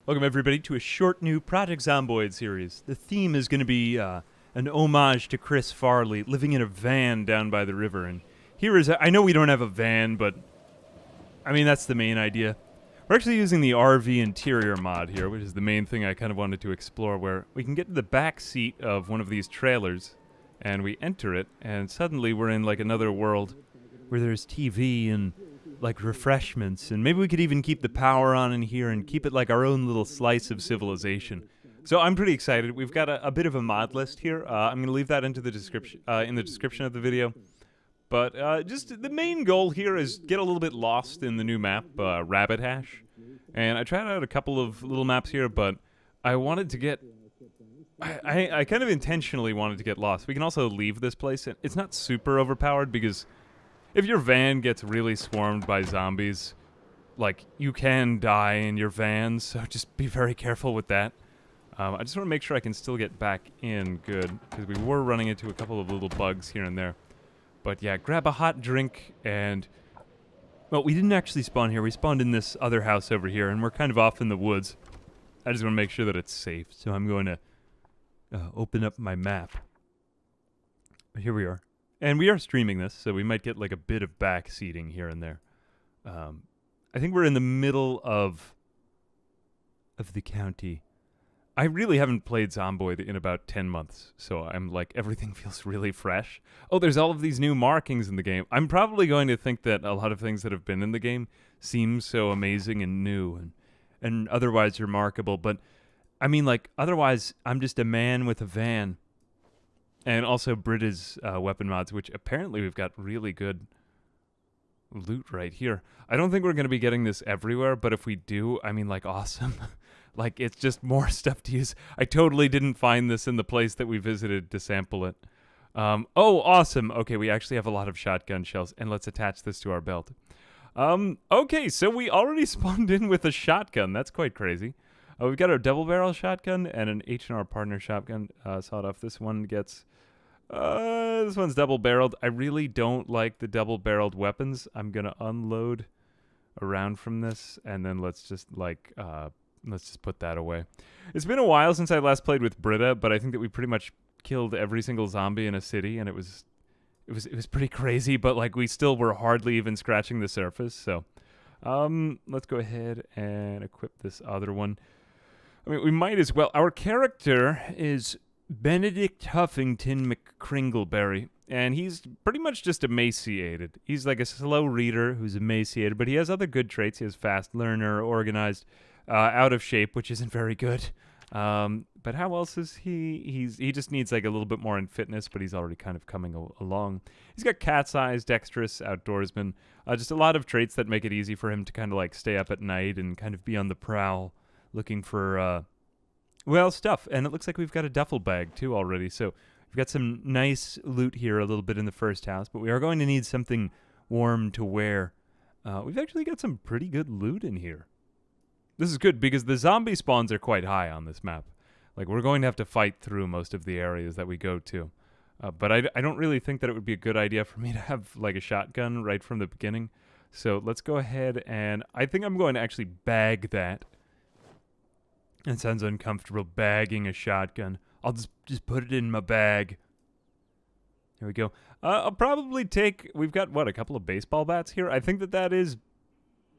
Welcome, everybody, to a short new Project Zomboid series. The theme is going to be an homage to Chris Farley living in a van down by the river. And here is, I know we don't have a van, but I mean, that's the main idea. We're actually using the RV interior mod here, which is the main thing I kind of wanted to explore, where we can get to the back seat of one of these trailers, and we enter it, and suddenly we're in like another world where there's TV and like refreshments, and maybe we could even keep the power on in here and keep it like our own little slice of civilization. So I'm pretty excited. We've got a bit of a mod list here. I'm going to leave that into the description, in the description of the video. But just the main goal here is get a little bit lost in the new map, Rabbit Hash. And I tried out a couple of little maps here, but I wanted to get... I kind of intentionally wanted to get lost. We can also leave this place. It's not super overpowered because if your van gets really swarmed by zombies, like, you can die in your van, so just be very careful with that. I just want to make sure I can still get back in good, because we were running into a couple of little bugs here and there. But yeah, grab a hot drink, and... well, we didn't actually spawn here. We spawned in this other house over here, and we're kind of off in the woods. I just want to make sure that it's safe, so I'm going to open up my map. Here we are. And we are streaming this, so we might get like a bit of back seating here and there. I think we're in the middle of the county. I really haven't played Zomboid in about 10 months, so I'm like, everything feels really fresh. Oh, there's all of these new markings in the game. I'm probably going to think that a lot of things that have been in the game seem so amazing and new and otherwise remarkable, but I mean, like, otherwise, I'm just a man with a van. And also Brita's weapon mods, which apparently we've got really good loot right here. I don't think we're going to be getting this everywhere, but if we do, I mean, like, awesome. Like, it's just more stuff to use. I totally didn't find this in the place that we visited to sample it. Oh, awesome. Okay, we actually have a lot of shotgun shells, and let's attach this to our belt. Okay, so we already spawned in with a shotgun. That's quite crazy. We've got our double barrel shotgun and an H&R partner shotgun sawed off. This one gets... this one's double-barreled. I really don't like the double-barreled weapons. I'm gonna unload around from this, and then let's just put that away. It's been a while since I last played with Brita, but I think that we pretty much killed every single zombie in a city, and it was pretty crazy. But like, we still were hardly even scratching the surface. So, let's go ahead and equip this other one. I mean, we might as well. Our character is Benedict Huffington McCringleberry, and he's pretty much just emaciated. He's like a slow reader who's emaciated, but he has other good traits. He has fast learner, organized, out of shape, which isn't very good. But how else is he? He just needs like a little bit more in fitness, but he's already kind of coming along. He's got cat's eyes, dexterous, outdoorsman, just a lot of traits that make it easy for him to kind of like stay up at night and kind of be on the prowl, looking for well, stuff. And it looks like we've got a duffel bag too already. So we've got some nice loot here a little bit in the first house, but we are going to need something warm to wear. We've actually got some pretty good loot in here. This is good because the zombie spawns are quite high on this map. Like, we're going to have to fight through most of the areas that we go to. But I don't really think that it would be a good idea for me to have like a shotgun right from the beginning. So let's go ahead and I think I'm going to actually bag that. It sounds uncomfortable, bagging a shotgun. I'll just put it in my bag. There we go. I'll probably take... we've got, what, a couple of baseball bats here? I think that is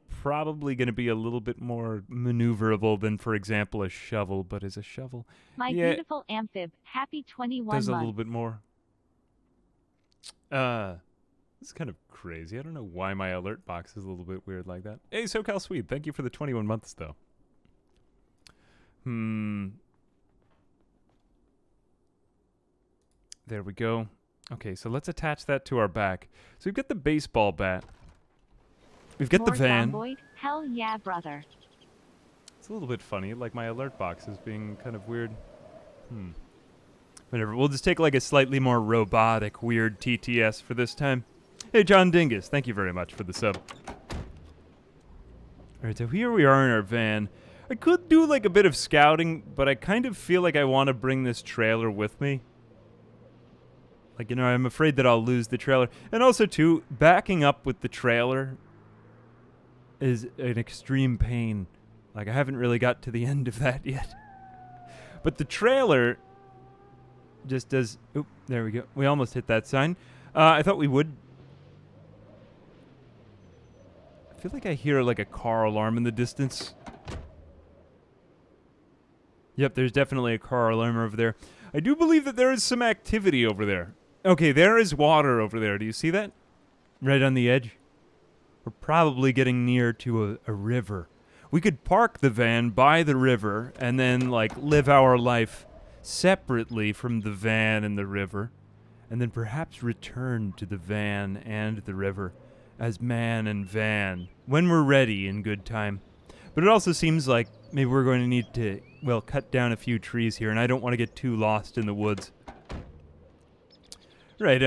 probably going to be a little bit more maneuverable than, for example, a shovel. But is a shovel... My beautiful amphib, happy 21 does months. a little bit more. This is kind of crazy. I don't know why my alert box is a little bit weird like that. Hey, SoCal Swede, thank you for the 21 months, though. There we go. Okay, so let's attach that to our back. So we've got the baseball bat. We've got the van. Zomboid? Hell yeah, brother. It's a little bit funny, like my alert box is being kind of weird. Whatever, we'll just take like a slightly more robotic, weird TTS for this time. Hey, John Dingus, thank you very much for the sub. Alright, so here we are in our van. I could do like a bit of scouting, but I kind of feel like I want to bring this trailer with me. Like, you know, I'm afraid that I'll lose the trailer. And also, too, backing up with the trailer is an extreme pain. Like, I haven't really got to the end of that yet. But the trailer just does... Oop, there we go. We almost hit that sign. I thought we would. I feel like I hear, like, a car alarm in the distance. Yep, there's definitely a car alarm over there. I do believe that there is some activity over there. Okay, there is water over there. Do you see that? Right on the edge. We're probably getting near to a river. We could park the van by the river and then, like, live our life separately from the van and the river, and then perhaps return to the van and the river as man and van when we're ready in good time. But it also seems like maybe we're going to need to, well, cut down a few trees here, and I don't want to get too lost in the woods. Right,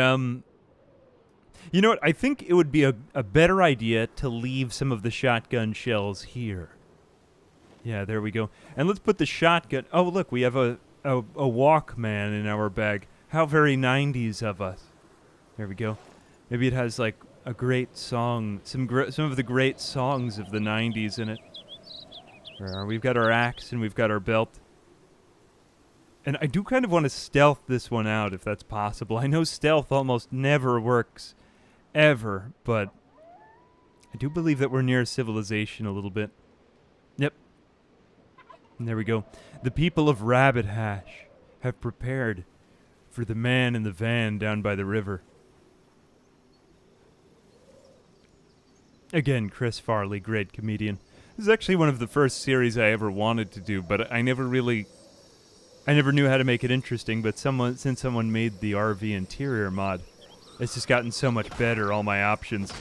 you know what? I think it would be a better idea to leave some of the shotgun shells here. Yeah, there we go. And let's put the shotgun... Oh, look, we have a Walkman in our bag. How very 90s of us. There we go. Maybe it has, like, a great song. Some of the great songs of the 90s in it. We've got our axe and we've got our belt. And I do kind of want to stealth this one out if that's possible. I know stealth almost never works. Ever, but I do believe that we're near civilization a little bit. Yep. And there we go. The people of Rabbit Hash have prepared for the man in the van down by the river. Again, Chris Farley, great comedian. This is actually one of the first series I ever wanted to do, but I never knew how to make it interesting, but since someone made the RV interior mod, it's just gotten so much better, all my options.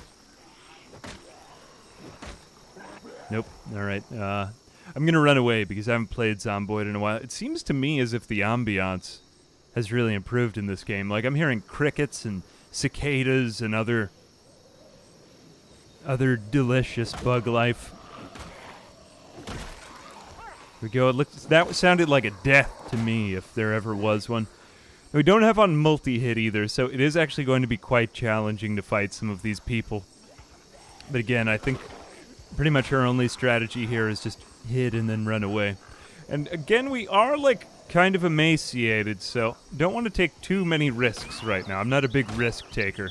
Nope. All right. I'm going to run away because I haven't played Zomboid in a while. It seems to me as if the ambiance has really improved in this game. Like, I'm hearing crickets and cicadas and other delicious bug life. Here we go. That sounded like a death to me, if there ever was one. We don't have on multi-hit either, so it is actually going to be quite challenging to fight some of these people. But again, I think pretty much our only strategy here is just hit and then run away. And again, we are, like, kind of emaciated, so don't want to take too many risks right now. I'm not a big risk taker.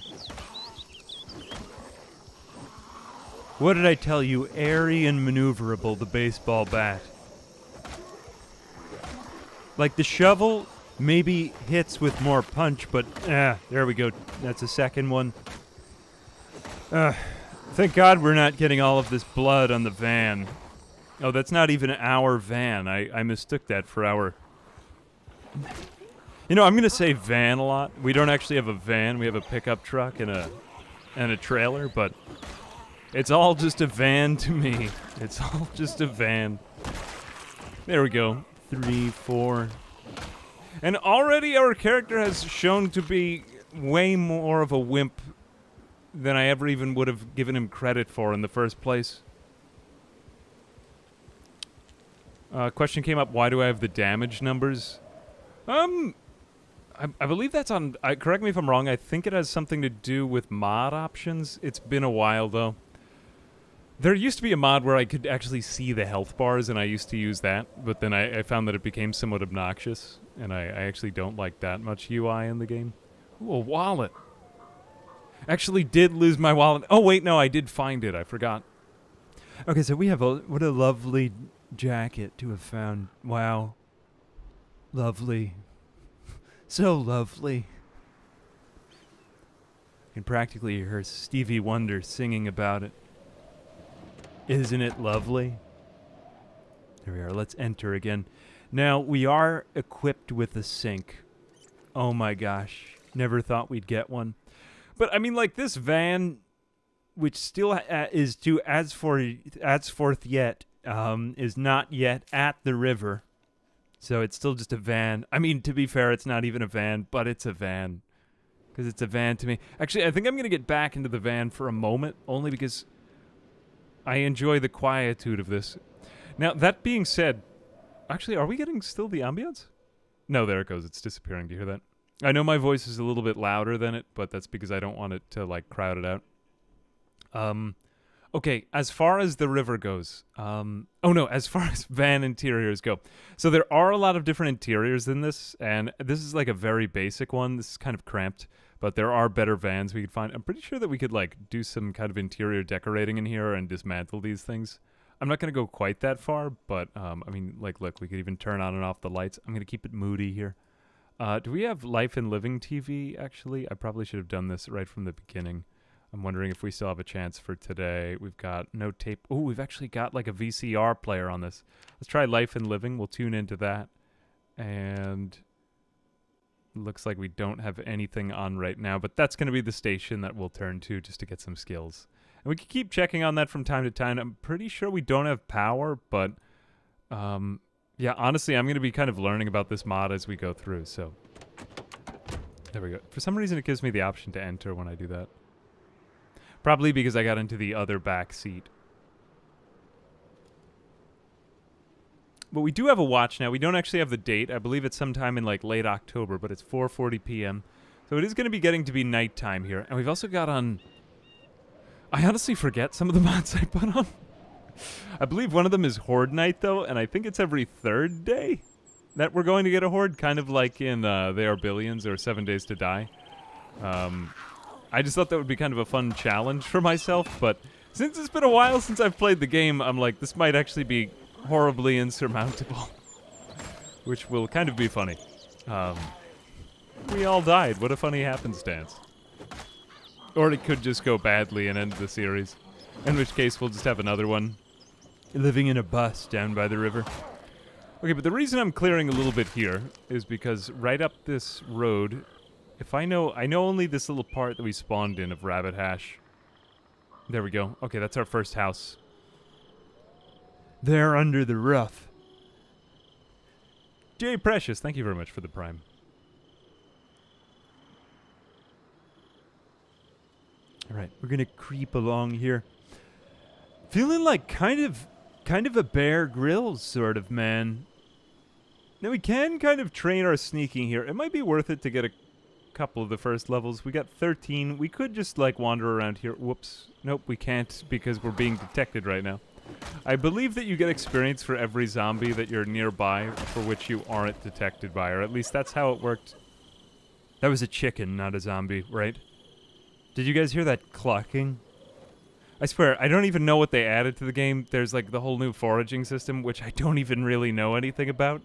What did I tell you? Airy and maneuverable, the baseball bat. Like, the shovel... maybe hits with more punch, but there we go. That's a second one. Thank God we're not getting all of this blood on the van. Oh, that's not even our van. I mistook that for our... You know, I'm going to say van a lot. We don't actually have a van. We have a pickup truck and a trailer, but it's all just a van to me. It's all just a van. There we go. 3, 4... And already our character has shown to be way more of a wimp than I ever even would have given him credit for in the first place. Question came up, why do I have the damage numbers? I believe that's on... correct me if I'm wrong, I think it has something to do with mod options. It's been a while, though. There used to be a mod where I could actually see the health bars, and I used to use that, but then I found that it became somewhat obnoxious, and I actually don't like that much UI in the game. Ooh, a wallet. Actually did lose my wallet. Oh, wait, no, I did find it. I forgot. Okay, so we have what a lovely jacket to have found. Wow. Lovely. So lovely. You can practically hear Stevie Wonder singing about it. Isn't it lovely? There we are. Let's enter again. Now, we are equipped with a sink. Oh my gosh. Never thought we'd get one. But, I mean, like, this van, which still is to as forth yet, is not yet at the river. So it's still just a van. I mean, to be fair, it's not even a van, but it's a van. Because it's a van to me. Actually, I think I'm going to get back into the van for a moment, only because I enjoy the quietude of this. Now, that being said, actually, are we getting still the ambience? No, there it goes. It's disappearing. Do you hear that? I know my voice is a little bit louder than it, but that's because I don't want it to, like, crowd it out. Okay, as far as the river goes, oh no, as far as van interiors go. So there are a lot of different interiors in this, and this is like a very basic one. This is kind of cramped, but there are better vans we could find. I'm pretty sure that we could like do some kind of interior decorating in here and dismantle these things. I'm not going to go quite that far, but I mean, like, look, we could even turn on and off the lights. I'm going to keep it moody here. Do we have Life and Living TV, actually? I probably should have done this right from the beginning. I'm wondering if we still have a chance for today. We've got no tape. Oh, we've actually got like a VCR player on this. Let's try Life and Living. We'll tune into that. And looks like we don't have anything on right now, but that's going to be the station that we'll turn to just to get some skills. And we can keep checking on that from time to time. I'm pretty sure we don't have power, but yeah, honestly, I'm going to be kind of learning about this mod as we go through. So there we go. For some reason, it gives me the option to enter when I do that. Probably because I got into the other back seat. But we do have a watch now. We don't actually have the date. I believe it's sometime in like late October, but it's 4:40 p.m. So it is going to be getting to be nighttime here. And we've also got on... I honestly forget some of the mods I put on. I believe one of them is HordeNight, though, and I think it's every third day that we're going to get a horde, kind of like in They Are Billions or 7 Days to Die. I just thought that would be kind of a fun challenge for myself, but since it's been a while since I've played the game, I'm like, this might actually be horribly insurmountable, which will kind of be funny. We all died. What a funny happenstance. Or it could just go badly and end the series, in which case we'll just have another one living in a bus down by the river. Okay, but the reason I'm clearing a little bit here is because right up this road... If I know only this little part that we spawned in of Rabbit Hash. There we go. Okay, that's our first house. There under the roof. Jay Precious, thank you very much for the prime. Alright, we're gonna creep along here. Feeling like kind of a Bear Grylls sort of man. Now we can kind of train our sneaking here. It might be worth it to get a couple of the first levels. We got 13. We could just like wander around here. Whoops. Nope, we can't because we're being detected right now. I believe that you get experience for every zombie that you're nearby for which you aren't detected by, or at least that's how it worked. That was a chicken, not a zombie, right? Did you guys hear that clucking? I swear, I don't even know what they added to the game. There's like the whole new foraging system, which I don't even really know anything about.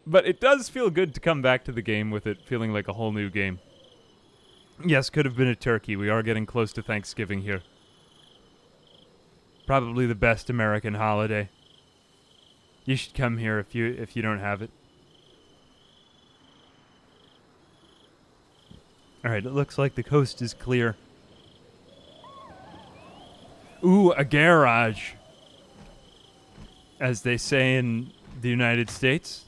But it does feel good to come back to the game with it feeling like a whole new game. Yes, could have been a turkey. We are getting close to Thanksgiving here. Probably the best American holiday. You should come here if you don't have it. Alright, it looks like the coast is clear. Ooh, a garage. As they say in the United States.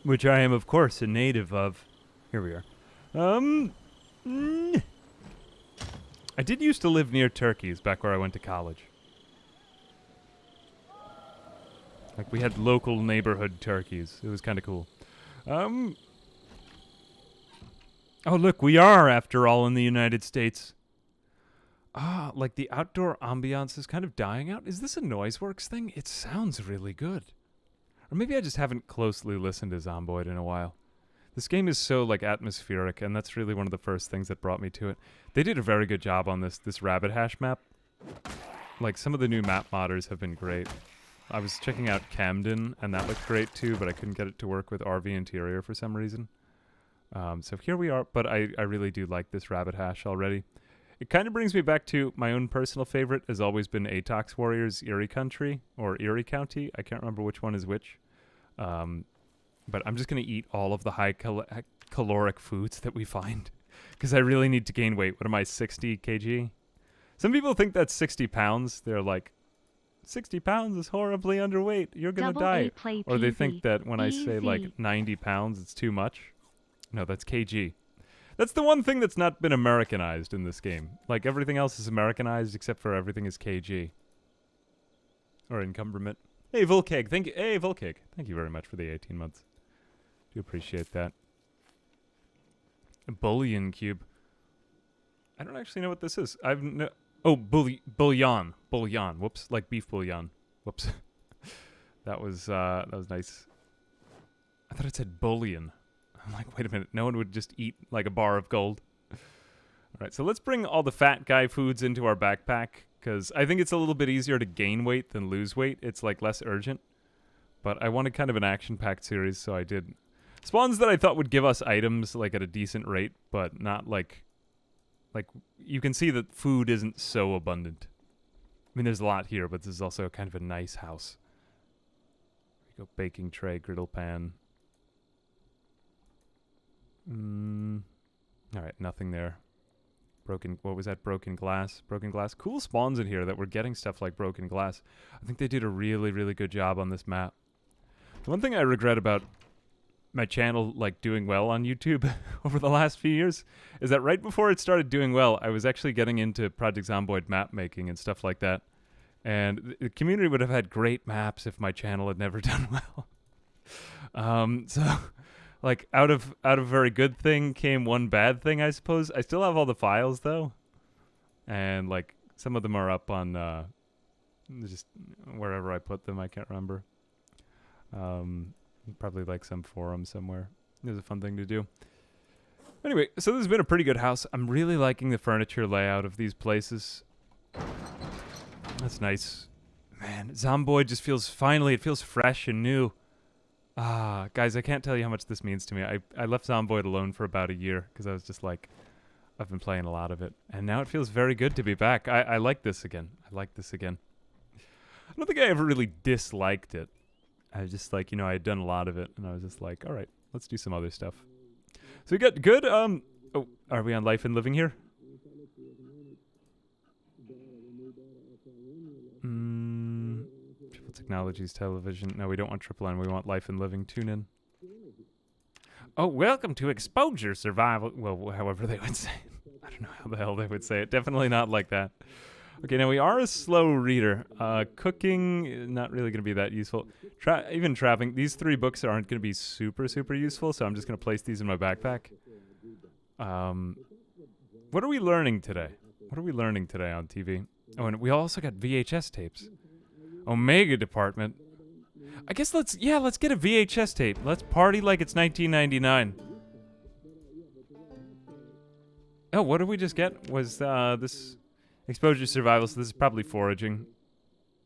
Which I am, of course, a native of. Here we are. I did used to live near turkeys back where I went to college. Like, we had local neighborhood turkeys. It was kind of cool. Oh, look, we are, after all, in the United States. Ah, like the outdoor ambiance is kind of dying out. Is this a Noiseworks thing? It sounds really good. Or maybe I just haven't closely listened to Zomboid in a while. This game is so, like, atmospheric, and that's really one of the first things that brought me to it. They did a very good job on this Rabbit Hash map. Like, some of the new map modders have been great. I was checking out Camden, and that looked great too, but I couldn't get it to work with RV Interior for some reason. So here we are, but I really do like this Rabbit Hash already. It kind of brings me back to my own personal favorite has always been Atox Warriors Erie Country, or Erie County. I can't remember which one is which. But I'm just going to eat all of the high caloric foods that we find. Because I really need to gain weight. What am I, 60 kg? Some people think that's 60 pounds. They're like, 60 pounds is horribly underweight. You're going to die. Or they think that when I say like 90 pounds, it's too much. No, that's kg. That's the one thing that's not been Americanized in this game. Like, everything else is Americanized except for everything is kg. Or encumberment. Hey, Volkeg. Thank you. Hey, Volkeg. Thank you very much for the 18 months. Do appreciate that. A bullion cube. I don't actually know what this is. Oh, bouillon. Bouillon. Whoops, like beef bouillon. Whoops. That was nice. I thought it said bullion. I'm like, wait a minute. No one would just eat like a bar of gold. All right, so let's bring all the fat guy foods into our backpack because I think it's a little bit easier to gain weight than lose weight. It's like less urgent. But I wanted kind of an action-packed series, so I did spawns that I thought would give us items like at a decent rate, but not like you can see that food isn't so abundant. I mean, there's a lot here, but this is also kind of a nice house. We go baking tray, griddle pan. All right, nothing there. What was that? Broken glass. Broken glass. Cool spawns in here that we're getting stuff like broken glass. I think they did a really, really good job on this map. The one thing I regret about my channel like doing well on YouTube over the last few years is that right before it started doing well, I was actually getting into Project Zomboid map making and stuff like that. And the community would have had great maps if my channel had never done well. So like out of a very good thing came one bad thing, I suppose. I still have all the files though. And like some of them are up on just wherever I put them, I can't remember. Probably like some forum somewhere. It was a fun thing to do. Anyway, so this has been a pretty good house. I'm really liking the furniture layout of these places. That's nice. Man, Zomboid just feels, finally, it feels fresh and new. Ah, guys, I can't tell you how much this means to me. I left Zomboid alone for about a year because I was just like, I've been playing a lot of it. And now it feels very good to be back. I like this again. I like this again. I don't think I ever really disliked it. I was just like, I had done a lot of it, and I was just like, all right, let's do some other stuff. So we got good, oh, are we on Life and Living here? Triple Technologies Television. No, we don't want Triple N, we want Life and Living. Tune in. Oh, welcome to Exposure Survival. Well, however they would say it. I don't know how the hell they would say it. Definitely not like that. Okay, now we are a slow reader. Cooking, not really going to be that useful. Even trapping, these 3 books aren't going to be super, super useful, so I'm just going to place these in my backpack. What are we learning today? What are we learning today on TV? Oh, and we also got VHS tapes. Omega Department. I guess let's get a VHS tape. Let's party like it's 1999. Oh, what did we just get? Was this... Exposure survival, so this is probably foraging.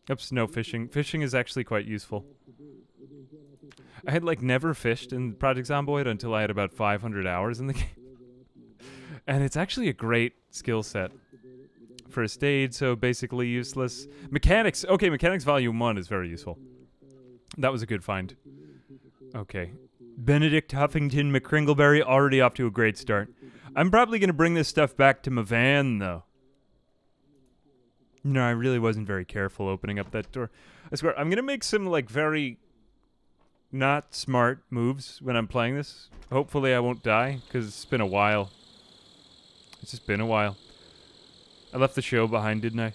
Oops, no fishing. Fishing is actually quite useful. I had like never fished in Project Zomboid until I had about 500 hours in the game. And it's actually a great skill set. First aid, so basically useless. Mechanics, okay, Mechanics Volume 1 is very useful. That was a good find. Okay. Benedict Huffington McCringleberry already off to a great start. I'm probably going to bring this stuff back to my van, though. No, I really wasn't very careful opening up that door. I swear, I'm going to make some, like, very not smart moves when I'm playing this. Hopefully I won't die, because it's been a while. It's just been a while. I left the show behind, didn't I?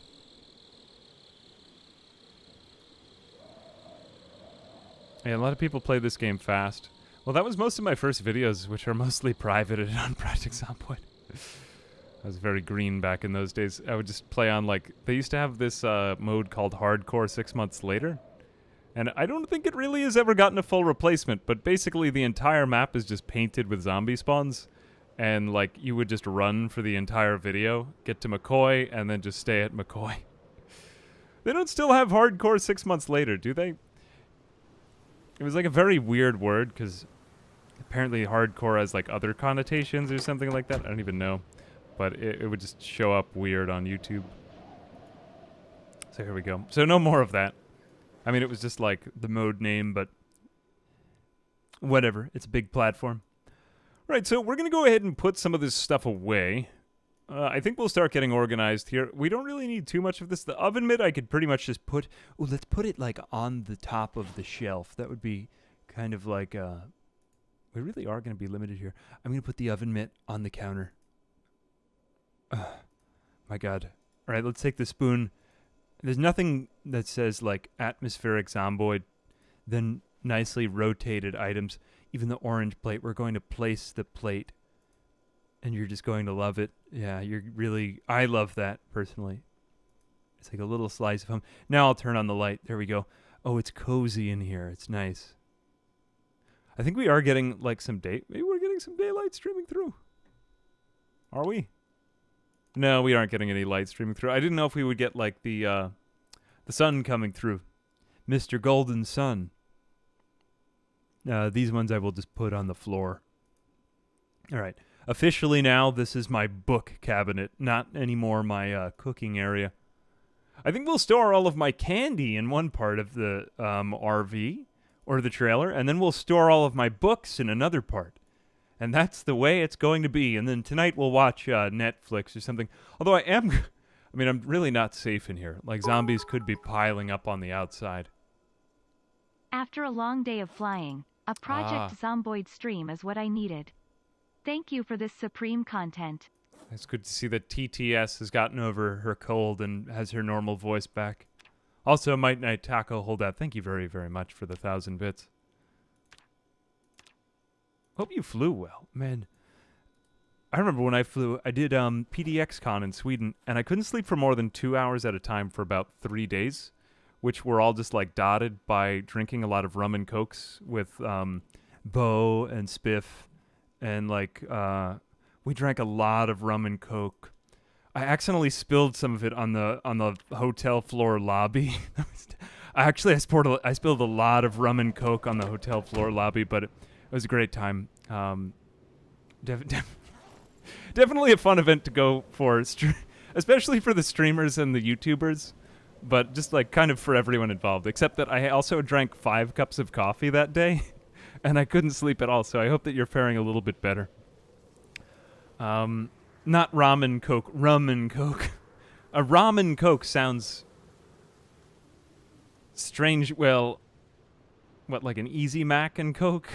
Yeah, a lot of people play this game fast. Well, that was most of my first videos, which are mostly privated on Project Zomboid. I was very green back in those days. I would just play on, like, they used to have this mode called Hardcore 6 months later. And I don't think it really has ever gotten a full replacement, but basically the entire map is just painted with zombie spawns. And, like, you would just run for the entire video, get to McCoy, and then just stay at McCoy. They don't still have Hardcore 6 months later, do they? It was, like, a very weird word, because apparently hardcore has, like, other connotations or something like that. I don't even know. But it would just show up weird on YouTube. So here we go. So no more of that. I mean, it was just like the mode name, but whatever. It's a big platform. Right, so we're going to go ahead and put some of this stuff away. I think we'll start getting organized here. We don't really need too much of this. The oven mitt I could pretty much just put... Oh, let's put it like on the top of the shelf. That would be kind of like... we really are going to be limited here. I'm going to put the oven mitt on the counter. My God. All right, let's take the spoon. There's nothing that says, like, atmospheric Zomboid, then nicely rotated items. Even the orange plate, we're going to place the plate, and you're just going to love it. Yeah, you're really... I love that, personally. It's like a little slice of home. Now I'll turn on the light. There we go. Oh, it's cozy in here. It's nice. I think we are getting, like, some day... Maybe we're getting some daylight streaming through. Are we? No, we aren't getting any light streaming through. I didn't know if we would get, like, the sun coming through. Mr. Golden Sun. These ones I will just put on the floor. All right. Officially now, this is my book cabinet, not anymore my cooking area. I think we'll store all of my candy in one part of the RV or the trailer, and then we'll store all of my books in another part. And that's the way it's going to be. And then tonight we'll watch Netflix or something. Although I'm really not safe in here. Like, zombies could be piling up on the outside. After a long day of flying, a Project Zomboid stream is what I needed. Thank you for this supreme content. It's good to see that TTS has gotten over her cold and has her normal voice back. Also, Might Night Taco Holdout, thank you very, very much for the 1,000 bits. Hope you flew well. Man, I remember when I flew, I did PDXCon in Sweden, and I couldn't sleep for more than 2 hours at a time for about 3 days, which were all just like dotted by drinking a lot of rum and cokes with Bo and Spiff, and like we drank a lot of rum and coke. I accidentally spilled some of it on the hotel floor lobby. I spilled a lot of rum and coke on the hotel floor lobby, but it was a great time. Definitely a fun event to go for, especially for the streamers and the YouTubers, but just like kind of for everyone involved, except that I also drank 5 cups of coffee that day, and I couldn't sleep at all, so I hope that you're faring a little bit better. Not ramen coke, rum and coke. A ramen coke sounds strange. Well, what, like an Easy Mac and Coke?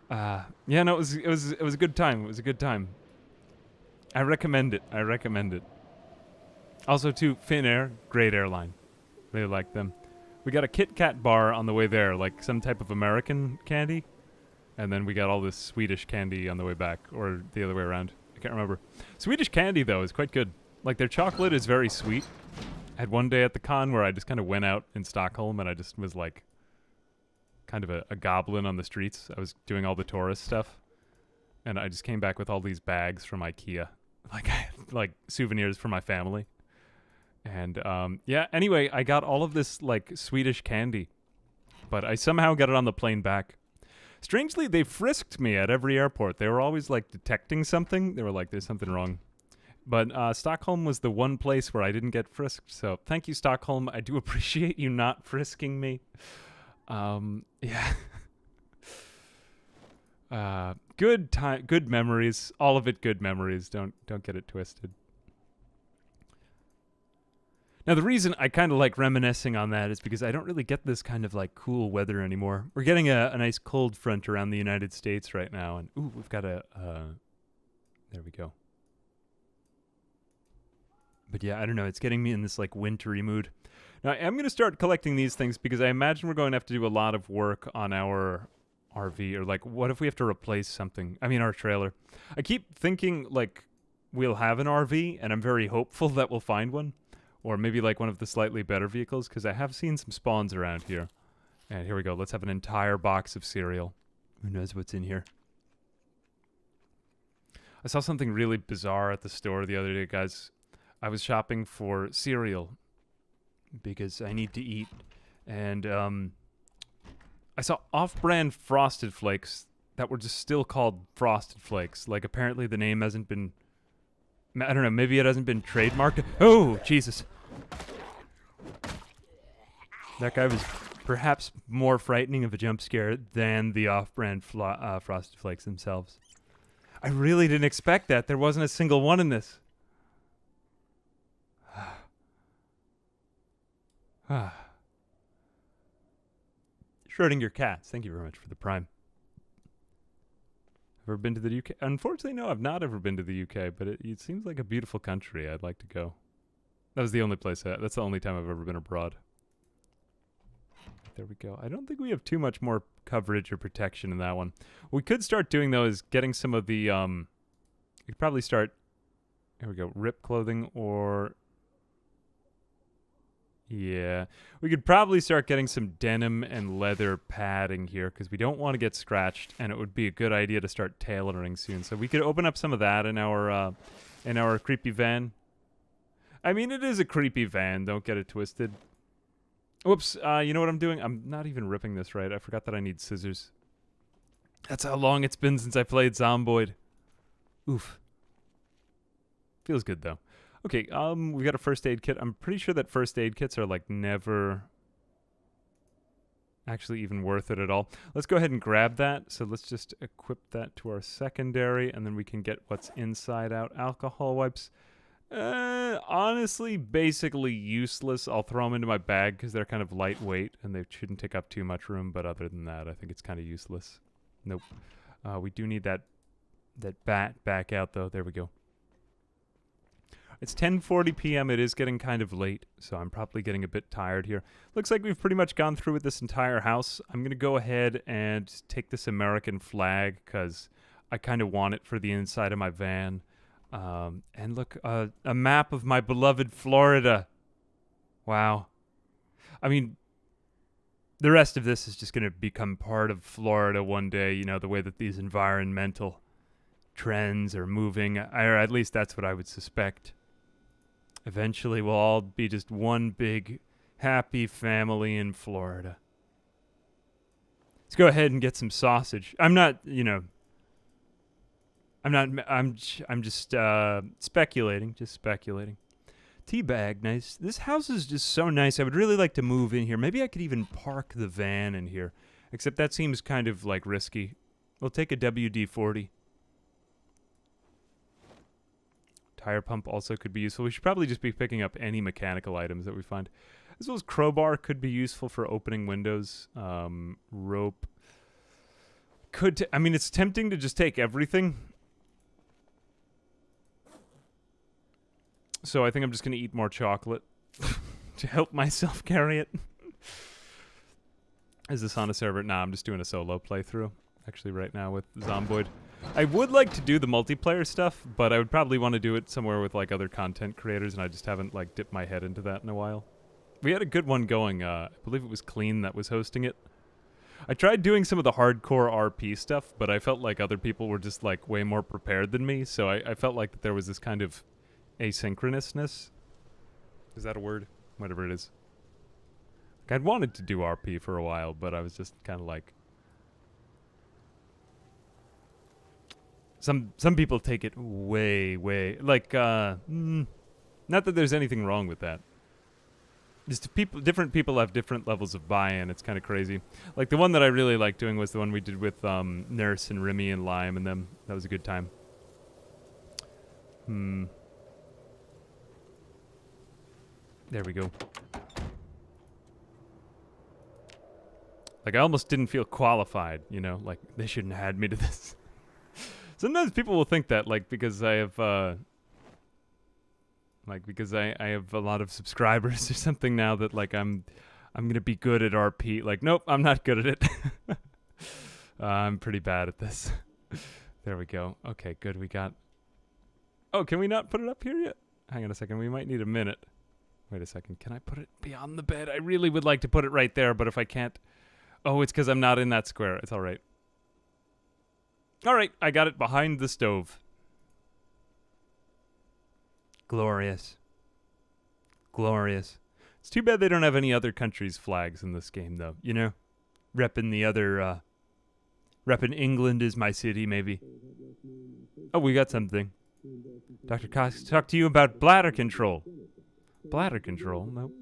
Yeah, no, it was a good time. It was a good time. I recommend it. Also, too, Finnair, great airline. Really like them. We got a Kit Kat bar on the way there, like some type of American candy. And then we got all this Swedish candy on the way back, or the other way around. I can't remember. Swedish candy, though, is quite good. Like, their chocolate is very sweet. I had one day at the con where I just kind of went out in Stockholm, and I just was, like, kind of a goblin on the streets. I was doing all the tourist stuff. And I just came back with all these bags from IKEA. Like souvenirs for my family. And, yeah, anyway, I got all of this, like, Swedish candy. But I somehow got it on the plane back. Strangely, they frisked me at every airport. They were always, like, detecting something. They were like, there's something wrong. But Stockholm was the one place where I didn't get frisked. So thank you, Stockholm. I do appreciate you not frisking me. Yeah. Good memories. All of it good memories. Don't get it twisted. Now, the reason I kind of like reminiscing on that is because I don't really get this kind of, like, cool weather anymore. We're getting a nice cold front around the United States right now. And, ooh, we've got there we go. But, yeah, I don't know. It's getting me in this, like, wintry mood. Now, I am going to start collecting these things because I imagine we're going to have to do a lot of work on our RV. Or, like, what if we have to replace something? I mean, our trailer. I keep thinking, like, we'll have an RV, and I'm very hopeful that we'll find one. Or maybe like one of the slightly better vehicles, because I have seen some spawns around here. And here we go. Let's have an entire box of cereal. Who knows what's in here? I saw something really bizarre at the store the other day, guys. I was shopping for cereal because I need to eat. And I saw off-brand Frosted Flakes that were just still called Frosted Flakes. Like, apparently the name hasn't been... I don't know, maybe it hasn't been trademarked. Oh, Jesus. That guy was perhaps more frightening of a jump scare than the off-brand Frosted Flakes themselves. I really didn't expect that. There wasn't a single one in this. Schrodinger Cats, thank you very much for the prime. Ever been to the UK? Unfortunately, no, I've not ever been to the UK, but it seems like a beautiful country. I'd like to go. That was the only place. That's the only time I've ever been abroad. There we go. I don't think we have too much more coverage or protection in that one. What we could start doing, though, is getting some of the We could probably start... Here we go. Rip clothing or... Yeah. We could probably start getting some denim and leather padding here because we don't want to get scratched, and it would be a good idea to start tailoring soon. So we could open up some of that in our creepy van. I mean, it is a creepy van. Don't get it twisted. Whoops. You know what I'm doing? I'm not even ripping this right. I forgot that I need scissors. That's how long it's been since I played Zomboid. Oof. Feels good, though. Okay, we got a first aid kit. I'm pretty sure that first aid kits are, like, never actually even worth it at all. Let's go ahead and grab that. So let's just equip that to our secondary, and then we can get what's inside out. Alcohol wipes. Honestly, basically useless. I'll throw them into my bag because they're kind of lightweight, and they shouldn't take up too much room. But other than that, I think it's kind of useless. Nope. We do need that bat back out, though. There we go. It's 10:40 p.m. It is getting kind of late, so I'm probably getting a bit tired here. Looks like we've pretty much gone through with this entire house. I'm going to go ahead and take this American flag because I kind of want it for the inside of my van. And look, a map of my beloved Florida. Wow. I mean, the rest of this is just going to become part of Florida one day, you know, the way that these environmental trends are moving, or at least that's what I would suspect. Eventually, we'll all be just one big, happy family in Florida. Let's go ahead and get some sausage. I'm not, you know... I'm just speculating. Just speculating. Teabag, nice. This house is just so nice. I would really like to move in here. Maybe I could even park the van in here. Except that seems kind of, like, risky. We'll take a WD-40. Tire pump also could be useful. We should probably just be picking up any mechanical items that we find. As well as crowbar could be useful for opening windows. Rope. I mean, it's tempting to just take everything. So I think I'm just going to eat more chocolate to help myself carry it. Is this on a server? Nah, I'm just doing a solo playthrough. Actually, right now with Zomboid. I would like to do the multiplayer stuff, but I would probably want to do it somewhere with, like, other content creators, and I just haven't, like, dipped my head into that in a while. We had a good one going. I believe it was Clean that was hosting it. I tried doing some of the hardcore RP stuff, but I felt like other people were just, like, way more prepared than me, so I felt like that there was this kind of asynchronousness. Is that a word? Whatever it is. Like, I'd wanted to do RP for a while, but I was just kind of like... Some people take it way, like, not that there's anything wrong with that. Just different people have different levels of buy-in. It's kind of crazy. Like, the one that I really liked doing was the one we did with Nurse and Remy and Lime and them. That was a good time. There we go. Like, I almost didn't feel qualified, you know? Like, they shouldn't have had me to this. Sometimes people will think that, like, because I have, I have a lot of subscribers or something now that, like, I'm gonna be good at RP. Like, nope, I'm not good at it. I'm pretty bad at this. There we go. Okay, good, we got... Oh, can we not put it up here yet? Hang on a second, we might need a minute. Wait a second, can I put it beyond the bed? I really would like to put it right there, but if I can't... Oh, it's because I'm not in that square. It's all right. All right, I got it behind the stove. Glorious. Glorious. It's too bad they don't have any other countries' flags in this game, though, you know? Repping the other, repping England is my city, maybe. Oh, we got something. Dr. Cox, talk to you about bladder control. Bladder control? Nope.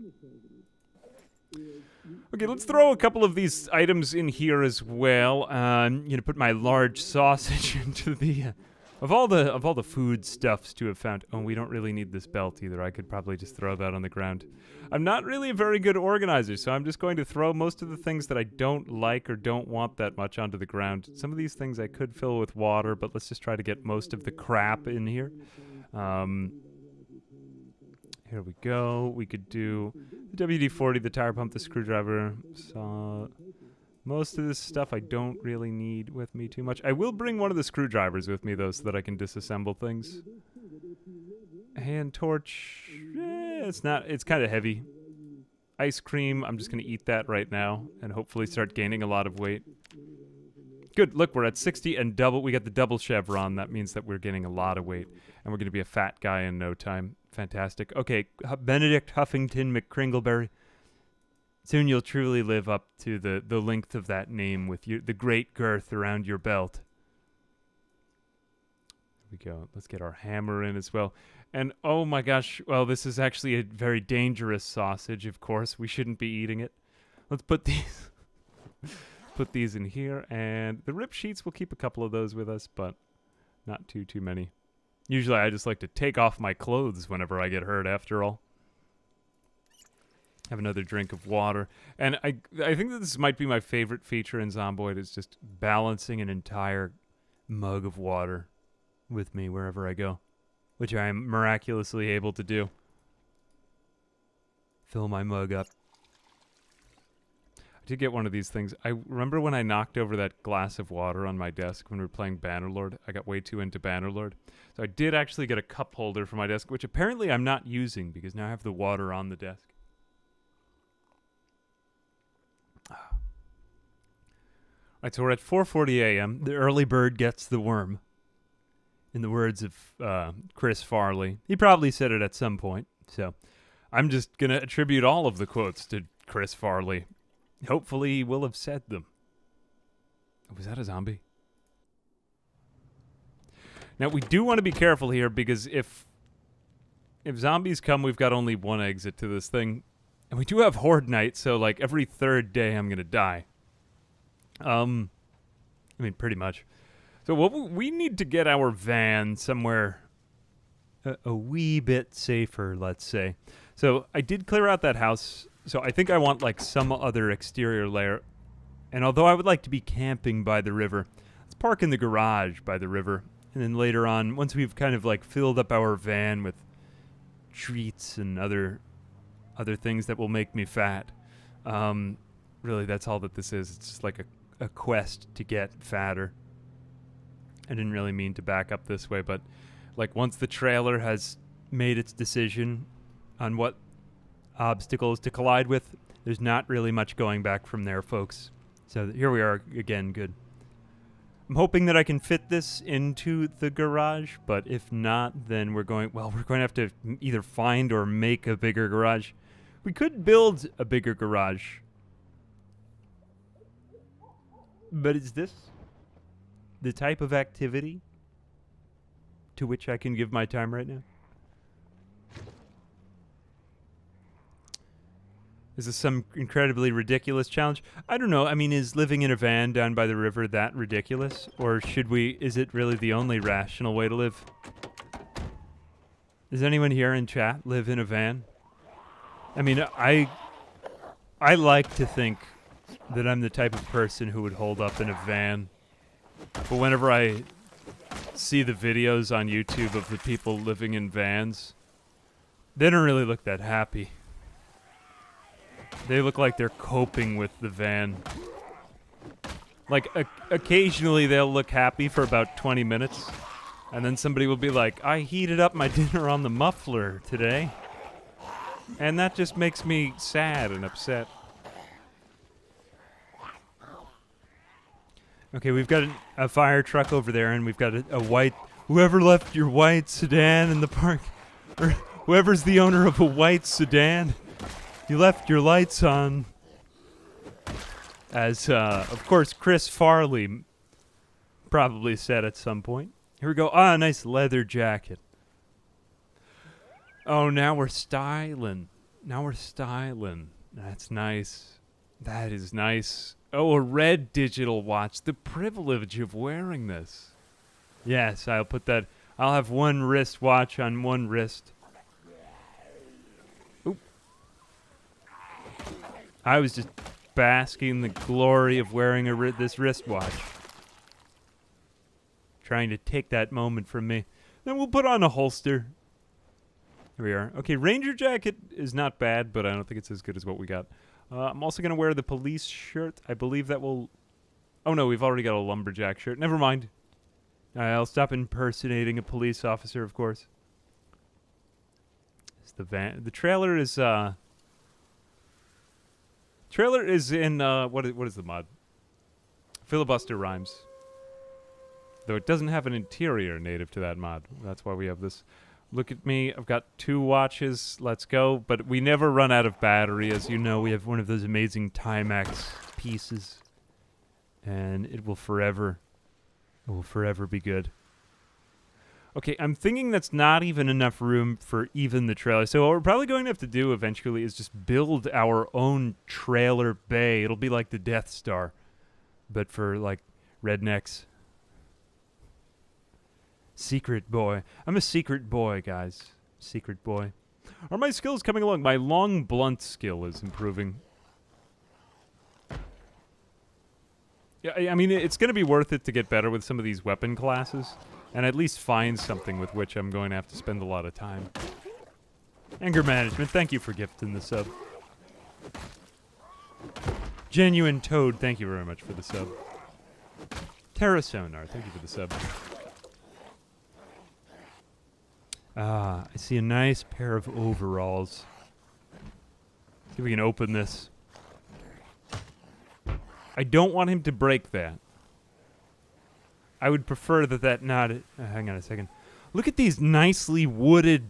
Okay, let's throw a couple of these items in here as well. I'm gonna put my large sausage into the of all the food stuffs to have found. Oh, we don't really need this belt either. I could probably just throw that on the ground. I'm not really a very good organizer, so I'm just going to throw most of the things that I don't like or don't want that much onto the ground. Some of these things I could fill with water, but let's just try to get most of the crap in here. Here we go. We could do the WD-40, the tire pump, the screwdriver, saw, Most of this stuff I don't really need with me too much. I will bring one of the screwdrivers with me, though, so that I can disassemble things. Hand torch. It's kind of heavy. Ice cream, I'm just going to eat that right now and hopefully start gaining a lot of weight. Good, look, we're at 60 and we got the double chevron. That means that we're getting a lot of weight and we're going to be a fat guy in no time. Fantastic. Okay, Benedict Huffington McCringleberry. Soon you'll truly live up to the length of that name with the great girth around your belt. Here we go. Let's get our hammer in as well. And oh my gosh, well, this is actually a very dangerous sausage, of course. We shouldn't be eating it. Let's put these put these in here, and the rip sheets, we'll keep a couple of those with us, but not too many. Usually I just like to take off my clothes whenever I get hurt, after all. Have another drink of water. And I think that this might be my favorite feature in Zomboid, is just balancing an entire mug of water with me wherever I go, which I am miraculously able to do. Fill my mug up. I did get one of these things. I remember when I knocked over that glass of water on my desk when we were playing Bannerlord. I got way too into Bannerlord. So I did actually get a cup holder for my desk, which apparently I'm not using because now I have the water on the desk. Right, so we're at 4:40 a.m. The early bird gets the worm. In the words of Chris Farley. He probably said it at some point. So I'm just going to attribute all of the quotes to Chris Farley. Hopefully he will have said them. Was that a zombie? Now we do want to be careful here because if zombies come, we've got only one exit to this thing. And we do have HordeNight, so like every third day I'm going to die. I mean, pretty much. So what we need to get our van somewhere a wee bit safer, let's say. So I did clear out that house. So I think I want like some other exterior layer. And although I would like to be camping by the river, let's park in the garage by the river. And then later on, once we've kind of like filled up our van with treats and other things that will make me fat. Really, that's all that this is. It's just like a quest to get fatter. I didn't really mean to back up this way, but like once the trailer has made its decision on what obstacles to collide with, there's not really much going back from there, folks. So here we are again, good. I'm hoping that I can fit this into the garage, but if not, then we're going to have to either find or make a bigger garage. We could build a bigger garage. But is this the type of activity to which I can give my time right now? Is this some incredibly ridiculous challenge? I don't know. I mean, is living in a van down by the river that ridiculous? Or is it really the only rational way to live? Does anyone here in chat live in a van? I mean, I like to think that I'm the type of person who would hold up in a van. But whenever I see the videos on YouTube of the people living in vans, they don't really look that happy. They look like they're coping with the van. Like, occasionally they'll look happy for about 20 minutes. And then somebody will be like, I heated up my dinner on the muffler today. And that just makes me sad and upset. Okay, we've got a fire truck over there, and we've got a white... Whoever left your white sedan in the park... Or whoever's the owner of a white sedan... You left your lights on. As, of course, Chris Farley probably said at some point. Here we go. Ah, nice leather jacket. Oh, now we're styling. That's nice. That is nice. Oh, a red digital watch. The privilege of wearing this. Yes, I'll put that. I'll have one wristwatch on one wrist. I was just basking in the glory of wearing this wristwatch. Trying to take that moment from me. Then we'll put on a holster. Here we are. Okay, Ranger jacket is not bad, but I don't think it's as good as what we got. I'm also going to wear the police shirt. I believe that will... Oh, no, we've already got a lumberjack shirt. Never mind. I'll stop impersonating a police officer, of course. It's the van. The trailer is... Trailer is in... What is the mod? Filibuster rhymes. Though it doesn't have an interior native to that mod. That's why we have this. Look at me. I've got 2 watches. Let's go. But we never run out of battery. As you know, we have one of those amazing Timex pieces. And it will forever be good. Okay, I'm thinking that's not even enough room for even the trailer. So what we're probably going to have to do eventually is just build our own trailer bay. It'll be like the Death Star. But for, like, rednecks. Secret boy. I'm a secret boy, guys. Secret boy. Are my skills coming along? My long blunt skill is improving. Yeah, I mean, it's going to be worth it to get better with some of these weapon classes. And at least find something with which I'm going to have to spend a lot of time. Anger management, thank you for gifting the sub. Genuine Toad, thank you very much for the sub. Terra Sonar, thank you for the sub. Ah, I see a nice pair of overalls. See if we can open this. I don't want him to break that. I would prefer that not... hang on a second. Look at these nicely wooded...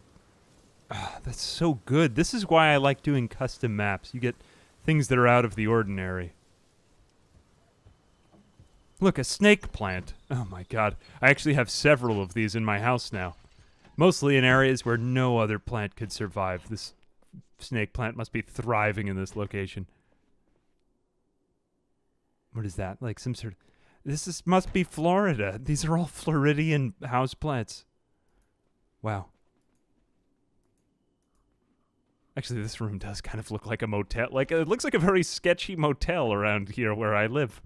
that's so good. This is why I like doing custom maps. You get things that are out of the ordinary. Look, a snake plant. Oh my god. I actually have several of these in my house now. Mostly in areas where no other plant could survive. This snake plant must be thriving in this location. What is that? Like some sort of... must be Florida. These are all Floridian houseplants. Wow. Actually, this room does kind of look like a motel. Like, it looks like a very sketchy motel around here where I live.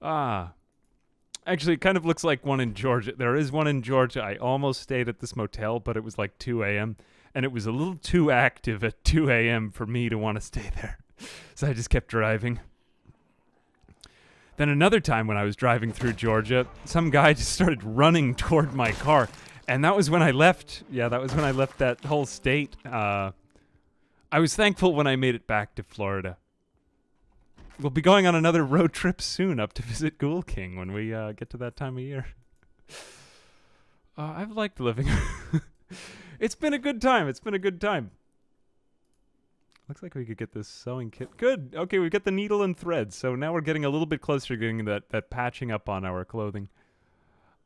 Actually, it kind of looks like one in Georgia. There is one in Georgia. I almost stayed at this motel, but it was like 2 a.m. And it was a little too active at 2 a.m. for me to want to stay there. So I just kept driving. Then another time when I was driving through Georgia, some guy just started running toward my car. And that was when I left. Yeah, that was when I left that whole state. I was thankful when I made it back to Florida. We'll be going on another road trip soon up to visit Ghoul King when we get to that time of year. I've liked living. It's been a good time. It's been a good time. Looks like we could get this sewing kit. Good. Okay, we've got the needle and thread. So now we're getting a little bit closer to getting that patching up on our clothing.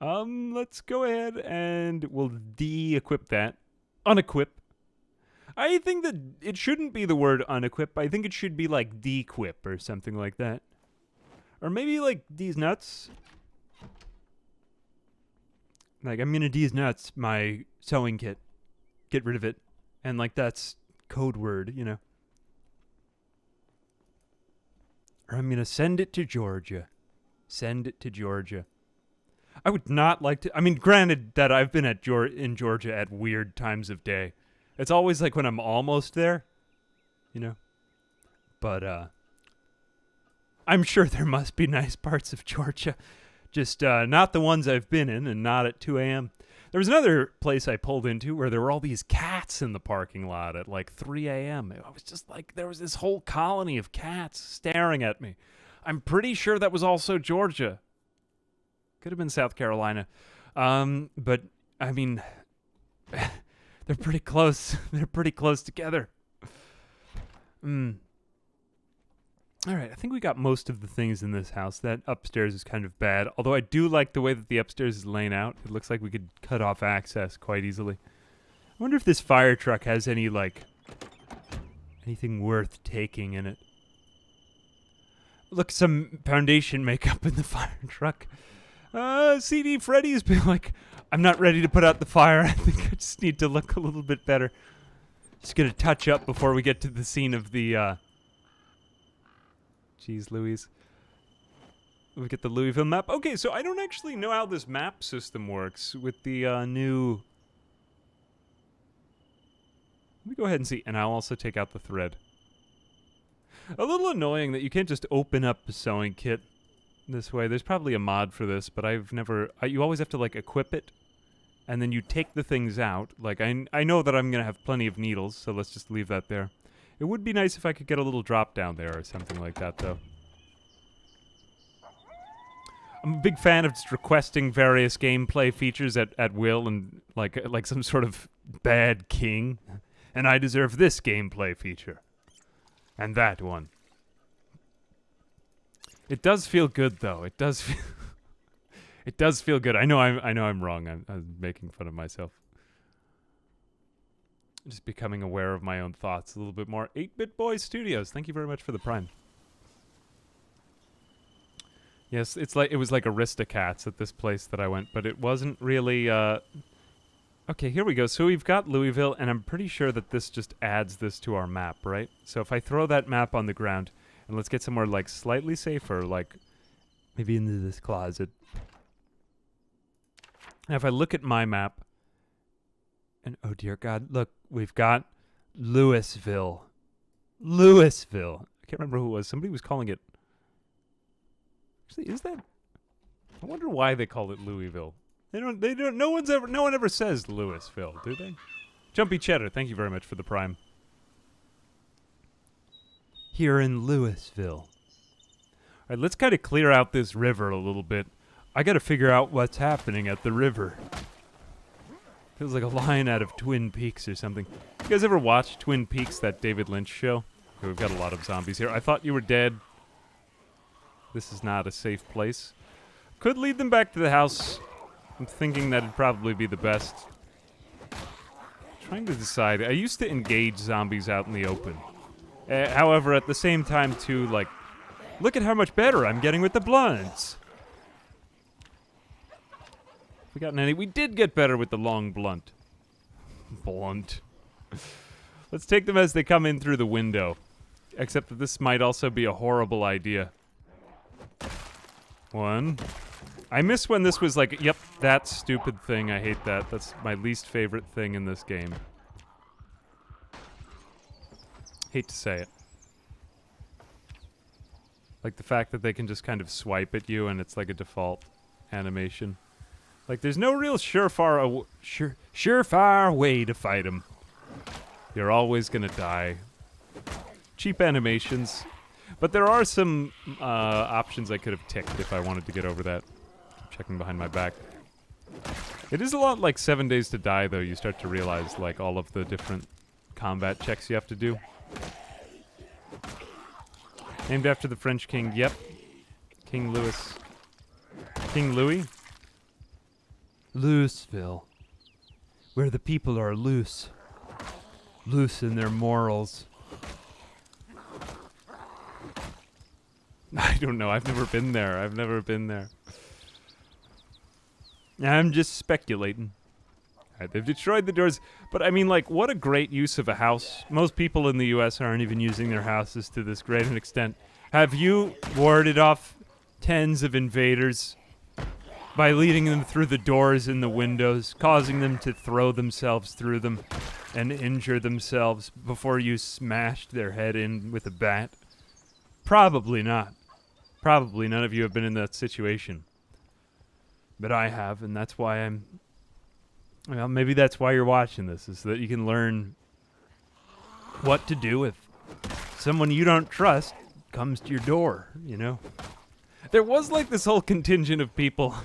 Let's go ahead and we'll de-equip that. Unequip. I think that it shouldn't be the word unequip. I think it should be like de-quip or something like that. Or maybe like these nuts. Like, I'm gonna these nuts my sewing kit. Get rid of it. And like that's code word, you know. Or I'm gonna send it to Georgia. Send it to Georgia. I would not like to... I mean, granted that I've been in Georgia at weird times of day. It's always like when I'm almost there, you know? But, I'm sure there must be nice parts of Georgia. Just, not the ones I've been in and not at 2 a.m. There was another place I pulled into where there were all these cats in the parking lot at like 3 a.m. I was just like, there was this whole colony of cats staring at me. I'm pretty sure that was also Georgia. Could have been South Carolina. But, I mean, they're pretty close. They're pretty close together. All right, I think we got most of the things in this house. That upstairs is kind of bad, although I do like the way that the upstairs is laying out. It looks like we could cut off access quite easily. I wonder if this fire truck has any, like, anything worth taking in it. Look, some foundation makeup in the fire truck. CD Freddy's been like, I'm not ready to put out the fire. I think I just need to look a little bit better. Just gonna touch up before we get to the scene of the, Jeez Louise. We get the Louisville map. Okay, so I don't actually know how this map system works with the, new... Let me go ahead and see, and I'll also take out the thread. A little annoying that you can't just open up a sewing kit this way. There's probably a mod for this, but I've never... you always have to, like, equip it, and then you take the things out. Like, I know that I'm going to have plenty of needles, so let's just leave that there. It would be nice if I could get a little drop down there or something like that, though. I'm a big fan of just requesting various gameplay features at will and, like some sort of bad king. And I deserve this gameplay feature. And that one. It does feel good, though. It does feel... it does feel good. I know I'm wrong. I'm making fun of myself. Just becoming aware of my own thoughts a little bit more. 8-Bit Boy Studios, thank you very much for the Prime. Yes, it was like Aristocats at this place that I went, but it wasn't really, Okay, here we go. So we've got Louisville, and I'm pretty sure that this just adds this to our map, right? So if I throw that map on the ground, and let's get somewhere, like, slightly safer, like, maybe into this closet. Now if I look at my map, and oh dear God, look, we've got Louisville. Louisville. I can't remember who it was. Somebody was calling it... Actually, is that... I wonder why they call it Louisville. No one ever says Louisville, do they? Jumpy Cheddar, thank you very much for the Prime. Here in Louisville. Alright, let's kind of clear out this river a little bit. I gotta figure out what's happening at the river. Feels like a line out of Twin Peaks or something. You guys ever watch Twin Peaks, that David Lynch show? Okay, we've got a lot of zombies here. I thought you were dead. This is not a safe place. Could lead them back to the house. I'm thinking that'd probably be the best. Trying to decide. I used to engage zombies out in the open. However, at the same time, too, like, look at how much better I'm getting with the blunts. We gotten any? We did get better with the long blunt. Blunt. Let's take them as they come in through the window. Except that this might also be a horrible idea. One. I miss when this was like, yep, that stupid thing. I hate that. That's my least favorite thing in this game. Hate to say it. Like the fact that they can just kind of swipe at you and it's like a default animation. Like there's no real surefire way to fight them. You're always gonna die. Cheap animations. But there are some options I could have ticked if I wanted to get over that. Checking behind my back. It is a lot like 7 Days to Die, though. You start to realize, like, all of the different combat checks you have to do. Named after the French king. Yep. King Louis. King Louis? Louisville. Where the people are loose. Loose in their morals. I don't know. I've never been there. I'm just speculating. Right, they've destroyed the doors. But I mean, like, what a great use of a house. Most people in the U.S. aren't even using their houses to this great an extent. Have you warded off tens of invaders by leading them through the doors and the windows, causing them to throw themselves through them and injure themselves before you smashed their head in with a bat? Probably not. Probably none of you have been in that situation. But I have, and that's why I'm... Well, maybe that's why you're watching this, is so that you can learn what to do if someone you don't trust comes to your door, you know? There was like this whole contingent of people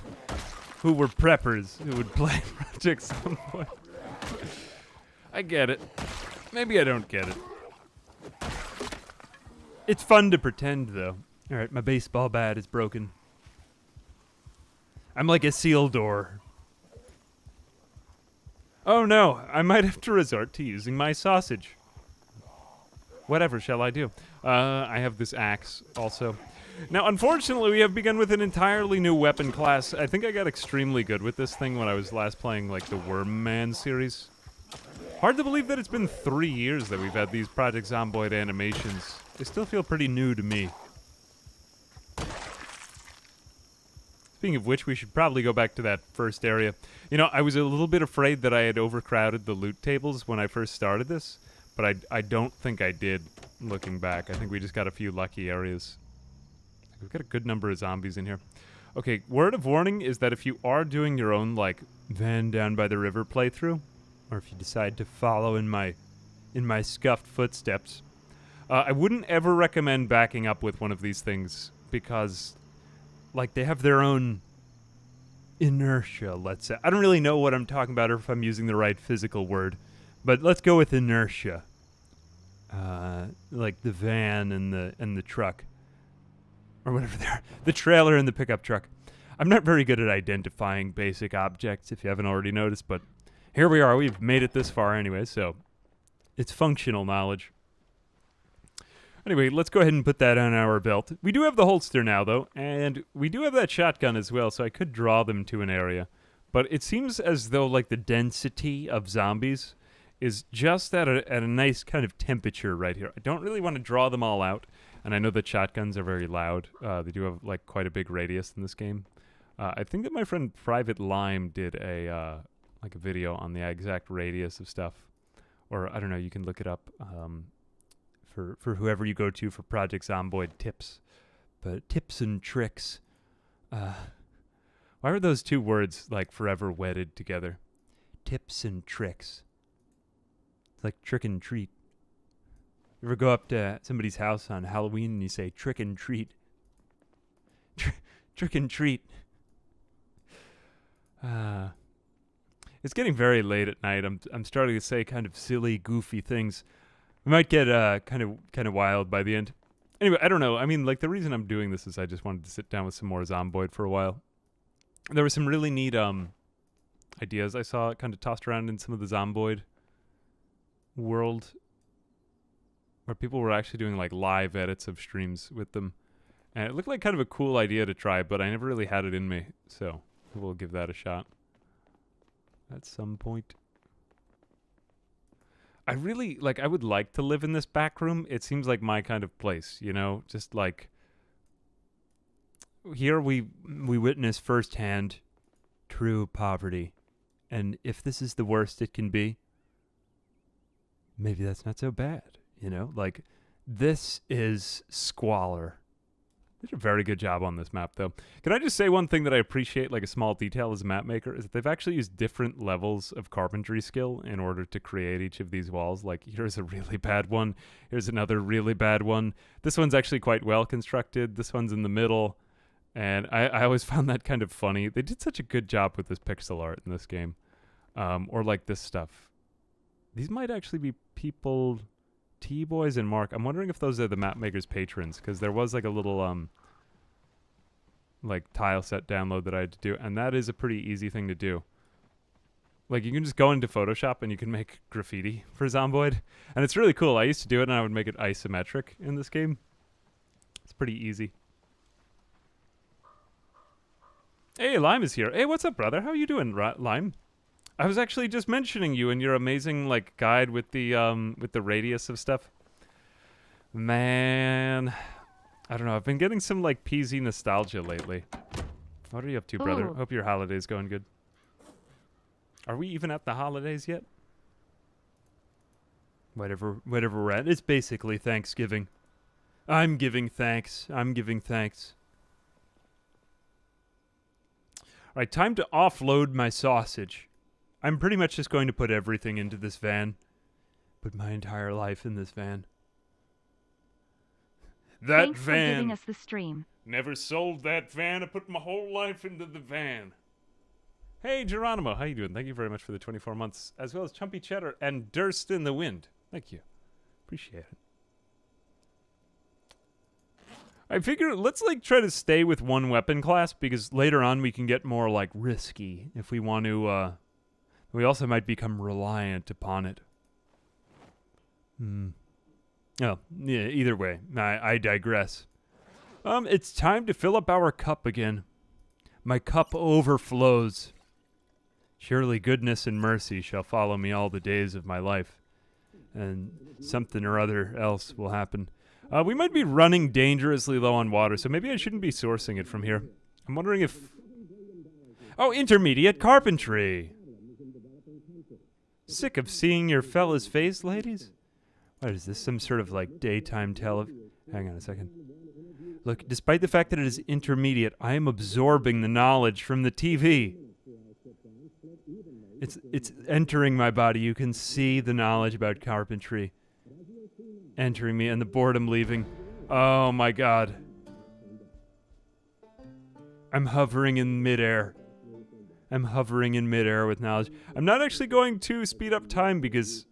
who were preppers who would play Project Zomboid. I get it. Maybe I don't get it. It's fun to pretend, though. Alright, my baseball bat is broken. I'm like a seal door. Oh no, I might have to resort to using my sausage. Whatever shall I do? I have this axe, also. Now, unfortunately, we have begun with an entirely new weapon class. I think I got extremely good with this thing when I was last playing, like, the Worm Man series. Hard to believe that it's been 3 years that we've had these Project Zomboid animations. They still feel pretty new to me. Speaking of which, we should probably go back to that first area. You know, I was a little bit afraid that I had overcrowded the loot tables when I first started this. but I don't think I did, looking back. I think we just got a few lucky areas. We've got a good number of zombies in here. Okay, word of warning is that if you are doing your own, like, van down by the river playthrough, or if you decide to follow in my scuffed footsteps, I wouldn't ever recommend backing up with one of these things because, like, they have their own inertia, let's say. I don't really know what I'm talking about or if I'm using the right physical word, but let's go with inertia. Like the van and the truck. Or whatever they are. The trailer and the pickup truck. I'm not very good at identifying basic objects, if you haven't already noticed, but here we are. We've made it this far anyway, so it's functional knowledge. Anyway, let's go ahead and put that on our belt. We do have the holster now, though, and we do have that shotgun as well, so I could draw them to an area. But it seems as though, like, the density of zombies is just at a nice kind of temperature right here. I don't really want to draw them all out. And I know that shotguns are very loud. They do have, like, quite a big radius in this game. I think that my friend Private Lime did a video on the exact radius of stuff. Or, I don't know, you can look it up for whoever you go to for Project Zomboid tips. But tips and tricks. Why are those two words, like, forever wedded together? Tips and tricks. It's like trick and treat. You ever go up to somebody's house on Halloween and you say, trick and treat? Trick and treat. It's getting very late at night. I'm starting to say kind of silly, goofy things. We might get kind of wild by the end. Anyway, I don't know. I mean, like, the reason I'm doing this is I just wanted to sit down with some more Zomboid for a while. There were some really neat ideas I saw kind of tossed around in some of the Zomboid world, where people were actually doing, like, live edits of streams with them. And it looked like kind of a cool idea to try, but I never really had it in me. So we'll give that a shot at some point. I would like to live in this back room. It seems like my kind of place, you know? Just, like, here we witness firsthand true poverty. And if this is the worst it can be, maybe that's not so bad. You know, like, this is squalor. They did a very good job on this map, though. Can I just say one thing that I appreciate, like a small detail as a map maker, is that they've actually used different levels of carpentry skill in order to create each of these walls. Like, here's a really bad one. Here's another really bad one. This one's actually quite well constructed. This one's in the middle. And I always found that kind of funny. They did such a good job with this pixel art in this game. Or, like, this stuff. These might actually be people... T-Boys and Mark. I'm wondering if those are the map maker's patrons, because there was like a little like tile set download that I had to do, and that is a pretty easy thing to do. Like, you can just go into Photoshop and you can make graffiti for Zomboid, and it's really cool. I used to do it and I would make it isometric in this game. It's pretty easy. Hey, Lime is here. Hey, what's up, brother? How you doing, Lime? I was actually just mentioning you and your amazing, like, guide with the radius of stuff. Man, I don't know. I've been getting some, like, PZ nostalgia lately. What are you up to, brother? Ooh. Hope your holiday's going good. Are we even at the holidays yet? Whatever we're at. It's basically Thanksgiving. I'm giving thanks. All right, time to offload my sausage. I'm pretty much just going to put everything into this van. Put my entire life in this van. That Thanks van. for giving us the stream. Never sold that van. I put my whole life into the van. Hey, Geronimo. How you doing? Thank you very much for the 24 months, as well as Chumpy Cheddar and Durst in the Wind. Thank you. Appreciate it. I figure let's, like, try to stay with one weapon class, because later on we can get more, like, risky if we want to, we also might become reliant upon it. Oh, yeah, either way, I digress. It's time to fill up our cup again. My cup overflows. Surely goodness and mercy shall follow me all the days of my life. And something or other else will happen. We might be running dangerously low on water, so maybe I shouldn't be sourcing it from here. I'm wondering if... Oh, intermediate carpentry! Sick of seeing your fella's face, ladies? What is this? Some sort of like daytime Hang on a second. Look, despite the fact that it is intermediate, I am absorbing the knowledge from the TV. It's entering my body. You can see the knowledge about carpentry entering me and the boredom leaving. Oh my god. I'm hovering in midair. I'm hovering in midair with knowledge. I'm not actually going to speed up time because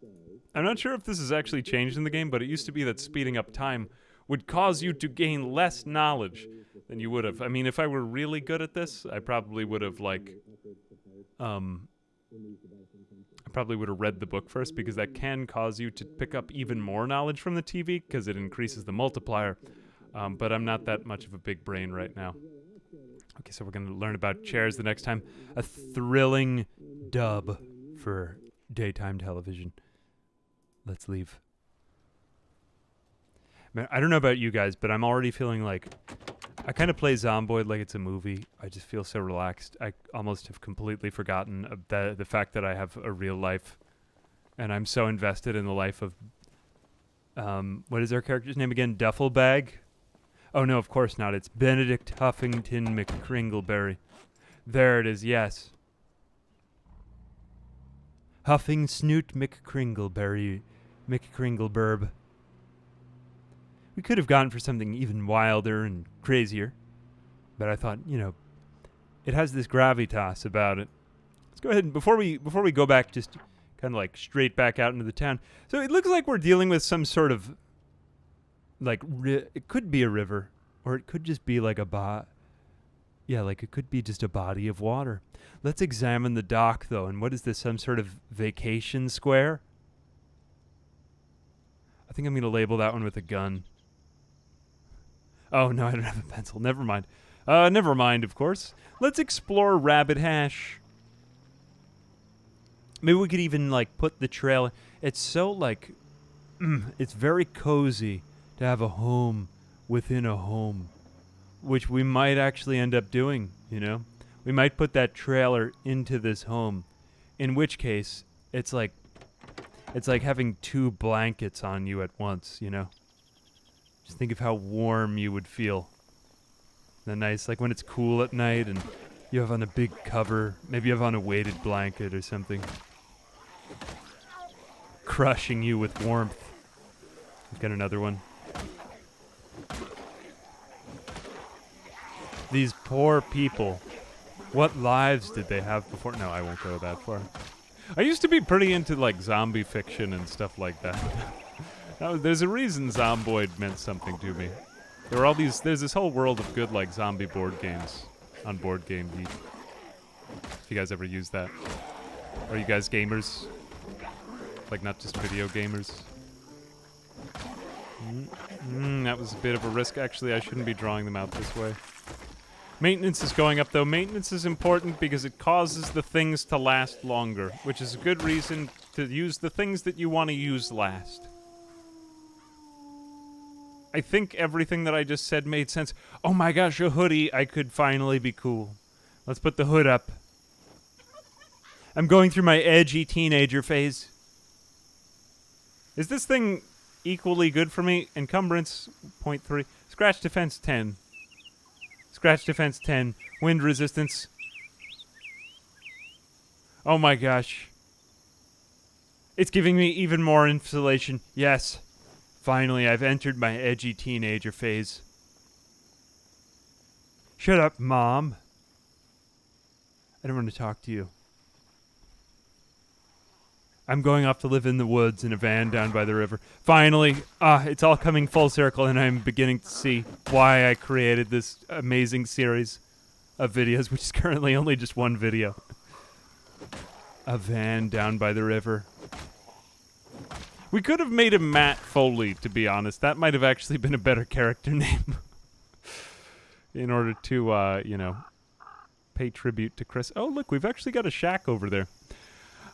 I'm not sure if this has actually changed in the game, but it used to be that speeding up time would cause you to gain less knowledge than you would have. I mean, if I were really good at this, I probably would have read the book first, because that can cause you to pick up even more knowledge from the TV because it increases the multiplier. But I'm not that much of a big brain right now. Okay, so we're going to learn about chairs the next time. A thrilling dub for daytime television. Let's leave. Man, I don't know about you guys, but I'm already feeling like I kind of play Zomboid like it's a movie. I just feel so relaxed. I almost have completely forgotten the fact that I have a real life, and I'm so invested in the life of what is our character's name again? Duffelbag? Oh no, of course not. It's Benedict Huffington McCringleberry. There it is. Yes. Huffing Snoot McCringleberry. McCringleburb. We could have gone for something even wilder and crazier, but I thought, you know, it has this gravitas about it. Let's go ahead and before we go back, just kind of like straight back out into the town. So it looks like we're dealing with some sort of like it could be a river, or it could just be like it could be just a body of water. Let's examine the dock though. And what is this? Some sort of vacation square? I think I'm going to label that one with a gun. Oh, no, I don't have a pencil. Never mind. Never mind, of course. Let's explore Rabbit Hash. Maybe we could even, like, put the trail... It's so, like... it's very cozy to have a home within a home, which we might actually end up doing, you know? We might put that trailer into this home, in which case, it's like having two blankets on you at once, you know? Just think of how warm you would feel. Isn't that nice? Like when it's cool at night and you have on a big cover. Maybe you have on a weighted blanket or something. Crushing you with warmth. We've got another one. These poor people. What lives did they have before? No, I won't go that far. I used to be pretty into like zombie fiction and stuff like that. There's a reason Zomboid meant something to me. There were all these. There's this whole world of good like zombie board games on Board Game Geek. If you guys ever use that, are you guys gamers? Like not just video gamers. That was a bit of a risk. Actually, I shouldn't be drawing them out this way. Maintenance is going up, though. Maintenance is important because it causes the things to last longer, which is a good reason to use the things that you want to use last. I think everything that I just said made sense. Oh my gosh, a hoodie. I could finally be cool. Let's put the hood up. I'm going through my edgy teenager phase. Is this thing equally good for me? Encumbrance, 0.3. Scratch defense, 10. Scratch defense 10. Wind resistance. Oh my gosh. It's giving me even more insulation. Yes. Finally, I've entered my edgy teenager phase. Shut up, Mom. I don't want to talk to you. I'm going off to live in the woods in a van down by the river. Finally, it's all coming full circle, and I'm beginning to see why I created this amazing series of videos, which is currently only just one video. A van down by the river. We could have made him Matt Foley, to be honest. That might have actually been a better character name. In order to, pay tribute to Chris. Oh, look, we've actually got a shack over there.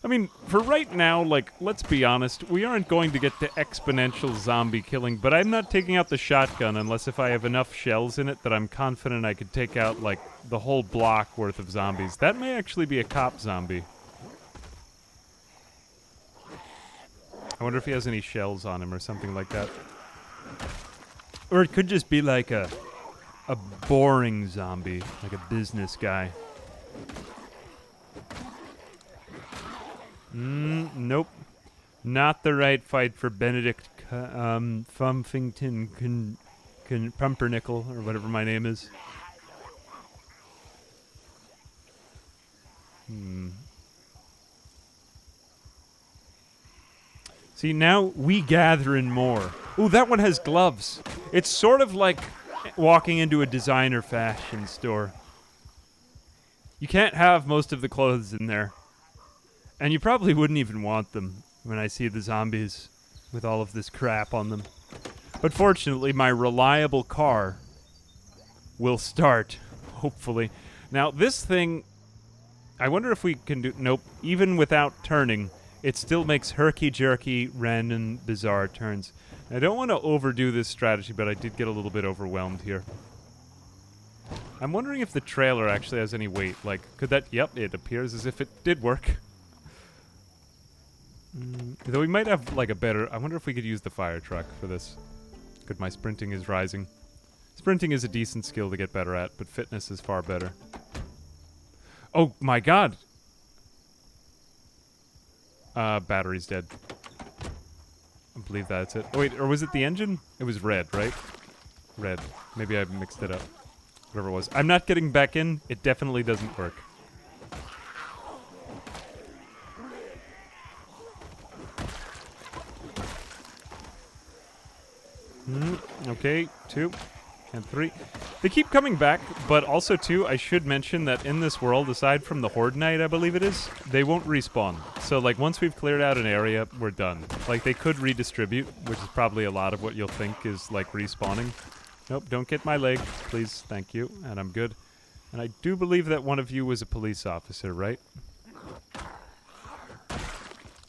I mean, for right now, like, let's be honest, we aren't going to get to exponential zombie killing, but I'm not taking out the shotgun unless if I have enough shells in it that I'm confident I could take out, like, the whole block worth of zombies. That may actually be a cop zombie. I wonder if he has any shells on him or something like that. Or it could just be like a boring zombie, like a business guy. Nope. Not the right fight for Benedict Fumfington Pumpernickel, or whatever my name is. See, now we gathering more. Ooh, that one has gloves. It's sort of like walking into a designer fashion store. You can't have most of the clothes in there. And you probably wouldn't even want them when I see the zombies with all of this crap on them. But fortunately, my reliable car will start, hopefully. Now, this thing, I wonder if we can do... Nope, even without turning, it still makes herky-jerky, random, bizarre turns. I don't want to overdo this strategy, but I did get a little bit overwhelmed here. I'm wondering if the trailer actually has any weight. Like, could that... Yep, it appears as if it did work. Though we might have, like, a better... I wonder if we could use the fire truck for this. Good, my sprinting is rising. Sprinting is a decent skill to get better at, but fitness is far better. Oh, my God! Battery's dead. I believe that's it. Oh, wait, or was it the engine? It was red, right? Red. Maybe I mixed it up. Whatever it was. I'm not getting back in. It definitely doesn't work. Okay, 2 and 3. They keep coming back, but also, too, I should mention that in this world, aside from the HordeNight, I believe it is, they won't respawn. So, like, once we've cleared out an area, we're done. Like, they could redistribute, which is probably a lot of what you'll think is, like, respawning. Nope, don't get my leg, please, thank you, and I'm good. And I do believe that one of you was a police officer, right?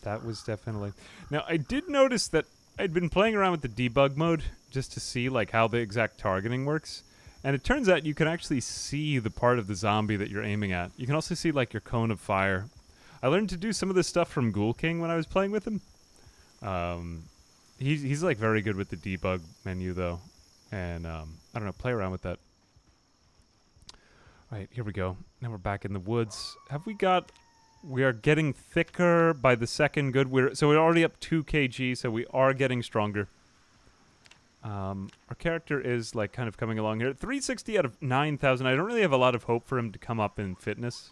That was definitely... Now, I did notice that I'd been playing around with the debug mode just to see, like, how the exact targeting works. And it turns out you can actually see the part of the zombie that you're aiming at. You can also see, like, your cone of fire. I learned to do some of this stuff from Ghoul King when I was playing with him. He's like, very good with the debug menu, though. And, I don't know, play around with that. All right, here we go. Now we're back in the woods. Have we got... We are getting thicker by the second. Good. So we're already up 2 kg, so we are getting stronger. Our character is, like, kind of coming along here. 360 out of 9,000. I don't really have a lot of hope for him to come up in fitness.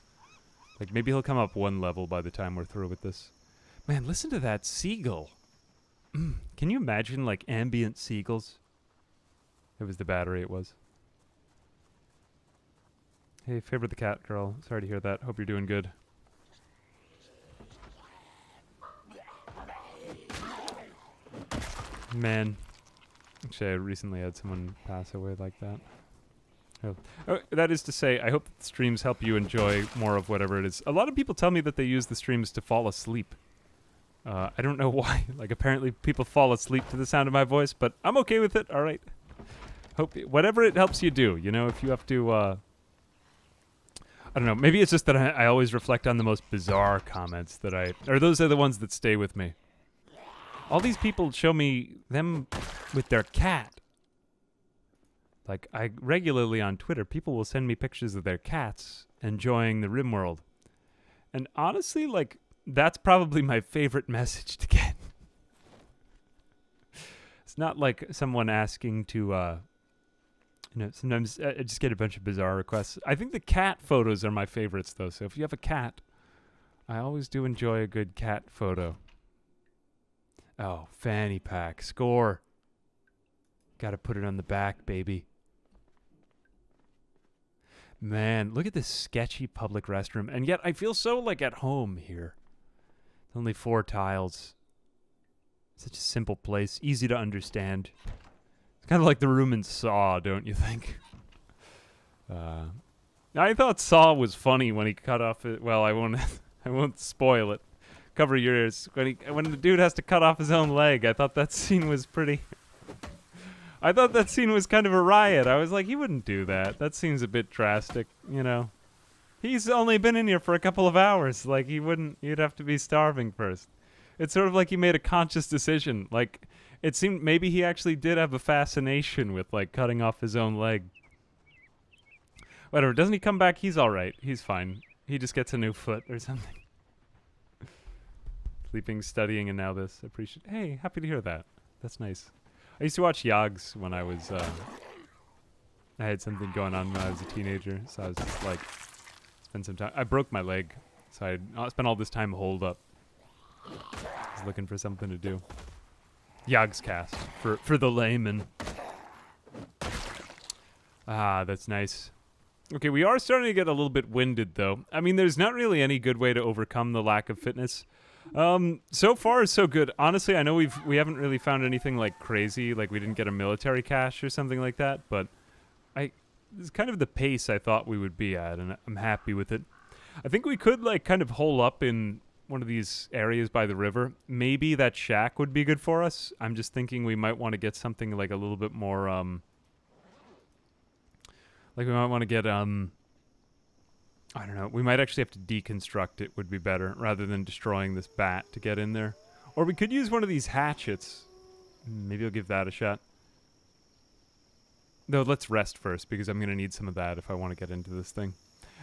Like, maybe he'll come up 1 level by the time we're through with this. Man, listen to that seagull. Can you imagine, like, ambient seagulls? It was the battery, it was. Hey, favorite the cat girl. Sorry to hear that. Hope you're doing good. Man. Actually, I recently had someone pass away like that. Oh, that is to say, I hope that the streams help you enjoy more of whatever it is. A lot of people tell me that they use the streams to fall asleep. I don't know why. Like, apparently people fall asleep to the sound of my voice, but I'm okay with it, alright? Whatever it helps you do, you know, if you have to, I don't know, maybe it's just that I always reflect on the most bizarre comments that or those are the ones that stay with me. All these people show me them with their cat. Like, I regularly on Twitter, people will send me pictures of their cats enjoying the RimWorld. And honestly, like, that's probably my favorite message to get. It's not like someone asking to, you know, sometimes I just get a bunch of bizarre requests. I think the cat photos are my favorites, though. So if you have a cat, I always do enjoy a good cat photo. Oh, fanny pack. Score. Gotta put it on the back, baby. Man, look at this sketchy public restroom. And yet I feel so, like, at home here. Only 4 tiles. Such a simple place. Easy to understand. It's kind of like the room in Saw, don't you think? I thought Saw was funny when he cut off it. Well, I won't spoil it. Cover your ears. When the dude has to cut off his own leg, I thought that scene was pretty... I thought that scene was kind of a riot. I was like, he wouldn't do that. That seems a bit drastic, you know. He's only been in here for a couple of hours. Like, he wouldn't... You'd have to be starving first. It's sort of like he made a conscious decision. Like, it seemed maybe he actually did have a fascination with, like, cutting off his own leg. Whatever, doesn't he come back? He's alright. He's fine. He just gets a new foot or something. Sleeping, studying, and now this. Appreciate. Hey, happy to hear that. That's nice. I used to watch Yogs when I was, I had something going on when I was a teenager, so I was just like, spend some time. I broke my leg, so I spent all this time holed up. I was looking for something to do. Yogs cast for the layman. Ah, that's nice. Okay, we are starting to get a little bit winded, though. I mean, there's not really any good way to overcome the lack of fitness. So far, so good. Honestly, I know we haven't really found anything like crazy, like we didn't get a military cache or something like that, but it's kind of the pace I thought we would be at, and I'm happy with it. I think we could like kind of hole up in one of these areas by the river. Maybe that shack would be good for us. I'm just thinking we might want to get something like a little bit more, like we might want to get, I don't know. We might actually have to deconstruct it would be better rather than destroying this bat to get in there. Or we could use one of these hatchets. Maybe I'll give that a shot. Though let's rest first because I'm going to need some of that if I want to get into this thing.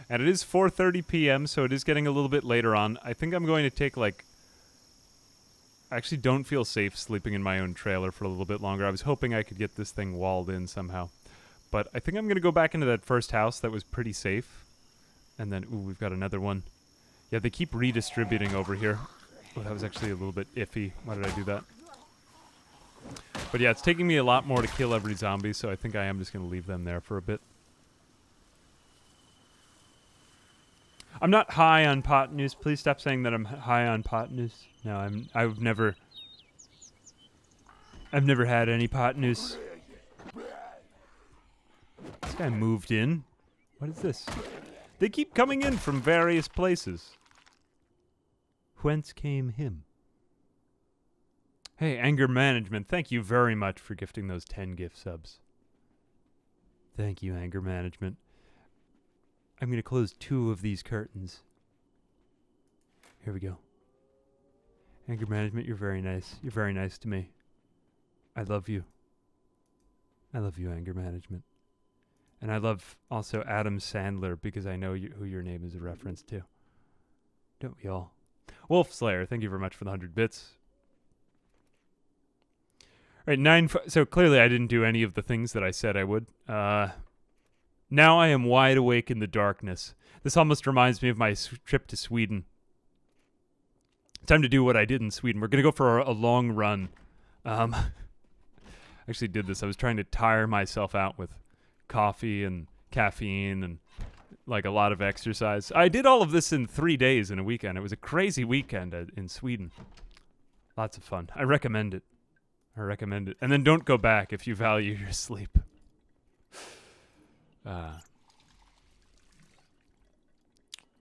And it is 4:30 p.m., so it is getting a little bit later on. I think I'm going to take like... I actually don't feel safe sleeping in my own trailer for a little bit longer. I was hoping I could get this thing walled in somehow. But I think I'm going to go back into that first house that was pretty safe. And then, ooh, we've got another one. Yeah, they keep redistributing over here. Oh, that was actually a little bit iffy. Why did I do that? But yeah, it's taking me a lot more to kill every zombie, so I think I am just going to leave them there for a bit. I'm not high on pot news. Please stop saying that I'm high on pot news. No, I've never had any pot news. This guy moved in. What is this? They keep coming in from various places. Whence came him? Hey, Anger Management, thank you very much for gifting those 10 gift subs. Thank you, Anger Management. I'm going to close 2 of these curtains. Here we go. Anger Management, you're very nice. You're very nice to me. I love you. I love you, Anger Management. And I love also Adam Sandler because I know who your name is a reference to. Don't we all? Wolf Slayer, thank you very much for the 100 bits. All right, so clearly I didn't do any of the things that I said I would. Now I am wide awake in the darkness. This almost reminds me of my trip to Sweden. Time to do what I did in Sweden. We're going to go for a long run. I actually did this. I was trying to tire myself out with coffee and caffeine and like a lot of exercise. I did all of this in 3 days in a weekend. It was a crazy weekend in Sweden. Lots of fun. I recommend it. I recommend it. And then don't go back if you value your sleep.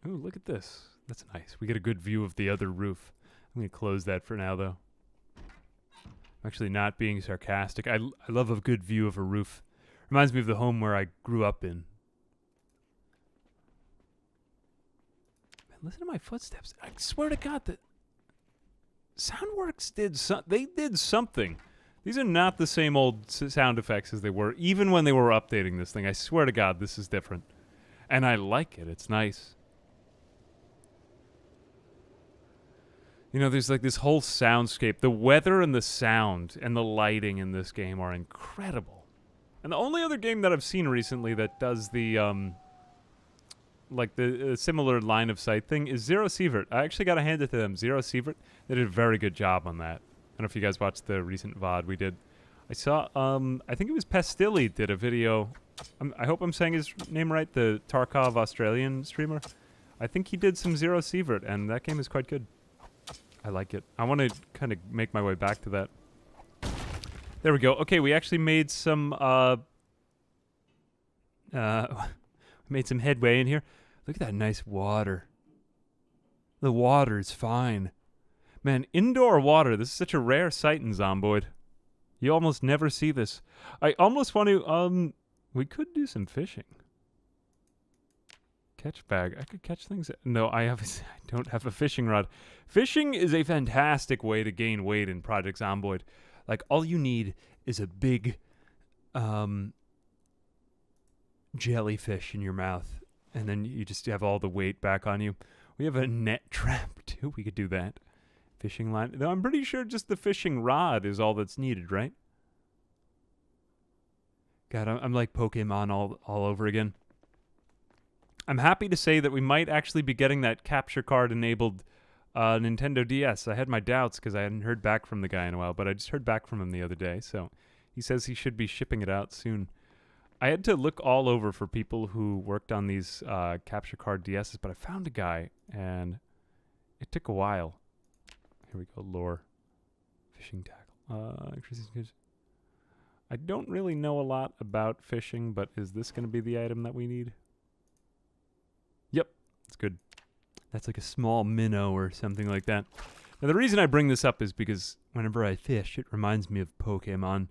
Ooh, look at this. That's nice. We get a good view of the other roof. I'm going to close that for now, though. I'm actually not being sarcastic. I love a good view of a roof. Reminds me of the home where I grew up in. Man, listen to my footsteps. I swear to God that Soundworks did something. These are not the same old sound effects as they were, even when they were updating this thing. I swear to God, this is different. And I like it. It's nice. You know, there's like this whole soundscape. The weather and the sound and the lighting in this game are incredible. And the only other game that I've seen recently that does the, like the similar line of sight thing is Zero Sievert. I actually got to hand it to them. Zero Sievert, they did a very good job on that. I don't know if you guys watched the recent VOD we did. I saw, I think it was Pastilli did a video. I hope I'm saying his name right, the Tarkov Australian streamer. I think he did some Zero Sievert, and that game is quite good. I like it. I want to kind of make my way back to that. There we go. Okay, we actually made some, made some headway in here. Look at that nice water. The water is fine. Man, indoor water. This is such a rare sight in Zomboid. You almost never see this. I almost want to, we could do some fishing. Catch bag. I could catch things. No, I don't have a fishing rod. Fishing is a fantastic way to gain weight in Project Zomboid. Like, all you need is a big jellyfish in your mouth, and then you just have all the weight back on you. We have a net trap, too. We could do that. Fishing line. Though I'm pretty sure just the fishing rod is all that's needed, right? God, I'm like Pokemon all over again. I'm happy to say that we might actually be getting that capture card enabled Nintendo DS. I had my doubts because I hadn't heard back from the guy in a while, but I just heard back from him the other day, so he says he should be shipping it out soon. I had to look all over for people who worked on these capture card DSs, but I found a guy, and it took a while. Here we go, lore. Fishing tackle. I don't really know a lot about fishing, but is this going to be the item that we need? Yep, it's good. That's like a small minnow or something like that. Now, the reason I bring this up is because whenever I fish, it reminds me of Pokemon.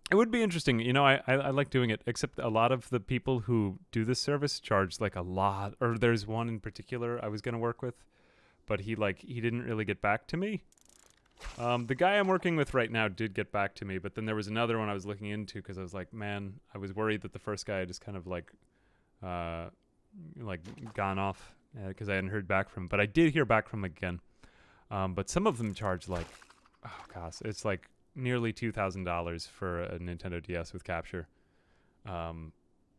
It would be interesting. You know, I like doing it, except a lot of the people who do this service charge like a lot. Or there's one in particular I was going to work with, but he didn't really get back to me. The guy I'm working with right now did get back to me, but then there was another one I was looking into because I was like, man, I was worried that the first guy had just kind of like gone off because I hadn't heard back from him. But I did hear back from him again. But some of them charge like, oh gosh, it's like nearly $2,000 for a Nintendo DS with capture,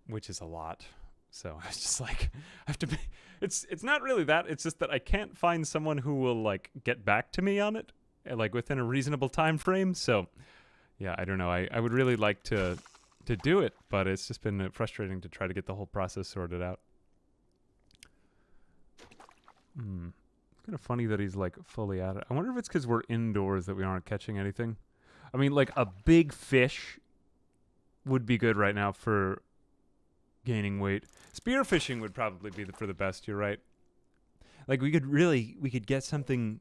which is a lot. So I was just like, I have to be. It's not really that. It's just that I can't find someone who will like get back to me on it, like within a reasonable time frame. So yeah, I don't know. I would really like to do it, but it's just been frustrating to try to get the whole process sorted out. It's kind of funny that he's like fully at it. I wonder if it's because we're indoors that we aren't catching anything. I mean, like a big fish would be good right now for gaining weight. Spearfishing would probably be for the best. You're right. Like we could get something.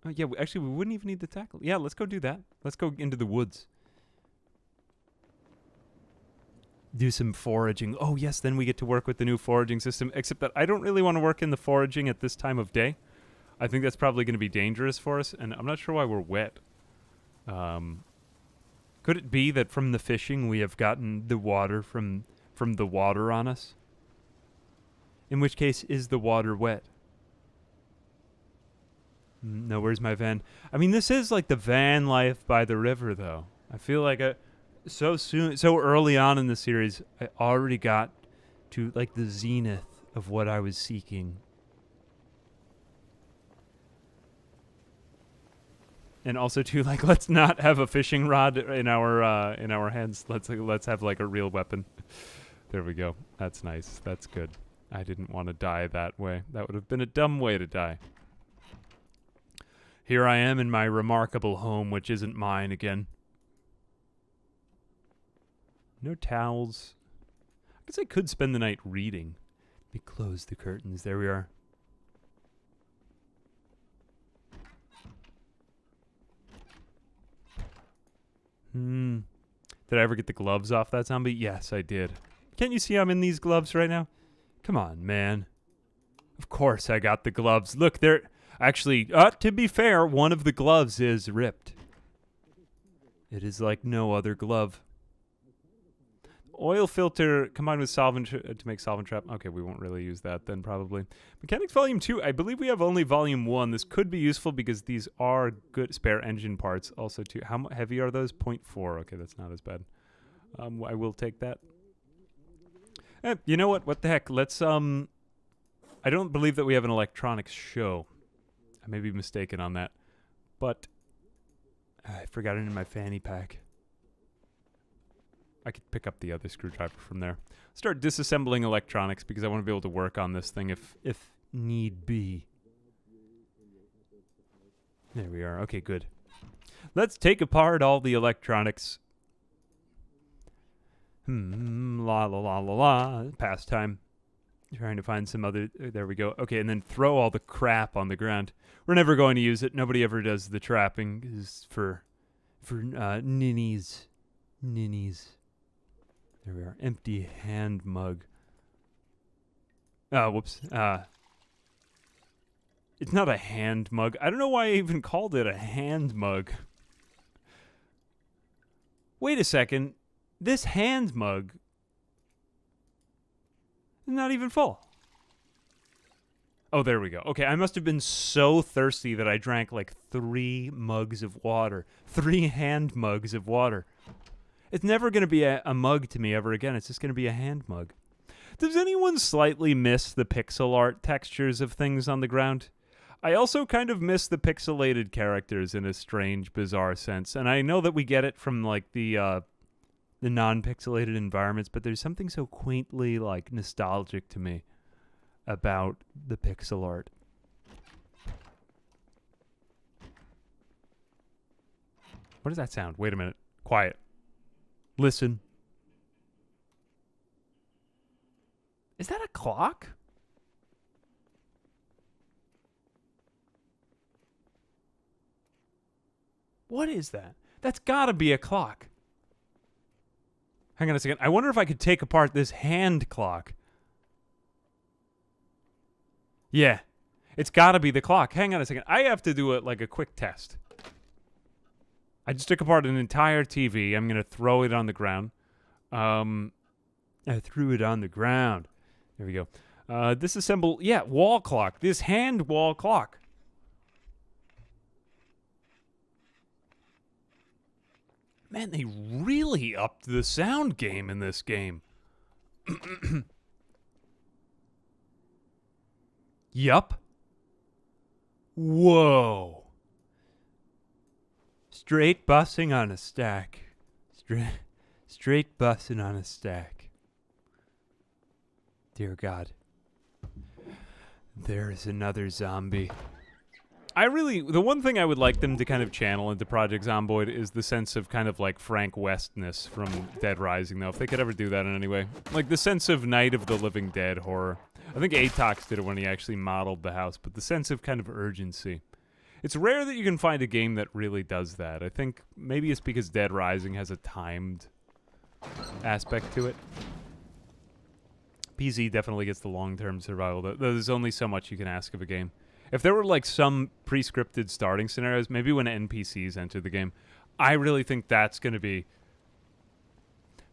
Oh yeah, actually we wouldn't even need the tackle. Yeah, let's go do that. Let's go into the woods. Do some foraging. Oh yes, then we get to work with the new foraging system, except that I don't really want to work in the foraging at this time of day. I think that's probably going to be dangerous for us, and I'm not sure why we're wet. Could it be that from the fishing we have gotten the water from the water on us? In which case, is the water wet? No, where's my van? I mean, this is like the van life by the river, though. I feel like so early on in the series, I already got to like the zenith of what I was seeking. And also too, like, let's not have a fishing rod in our hands. Let's have like a real weapon. There we go. That's nice. That's good. I didn't want to die that way. That would have been a dumb way to die. Here I am in my remarkable home, which isn't mine again. No towels. I guess I could spend the night reading. Let me close the curtains. There we are. Did I ever get the gloves off that zombie? Yes, I did. Can't you see I'm in these gloves right now? Come on, man. Of course I got the gloves. Look, they're actually, to be fair, one of the gloves is ripped. It is like no other glove. Oil filter combined with solvent to make solvent trap. Okay, we won't really use that then probably. Mechanics Volume 2. I believe we have only Volume 1. This could be useful because these are good spare engine parts also too. How heavy are those? 0.4. Okay, that's not as bad. I will take that. You know what? What the heck? Let's I don't believe that we have an electronics show. I may be mistaken on that. But I forgot it in my fanny pack. I could pick up the other screwdriver from there. Start disassembling electronics because I want to be able to work on this thing if need be. There we are. Okay, good. Let's take apart all the electronics. La la la la la. Pastime. Trying to find some other. There we go. Okay, and then throw all the crap on the ground. We're never going to use it. Nobody ever does the trapping. It's for ninnies. Ninnies. There we are. Empty hand mug. Oh, whoops. It's not a hand mug. I don't know why I even called it a hand mug. Wait a second. This hand mug is not even full. Oh, there we go. Okay, I must have been so thirsty that I drank like 3 mugs of water. 3 hand mugs of water. It's never going to be a mug to me ever again. It's just going to be a hand mug. Does anyone slightly miss the pixel art textures of things on the ground? I also kind of miss the pixelated characters in a strange, bizarre sense. And I know that we get it from like the non-pixelated environments, but there's something so quaintly like nostalgic to me about the pixel art. What does that sound? Wait a minute. Quiet. Listen. Is that a clock? What is that? That's gotta be a clock. Hang on a second. I wonder if I could take apart this hand clock. Yeah. It's gotta be the clock. Hang on a second. I have to do a quick test. I just took apart an entire TV. I'm gonna throw it on the ground. I threw it on the ground. There we go. Disassemble. Yeah, wall clock. This hand wall clock. Man, they really upped the sound game in this game. Yup. Whoa. Straight bussing on a stack. Straight bussing on a stack. Dear God. There's another zombie. The one thing I would like them to kind of channel into Project Zomboid is the sense of kind of like Frank Westness from Dead Rising, though, if they could ever do that in any way. Like the sense of Night of the Living Dead horror. I think Atox did it when he actually modeled the house, but the sense of kind of urgency. It's rare that you can find a game that really does that. I think maybe it's because Dead Rising has a timed aspect to it. PZ definitely gets the long-term survival. There's only so much you can ask of a game. If there were like some pre-scripted starting scenarios, maybe when NPCs enter the game, I really think that's going to be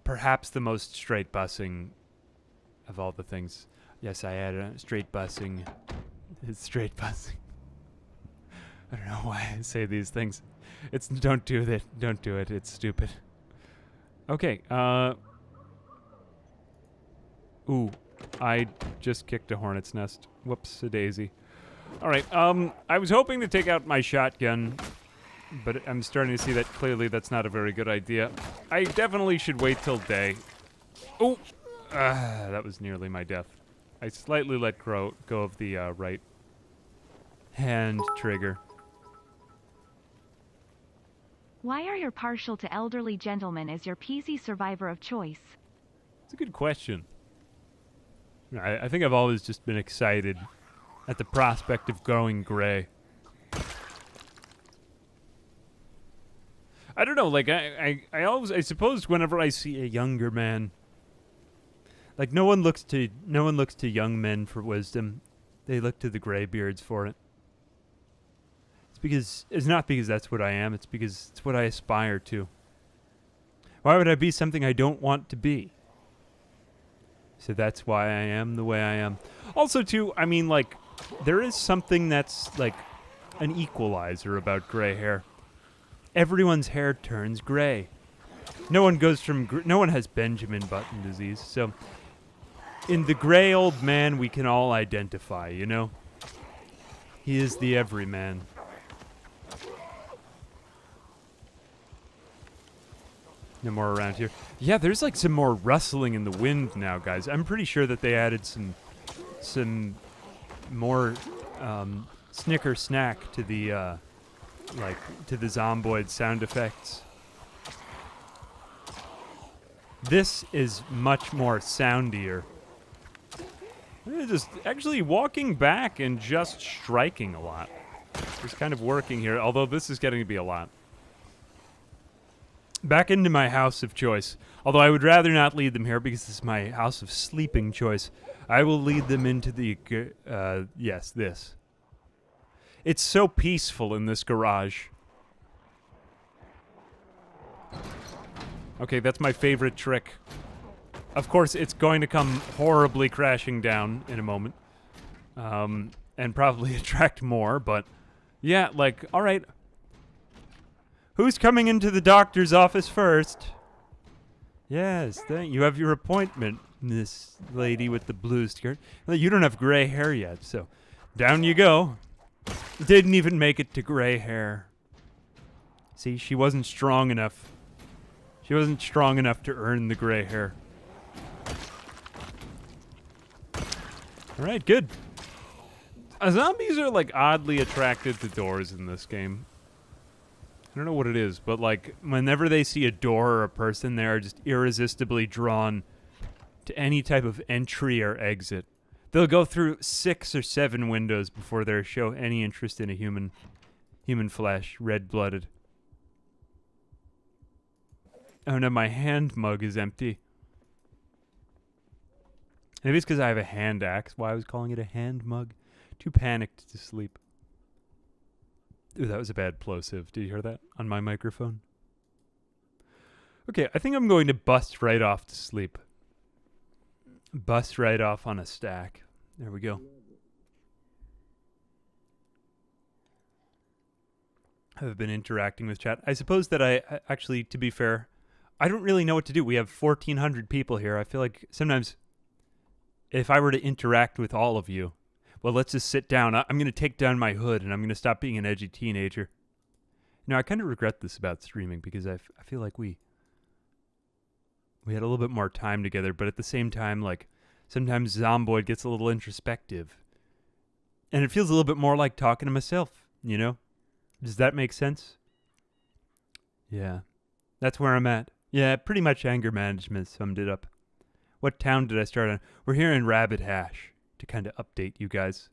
perhaps the most straight bussing of all the things. Yes, I had a straight bussing. It's straight bussing. I don't know why I say these things. Don't do that. Don't do it. It's stupid. Okay. Ooh, I just kicked a hornet's nest. Whoops-a-daisy. All right. I was hoping to take out my shotgun, but I'm starting to see that clearly that's not a very good idea. I definitely should wait till day. Oh, that was nearly my death. I slightly let go of the right hand trigger. Why are you partial to elderly gentlemen as your PC survivor of choice? It's a good question. I think I've always just been excited at the prospect of going gray. I don't know, like, I suppose whenever I see a younger man, like, no one looks to young men for wisdom. They look to the graybeards for it. It's not because that's what I am, it's because it's what I aspire to. Why would I be something I don't want to be? So that's why I am the way I am. Also, too, I mean, like, there is something that's, like, an equalizer about gray hair. Everyone's hair turns gray. No one has Benjamin Button disease, so in the gray old man we can all identify, you know? He is the everyman. No more around here. Yeah, there's like some more rustling in the wind now, guys. I'm pretty sure that they added some more snicker snack to the to the Zomboid sound effects. This is much more soundier. Just actually walking back and just striking a lot. Just kind of working here, although this is getting to be a lot. back into my house of choice. Although I would rather not lead them here because this is my house of sleeping choice. I will lead them into the, yes, this. It's so peaceful in this garage. Okay, that's my favorite trick. Of course, it's going to come horribly crashing down in a moment. And probably attract more, but yeah, like, all right. Who's coming into the doctor's office first? Yes, you have your appointment, Miss Lady with the blue skirt. Well, you don't have gray hair yet, so down you go. Didn't even make it to gray hair. See, she wasn't strong enough. She wasn't strong enough to earn the gray hair. All right, good. Zombies are, like, oddly attracted to doors in this game. I don't know what it is, but, like, whenever they see a door or a person, they are just irresistibly drawn to any type of entry or exit. They'll go through 6 or 7 windows before they show any interest in a human flesh, red-blooded. Oh no, my hand mug is empty. Maybe it's because I have a hand axe, why I was calling it a hand mug. Too panicked to sleep. Ooh, that was a bad plosive. Did you hear that on my microphone? Okay, I think I'm going to bust right off to sleep. Bust right off on a stack. There we go. I've been interacting with chat. I suppose that I actually, to be fair, I don't really know what to do. We have 1,400 people here. I feel like sometimes if I were to interact with all of you, well, let's just sit down. I'm going to take down my hood, and I'm going to stop being an edgy teenager. I kind of regret this about streaming, because I feel like we had a little bit more time together, but at the same time, like, sometimes Zomboid gets a little introspective. And it feels a little bit more like talking to myself, you know? Does that make sense? Yeah. That's where I'm at. Yeah, pretty much anger management summed it up. What town did I start on? We're here in Rabbit Hash. To kind of update you guys.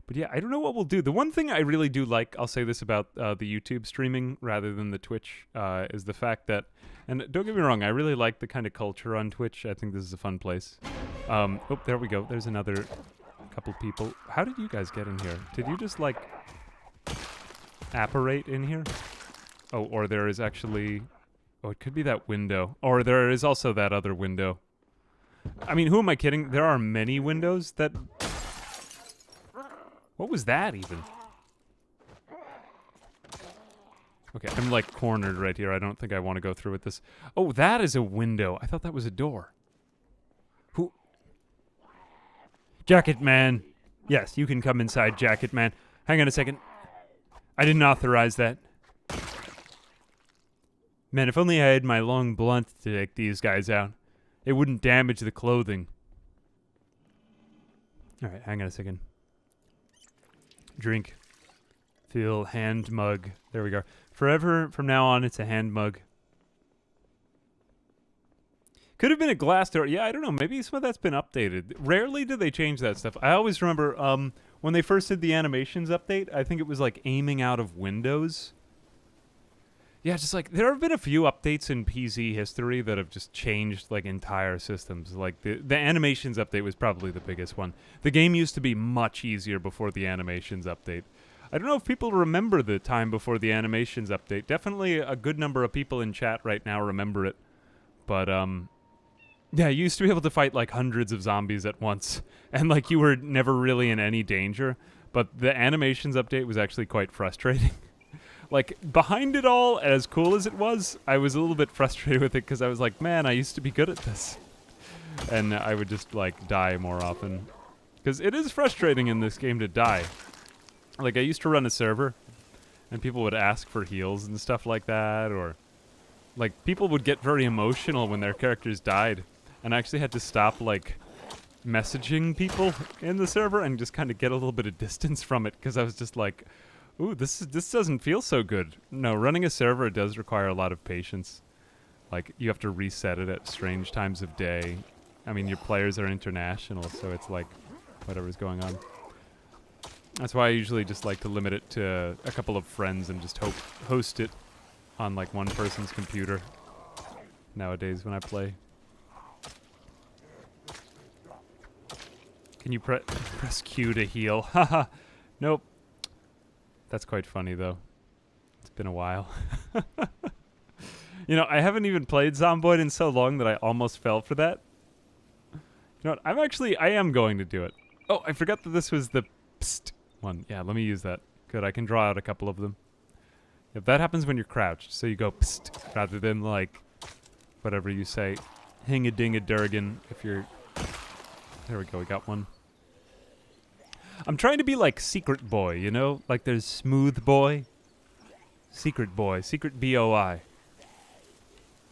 But yeah, I don't know what we'll do. The one thing I really do like, I'll say this about the YouTube streaming rather than the Twitch, is the fact that, and don't get me wrong, I really like the kind of culture on Twitch. I think this is a fun place. Oh, there we go. There's another couple people. How did you guys get in here? Did you just, like, apparate in here? Oh, or there is actually, oh, it could be that window. Or there is also that other window. I mean, who am I kidding? There are many windows that... What was that, even? Okay, I'm, like, cornered right here. I don't think I want to go through with this. Oh, that is a window. I thought that was a door. Who? Jacket Man. Yes, you can come inside, Jacket Man. Hang on a second. I didn't authorize that. Man, if only I had my long blunt to take these guys out. It wouldn't damage the clothing. Alright, hang on a second. Drink. Fill hand mug. There we go. Forever from now on, it's a hand mug. Could have been a glass door. Yeah, I don't know. Maybe some of that's been updated. Rarely do they change that stuff. I always remember when they first did the animations update, I think it was like aiming out of windows. Yeah, just like, there have been a few updates in PZ history that have just changed, like, entire systems. Like, the animations update was probably the biggest one. The game used to be much easier before the animations update. I don't know if people remember the time before the animations update. Definitely a good number of people in chat right now remember it. But, yeah, you used to be able to fight, like, hundreds of zombies at once. And, like, you were never really in any danger. But the animations update was actually quite frustrating. Like, behind it all, as cool as it was, I was a little bit frustrated with it because I was like, man, I used to be good at this. And I would just, like, die more often. Because it is frustrating in this game to die. Like, I used to run a server, and people would ask for heals and stuff like that, or... Like, people would get very emotional when their characters died. And I actually had to stop, like, messaging people in the server and just kind of get a little bit of distance from it, because I was just like... Ooh, this doesn't feel so good. No, running a server does require a lot of patience. Like, you have to reset it at strange times of day. I mean, your players are international, so it's like, whatever's going on. That's why I usually just like to limit it to a couple of friends and just host it on like one person's computer nowadays when I play. Can you press Q to heal? Haha. Nope. That's quite funny though. It's been a while. You know, I haven't even played Zomboid in so long that I almost fell for that. You know what? I am going to do it. Oh, I forgot that this was the psst one. Yeah, let me use that. Good, I can draw out a couple of them. Yep, that happens when you're crouched, so you go psst rather than like whatever you say. Hing-a-ding-a-durgan if you're... There we go, we got one. I'm trying to be like Secret Boy, you know? Like there's Smooth Boy. Secret Boy. Secret B-O-I.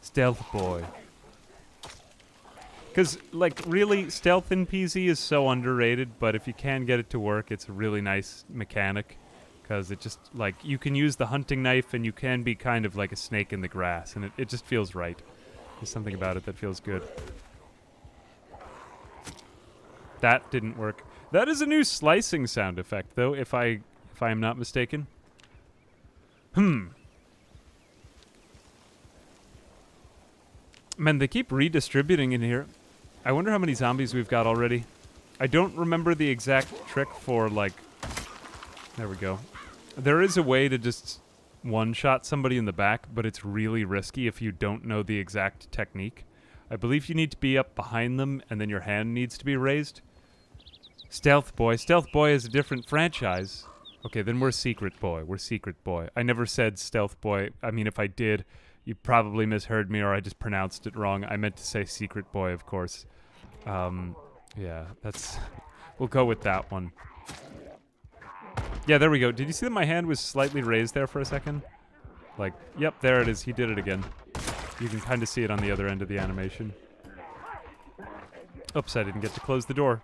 Stealth Boy. Because, like, really, stealth in PZ is so underrated, but if you can get it to work, it's a really nice mechanic. Because it just, like, you can use the hunting knife and you can be kind of like a snake in the grass, and it just feels right. There's something about it that feels good. That didn't work. That is a new slicing sound effect, though, if I am not mistaken. Man, they keep redistributing in here. I wonder how many zombies we've got already. I don't remember the exact trick for, like... There we go. There is a way to just one-shot somebody in the back, but it's really risky if you don't know the exact technique. I believe you need to be up behind them, and then your hand needs to be raised. Stealth Boy. Stealth Boy is a different franchise. Okay, then we're Secret Boy. We're Secret Boy. I never said Stealth Boy. I mean, if I did... You probably misheard me, or I just pronounced it wrong. I meant to say Secret Boy, of course. Yeah, that's... We'll go with that one. Yeah, there we go. Did you see that my hand was slightly raised there for a second? Like, yep, there it is. He did it again. You can kind of see it on the other end of the animation. Oops, I didn't get to close the door.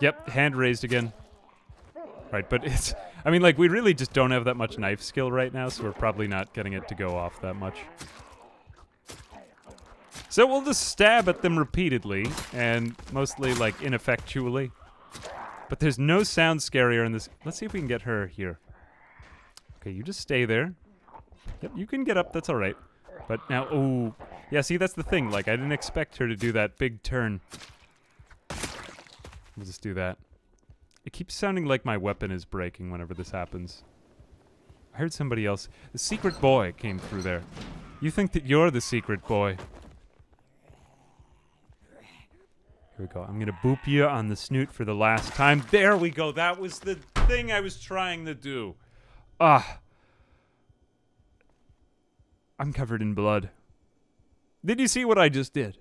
Yep, hand raised again. Right, but it's... I mean, like, we really just don't have that much knife skill right now, so we're probably not getting it to go off that much. So we'll just stab at them repeatedly, and mostly, like, ineffectually. But there's no sound scarier in this... Let's see if we can get her here. Okay, you just stay there. Yep, you can get up, that's alright. But now, ooh... Yeah, see, that's the thing, like, I didn't expect her to do that big turn. We'll just do that. It keeps sounding like my weapon is breaking whenever this happens. I heard somebody else. The Secret Boy came through there. You think that you're the Secret Boy. Here we go. I'm gonna boop you on the snoot for the last time. There we go. That was the thing I was trying to do. Ah. I'm covered in blood. Did you see what I just did?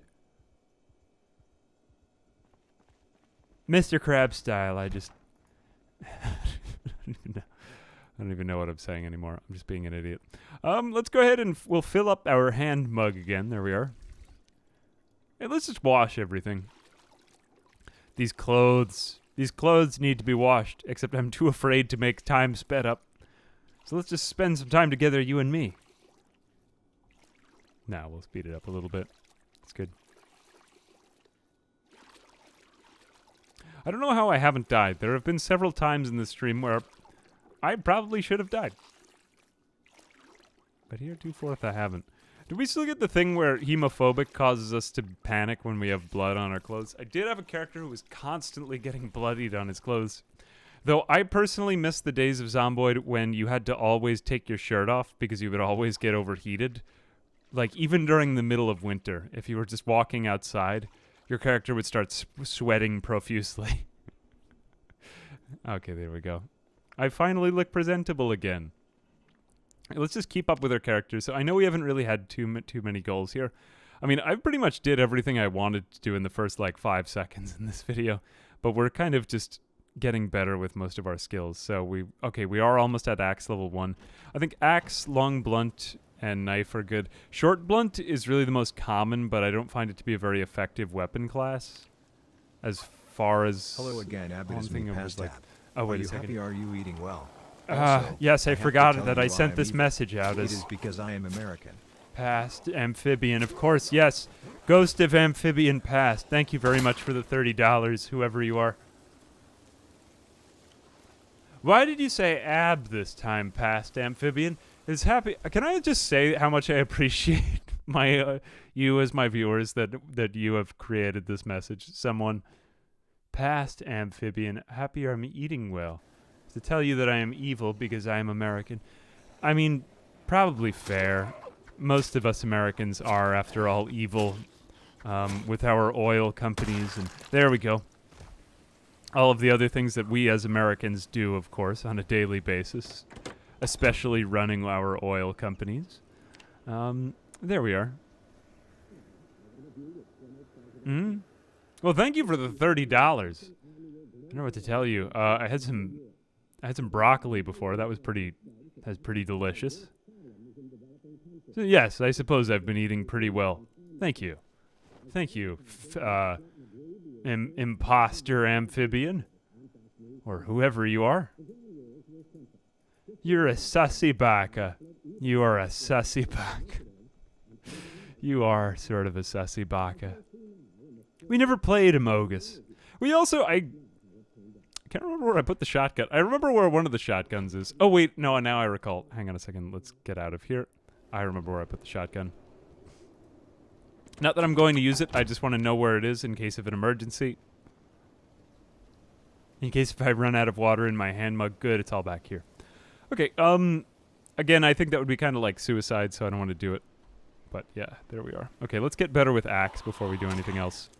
Mr. Krabs style, I just... I don't even know what I'm saying anymore. I'm just being an idiot. Let's go ahead and we'll fill up our hand mug again. There we are. Hey, let's just wash everything. These clothes need to be washed, except I'm too afraid to make time sped up. So let's just spend some time together, you and me. Now we'll speed it up a little bit. That's good. I don't know how I haven't died. There have been several times in this stream where I probably should have died. But heretofore I haven't. Do we still get the thing where hemophobic causes us to panic when we have blood on our clothes? I did have a character who was constantly getting bloodied on his clothes. Though I personally miss the days of Zomboid when you had to always take your shirt off because you would always get overheated. Like, even during the middle of winter, if you were just walking outside... Your character would start sweating profusely. Okay, there we go. I finally look presentable again. Let's just keep up with our characters. So I know we haven't really had too many goals here. I mean, I pretty much did everything I wanted to do in the first, like, 5 seconds in this video. But we're kind of just getting better with most of our skills. So we are almost at axe level 1. I think axe, long blunt... and knife are good. Short blunt is really the most common, but I don't find it to be a very effective weapon class. As far as... Hello again, Ab. It is me, past like, Ab. oh, wait are a you second. happy? Are you eating well? Yes, I forgot that I you sent am this evil. message out It as... is because I am American. Past amphibian, of course, yes. Ghost of Amphibian Past. Thank you very much for the $30, whoever you are. Why did you say Ab this time, Past Amphibian? is happy. Can I just say how much I appreciate my you as my viewers that you have created this message. Someone past amphibian, happy I'm eating well. To tell you that I am evil because I am American. I mean, probably fair. Most of us Americans are, after all, evil with our oil companies. And there we go. All of the other things that we as Americans do, of course, on a daily basis. Especially running our oil companies. There we are. Well, thank you for the $30. I don't know what to tell you. I had some broccoli before. That was pretty delicious. So yes, I suppose I've been eating pretty well. Thank you. Thank you, imposter amphibian, or whoever you are. You're a sussy baka. You are a sussy baka. You are sort of a sussy baka. We never played Amogus. We also, I can't remember where I put the shotgun. I remember where one of the shotguns is. Oh, wait, no, now I recall. Hang on a second. Let's get out of here. I remember where I put the shotgun. Not that I'm going to use it. I just want to know where it is in case of an emergency. In case if I run out of water in my hand mug. Good, it's all back here. Okay, again, I think that would be kind of like suicide, so I don't want to do it. But yeah, there we are. Okay, let's get better with axe before we do anything else.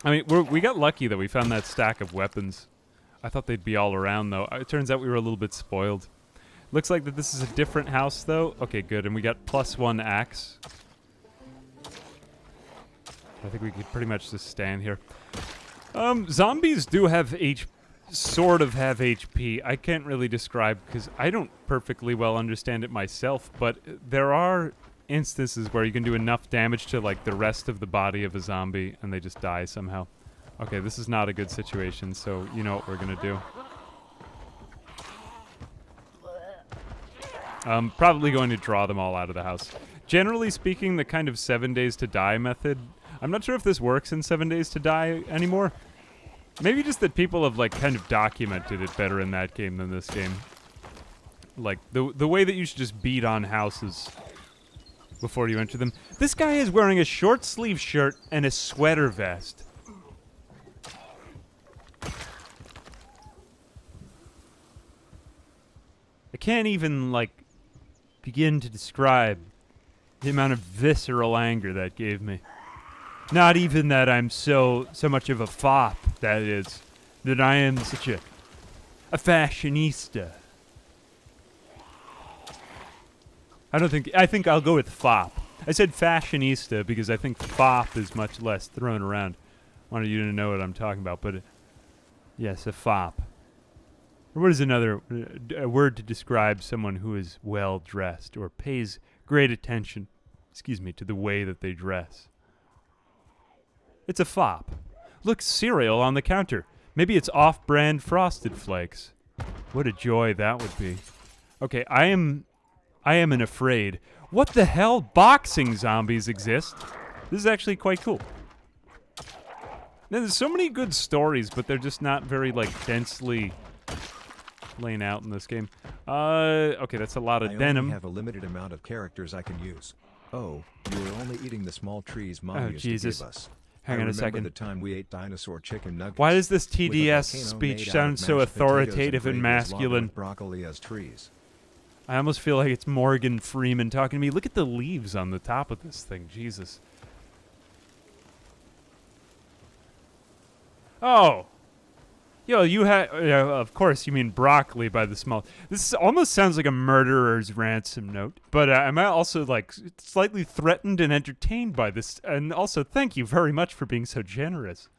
I mean, we got lucky that we found that stack of weapons. I thought they'd be all around, though. It turns out we were a little bit spoiled. Looks like that this is a different house, though. Okay, good, and we got +1 axe. I think we could pretty much just stand here. Zombies do have sort of have HP. I can't really describe because I don't perfectly well understand it myself, but there are instances where you can do enough damage to like the rest of the body of a zombie and they just die somehow. Okay, this is not a good situation, so you know what we're gonna do. Probably going to draw them all out of the house. Generally speaking, the kind of 7 days to die method, I'm not sure if this works in 7 days to die anymore. Maybe just that people have like kind of documented it better in that game than this game. Like the way that you should just beat on houses before you enter them. This guy is wearing a short sleeve shirt and a sweater vest. I can't even like begin to describe the amount of visceral anger that gave me. Not even that I'm so much of a fop, that is, that I am such a fashionista. I think I'll go with fop. I said fashionista because I think fop is much less thrown around. Wanted you to know what I'm talking about, but yes, a fop. Or what is another a word to describe someone who is well dressed or pays great attention, to the way that they dress? It's a fop. Look, cereal on the counter. Maybe it's off-brand Frosted Flakes. What a joy that would be. Okay, I am an afraid. What the hell? Boxing zombies exist. This is actually quite cool. Now, there's so many good stories, but they're just not very, like, densely laying out in this game. Okay, that's a lot of denim. I only have a limited amount of characters I can use. Oh, you were only eating the small trees Mom used to give us. Hang on a second. The time we ate dinosaur chicken nuggets. Why does this TDS speech sound so authoritative and masculine? Broccoli as trees. I almost feel like it's Morgan Freeman talking to me. Look at the leaves on the top of this thing. Jesus. Oh. Yo, you had... of course, you mean broccoli by the small... This almost sounds like a murderer's ransom note. But I'm also, like, slightly threatened and entertained by this. And also, thank you very much for being so generous.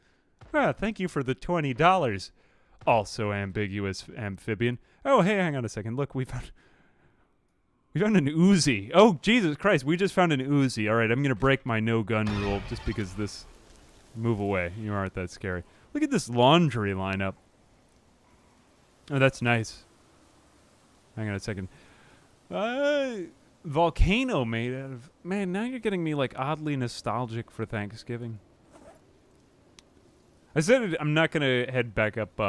Thank you for the $20. Also ambiguous amphibian. Oh, hey, hang on a second. Look, we found an Uzi. Oh, Jesus Christ, we just found an Uzi. All right, I'm going to break my no-gun rule just because this... Move away. You aren't that scary. Look at this laundry lineup. Oh, that's nice. Hang on a second. Volcano made out of... Man, now you're getting me, like, oddly nostalgic for Thanksgiving. I said I'm not going to head back up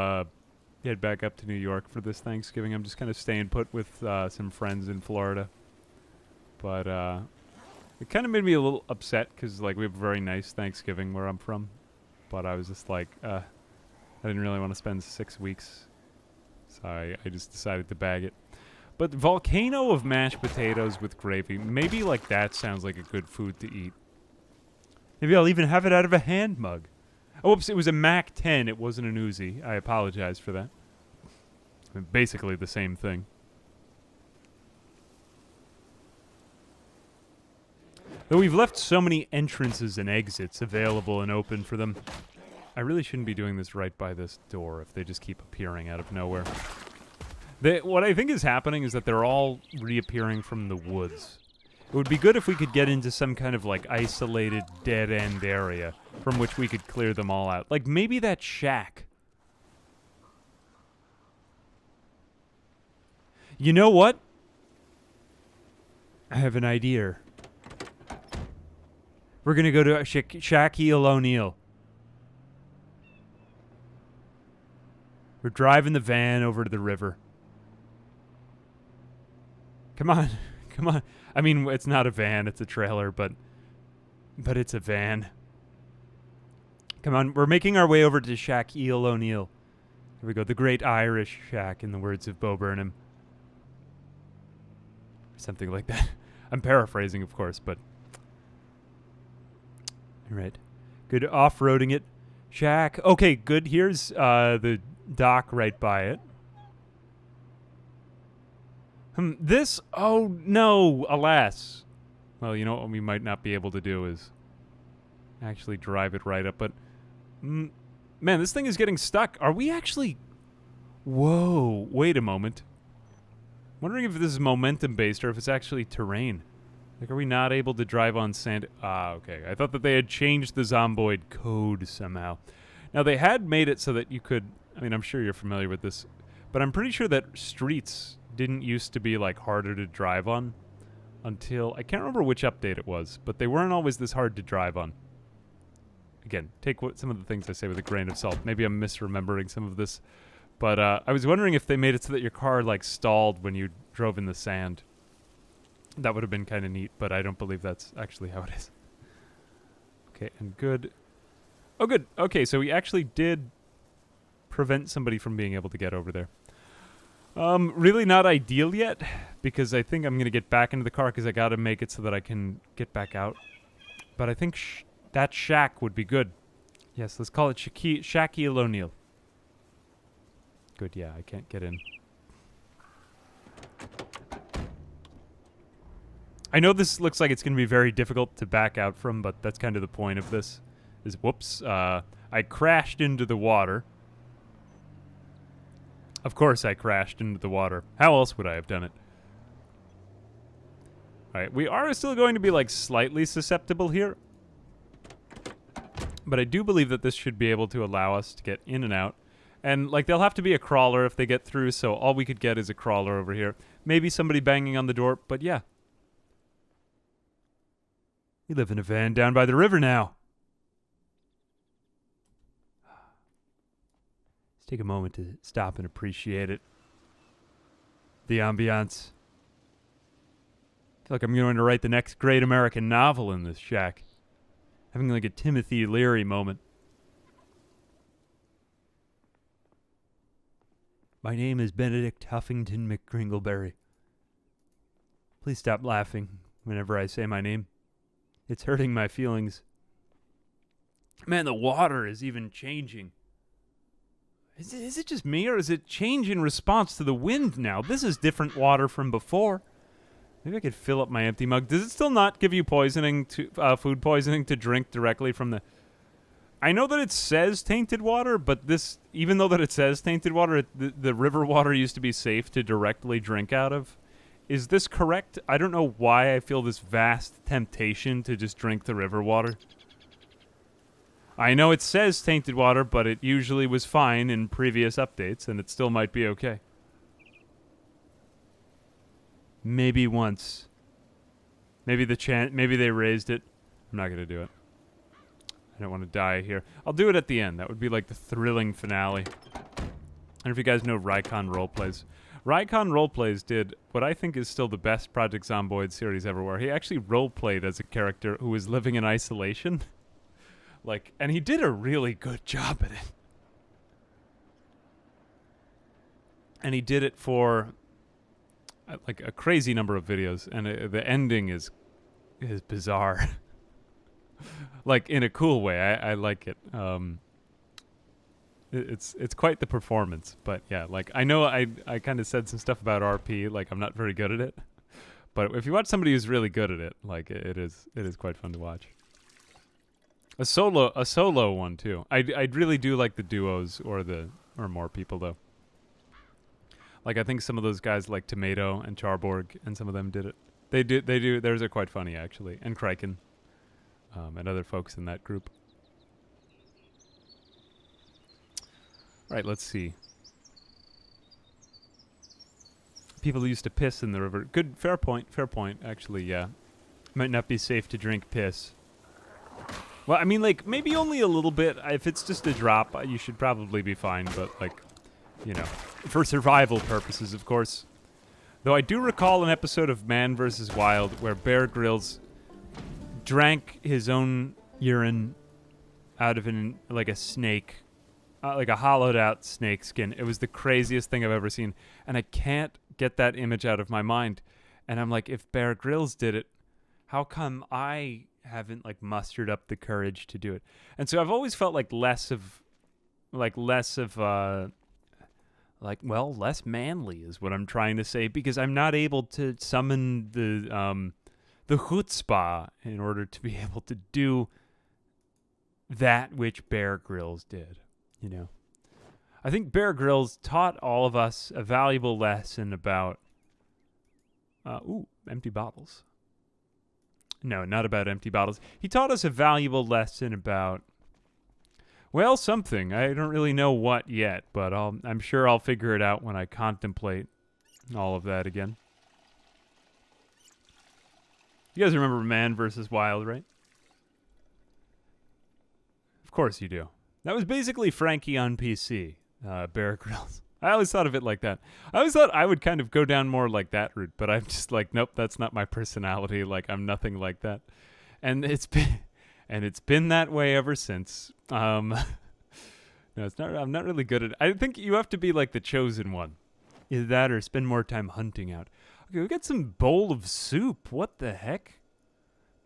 head back up to New York for this Thanksgiving. I'm just kind of staying put with some friends in Florida. But it kind of made me a little upset because, like, we have a very nice Thanksgiving where I'm from. But I was just like, I didn't really want to spend 6 weeks. So I just decided to bag it. But volcano of mashed potatoes with gravy. Maybe, like, that sounds like a good food to eat. Maybe I'll even have it out of a hand mug. Oh, oops, it was a Mac 10. It wasn't an Uzi. I apologize for that. I mean, basically the same thing. Though we've left so many entrances and exits available and open for them, I really shouldn't be doing this right by this door if they just keep appearing out of nowhere. What I think is happening is that they're all reappearing from the woods. It would be good if we could get into some kind of, like, isolated dead-end area from which we could clear them all out. Like, maybe that shack. You know what? I have an idea. We're gonna go to Shaquille O'Neal. We're driving the van over to the river. Come on. Come on. I mean, it's not a van, it's a trailer, but it's a van. Come on, we're making our way over to Shaquille O'Neal. Here we go, the great Irish shack, in the words of Bo Burnham. Something like that. I'm paraphrasing, of course, but... Alright. Good off-roading it. Shack. Okay, good. Here's the dock right by it. This... Oh, no. Alas. Well, you know what we might not be able to do is actually drive it right up, but... man, this thing is getting stuck. Are we actually... Whoa. Wait a moment. Wondering if this is momentum-based or if it's actually terrain. Like, are we not able to drive on sand? Ah, okay. I thought that they had changed the Zomboid code somehow. Now, they had made it so that you could... I mean, I'm sure you're familiar with this, but I'm pretty sure that streets didn't used to be, like, harder to drive on until... I can't remember which update it was, but they weren't always this hard to drive on. Again, take some of the things I say with a grain of salt. Maybe I'm misremembering some of this. But I was wondering if they made it so that your car, like, stalled when you drove in the sand. That would have been kind of neat, but I don't believe that's actually how it is. Okay, and good. Oh, good. Okay, so we actually did prevent somebody from being able to get over there. Really not ideal yet, because I think I'm going to get back into the car because I got to make it so that I can get back out. But I think that shack would be good. Yes, let's call it Shaquille O'Neal. Good, yeah, I can't get in. I know this looks like it's going to be very difficult to back out from, but that's kind of the point of this. Is, whoops, I crashed into the water. Of course I crashed into the water. How else would I have done it? Alright, we are still going to be, like, slightly susceptible here. But I do believe that this should be able to allow us to get in and out. And, like, there'll have to be a crawler if they get through, so all we could get is a crawler over here. Maybe somebody banging on the door, but yeah. We live in a van down by the river now. Let's take a moment to stop and appreciate it. The ambiance. I feel like I'm going to write the next great American novel in this shack. Having like a Timothy Leary moment. My name is Benedict Huffington McCringleberry. Please stop laughing whenever I say my name. It's hurting my feelings. Man, the water is even changing. Is it just me, or is it change in response to the wind now? This is different water from before. Maybe I could fill up my empty mug. Does it still not give you poisoning, food poisoning, to drink directly from the... I know that it says tainted water, but this, even though that it says tainted water, the river water used to be safe to directly drink out of. Is this correct? I don't know why I feel this vast temptation to just drink the river water. I know it says tainted water, but it usually was fine in previous updates, and it still might be okay. Maybe once. Maybe maybe they raised it. I'm not gonna do it. I don't want to die here. I'll do it at the end. That would be like the thrilling finale. don't know if you guys know Rycon Roleplays. Rycon Roleplays did what I think is still the best Project Zomboid series ever, where he actually roleplayed as a character who was living in isolation. And he did a really good job at it. And he did it for a crazy number of videos, and the ending is bizarre. In a cool way. I like it. It's quite the performance, but yeah, I know I kind of said some stuff about RP, I'm not very good at it, but if you watch somebody who's really good at it, it is quite fun to watch. A solo one too. I really do like the duos or more people though. I think some of those guys like Tomato and Charborg and some of them did it. They do. Theirs are quite funny actually, and Kraken, and other folks in that group. All right, let's see. People used to piss in the river. Good, fair point, actually, yeah. Might not be safe to drink piss. Well, I mean, maybe only a little bit. If it's just a drop, you should probably be fine, but, for survival purposes, of course. Though I do recall an episode of Man vs. Wild where Bear Grylls drank his own urine out of a snake. A hollowed-out snake skin. It was the craziest thing I've ever seen, and I can't get that image out of my mind. And I'm like, if Bear Grylls did it, how come I haven't mustered up the courage to do it? And so I've always felt less manly is what I'm trying to say, because I'm not able to summon the chutzpah in order to be able to do that which Bear Grylls did. I think Bear Grylls taught all of us a valuable lesson about... empty bottles. No, not about empty bottles. He taught us a valuable lesson about... Well, something. I don't really know what yet, but I'm sure I'll figure it out when I contemplate all of that again. You guys remember Man vs. Wild, right? Of course you do. That was basically Frankie on PC, Bear Grylls. I always thought of it like that. I always thought I would kind of go down more like that route, but I'm just nope, that's not my personality. I'm nothing like that. And it's been that way ever since. No, it's not. I'm not really good at it. I think you have to be the chosen one. Either that or spend more time hunting out. Okay, we got some bowl of soup. What the heck?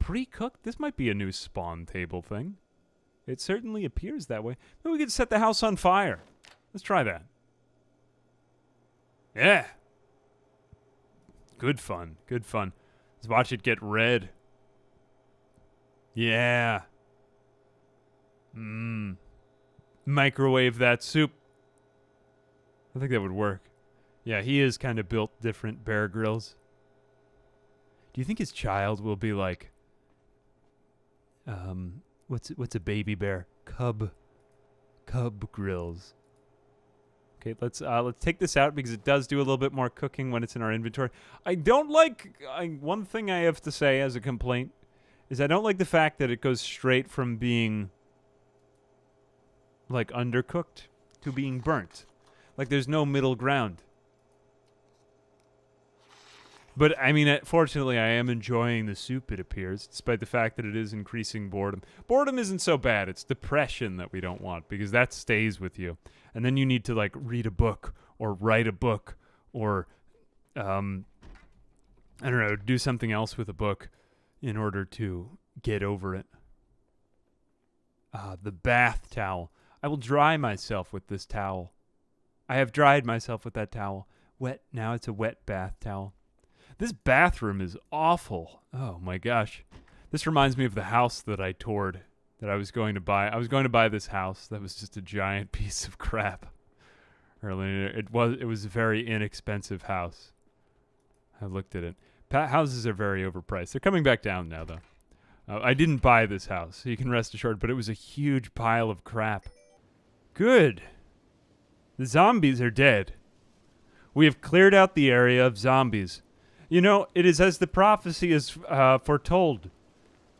Pre-cooked? This might be a new spawn table thing. It certainly appears that way. Maybe we could set the house on fire. Let's try that. Yeah. Good fun. Let's watch it get red. Yeah. Microwave that soup. I think that would work. Yeah, he is kind of built different, Bear Grylls. Do you think his child will be what's a baby bear? Cub Grylls. Okay, let's take this out because it does do a little bit more cooking when it's in our inventory. I don't one thing I have to say as a complaint is I don't like the fact that it goes straight from being undercooked to being burnt. There's no middle ground. But, I mean, fortunately, I am enjoying the soup, it appears, despite the fact that it is increasing boredom. Boredom isn't so bad. It's depression that we don't want, because that stays with you. And then you need to, read a book, or write a book, or, I don't know, do something else with a book in order to get over it. The bath towel. I will dry myself with this towel. I have dried myself with that towel. Wet. Now it's a wet bath towel. This bathroom is awful. Oh my gosh. This reminds me of the house that I toured, that I was going to buy. I was going to buy this house that was just a giant piece of crap earlier. It was a very inexpensive house. I looked at it. Houses are very overpriced. They're coming back down now, though. I didn't buy this house, so you can rest assured, but it was a huge pile of crap. Good. The zombies are dead. We have cleared out the area of zombies. You know, it is as the prophecy is foretold.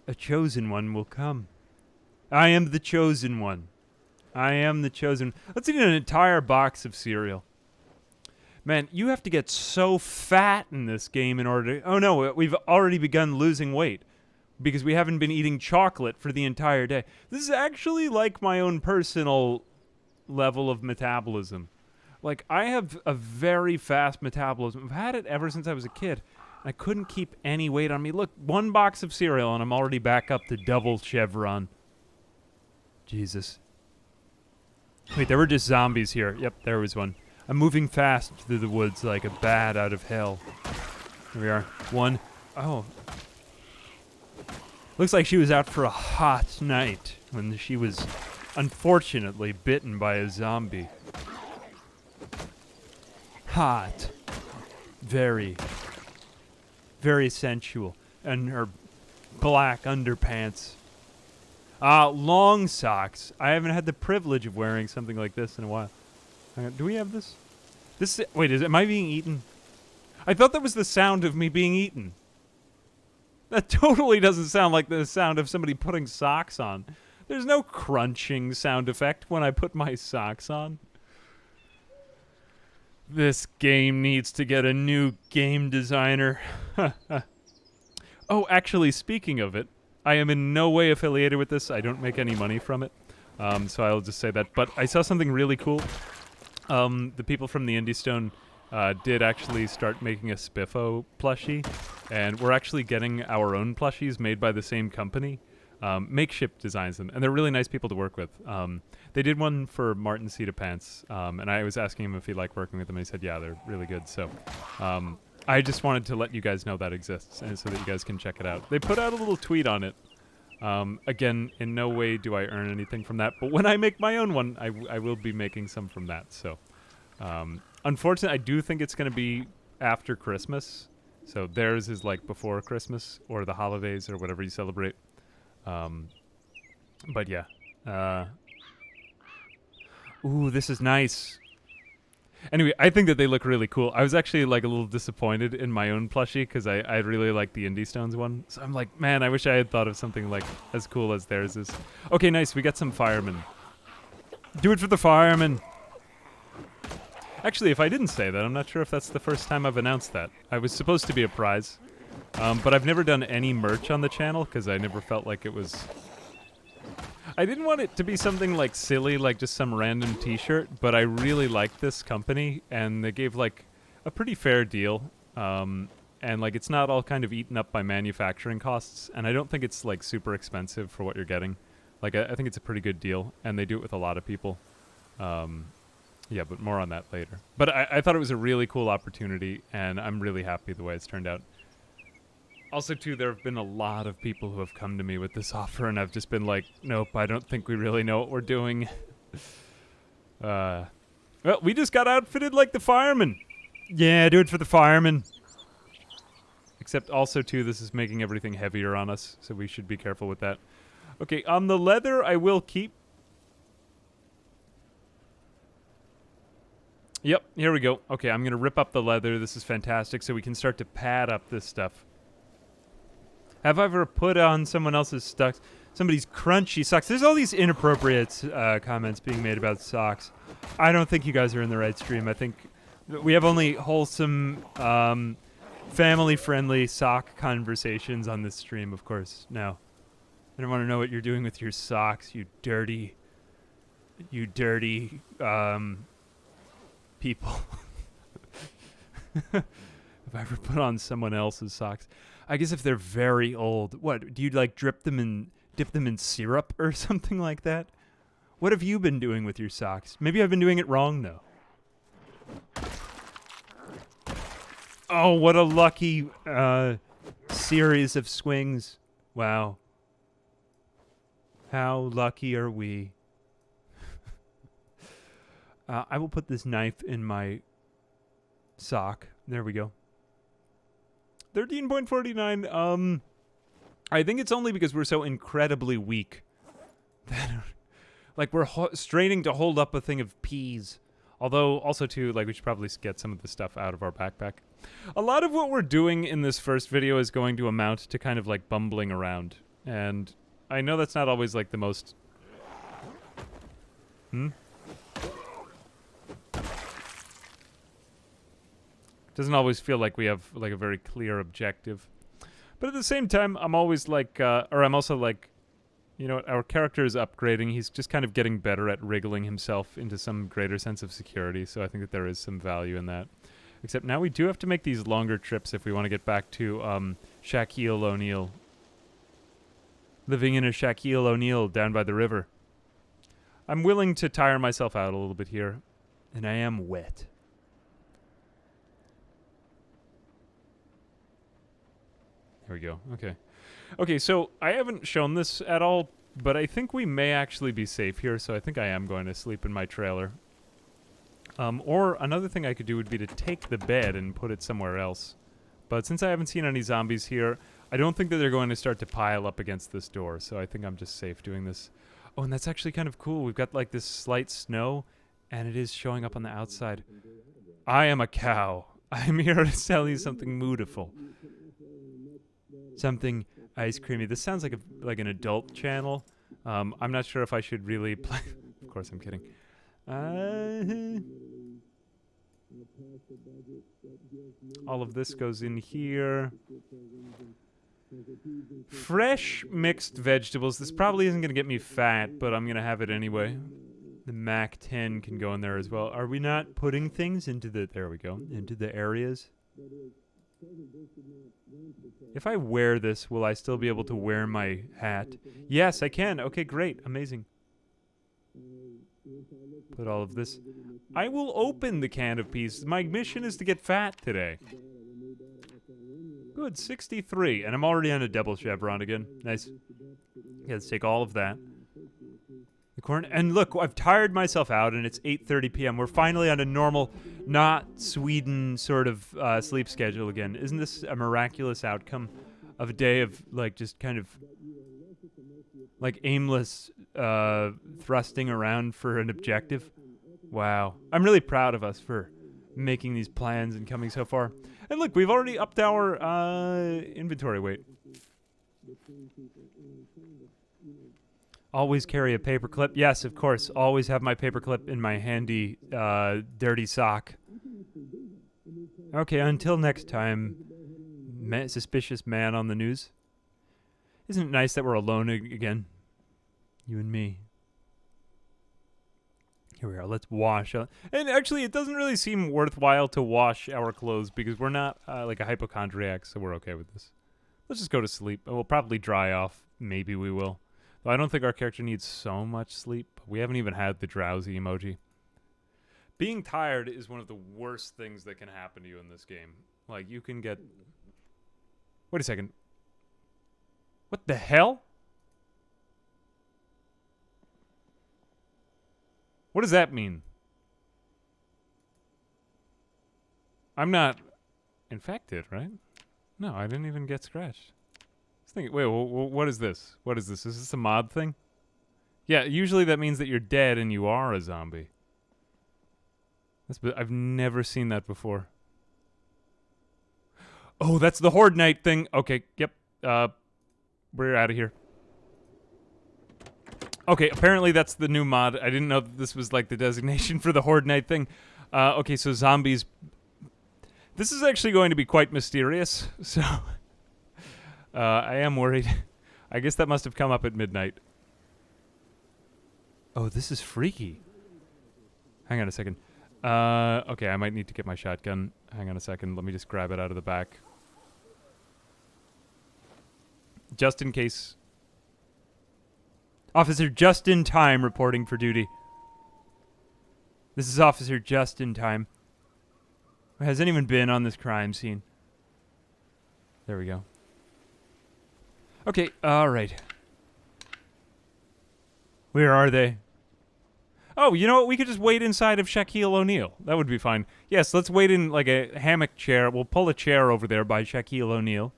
A chosen one will come. I am the chosen one. I am the chosen. Let's eat an entire box of cereal. Man, you have to get so fat in this game in order to... Oh, no, we've already begun losing weight because we haven't been eating chocolate for the entire day. This is actually like my own personal level of metabolism. Like, I have a very fast metabolism. I've had it ever since I was a kid. I couldn't keep any weight on me. Look, one box of cereal, and I'm already back up to double chevron. Jesus. Wait, there were just zombies here. Yep, there was one. I'm moving fast through the woods like a bat out of hell. Here we are. One. Oh. Looks like she was out for a hot night when she was unfortunately bitten by a zombie. Hot. Very, very sensual. And her black underpants. Long socks. I haven't had the privilege of wearing something like this in a while. Do we have this? Wait, am I being eaten? I thought that was the sound of me being eaten. That totally doesn't sound like the sound of somebody putting socks on. There's no crunching sound effect when I put my socks on. This game needs to get a new game designer. Oh, actually, speaking of it, I am in no way affiliated with this. I don't make any money from it. So I'll just say that. But I saw something really cool. The people from the Indie Stone did actually start making a Spiffo plushie. And we're actually getting our own plushies made by the same company. Makeshift designs them. And they're really nice people to work with. They did one for Martin Cita Pants. And I was asking him if he liked working with them. And he said, yeah, they're really good. So I just wanted to let you guys know that exists. And so that you guys can check it out. They put out a little tweet on it. Again, in no way do I earn anything from that. But when I make my own one, I will be making some from that. So unfortunately, I do think it's going to be after Christmas. So theirs is like before Christmas or the holidays or whatever you celebrate. But yeah. Ooh, this is nice. Anyway, I think that they look really cool. I was actually like a little disappointed in my own plushie because I really like the Indie Stones one. So I'm like, man, I wish I had thought of something like as cool as theirs is. Okay, nice. We got some firemen. Do it for the firemen. Actually, if I didn't say that, I'm not sure if that's the first time I've announced that. I was supposed to be a prize. But I've never done any merch on the channel because I never felt like it was... I didn't want it to be something like silly, like just some random t-shirt, but I really liked this company, and they gave like a pretty fair deal. And like it's not all kind of eaten up by manufacturing costs, and I don't think it's like super expensive for what you're getting. Like I think it's a pretty good deal, and they do it with a lot of people. Yeah, but more on that later. But I thought it was a really cool opportunity, and I'm really happy the way it's turned out. Also, too, there have been a lot of people who have come to me with this offer, and I've just been like, nope, I don't think we really know what we're doing. Well, we just got outfitted like the firemen. Yeah, do it for the firemen. Except also, too, this is making everything heavier on us, so we should be careful with that. Okay, on the leather, I will keep... Yep, here we go. Okay, I'm going to rip up the leather. This is fantastic, so we can start to pad up this stuff. Have I ever put on someone else's socks? Somebody's crunchy socks. There's all these inappropriate comments being made about socks. I don't think you guys are in the right stream. I think we have only wholesome, family-friendly sock conversations on this stream, of course. Now, I don't want to know what you're doing with your socks, you dirty people. Have I ever put on someone else's socks? I guess if they're very old. What, do you like dip them in syrup or something like that? What have you been doing with your socks? Maybe I've been doing it wrong, though. Oh, what a lucky series of swings. Wow. How lucky are we? I will put this knife in my sock. There we go. 13.49. I think it's only because we're so incredibly weak. Like, we're straining to hold up a thing of peas. Although, also, too, like, we should probably get some of the stuff out of our backpack. A lot of what we're doing in this first video is going to amount to kind of, like, bumbling around. And I know that's not always, like, the most Hmm? Doesn't always feel like we have like a very clear objective. But at the same time, I'm always like, or I'm also like, you know, our character is upgrading. He's just kind of getting better at wriggling himself into some greater sense of security. So I think that there is some value in that. Except now we do have to make these longer trips if we want to get back to Shaquille O'Neal. Living in a Shaquille O'Neal down by the river. I'm willing to tire myself out a little bit here. And I am wet. There we go. Okay. Okay, so I haven't shown this at all, but I think we may actually be safe here, so I think I am going to sleep in my trailer. Or another thing I could do would be to take the bed and put it somewhere else. But since I haven't seen any zombies here, I don't think that they're going to start to pile up against this door, so I think I'm just safe doing this. Oh, and that's actually kind of cool. We've got like this slight snow, and it is showing up on the outside. I am a cow. I'm here to sell you something mootiful. Something ice creamy. This sounds like an adult channel. I'm not sure if I should really play. Of course, I'm kidding. All of this goes in here. Fresh mixed vegetables. This probably isn't going to get me fat, but I'm going to have it anyway. The Mac 10 can go in there as well. Are we not putting things into the... There we go. Into the areas. If I wear this, will I still be able to wear my hat? Yes, I can. Okay, great. Amazing. Put all of this. I will open the can of peas. My mission is to get fat today. Good, 63. And I'm already on a double chevron again. Nice. Yeah, let's take all of that. The corn. And look, I've tired myself out, and it's 8:30 p.m. We're finally on a normal, not Sweden sort of sleep schedule again. Isn't this a miraculous outcome of a day of, like, just kind of, like, aimless thrusting around for an objective? Wow. I'm really proud of us for making these plans and coming so far. And look, we've already upped our inventory weight. Always carry a paperclip. Yes, of course. Always have my paperclip in my handy dirty sock. Okay, until next time, suspicious man on the news. Isn't it nice that we're alone again? You and me. Here we are. Let's wash. And actually, it doesn't really seem worthwhile to wash our clothes because we're not like a hypochondriac, so we're okay with this. Let's just go to sleep. We'll probably dry off. Maybe we will. Though I don't think our character needs so much sleep. We haven't even had the drowsy emoji. Being tired is one of the worst things that can happen to you in this game. Like, you can get... Wait a second. What the hell? What does that mean? I'm not infected, right? No, I didn't even get scratched. Wait, what is this? What is this? Is this a mod thing? Yeah, usually that means that you're dead and you are a zombie. I've never seen that before. Oh, that's the HordeNight thing. Okay, yep. We're out of here. Okay, apparently that's the new mod. I didn't know that this was like the designation for the HordeNight thing. Okay, so zombies. This is actually going to be quite mysterious, so... I am worried. I guess that must have come up at midnight. Oh, this is freaky. Hang on a second. Okay, I might need to get my shotgun. Hang on a second. Let me just grab it out of the back. Just in case. Officer Just in Time reporting for duty. This is Officer Just in Time. Has anyone been on this crime scene? There we go. Okay, alright. Where are they? Oh, you know what? We could just wait inside of Shaquille O'Neal. That would be fine. Yes, let's wait in like a hammock chair. We'll pull a chair over there by Shaquille O'Neal.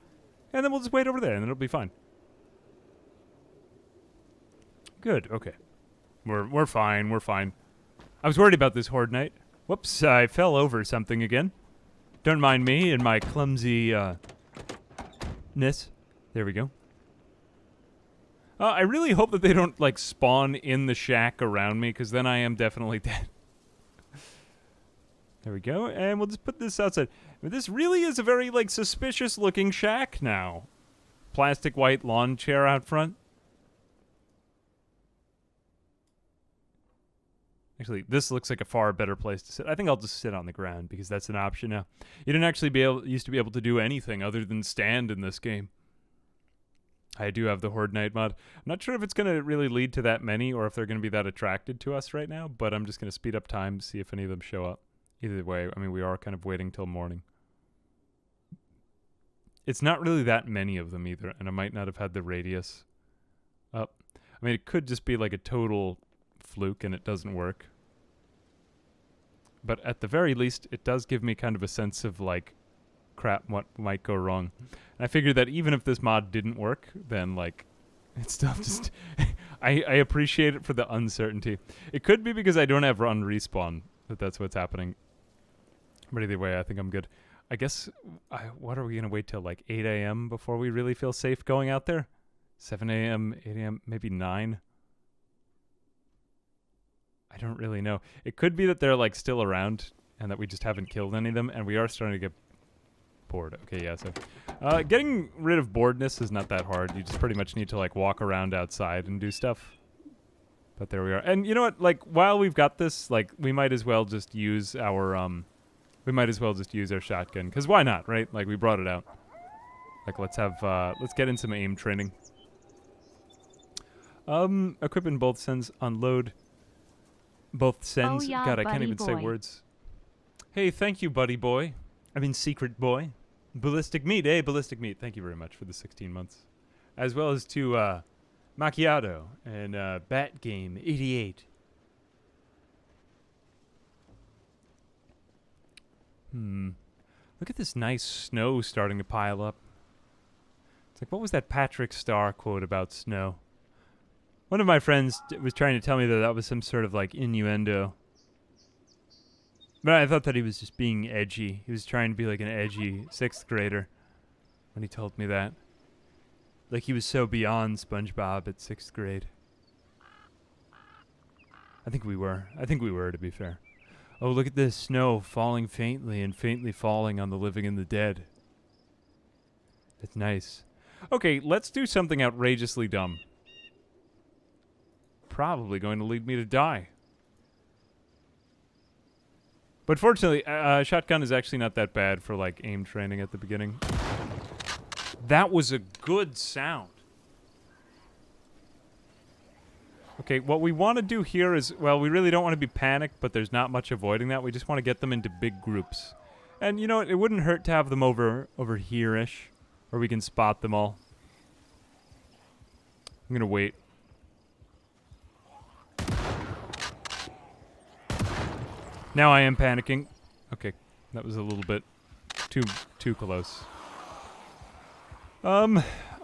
And then we'll just wait over there and then it'll be fine. Good, okay. We're fine, we're fine. I was worried about this HordeNight. Whoops, I fell over something again. Don't mind me and my clumsy, ness. There we go. I really hope that they don't, like, spawn in the shack around me, because then I am definitely dead. There we go, and we'll just put this outside. This really is a very, like, suspicious-looking shack now. Plastic white lawn chair out front. Actually, this looks like a far better place to sit. I think I'll just sit on the ground, because that's an option now. You didn't actually used to be able to do anything other than stand in this game. I do have the HordeNight mod. I'm not sure if it's going to really lead to that many or if they're going to be that attracted to us right now, but I'm just going to speed up time to see if any of them show up. Either way, I mean, we are kind of waiting till morning. It's not really that many of them either, and I might not have had the radius up. I mean, it could just be like a total fluke and it doesn't work. But at the very least, it does give me kind of a sense of, like, crap, what might go wrong. And I figured that even if this mod didn't work, then, like, it's still just... I appreciate it for the uncertainty. It could be because I don't have run respawn, that's what's happening. But either way, I think I'm good. I guess, what are we going to wait till, like, 8 a.m. before we really feel safe going out there? 7 a.m., 8 a.m., maybe 9? I don't really know. It could be that they're, like, still around and that we just haven't killed any of them, and we are starting to get bored. Okay, yeah, so... getting rid of boredness is not that hard. You just pretty much need to, like, walk around outside and do stuff. But there we are. And you know what? Like, while we've got this, like, we might as well just use our, we might as well just use our shotgun. Because why not, right? Like, we brought it out. Like, let's get in some aim training. Equip in both sends, unload. Both sends. Oh, yeah, God, I can't even boy. say words. Hey, thank you, buddy boy. I mean, secret boy. Ballistic meat, eh? Ballistic meat. Thank you very much for the 16 months. As well as to, Macchiato and, Bat Game 88. Look at this nice snow starting to pile up. It's like, what was that Patrick Star quote about snow? One of my friends was trying to tell me that that was some sort of, like, innuendo. But I thought that he was just being edgy. He was trying to be, like, an edgy 6th grader when he told me that. Like, he was so beyond SpongeBob at 6th grade. I think we were, to be fair. Oh, look at this snow falling faintly and faintly falling on the living and the dead. That's nice. Okay, let's do something outrageously dumb. Probably going to lead me to die. But fortunately, shotgun is actually not that bad for, like, aim training at the beginning. That was a good sound. Okay, what we want to do here is, well, we really don't want to be panicked, but there's not much avoiding that. We just want to get them into big groups. And, you know, it wouldn't hurt to have them over here-ish, where we can spot them all. I'm gonna wait. Now I am panicking. Okay, that was a little bit too close. All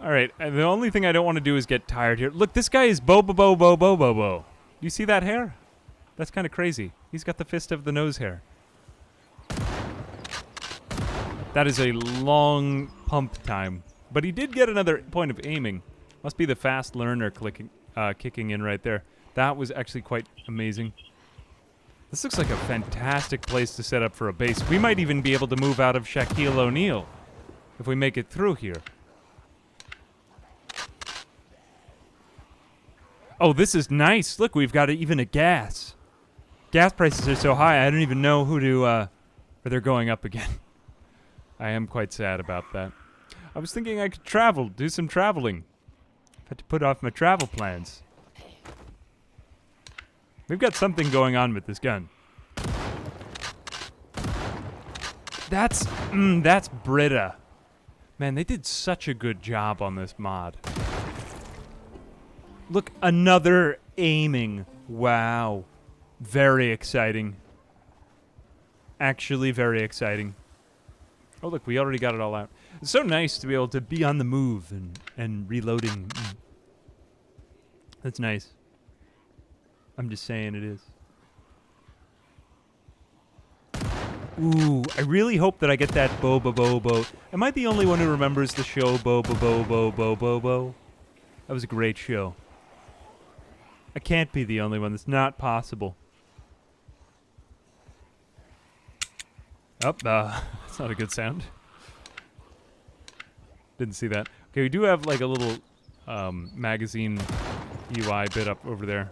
right. The only thing I don't want to do is get tired here. Look, this guy is bo. You see that hair? That's kind of crazy. He's got the fist of the nose hair. That is a long pump time. But he did get another point of aiming. Must be the fast learner kicking in right there. That was actually quite amazing. This looks like a fantastic place to set up for a base. We might even be able to move out of Shaquille O'Neal if we make it through here. Oh, this is nice. Look, we've got even a gas. Gas prices are so high, I don't even know who to, where they're going up again. I am quite sad about that. I was thinking I could travel, do some traveling. I had to put off my travel plans. We've got something going on with this gun. That's Brita. Man, they did such a good job on this mod. Look, another aiming. Wow. Very exciting. Actually very exciting. Oh, look, we already got it all out. It's so nice to be able to be on the move and reloading. That's nice. I'm just saying it is. Ooh, I really hope that I get that bo. Am I the only one who remembers the show bo? That was a great show. I can't be the only one. That's not possible. Oh, that's not a good sound. Didn't see that. Okay, we do have like a little magazine UI bit up over there.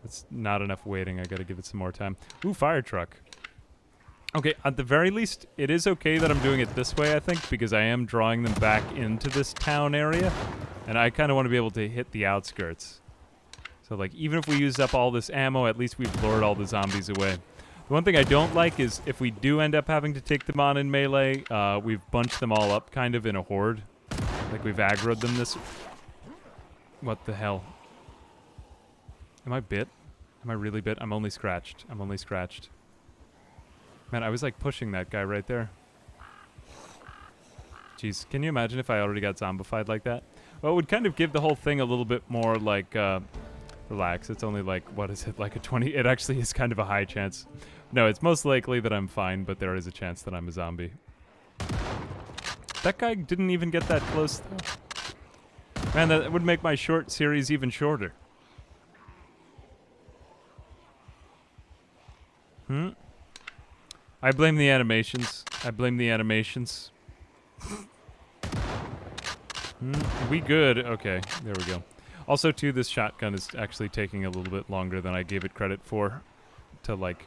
It's not enough waiting. I gotta give it some more time. Ooh, fire truck. Okay, at the very least, it is okay that I'm doing it this way, I think, because I am drawing them back into this town area, and I kind of want to be able to hit the outskirts. So, like, even if we use up all this ammo, at least we've lured all the zombies away. The one thing I don't like is if we do end up having to take them on in melee, we've bunched them all up kind of in a horde. Like, we've aggroed them this... What the hell? Am I bit? Am I really bit? I'm only scratched. I'm only scratched. Man, I was like pushing that guy right there. Jeez, can you imagine if I already got zombified like that? Well, it would kind of give the whole thing a little bit more like, relax. It's only like, what is it, like a 20? It actually is kind of a high chance. No, it's most likely that I'm fine, but there is a chance that I'm a zombie. That guy didn't even get that close, though. Man, that would make my short series even shorter. I blame the animations. I blame the animations. We good? Okay, there we go. Also, too, this shotgun is actually taking a little bit longer than I gave it credit for. To like,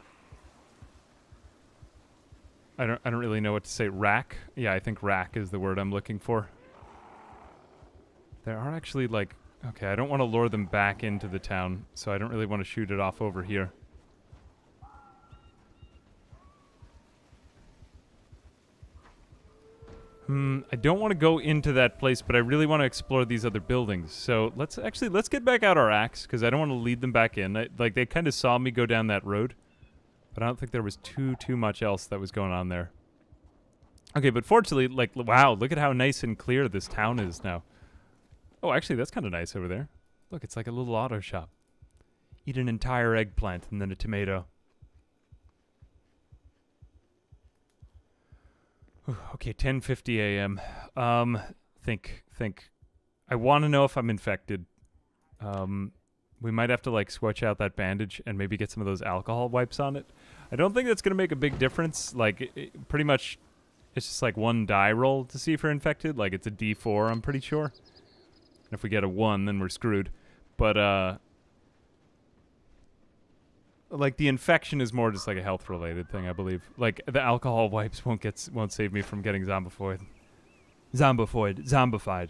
I don't really know what to say. Rack? Yeah, I think rack is the word I'm looking for. There are actually like, okay, I don't want to lure them back into the town, so I don't really want to shoot it off over here. I don't want to go into that place, but I really want to explore these other buildings. So let's get back out our axe, because I don't want to lead them back in. Like, they kind of saw me go down that road, but I don't think there was too much else that was going on there. Okay, but fortunately, like, wow, look at how nice and clear this town is now. Oh, actually, that's kind of nice over there. Look, it's like a little auto shop. Eat an entire eggplant and then a tomato. Okay, 10:50 a.m. Think. I want to know if I'm infected. We might have to, like, switch out that bandage and maybe get some of those alcohol wipes on it. I don't think that's going to make a big difference. Like, pretty much, it's just, like, one die roll to see if you're infected. Like, it's a D4, I'm pretty sure. And if we get a 1, then we're screwed. But, like, the infection is more just like a health-related thing, I believe. Like, the alcohol wipes won't save me from getting zombified. Zombified.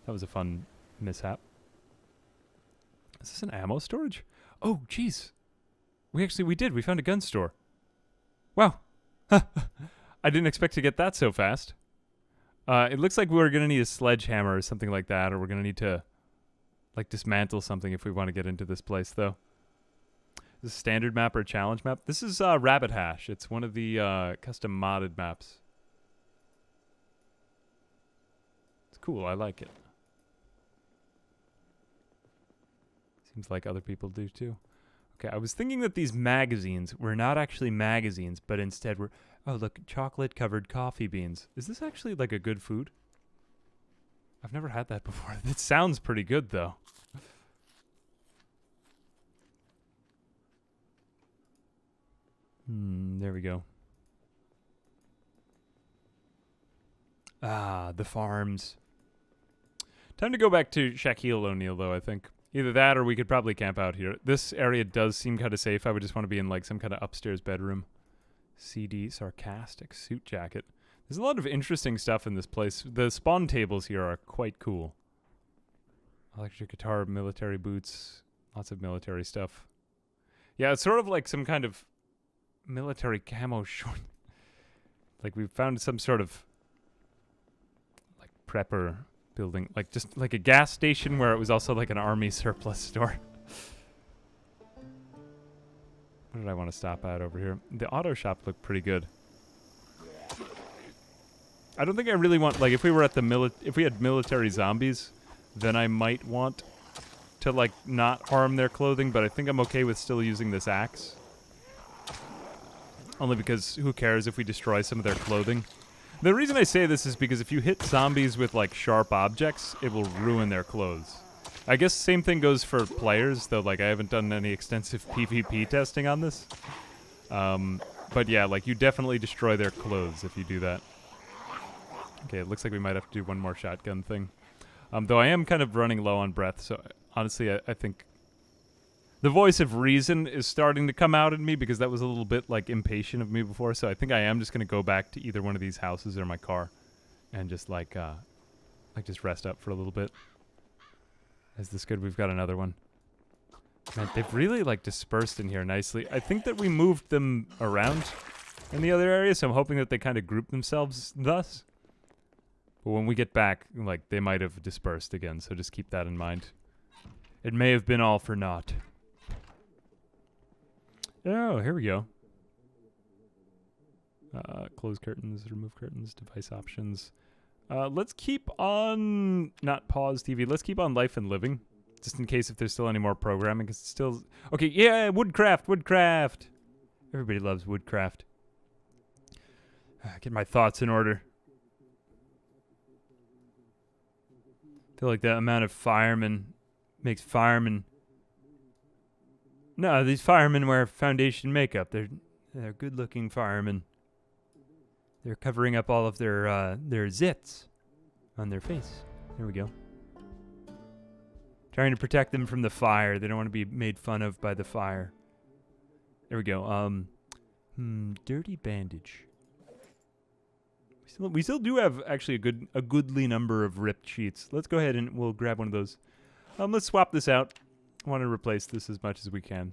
That was a fun mishap. Is this an ammo storage? Oh, jeez. We found a gun store. Wow. I didn't expect to get that so fast. It looks like we're gonna need a sledgehammer or something like that, or we're gonna need to, like, dismantle something if we want to get into this place, though. Is this a standard map or a challenge map? This is Rabbit Hash. It's one of the custom modded maps. It's cool. I like it. Seems like other people do too. Okay, I was thinking that these magazines were not actually magazines, but instead were... Oh, look, chocolate-covered coffee beans. Is this actually like a good food? I've never had that before. It sounds pretty good, though. There we go. Ah, the farms. Time to go back to Shaquille O'Neal, though, I think. Either that or we could probably camp out here. This area does seem kind of safe. I would just want to be in, like, some kind of upstairs bedroom. CD, sarcastic, suit jacket. There's a lot of interesting stuff in this place. The spawn tables here are quite cool. Electric guitar, military boots, lots of military stuff. Yeah, it's sort of like some kind of military camo short. Like, we found some sort of, like, prepper building. Like, just like a gas station where it was also like an army surplus store. What did I want to stop at over here? The auto shop looked pretty good. I don't think I really want, like, if we were at the if we had military zombies, then I might want to, like, not harm their clothing, but I think I'm okay with still using this axe. Only because who cares if we destroy some of their clothing? The reason I say this is because if you hit zombies with, like, sharp objects, it will ruin their clothes. I guess same thing goes for players, though, like, I haven't done any extensive PvP testing on this. But yeah, like, you definitely destroy their clothes if you do that. Okay, it looks like we might have to do one more shotgun thing. Though I am kind of running low on breath, so honestly, I think the voice of reason is starting to come out in me because that was a little bit, like, impatient of me before, so I think I am just going to go back to either one of these houses or my car and just, like just rest up for a little bit. Is this good? We've got another one. Man, they've really, like, dispersed in here nicely. I think that we moved them around in the other area, so I'm hoping that they kind of group themselves thus. But when we get back, like, they might have dispersed again, so just keep that in mind. It may have been all for naught. Oh, here we go. Close curtains, remove curtains, device options. Let's keep on, not pause TV, let's keep on life and living. Just in case if there's still any more programming, because it's still... Okay, yeah, woodcraft! Everybody loves woodcraft. Get my thoughts in order. Feel like the amount of firemen makes firemen... No, these firemen wear foundation makeup. They're good-looking firemen. They're covering up all of their zits on their face. There we go. Trying to protect them from the fire. They don't want to be made fun of by the fire. There we go. Dirty bandage. We still do have actually a goodly number of ripped sheets. Let's go ahead and we'll grab one of those. Let's swap this out. I want to replace this as much as we can.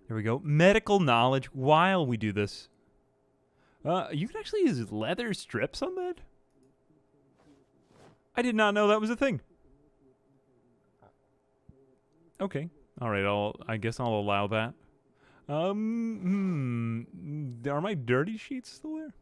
There we go. Medical knowledge while we do this. You can actually use leather strips on that? I did not know that was a thing. Okay. All right, I guess I'll allow that. Are my dirty sheets still there?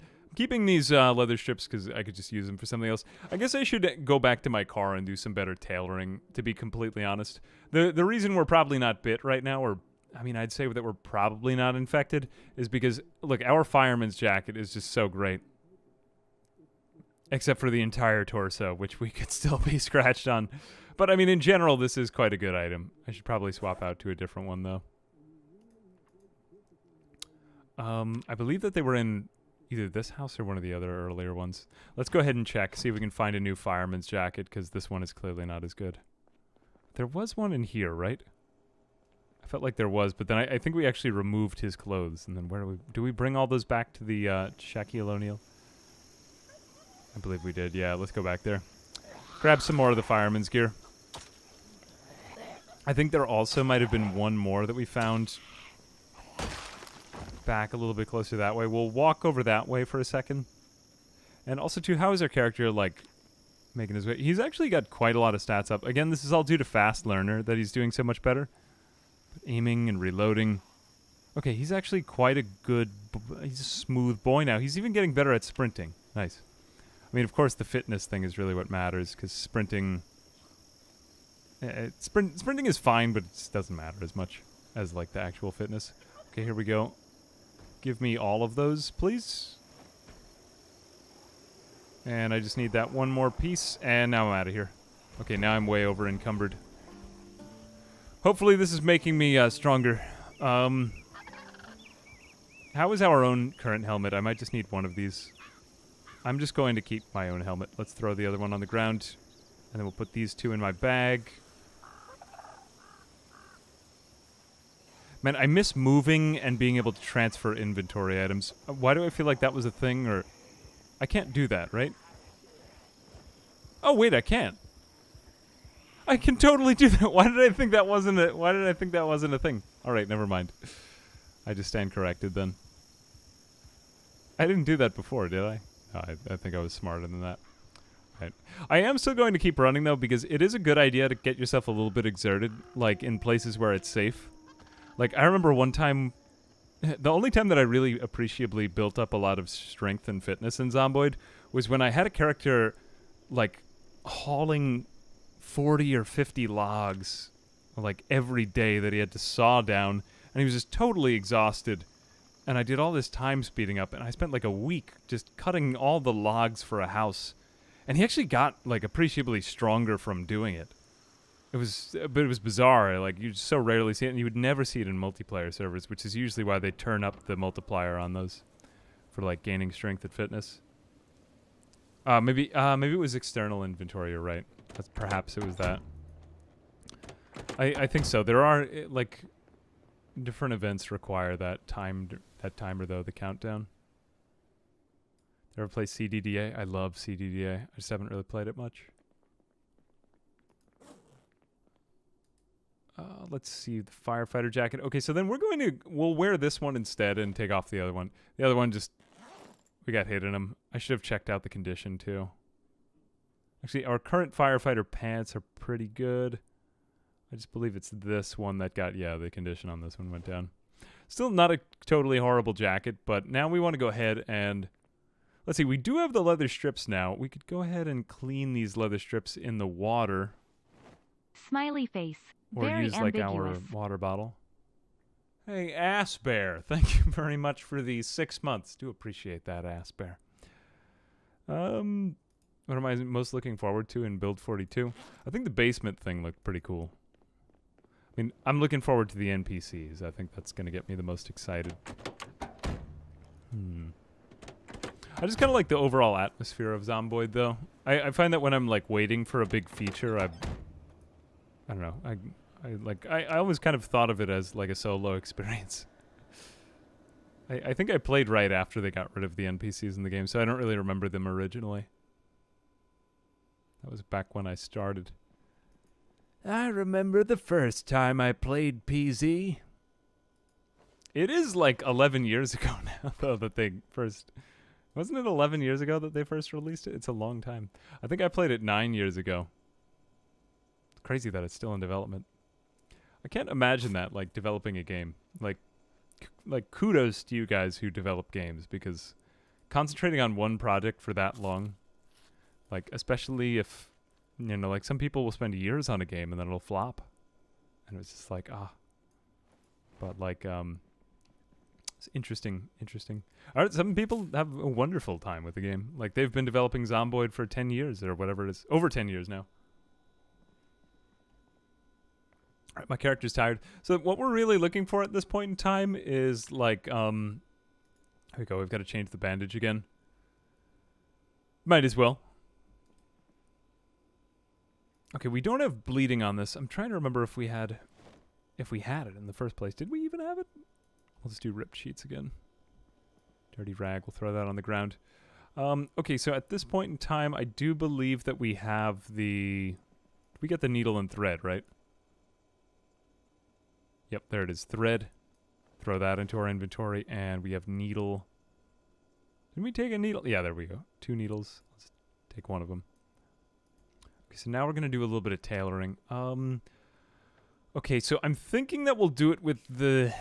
I'm keeping these leather strips because I could just use them for something else. I guess I should go back to my car and do some better tailoring, to be completely honest. The reason we're probably not bit right now, or I mean, I'd say that we're probably not infected, is because, look, our fireman's jacket is just so great. Except for the entire torso, which we could still be scratched on. But, I mean, in general, this is quite a good item. I should probably swap out to a different one, though. I believe that they were in either this house or one of the other earlier ones. Let's go ahead and check, see if we can find a new fireman's jacket, because this one is clearly not as good. There was one in here, right? I felt like there was, but then I think we actually removed his clothes. And then where do we bring all those back to the Shaquille O'Neal? I believe we did. Yeah, let's go back there. Grab some more of the fireman's gear. I think there also might have been one more that we found back a little bit closer that way. We'll walk over that way for a second. And also, too, how is our character, like, making his way? He's actually got quite a lot of stats up. Again, this is all due to Fast Learner that he's doing so much better. But aiming and reloading. Okay, he's actually quite a good... He's a smooth boy now. He's even getting better at sprinting. Nice. I mean, of course, the fitness thing is really what matters, because sprinting... sprinting is fine, but it just doesn't matter as much as, like, the actual fitness. Okay, here we go. Give me all of those, please. And I just need that one more piece, and now I'm out of here. Okay, now I'm way over encumbered. Hopefully this is making me stronger. How is our own current helmet? I might just need one of these. I'm just going to keep my own helmet. Let's throw the other one on the ground. And then we'll put these two in my bag. Man, I miss moving and being able to transfer inventory items. Why do I feel like that was a thing? Or I can't do that, right? Oh, wait, I can. I can totally do that. Why did I think that wasn't a thing? All right, never mind. I just stand corrected then. I didn't do that before, did I? Oh, I think I was smarter than that. Right. I am still going to keep running, though, because it is a good idea to get yourself a little bit exerted, like in places where it's safe. Like, I remember one time, the only time that I really appreciably built up a lot of strength and fitness in Zomboid was when I had a character, like, hauling 40 or 50 logs, like, every day that he had to saw down, and he was just totally exhausted. and I did all this time speeding up, and I spent like a week just cutting all the logs for a house. And he actually got like appreciably stronger from doing it. But it was bizarre. Like you so rarely see it, and you would never see it in multiplayer servers, which is usually why they turn up the multiplier on those for like gaining strength and fitness. Maybe it was external inventory. You're right. Perhaps it was that. I think so. There are like different events require that timer though, the countdown. Ever play CDDA? I love CDDA. I just haven't really played it much. Let's see, the firefighter jacket. Okay, so then we'll wear this one instead and take off the other one. The other one we got hit in them. I should have checked out the condition too. Actually, our current firefighter pants are pretty good. I just believe it's this one that got, the condition on this one went down. Still not a totally horrible jacket, but now we want to go ahead and, let's see, we do have the leather strips now. We could go ahead and clean these leather strips in the water. Smiley face. Or Very use ambiguous. like our water bottle. Hey, Ass Bear, thank you very much for the 6 months. Do appreciate that, Ass Bear. What am I most looking forward to in Build 42? I think the basement thing looked pretty cool. I mean, I'm looking forward to the NPCs. I think that's going to get me the most excited. I just kind of like the overall atmosphere of Zomboid, though. I find that when I'm like waiting for a big feature, I don't know. I always kind of thought of it as like a solo experience. I think I played right after they got rid of the NPCs in the game, so I don't really remember them originally. That was back when I started. I remember the first time I played PZ. It is like 11 years ago now, though, that they first... Wasn't it 11 years ago that they first released it? It's a long time. I think I played it 9 years ago. It's crazy that it's still in development. I can't imagine that, like, developing a game. Like kudos to you guys who develop games, because concentrating on one project for that long, like, especially if, you know, like, some people will spend years on a game and then it'll flop. And it's just like, But, like, it's interesting. All right, some people have a wonderful time with the game. Like, they've been developing Zomboid for 10 years or whatever it is. Over 10 years now. All right, my character's tired. So what we're really looking for at this point in time is, like, here we go. We've got to change the bandage again. Might as well. Okay, we don't have bleeding on this. I'm trying to remember if we had it in the first place. Did we even have it? We'll just do ripped sheets again. Dirty rag. We'll throw that on the ground. Okay, so at this point in time, I do believe that we have we get the needle and thread, right? Yep, there it is. Thread. Throw that into our inventory, and we have needle. Didn't we take a needle? Yeah, there we go. 2 needles. Let's take one of them. Okay, so now we're going to do a little bit of tailoring. Okay, so I'm thinking that we'll do it with the...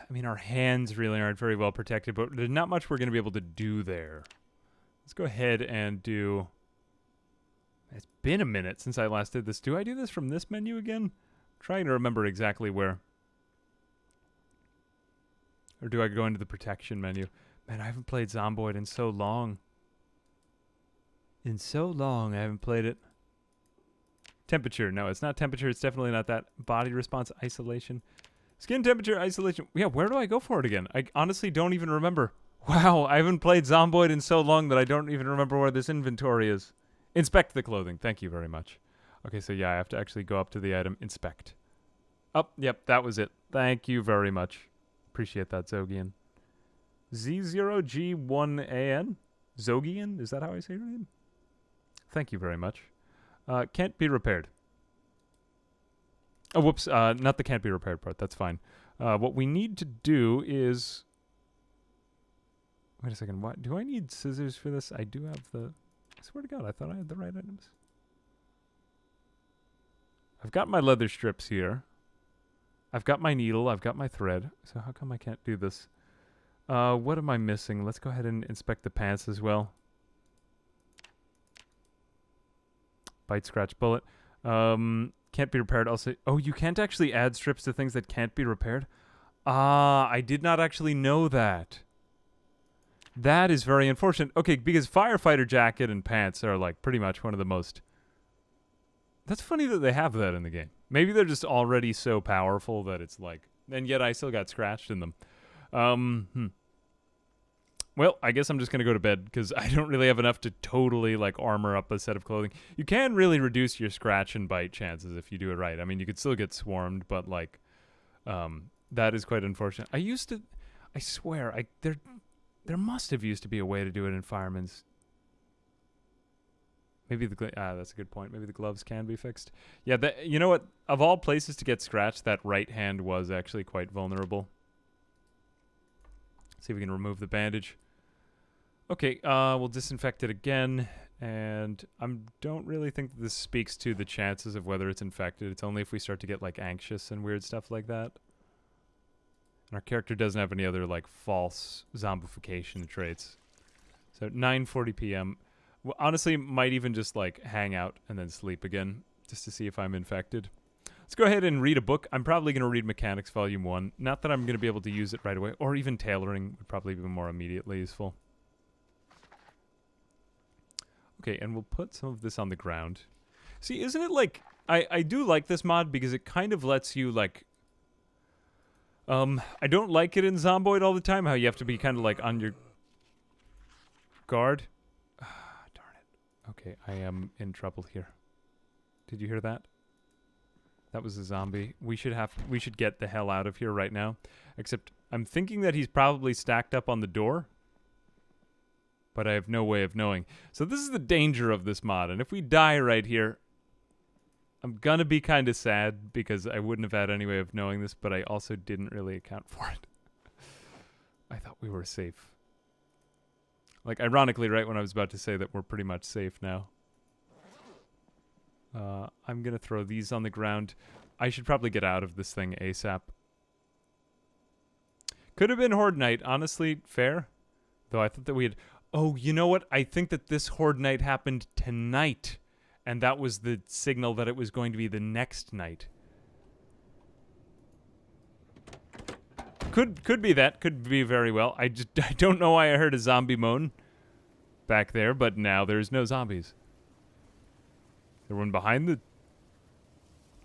I mean, our hands really aren't very well protected, but there's not much we're going to be able to do there. Let's go ahead and do... It's been a minute since I last did this. Do I do this from this menu again? I'm trying to remember exactly where. Or do I go into the protection menu? Man, I haven't played Zomboid in so long. I haven't played it. Temperature. No, it's not temperature. It's definitely not that. Body response isolation. Skin temperature isolation. Yeah, where do I go for it again? I honestly don't even remember. Wow, I haven't played Zomboid in so long that I don't even remember where this inventory is. Inspect the clothing. Thank you very much. Okay, so yeah, I have to actually go up to the item. Inspect. Oh, yep, that was it. Thank you very much. Appreciate that, Zogian. Z0G1AN? Zogian? Is that how I say your name? Thank you very much. Can't be repaired. Oh, whoops. Not the can't be repaired part. That's fine. What we need to do is... Wait a second. What? Do I need scissors for this? I do have the... I swear to God, I thought I had the right items. I've got my leather strips here. I've got my needle. I've got my thread. So how come I can't do this? What am I missing? Let's go ahead and inspect the pants as well. Bite, scratch, bullet. Can't be repaired. Also, oh, you can't actually add strips to things that can't be repaired? Ah, I did not actually know that. That is very unfortunate. Okay, because firefighter jacket and pants are like pretty much one of the most... That's funny that they have that in the game. Maybe they're just already so powerful that it's like... And yet I still got scratched in them. Well, I guess I'm just going to go to bed because I don't really have enough to totally like armor up a set of clothing. You can really reduce your scratch and bite chances if you do it right. I mean, you could still get swarmed, but like that is quite unfortunate. I swear, there must have used to be a way to do it in Fireman's. Maybe that's a good point. Maybe the gloves can be fixed. Yeah, you know what? Of all places to get scratched, that right hand was actually quite vulnerable. See if we can remove the bandage. Okay, we'll disinfect it again. And I don't really think that this speaks to the chances of whether it's infected. It's only if we start to get like anxious and weird stuff like that. And our character doesn't have any other like false zombification traits. So 9:40 p.m. Well, honestly, might even just like hang out and then sleep again just to see if I'm infected. Let's go ahead and read a book. I'm probably going to read Mechanics Volume 1. Not that I'm going to be able to use it right away, or even tailoring would probably be more immediately useful. Okay, and we'll put some of this on the ground. See, isn't it like... I do like this mod because it kind of lets you like... I don't like it in Zomboid all the time, how you have to be kind of like on your guard. Okay, I am in trouble here. Did you hear that? That was a zombie. We should get the hell out of here right now. Except I'm thinking that he's probably stacked up on the door. But I have no way of knowing. So this is the danger of this mod. And if we die right here, I'm gonna be kind of sad because I wouldn't have had any way of knowing this, but I also didn't really account for it. I thought we were safe. Like, ironically, right when I was about to say that we're pretty much safe now. I'm going to throw these on the ground. I should probably get out of this thing ASAP. Could have been HordeNight, honestly, fair. Though I thought that we had... Oh, you know what? I think that this HordeNight happened tonight. And that was the signal that it was going to be the next night. Could be that. Could be very well. I don't know why I heard a zombie moan back there, but now there's no zombies. Everyone behind the...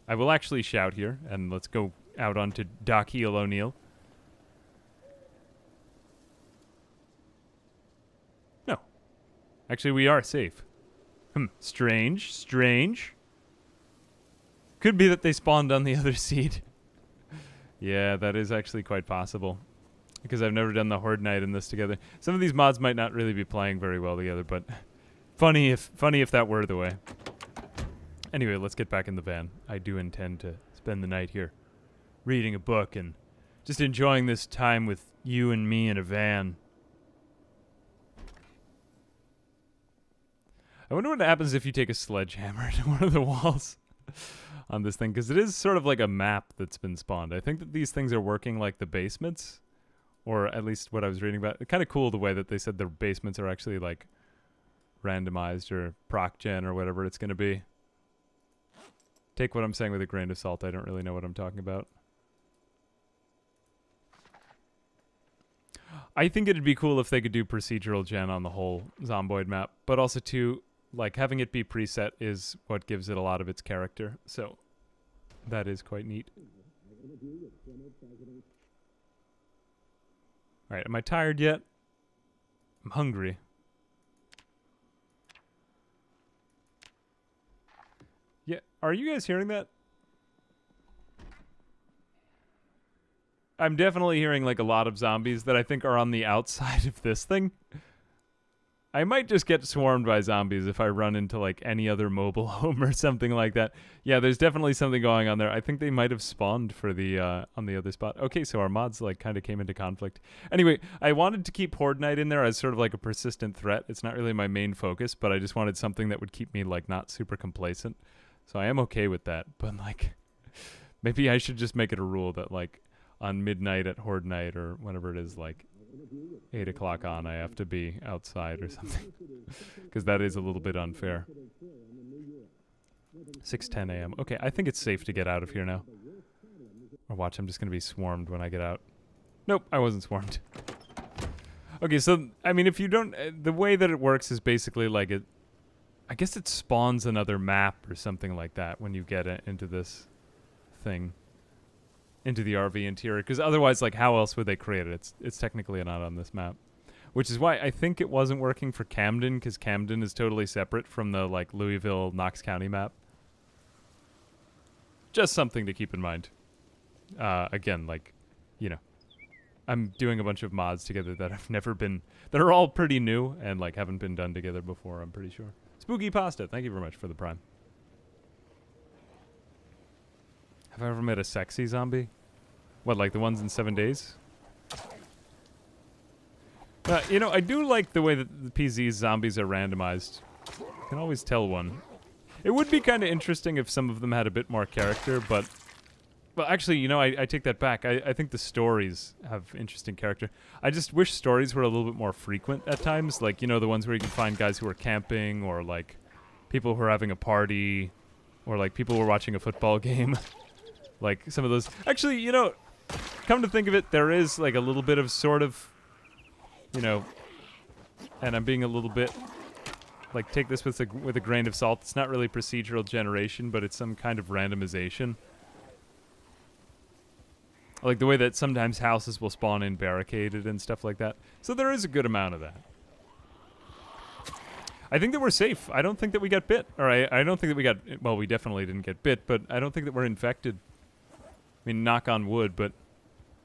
I will actually shout here, and let's go out onto Dakhil O'Neill. No. Actually, we are safe. Strange. Could be that they spawned on the other seed. Yeah, that is actually quite possible. Because I've never done the HordeNight in this together. Some of these mods might not really be playing very well together, but funny if that were the way. Anyway, let's get back in the van. I do intend to spend the night here, reading a book and just enjoying this time with you and me in a van. I wonder what happens if you take a sledgehammer to one of the walls on this thing, because it is sort of like a map that's been spawned. I think that these things are working like the basements, or at least what I was reading about. It's kind of cool the way that they said the basements are actually like randomized or proc gen or whatever it's going to be. Take what I'm saying with a grain of salt. I don't really know what I'm talking about. I think it'd be cool if they could do procedural gen on the whole Zomboid map, but also too, like having it be preset is what gives it a lot of its character. So that is quite neat. All right, am I tired yet? I'm hungry. Yeah, are you guys hearing that? I'm definitely hearing like a lot of zombies that I think are on the outside of this thing. I might just get swarmed by zombies if I run into like any other mobile home or something like that. Yeah, there's definitely something going on there. I think they might have spawned for the on the other spot. Okay, so our mods like kind of came into conflict. Anyway, I wanted to keep HordeNight in there as sort of like a persistent threat. It's not really my main focus, but I just wanted something that would keep me like not super complacent. So I am okay with that, but like maybe I should just make it a rule that like on midnight at HordeNight or whenever it is like 8 o'clock on, I have to be outside or something. Because that is a little bit unfair. 6:10 a.m. Okay, I think it's safe to get out of here now. Or watch, I'm just going to be swarmed when I get out. Nope, I wasn't swarmed. Okay, so, I mean, if you don't... the way that it works is basically like it... I guess it spawns another map or something like that when you get into this thing. Into the RV interior. Because otherwise, like, how else would they create it? It's technically not on this map. Which is why I think it wasn't working for Camden, because Camden is totally separate from the, like, Louisville, Knox County map. Just something to keep in mind. Again, like, you know, I'm doing a bunch of mods together that have never been, that are all pretty new and like haven't been done together before, I'm pretty sure. Spooky Pasta, thank you very much for the prime. Have I ever met a sexy zombie? What, like the ones in 7 days? You know, I do like the way that the PZ zombies are randomized. You can always tell one. It would be kind of interesting if some of them had a bit more character, but... Well, actually, you know, I take that back. I think the stories have interesting character. I just wish stories were a little bit more frequent at times. Like, you know, the ones where you can find guys who are camping, or, like, people who are having a party, or, like, people who are watching a football game. Like, some of those... Actually, you know, come to think of it, there is, like, a little bit of sort of, you know... And I'm being a little bit... Like, take this with a grain of salt. It's not really procedural generation, but it's some kind of randomization. Like the way that sometimes houses will spawn in barricaded and stuff like that. So there is a good amount of that. I think that we're safe. I don't think that we got bit. Or I don't think that we got... Well, we definitely didn't get bit, but I don't think that we're infected. I mean, knock on wood, but...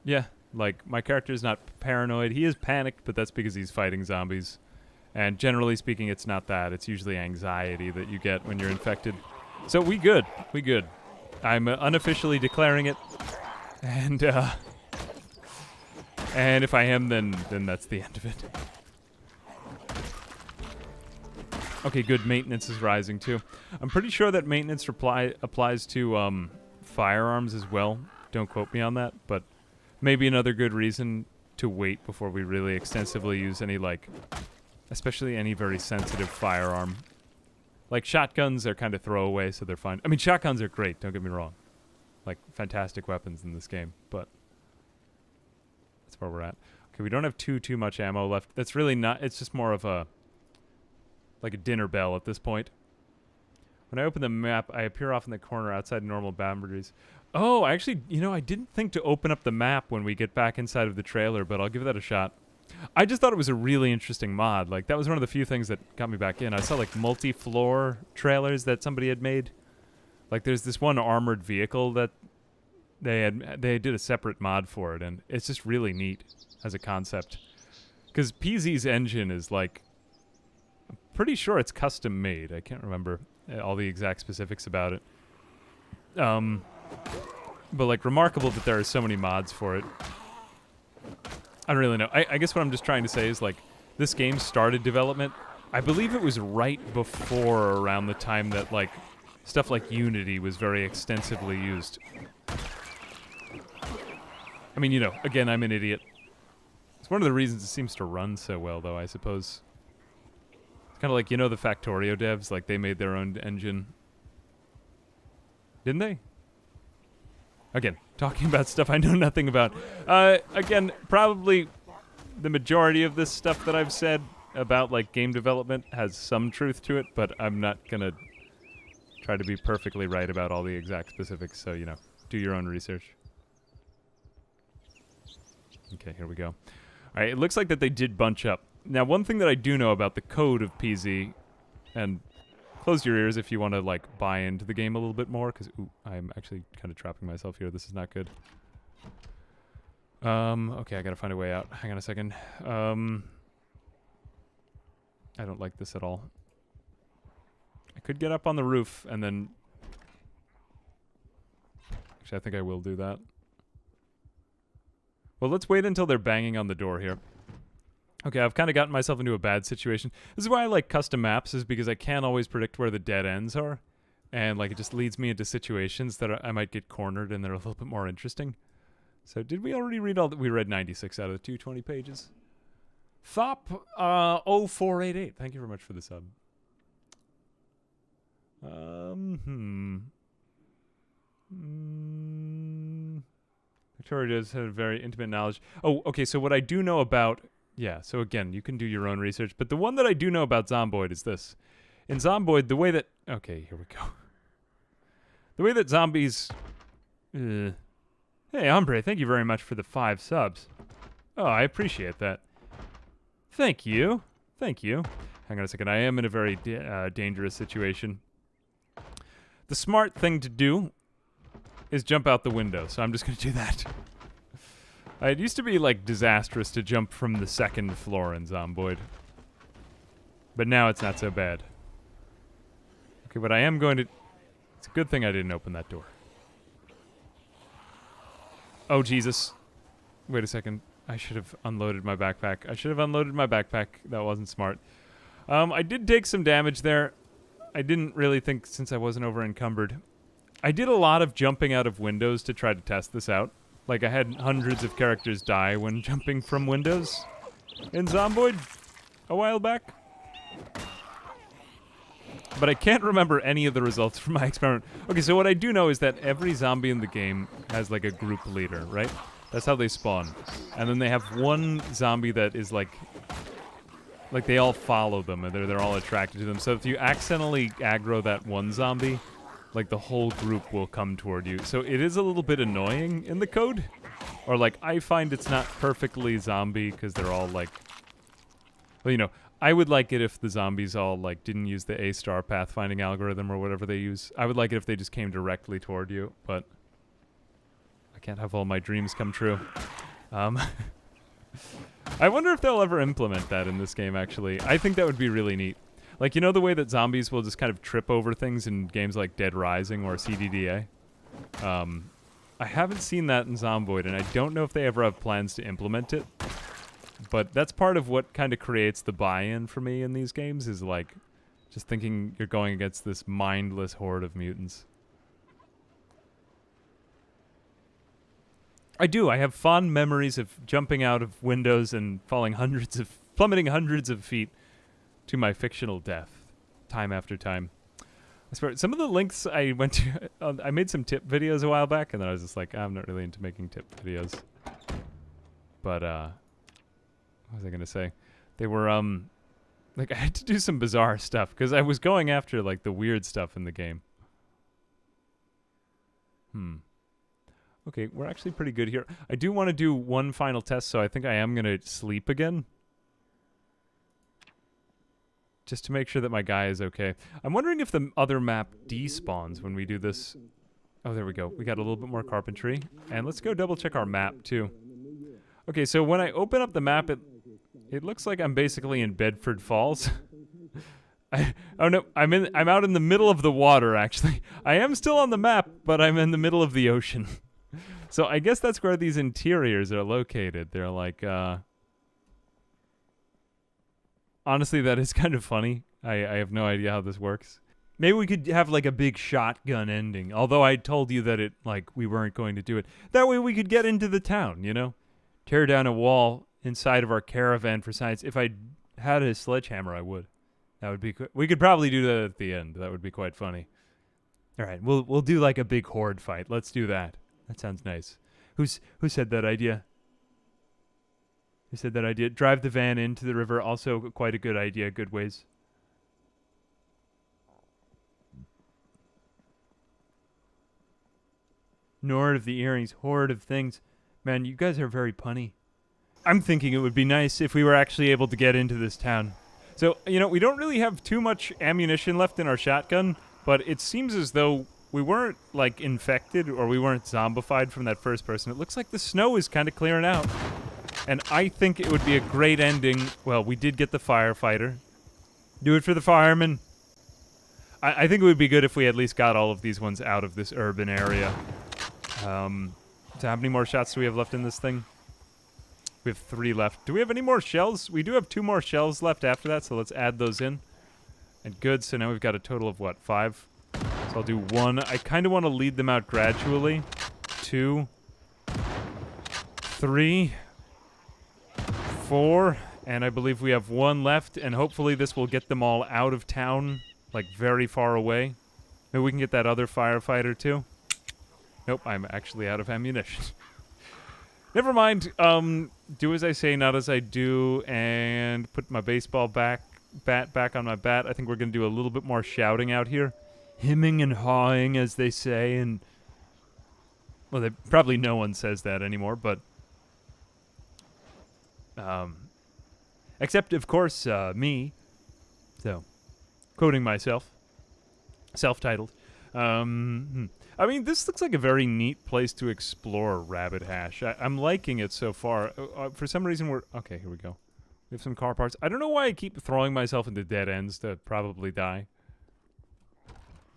Yeah, like, my character's not paranoid. He is panicked, but that's because he's fighting zombies. And generally speaking, it's not that. It's usually anxiety that you get when you're infected. So we good. We good. I'm unofficially declaring it. And if I am, then that's the end of it. Okay, good. Maintenance is rising, too. I'm pretty sure that maintenance applies to firearms as well. Don't quote me on that, but maybe another good reason to wait before we really extensively use any, like, especially any very sensitive firearm. Like, shotguns are kind of throwaway, so they're fine. I mean, shotguns are great, don't get me wrong. Like, fantastic weapons in this game, but that's where we're at. Okay, we don't have too much ammo left. That's really not... It's just more of a... Like a dinner bell at this point. When I open the map, I appear off in the corner outside normal boundaries. Oh, actually, you know, I didn't think to open up the map when we get back inside of the trailer, but I'll give that a shot. I just thought it was a really interesting mod. Like, that was one of the few things that got me back in. I saw, like, multi-floor trailers that somebody had made. Like, there's this one armored vehicle that they did a separate mod for it, and it's just really neat as a concept. Because PZ's engine is, like, I'm pretty sure it's custom made. I can't remember all the exact specifics about it. But, like, remarkable that there are so many mods for it. I don't really know. I guess what I'm just trying to say is, like, this game started development. I believe it was right before around the time that, like, stuff like Unity was very extensively used. I mean, you know, again, I'm an idiot. It's one of the reasons it seems to run so well, though, I suppose. It's kind of like, you know, the Factorio devs, like, they made their own engine. Didn't they? Again, talking about stuff I know nothing about. Again, probably the majority of this stuff that I've said about, like, game development has some truth to it, but I'm not gonna try to be perfectly right about all the exact specifics, so, you know, do your own research. Okay, here we go. All right, it looks like that they did bunch up. Now, one thing that I do know about the code of PZ, and close your ears if you want to, like, buy into the game a little bit more, because, ooh, I'm actually kind of trapping myself here. This is not good. Okay, I gotta find a way out. Hang on a second. I don't like this at all. I could get up on the roof and then... Actually, I think I will do that. Well, let's wait until they're banging on the door here. Okay, I've kind of gotten myself into a bad situation. This is why I like custom maps, is because I can't always predict where the dead ends are. And, like, it just leads me into situations that I might get cornered and they're a little bit more interesting. So, did we already read all that? We read 96 out of the 220 pages. Thop 0488. Thank you very much for the sub. Sure does have very intimate knowledge. Oh, okay, so what I do know about... Yeah, so again, you can do your own research. But the one that I do know about Zomboid is this. In Zomboid, the way that... Okay, here we go. The way that zombies... Hey, Hombre, thank you very much for the 5 subs. Oh, I appreciate that. Thank you. Thank you. Hang on a second. I am in a very dangerous situation. The smart thing to do is jump out the window, so I'm just going to do that. It used to be, like, disastrous to jump from the 2nd floor in Zomboid. But now it's not so bad. Okay, but I am going to... It's a good thing I didn't open that door. Oh, Jesus. Wait a second. I should have unloaded my backpack. That wasn't smart. I did take some damage there. I didn't really think since I wasn't over encumbered. I did a lot of jumping out of windows to try to test this out. Like, I had hundreds of characters die when jumping from windows in Zomboid a while back. But I can't remember any of the results from my experiment. Okay, so what I do know is that every zombie in the game has, like, a group leader, right? That's how they spawn. And then they have one zombie that is, like they all follow them, and they're all attracted to them. So if you accidentally aggro that one zombie, like, the whole group will come toward you. So it is a little bit annoying in the code. Or, like, I find it's not perfectly zombie, because they're all, like... Well, you know, I would like it if the zombies all, like, didn't use the A-star pathfinding algorithm or whatever they use. I would like it if they just came directly toward you, but... I can't have all my dreams come true. I wonder if they'll ever implement that in this game, actually. I think that would be really neat. Like, you know the way that zombies will just kind of trip over things in games like Dead Rising or CDDA? I haven't seen that in Zomboid, and I don't know if they ever have plans to implement it. But that's part of what kind of creates the buy-in for me in these games, is, like, just thinking you're going against this mindless horde of mutants. I do. I have fond memories of jumping out of windows and plummeting hundreds of feet to my fictional death, time after time. I swear, some of the links I went to, I made some tip videos a while back, and then I was just like, I'm not really into making tip videos. But, what was I gonna say? They were, like, I had to do some bizarre stuff, because I was going after, like, the weird stuff in the game. Okay, we're actually pretty good here. I do want to do one final test, so I think I am gonna sleep again. Just to make sure that my guy is okay. I'm wondering if the other map despawns when we do this. Oh, there we go. We got a little bit more carpentry. And let's go double check our map, too. Okay, so when I open up the map, it looks like I'm basically in Bedford Falls. Oh, no, I'm out in the middle of the water, actually. I am still on the map, but I'm in the middle of the ocean. So I guess that's where these interiors are located. They're like, honestly, that is kind of funny. I have no idea how this works. Maybe we could have, like, a big shotgun ending. Although I told you that we weren't going to do it. That way we could get into the town, you know? Tear down a wall inside of our caravan for science. If I had a sledgehammer, I would. That would be... We could probably do that at the end. That would be quite funny. All right, we'll do, like, a big horde fight. Let's do that. That sounds nice. Who said that idea? Who said that idea? Drive the van into the river. Also quite a good idea. Good ways. Nord of the earrings. Horde of things. Man, you guys are very punny. I'm thinking it would be nice if we were actually able to get into this town. So, you know, we don't really have too much ammunition left in our shotgun, but it seems as though we weren't, like, infected or we weren't zombified from that first person. It looks like the snow is kind of clearing out. And I think it would be a great ending. Well, we did get the firefighter. Do it for the fireman. I think it would be good if we at least got all of these ones out of this urban area. So how many more shots do we have left in this thing? We have 3 left. Do we have any more shells? We do have 2 more shells left after that, so let's add those in. And good, so now we've got a total of, what, 5? So I'll do 1. I kind of want to lead them out gradually. 2. 3. 4. And I believe we have 1 left, and hopefully this will get them all out of town, like very far away. Maybe we can get that other firefighter too. Nope, I'm actually out of ammunition. Never mind. Do as I say, not as I do, and put my baseball bat back on my bat. I think we're going to do a little bit more shouting out here. Hemming and hawing, as they say, and... Well, probably no one says that anymore, but... Except, of course, me. So, quoting myself. Self-titled. I mean, this looks like a very neat place to explore Rabbit Hash. I'm liking it so far. For some reason, we're... Okay, here we go. We have some car parts. I don't know why I keep throwing myself into dead ends to probably die.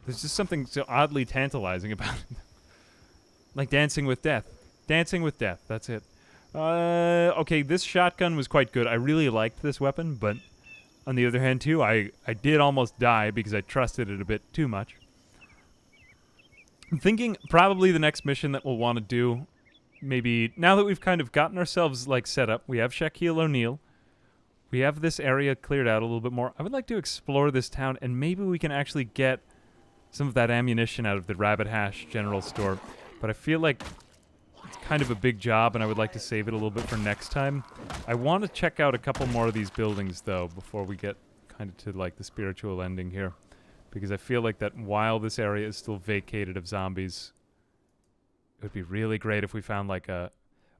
There's just something so oddly tantalizing about it. Like Dancing with Death. Dancing with Death, that's it. Okay, this shotgun was quite good. I really liked this weapon, but on the other hand, too, I did almost die because I trusted it a bit too much. I'm thinking probably the next mission that we'll want to do, maybe, now that we've kind of gotten ourselves, like, set up, we have Shaquille O'Neal, we have this area cleared out a little bit more. I would like to explore this town, and maybe we can actually get some of that ammunition out of the Rabbit Hash general store. But I feel like it's kind of a big job, and I would like to save it a little bit for next time. I want to check out a couple more of these buildings, though, before we get kind of to, like, the spiritual ending here. Because I feel like that while this area is still vacated of zombies, it would be really great if we found, like, a...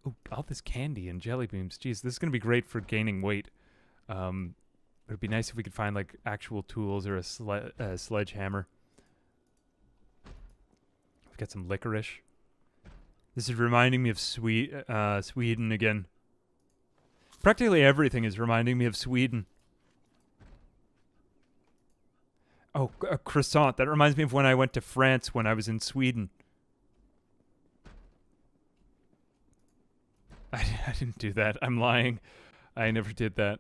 Oh, all this candy and jelly beans. Jeez, this is going to be great for gaining weight. It would be nice if we could find, like, actual tools or a sledgehammer. We've got some licorice. This is reminding me of Sweden again. Practically everything is reminding me of Sweden. Oh, a croissant. That reminds me of when I went to France when I was in Sweden. I didn't do that. I'm lying. I never did that.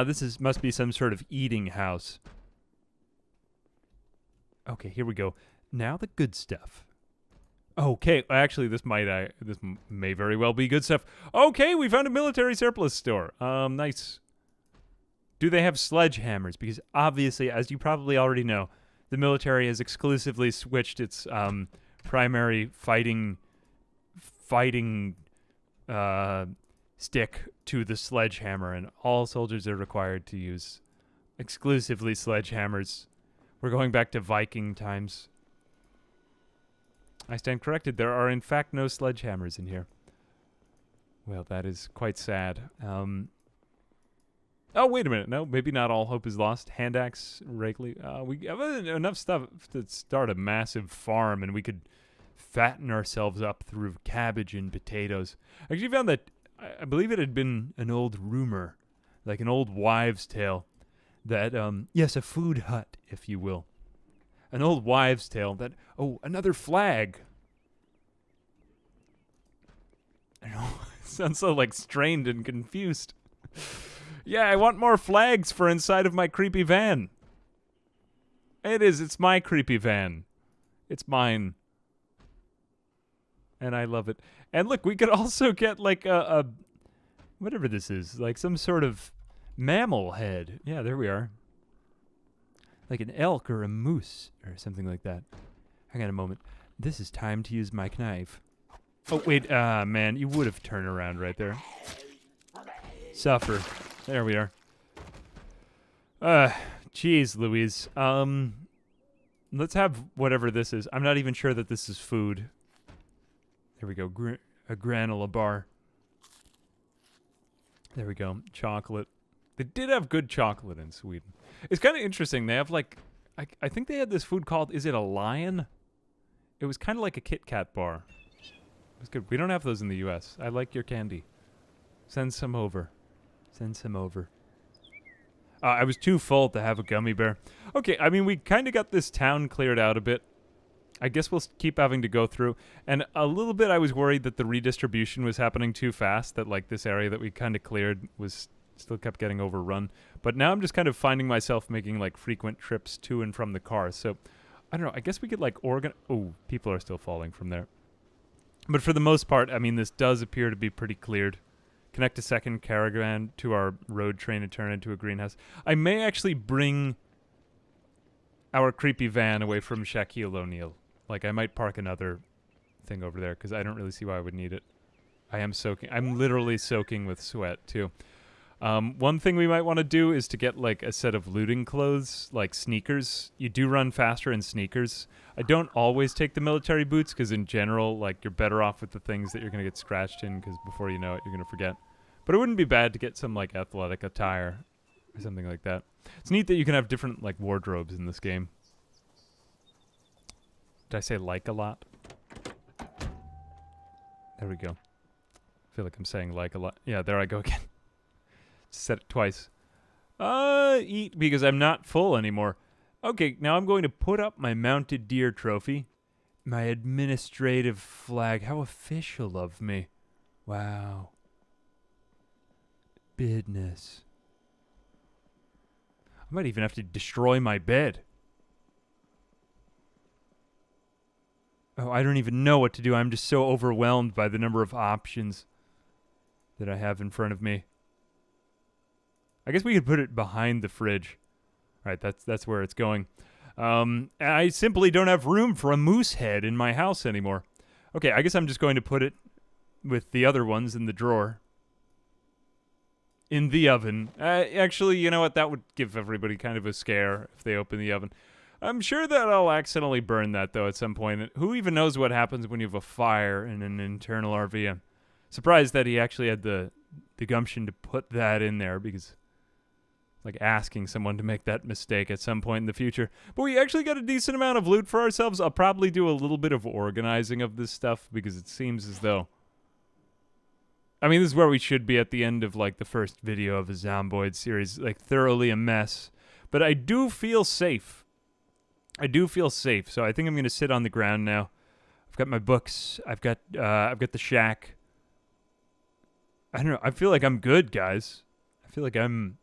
This must be some sort of eating house. Okay, here we go. Now the good stuff. Okay, actually, this may very well be good stuff. Okay, we found a military surplus store. Nice. Do they have sledgehammers? Because obviously, as you probably already know, the military has exclusively switched its primary fighting stick to the sledgehammer, and all soldiers are required to use exclusively sledgehammers. We're going back to Viking times. I stand corrected. There are, in fact, no sledgehammers in here. Well, that is quite sad. Oh, wait a minute. No, maybe not all hope is lost. Hand axe, Rakely. We have enough stuff to start a massive farm, and we could fatten ourselves up through cabbage and potatoes. I actually found that, I believe it had been an old rumor, like an old wives' tale, that, yes, a food hut, if you will. An old wives' tale that, oh, another flag. I know, it sounds so, like, strained and confused. Yeah, I want more flags for inside of my creepy van. It's my creepy van. It's mine. And I love it. And look, we could also get, like, a whatever this is, like some sort of mammal head. Yeah, there we are. Like an elk or a moose or something like that. Hang on a moment. This is time to use my knife. Oh, wait. Man, you would have turned around right there. Suffer. There we are. Jeez Louise. Let's have whatever this is. I'm not even sure that this is food. There we go. A granola bar. There we go. Chocolate. They did have good chocolate in Sweden. It's kind of interesting. They have, like, I think they had this food called, is it a lion? It was kind of like a Kit Kat bar. It was good. We don't have those in the U.S. I like your candy. Send some over. Send some over. I was too full to have a gummy bear. Okay, I mean, we kind of got this town cleared out a bit. I guess we'll keep having to go through. And a little bit I was worried that the redistribution was happening too fast, that, like, this area that we kind of cleared was still kept getting overrun. But now I'm just kind of finding myself making, like, frequent trips to and from the car. So, I don't know. I guess we could, like, Oh, people are still falling from there. But for the most part, I mean, this does appear to be pretty cleared. Connect a second caravan to our road train and turn it into a greenhouse. I may actually bring our creepy van away from Shaquille O'Neal. Like, I might park another thing over there because I don't really see why I would need it. I am soaking. I'm literally soaking with sweat too. One thing we might want to do is to get like a set of looting clothes, like sneakers. You do run faster in sneakers. I don't always take the military boots because in general, like you're better off with the things that you're going to get scratched in because before you know it, you're going to forget. But it wouldn't be bad to get some like athletic attire or something like that. It's neat that you can have different like wardrobes in this game. Did I say like a lot? There we go. I feel like I'm saying like a lot. Yeah, there I go again. Said it twice. Eat because I'm not full anymore. Okay, now I'm going to put up my mounted deer trophy. My administrative flag. How official of me. Wow. Business. I might even have to destroy my bed. Oh, I don't even know what to do. I'm just so overwhelmed by the number of options that I have in front of me. I guess we could put it behind the fridge. All right, that's where it's going. I simply don't have room for a moose head in my house anymore. Okay, I guess I'm just going to put it with the other ones in the drawer. In the oven. Actually, you know what? That would give everybody kind of a scare if they open the oven. I'm sure that I'll accidentally burn that, though, at some point. Who even knows what happens when you have a fire in an internal RV? I'm surprised that he actually had the gumption to put that in there, because like asking someone to make that mistake at some point in the future. But we actually got a decent amount of loot for ourselves. I'll probably do a little bit of organizing of this stuff, because it seems as though... I mean, this is where we should be at the end of, like, the first video of the Zomboid series, like, thoroughly a mess. But I do feel safe. So I think I'm going to sit on the ground now. I've got my books. I've got the shack. I don't know. I feel like I'm good, guys. I feel like I'm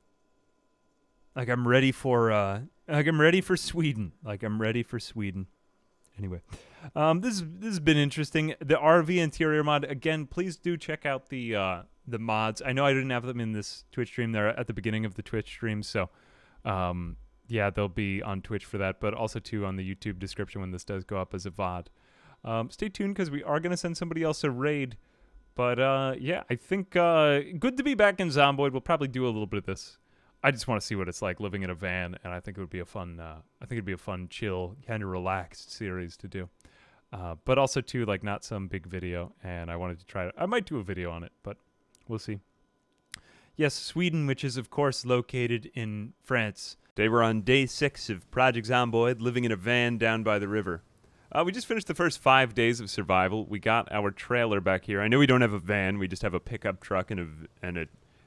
ready for Sweden. Like I'm ready for Sweden. Anyway, this has been interesting. The RV interior mod, again, please do check out the mods. I know I didn't have them in this Twitch stream. They're at the beginning of the Twitch stream, so yeah, they'll be on Twitch for that, but also too on the YouTube description when this does go up as a VOD. Stay tuned, because we are going to send somebody else a raid. But yeah, I think good to be back in Zomboid. We'll probably do a little bit of this. I just want to see what it's like living in a van, and I think it would be a fun, chill, kind of relaxed series to do. But also too, like, not some big video, and I wanted to try it. I might do a video on it, but we'll see. Yes, Sweden, which is of course located in France. Today we're on day 6 of Project Zomboid, living in a van down by the river. We just finished the first 5 days of survival. We got our trailer back here. I know we don't have a van. We just have a pickup truck and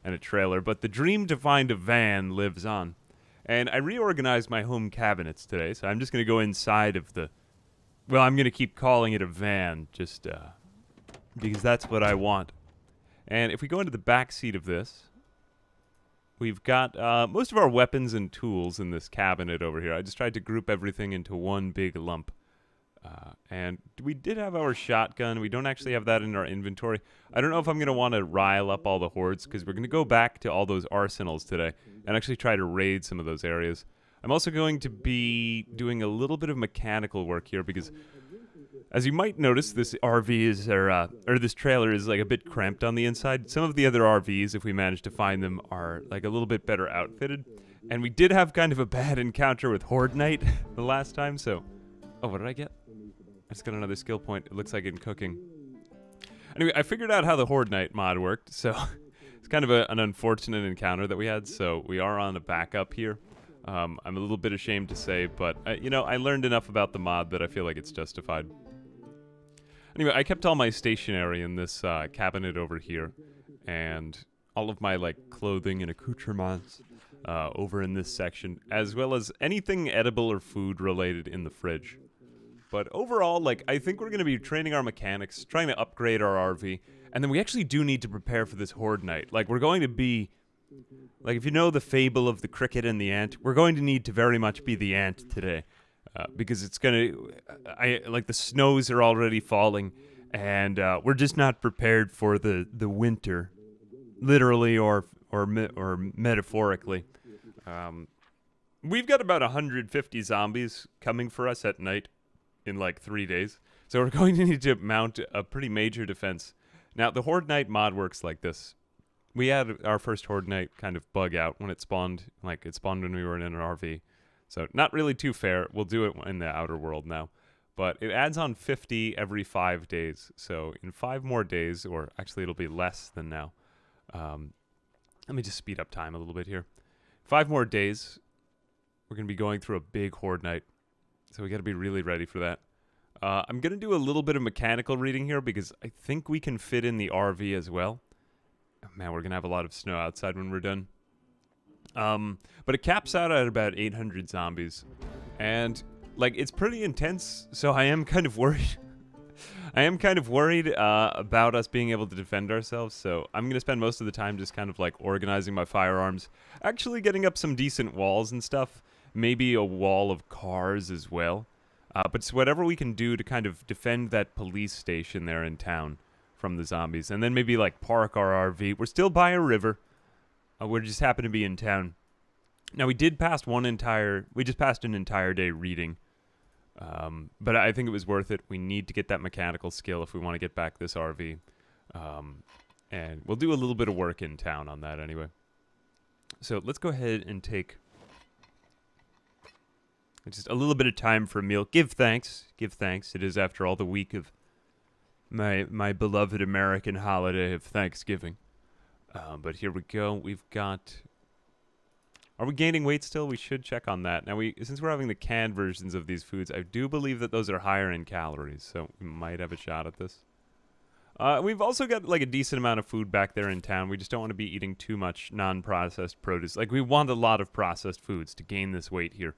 a trailer. But the dream to find a van lives on. And I reorganized my home cabinets today, so I'm just going to go inside of the... Well, I'm going to keep calling it a van, just because that's what I want. And if we go into the back seat of this, we've got most of our weapons and tools in this cabinet over here. I just tried to group everything into one big lump. And we did have our shotgun. We don't actually have that in our inventory. I don't know if I'm going to want to rile up all the hordes, because we're going to go back to all those arsenals today and actually try to raid some of those areas. I'm also going to be doing a little bit of mechanical work here, because as you might notice, this RV is, or this trailer is like a bit cramped on the inside. Some of the other RVs, if we manage to find them, are like a little bit better outfitted. And we did have kind of a bad encounter with HordeNight the last time, so... Oh, what did I get? I just got another skill point. It looks like in cooking. Anyway, I figured out how the HordeNight mod worked, so it's kind of an unfortunate encounter that we had, so we are on a backup here. I'm a little bit ashamed to say, but, you know, I learned enough about the mod that I feel like it's justified. Anyway, I kept all my stationery in this cabinet over here, and all of my, like, clothing and accoutrements over in this section, as well as anything edible or food related in the fridge. But overall, like, I think we're going to be training our mechanics, trying to upgrade our RV, and then we actually do need to prepare for this HordeNight. Like, we're going to be, like, if you know the fable of the cricket and the ant, we're going to need to very much be the ant today, because it's going to, like, the snows are already falling, and we're just not prepared for the winter, literally or metaphorically. We've got about 150 zombies coming for us at night in like 3 days. So we're going to need to mount a pretty major defense. Now, the HordeNight mod works like this. We had our first HordeNight kind of bug out when it spawned. Like, it spawned when we were in an RV. So, not really too fair. We'll do it in the outer world now. But it adds on 50 every 5 days. So, in 5 more days, or actually it'll be less than now. Let me just speed up time a little bit here. 5 more days, we're going to be going through a big HordeNight. So, we got to be really ready for that. I'm going to do a little bit of mechanical reading here because I think we can fit in the RV as well. Oh, man, we're going to have a lot of snow outside when we're done. But it caps out at about 800 zombies. And, like, it's pretty intense, so I am kind of worried. I am kind of worried about us being able to defend ourselves, so I'm going to spend most of the time just kind of, like, organizing my firearms. Actually getting up some decent walls and stuff. Maybe a wall of cars as well. But it's whatever we can do to kind of defend that police station there in town from the zombies. And then maybe, like, park our RV. We're still by a river. We just happen to be in town. Now, we just passed an entire day reading. But I think it was worth it. We need to get that mechanical skill if we want to get back this RV. And we'll do a little bit of work in town on that anyway. So let's go ahead and take just a little bit of time for a meal. Give thanks. Give thanks. It is, after all, the week of my beloved American holiday of Thanksgiving. But here we go. We've got... Are we gaining weight still? We should check on that. Now, since we're having the canned versions of these foods, I do believe that those are higher in calories, so we might have a shot at this. We've also got, like, a decent amount of food back there in town. We just don't want to be eating too much non-processed produce. Like, we want a lot of processed foods to gain this weight here,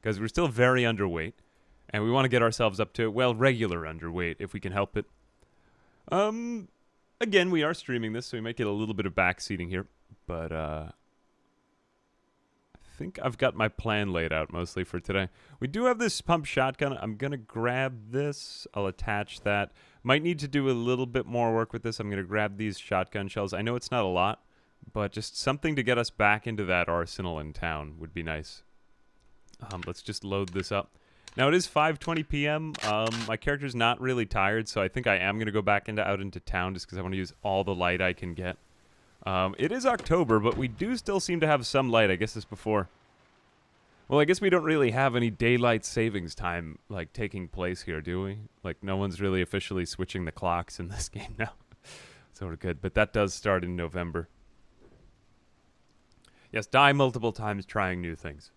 because we're still very underweight, and we want to get ourselves up to, well, regular underweight, if we can help it. Again, we are streaming this, so we might get a little bit of backseating here, but, I think I've got my plan laid out mostly for today. We do have this pump shotgun. I'm going to grab this. I'll attach that. Might need to do a little bit more work with this. I'm going to grab these shotgun shells. I know it's not a lot, but just something to get us back into that arsenal in town would be nice. Let's just load this up. Now, it is 5:20 p.m. My character's not really tired, so I think I am going to go back out into town just because I want to use all the light I can get. It is October, but we do still seem to have some light. I guess this before. Well, I guess we don't really have any daylight savings time, like, taking place here, do we? Like, no one's really officially switching the clocks in this game now. So we're good, but that does start in November. Yes, die multiple times trying new things.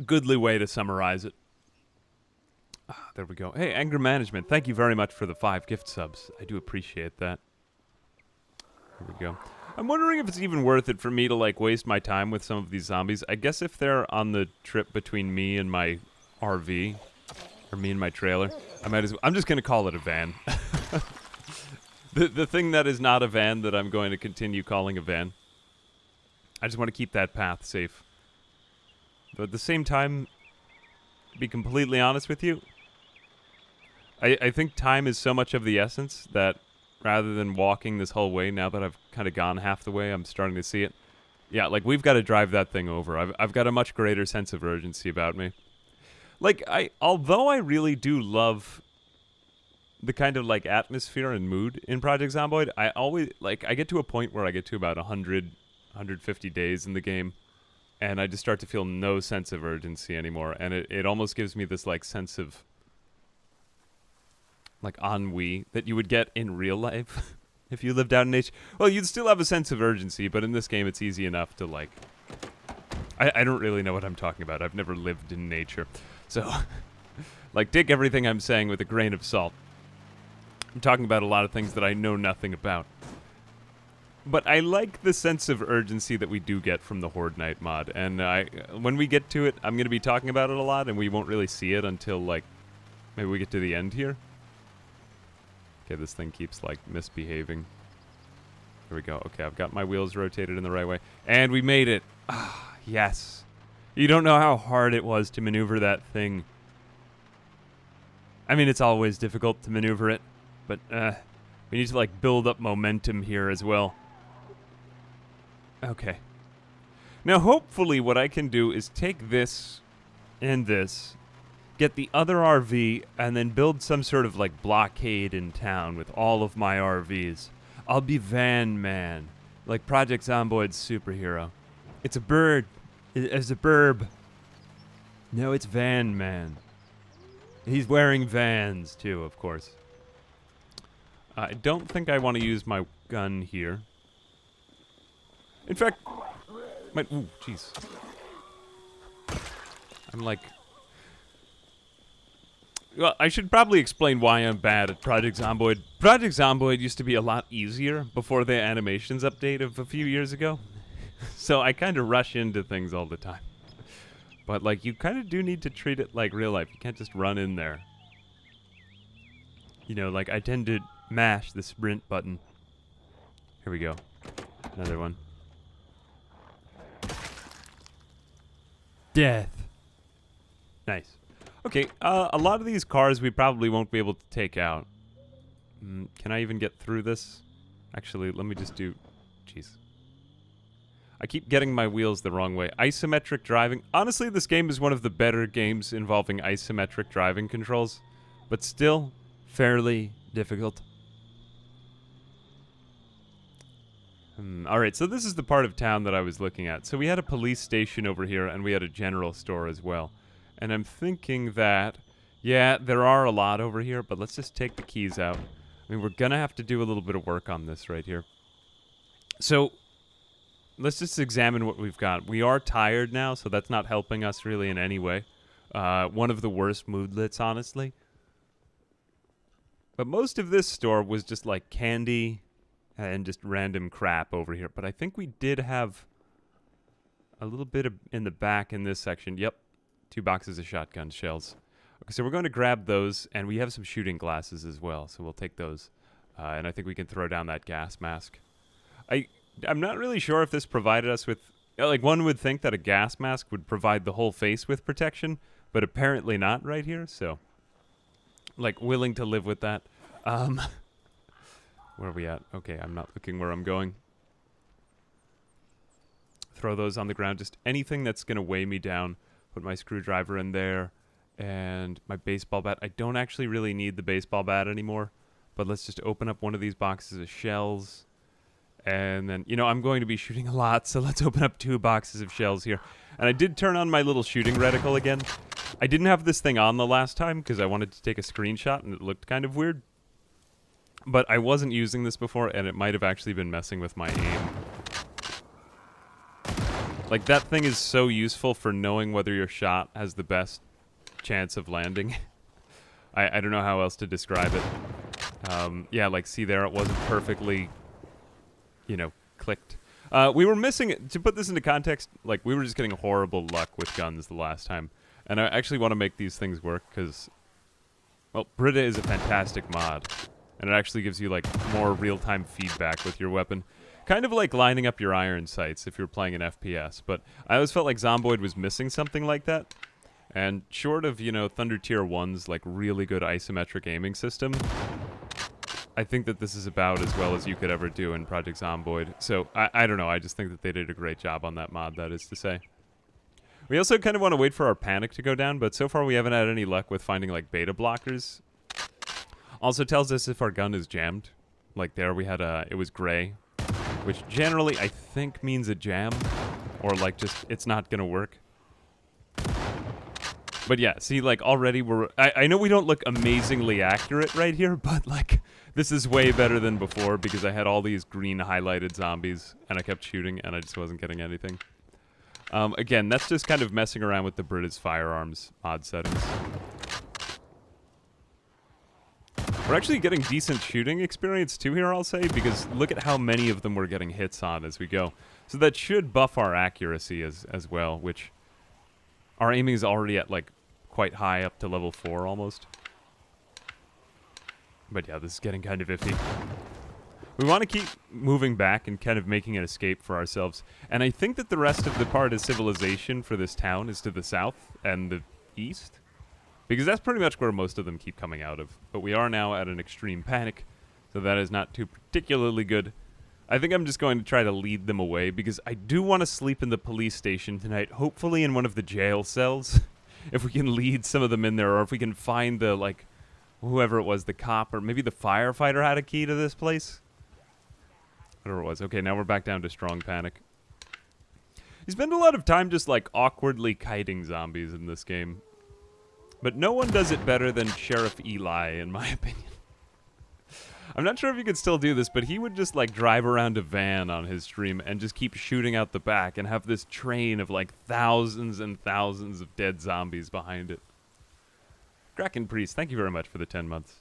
Goodly way to summarize it. There we go. Hey, Anger Management, thank you very much for the 5 gift subs. I do appreciate that. Here we go. I'm wondering if it's even worth it for me to, like, waste my time with some of these zombies. I guess if they're on the trip between me and my RV, or me and my trailer, I might as well. I'm just going to call it a van. The thing that is not a van that I'm going to continue calling a van. I just want to keep that path safe. But at the same time, to be completely honest with you, I think time is so much of the essence that rather than walking this whole way, now that I've kind of gone half the way, I'm starting to see it. Yeah, like, we've got to drive that thing over. I've got a much greater sense of urgency about me. Like, although I really do love the kind of, like, atmosphere and mood in Project Zomboid, I always, like, I get to a point where I get to about 150 days in the game, and I just start to feel no sense of urgency anymore, and it almost gives me this, like, sense of, like, ennui that you would get in real life if you lived out in nature. Well, you'd still have a sense of urgency, but in this game it's easy enough to, like... I don't really know what I'm talking about. I've never lived in nature. So, like, take everything I'm saying with a grain of salt. I'm talking about a lot of things that I know nothing about. But I like the sense of urgency that we do get from the HordeNight mod, and when we get to it, I'm going to be talking about it a lot, and we won't really see it until, like, maybe we get to the end here. Okay, this thing keeps, like, misbehaving. Here we go. Okay, I've got my wheels rotated in the right way. And we made it. Ah, yes. You don't know how hard it was to maneuver that thing. I mean, it's always difficult to maneuver it, but we need to, like, build up momentum here as well. Okay. Now, hopefully what I can do is take this and this get the other RV, and then build some sort of like blockade in town with all of my RVs. I'll be Van Man, like Project Zomboid's superhero. It's a bird. It's a burb. No, it's Van Man. He's wearing Vans too, of course. I don't think I want to use my gun here. In fact, ooh, jeez. I'm like... Well, I should probably explain why I'm bad at Project Zomboid. Project Zomboid used to be a lot easier before the animations update of a few years ago. So I kind of rush into things all the time. But, like, you kind of do need to treat it like real life. You can't just run in there. You know, like, I tend to mash the sprint button. Here we go. Another one. Death. Nice. Okay, a lot of these cars we probably won't be able to take out. Can I even get through this? Actually, let me just do... Jeez. I keep getting my wheels the wrong way. Isometric driving. Honestly, this game is one of the better games involving isometric driving controls, but still fairly difficult. Alright, so this is the part of town that I was looking at. So we had a police station over here, and we had a general store as well. And I'm thinking that, yeah, there are a lot over here, but let's just take the keys out. I mean, we're gonna have to do a little bit of work on this right here. So... let's just examine what we've got. We are tired now, so that's not helping us really in any way. One of the worst moodlets, honestly. But most of this store was just like candy and just random crap over here. But I think we did have a little bit of in the back in this section. Yep, 2 boxes of shotgun shells. Okay, so we're going to grab those, and we have some shooting glasses as well, so we'll take those. And I think we can throw down that gas mask. I'm not really sure if this provided us with... like, one would think that a gas mask would provide the whole face with protection, but apparently not right here, so... like, willing to live with that. Where are we at? Okay, I'm not looking where I'm going. Throw those on the ground. Just anything that's going to weigh me down. Put my screwdriver in there. And my baseball bat. I don't actually really need the baseball bat anymore. But let's just open up one of these boxes of shells. And then, you know, I'm going to be shooting a lot, so let's open up 2 boxes of shells here. And I did turn on my little shooting reticle again. I didn't have this thing on the last time because I wanted to take a screenshot, and it looked kind of weird. But I wasn't using this before, and it might have actually been messing with my aim. Like, that thing is so useful for knowing whether your shot has the best chance of landing. I don't know how else to describe it. Yeah, like, see there, it wasn't perfectly... you know, clicked. We were missing, to put this into context, like, we were just getting horrible luck with guns the last time. And I actually want to make these things work, because, well, Brita is a fantastic mod. And it actually gives you, like, more real-time feedback with your weapon. Kind of like lining up your iron sights if you're playing an FPS. But I always felt like Zomboid was missing something like that. And short of, you know, Thunder Tier 1's, like, really good isometric aiming system... I think that this is about as well as you could ever do in Project Zomboid. So, I don't know, I just think that they did a great job on that mod, that is to say. We also kind of want to wait for our panic to go down, but so far we haven't had any luck with finding, like, beta blockers. Also tells us if our gun is jammed. Like there we had it was gray, which generally I think means a jam, or like just it's not gonna work. But yeah, see, like, already I know we don't look amazingly accurate right here, but, like, this is way better than before because I had all these green highlighted zombies, and I kept shooting, and I just wasn't getting anything. Again, that's just kind of messing around with the Brita's firearms mod settings. We're actually getting decent shooting experience, too, here, I'll say, because look at how many of them we're getting hits on as we go. So that should buff our accuracy as well, which... our aiming is already at, like, quite high, up to level 4 almost. But yeah, this is getting kind of iffy. We want to keep moving back and kind of making an escape for ourselves. And I think that the rest of the part of civilization for this town is to the south and the east. Because that's pretty much where most of them keep coming out of. But we are now at an extreme panic, so that is not too particularly good. I think I'm just going to try to lead them away, because I do want to sleep in the police station tonight, hopefully in one of the jail cells. if we can lead some of them in there, or if we can find the, like, whoever it was, the cop, or maybe the firefighter had a key to this place. Whatever it was. Okay, now we're back down to strong panic. You spend a lot of time just, like, awkwardly kiting zombies in this game. But no one does it better than Sheriff Eli, in my opinion. I'm not sure if you could still do this, but he would just, like, drive around a van on his stream and just keep shooting out the back and have this train of, like, thousands and thousands of dead zombies behind it. Kraken Priest, thank you very much for the 10 months.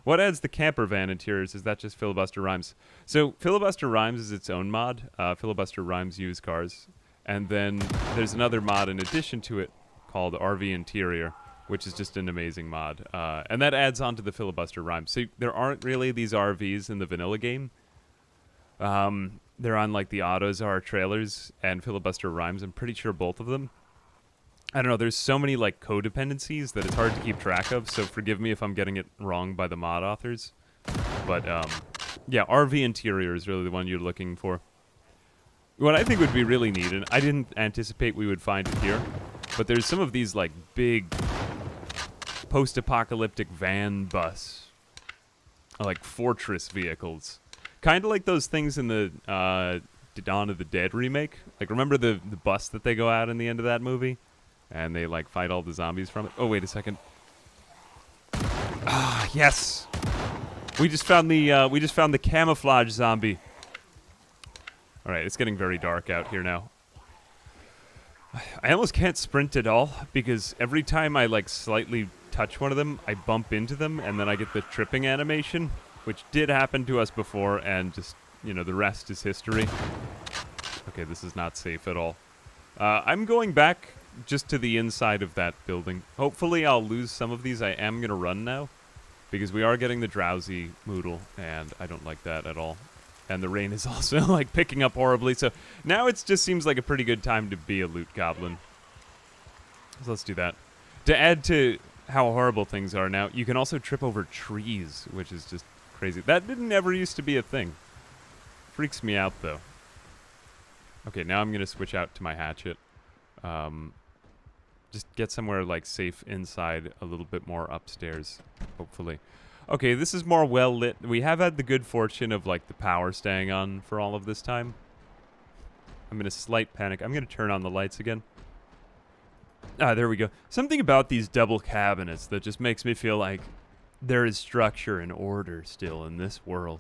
What adds the camper van interiors? Is that just Filibuster Rhymes? So, Filibuster Rhymes is its own mod. Filibuster Rhymes used cars. And then there's another mod in addition to it called RV Interior, which is just an amazing mod. And that adds on to the Filibuster Rhymes. So there aren't really these RVs in the vanilla game. They're on, like, the Autotsar Trailers and Filibuster Rhymes. I'm pretty sure both of them. I don't know, there's so many, like, codependencies that it's hard to keep track of, so forgive me if I'm getting it wrong by the mod authors. But, yeah, RV Interior is really the one you're looking for. What I think would be really neat, and I didn't anticipate we would find it here, but there's some of these, like, big post-apocalyptic van bus, like, fortress vehicles. Kind of like those things in the Dawn of the Dead remake. Like, remember the bus that they go out in the end of that movie? And they, like, fight all the zombies from it. Oh, wait a second. Ah, yes. We just found the camouflage zombie. All right, it's getting very dark out here now. I almost can't sprint at all because every time I, like, slightly touch one of them, I bump into them and then I get the tripping animation, which did happen to us before, and just, you know, the rest is history. Okay, this is not safe at all. I'm going back just to the inside of that building. Hopefully I'll lose some of these. I am going to run now because we are getting the drowsy moodle, and I don't like that at all. And the rain is also, like, picking up horribly, so now it just seems like a pretty good time to be a loot goblin. So let's do that. To add to how horrible things are now, you can also trip over trees, which is just crazy. That didn't ever used to be a thing. Freaks me out, though. Okay, now I'm going to switch out to my hatchet. Just get somewhere, like, safe inside, a little bit more upstairs, hopefully. Okay, this is more well lit. We have had the good fortune of, like, the power staying on for all of this time. I'm in a slight panic. I'm going to turn on the lights again. Ah, there we go. Something about these double cabinets that just makes me feel like there is structure and order still in this world.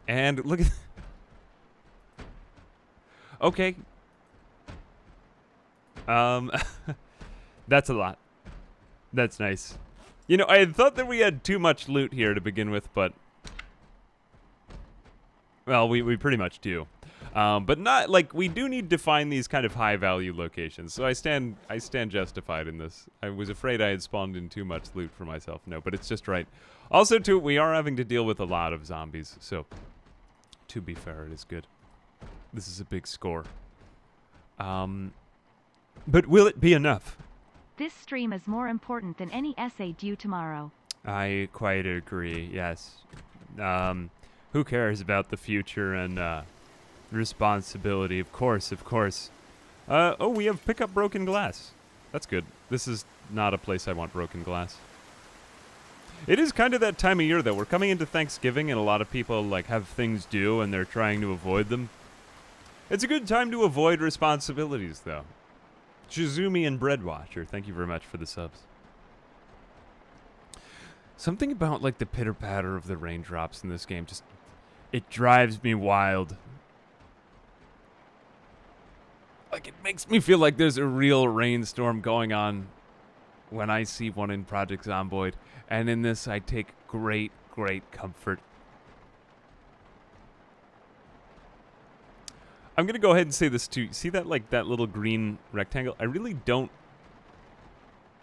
And look at... Okay. That's a lot. That's nice. You know, I had thought that we had too much loot here to begin with, but... Well, we pretty much do. But not, like, we do need to find these kind of high-value locations, so I stand justified in this. I was afraid I had spawned in too much loot for myself. No, but it's just right. Also, too, we are having to deal with a lot of zombies, so... To be fair, it is good. This is a big score. But will it be enough? This stream is more important than any essay due tomorrow. I quite agree, yes. Who cares about the future and responsibility? Of course, of course. Oh, we have pick up broken glass. That's good. This is not a place I want broken glass. It is kind of that time of year, though. We're coming into Thanksgiving, and a lot of people, like, have things due, and they're trying to avoid them. It's a good time to avoid responsibilities, though. Shizumi and Breadwatcher, thank you very much for the subs. Something about, like, the pitter-patter of the raindrops in this game just... It drives me wild. Like, it makes me feel like there's a real rainstorm going on when I see one in Project Zomboid. And in this, I take great, great comfort. I'm going to go ahead and say this too. See that, like, that little green rectangle? I really don't...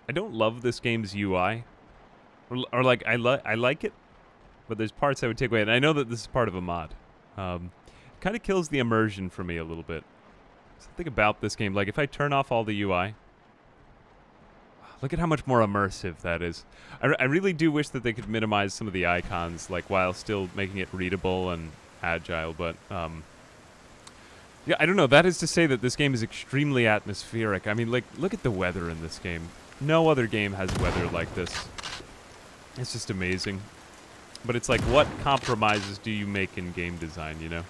I don't love this game's UI. Or like, I like it, but there's parts I would take away. And I know that this is part of a mod. It kind of kills the immersion for me a little bit. Something about this game. Like, if I turn off all the UI... Look at how much more immersive that is. I really do wish that they could minimize some of the icons, like, while still making it readable and agile, but... Yeah, I don't know. That is to say that this game is extremely atmospheric. I mean, like, look at the weather in this game. No other game has weather like this. It's just amazing. But it's like, what compromises do you make in game design, you know?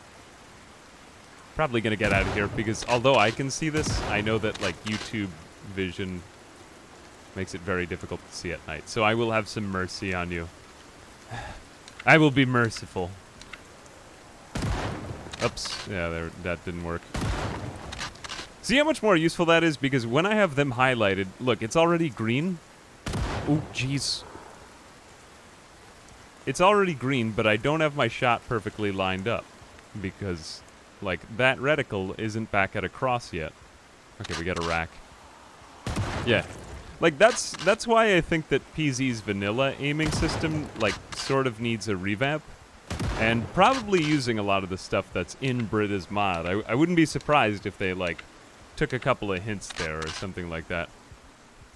Probably gonna get out of here because although I can see this, I know that like YouTube vision makes it very difficult to see at night. So I will have some mercy on you. I will be merciful. Oops. Yeah, that didn't work. See how much more useful that is? Because when I have them highlighted, look, it's already green. Oh, jeez. It's already green, but I don't have my shot perfectly lined up. Because, like, that reticle isn't back at a cross yet. Okay, we got a rack. Yeah. Like, that's why I think that PZ's vanilla aiming system, like, sort of needs a revamp. And probably using a lot of the stuff that's in Brita's mod. I wouldn't be surprised if they, like, took a couple of hints there or something like that.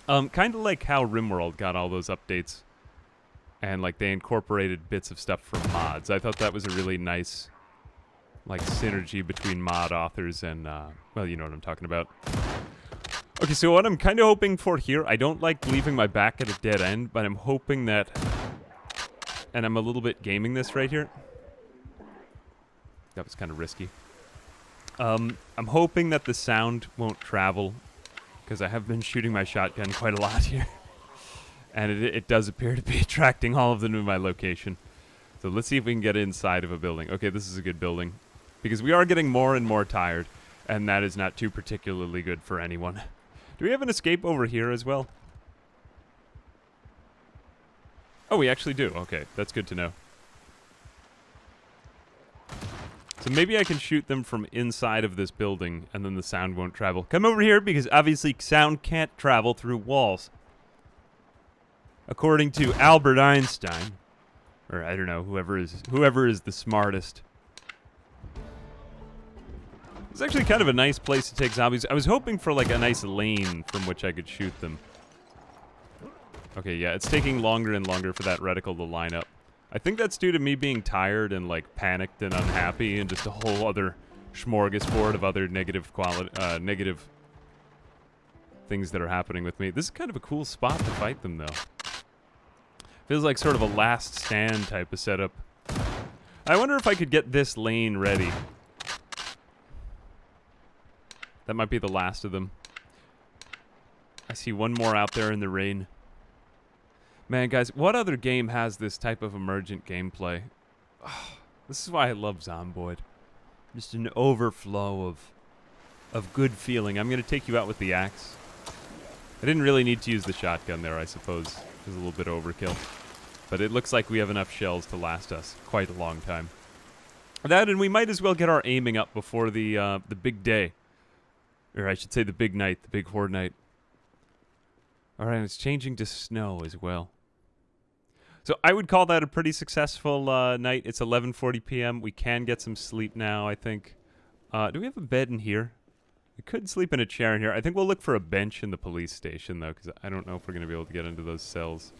Kind of like how RimWorld got all those updates. And, like, they incorporated bits of stuff from mods. I thought that was a really nice, like, synergy between mod authors and, well, you know what I'm talking about. Okay, so what I'm kind of hoping for here, I don't like leaving my back at a dead end, but I'm hoping that, and I'm a little bit gaming this right here. That was kind of risky. I'm hoping that the sound won't travel, because I have been shooting my shotgun quite a lot here. And it does appear to be attracting all of them to my location. So let's see if we can get inside of a building. Okay, this is a good building. Because we are getting more and more tired, and that is not too particularly good for anyone. Do we have an escape over here as well? Oh, we actually do. Okay, that's good to know. So maybe I can shoot them from inside of this building, and then the sound won't travel. Come over here, because obviously sound can't travel through walls. According to Albert Einstein. Or I don't know, whoever is the smartest. It's actually kind of a nice place to take zombies. I was hoping for like a nice lane from which I could shoot them. Okay, yeah, it's taking longer and longer for that reticle to line up. I think that's due to me being tired and like panicked and unhappy and just a whole other smorgasbord of other negative negative things that are happening with me. This is kind of a cool spot to fight them though. Feels like sort of a last stand type of setup. I wonder if I could get this lane ready. That might be the last of them. I see one more out there in the rain. Man, guys, what other game has this type of emergent gameplay? Oh, this is why I love Zomboid. Just an overflow of good feeling. I'm going to take you out with the axe. I didn't really need to use the shotgun there, I suppose. It was a little bit overkill. But it looks like we have enough shells to last us quite a long time. That, and we might as well get our aiming up before the big day. Or I should say the big night, the big HordeNight. Alright, it's changing to snow as well. So I would call that a pretty successful night. It's 11:40 p.m. We can get some sleep now, I think. Do we have a bed in here? We could sleep in a chair in here. I think we'll look for a bench in the police station, though, because I don't know if we're going to be able to get into those cells.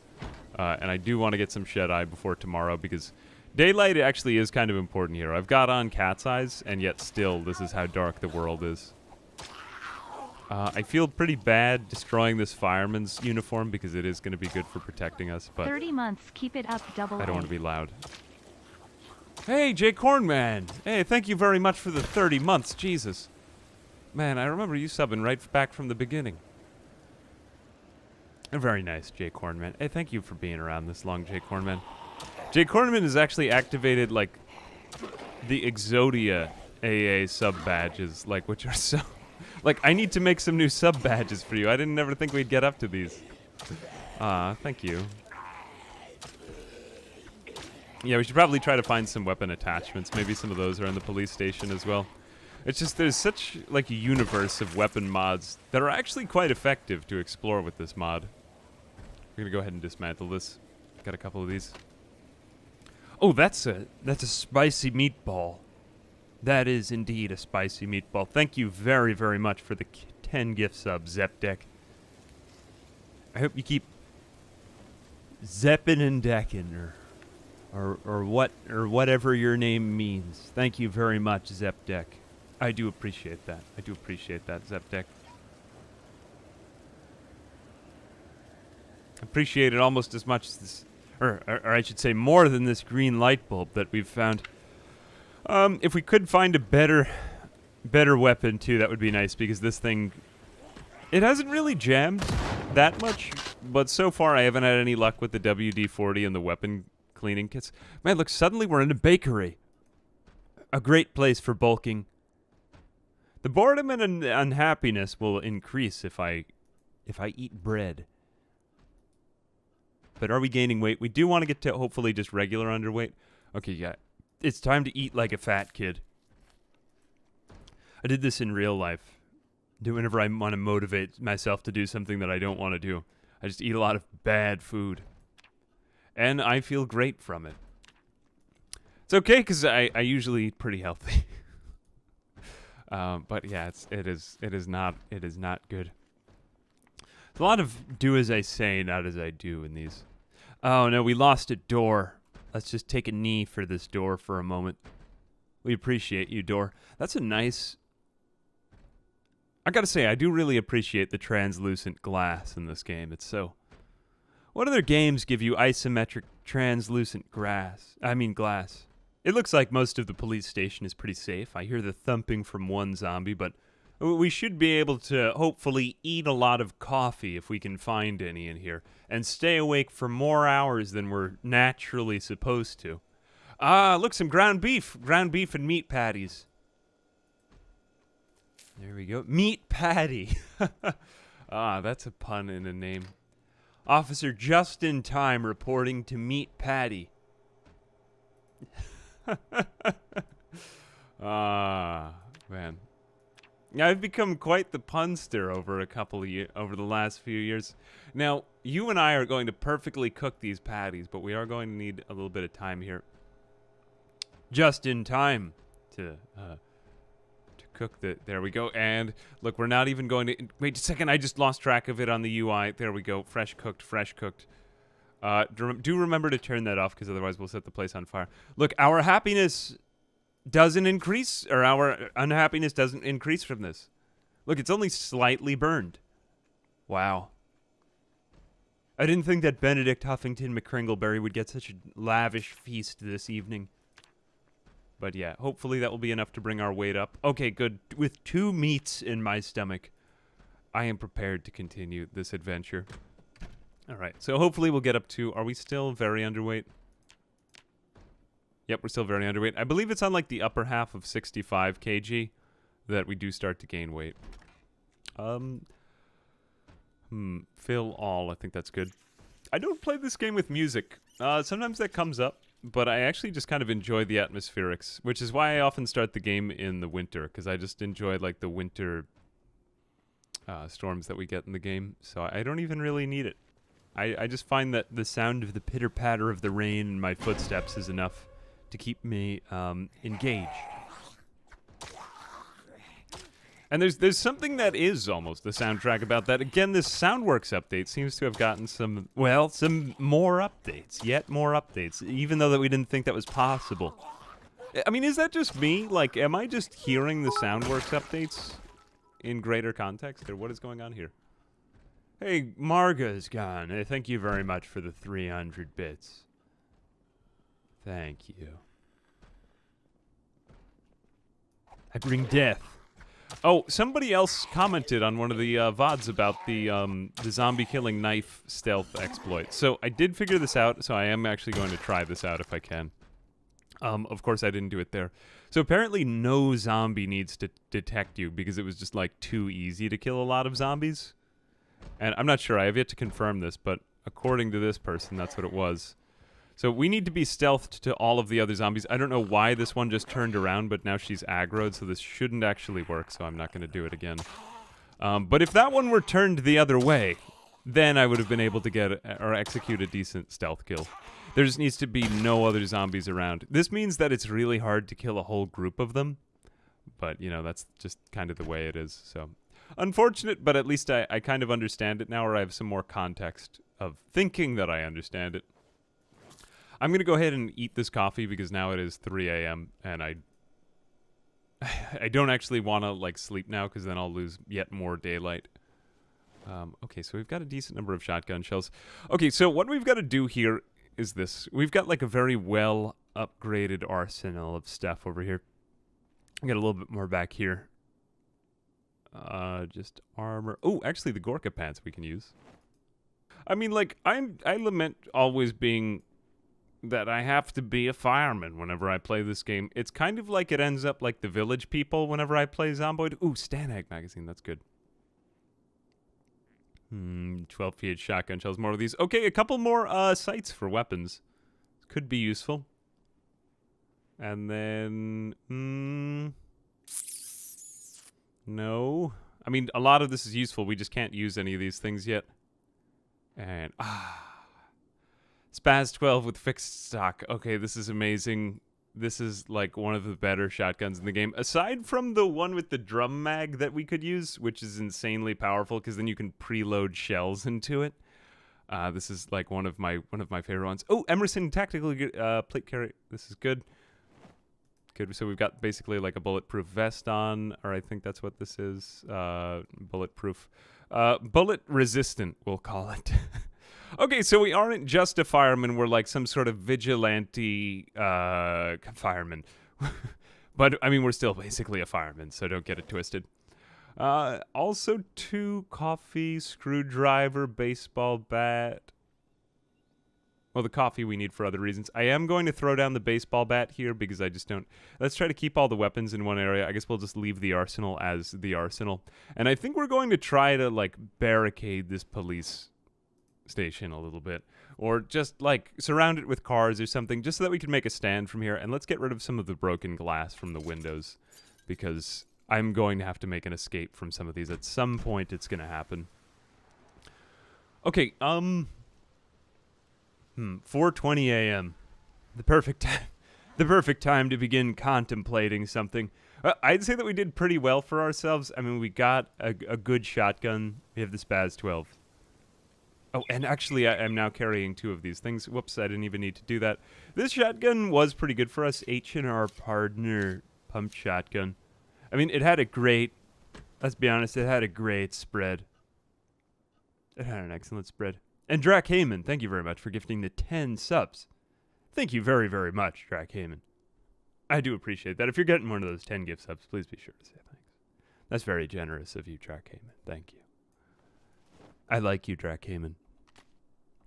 And I do want to get some shut-eye before tomorrow, because daylight actually is kind of important here. I've got on cat's eyes, and yet still, this is how dark the world is. I feel pretty bad destroying this fireman's uniform, because it is going to be good for protecting us, but 30 months, keep it up, double I don't A. want to be loud. Hey, Jay Cornman! Hey, thank you very much for the 30 months, Jesus. Man, I remember you subbing right back from the beginning. Very nice, Jay Cornman. Hey, thank you for being around this long, Jay Cornman. Jay Cornman has actually activated, like, the Exodia AA sub badges, like, which are so... Like, I need to make some new sub badges for you. I didn't ever think we'd get up to these. Thank you. Yeah, we should probably try to find some weapon attachments. Maybe some of those are in the police station as well. It's just there's such, like, a universe of weapon mods that are actually quite effective to explore with this mod. We're gonna go ahead and dismantle this. Got a couple of these. Oh, that's a spicy meatball. That is indeed a spicy meatball. Thank you very, very much for the 10 gift subs, Zepdek. I hope you keep zeppin' and deckin', or whatever your name means. Thank you very much, Zepdek. I do appreciate that. I do appreciate that, Zepdek. appreciate it almost as much as this, or I should say more than this green light bulb that we've found. If we could find a better weapon too, that would be nice, because this thing, it hasn't really jammed that much, but so far I haven't had any luck with the WD-40 and the weapon cleaning kits. Man, look, suddenly we're in a bakery. A great place for bulking. The boredom and unhappiness will increase if I eat bread. But are we gaining weight? We do want to get to hopefully just regular underweight. Okay, yeah. It's time to eat like a fat kid. I did this in real life. Whenever I want to motivate myself to do something that I don't want to do, I just eat a lot of bad food. And I feel great from it. It's okay, because I usually eat pretty healthy. But yeah, it is not good. It's a lot of do as I say, not as I do in these. Oh no, we lost a door. Let's just take a knee for this door for a moment. We appreciate you, door. That's a nice... I gotta say, I do really appreciate the translucent glass in this game. It's so... What other games give you isometric translucent glass? It looks like most of the police station is pretty safe. I hear the thumping from one zombie, but we should be able to hopefully eat a lot of coffee if we can find any in here, and stay awake for more hours than we're naturally supposed to. Look, some ground beef and meat patties. There we go. Meat patty. That's a pun in a name. Officer just in time reporting to Meat Patty. Man. Yeah, I've become quite the punster over over the last few years. Now, you and I are going to perfectly cook these patties, but we are going to need a little bit of time here. Just in time to cook there we go. And look, we're not even going to... Wait a second, I just lost track of it on the UI. There we go. Fresh cooked. Do remember to turn that off, because otherwise we'll set the place on fire. Look, our happiness doesn't increase, or our unhappiness doesn't increase from this. Look, it's only slightly burned. Wow. I didn't think that Benedict Huffington McCringleberry would get such a lavish feast this evening. But yeah, hopefully that will be enough to bring our weight up. Okay, good. With 2 meats in my stomach, I am prepared to continue this adventure. All right, so hopefully we'll get up to... Are we still very underweight? Yep, we're still very underweight. I believe it's on like the upper half of 65 kg that we do start to gain weight. Fill all. I think that's good. I don't play this game with music. Sometimes that comes up. But I actually just kind of enjoy the atmospherics, which is why I often start the game in the winter, because I just enjoy like the winter storms that we get in the game. So I don't even really need it. I just find that the sound of the pitter-patter of the rain and my footsteps is enough to keep me engaged. And there's something that is almost the soundtrack about that. Again, this Soundworks update seems to have gotten some more updates, yet more updates, even though that we didn't think that was possible. I mean, is that just me? Like, am I just hearing the Soundworks updates in greater context, or what is going on here? Hey, Marga's gone. Thank you very much for the 300 bits. Thank you. I bring death. Oh, somebody else commented on one of the VODs about the zombie killing knife stealth exploit. So I did figure this out, so I am actually going to try this out if I can. Of course, I didn't do it there. So apparently no zombie needs to detect you, because it was just like too easy to kill a lot of zombies. And I'm not sure, I have yet to confirm this, but according to this person, that's what it was. So we need to be stealthed to all of the other zombies. I don't know why this one just turned around, but now she's aggroed, so this shouldn't actually work, so I'm not going to do it again. But if that one were turned the other way, then I would have been able to get or execute a decent stealth kill. There just needs to be no other zombies around. This means that it's really hard to kill a whole group of them, but, you know, that's just kind of the way it is, so... Unfortunate, but at least I kind of understand it now, or I have some more context of thinking that I understand it. I'm going to go ahead and eat this coffee because now it is 3 a.m. and I don't actually want to like sleep now because then I'll lose yet more daylight. Okay, so we've got a decent number of shotgun shells. Okay, so what we've got to do here is this. We've got like a very well upgraded arsenal of stuff over here. I got a little bit more back here. Just armor. Oh, actually the Gorka pants we can use. I mean, like, I lament always being that I have to be a fireman whenever I play this game. It's kind of like it ends up like the Village People whenever I play Zomboid. Ooh, Stanag magazine, that's good. 12 PH shotgun shells, more of these. Okay, a couple more sights for weapons. Could be useful. And then, no. I mean, a lot of this is useful. We just can't use any of these things yet. And, Spaz 12 with fixed stock. Okay, this is amazing. This is like one of the better shotguns in the game. Aside from the one with the drum mag that we could use, which is insanely powerful because then you can preload shells into it. This is like one of my favorite ones. Oh, Emerson tactical plate carry. This is good. Good. So we've got basically like a bulletproof vest on, or I think that's what this is. Bulletproof. Bullet resistant, we'll call it. Okay, so we aren't just a fireman. We're like some sort of vigilante fireman. But, I mean, we're still basically a fireman, so don't get it twisted. Also, 2 coffee, screwdriver, baseball bat. Well, the coffee we need for other reasons. I am going to throw down the baseball bat here because I just don't... Let's try to keep all the weapons in one area. I guess we'll just leave the arsenal as the arsenal. And I think we're going to try to, like, barricade this police station a little bit, or just like surround it with cars or something, just so that we can make a stand from here. And let's get rid of some of the broken glass from the windows, because I'm going to have to make an escape from some of these at some point. It's going to happen. Okay, 4:20 a.m. The perfect time to begin contemplating something. I'd say that we did pretty well for ourselves. I mean, we got a good shotgun. We have the Spaz 12. Oh, and actually, I'm now carrying 2 of these things. Whoops, I didn't even need to do that. This shotgun was pretty good for us. H&R Partner pump shotgun. I mean, it had a great... Let's be honest, it had a great spread. It had an excellent spread. And Drac Heyman, thank you very much for gifting the 10 subs. Thank you very, very much, Drac Heyman. I do appreciate that. If you're getting one of those 10 gift subs, please be sure to say thanks. That's very generous of you, Drac Heyman. Thank you. I like you, Drac Heyman.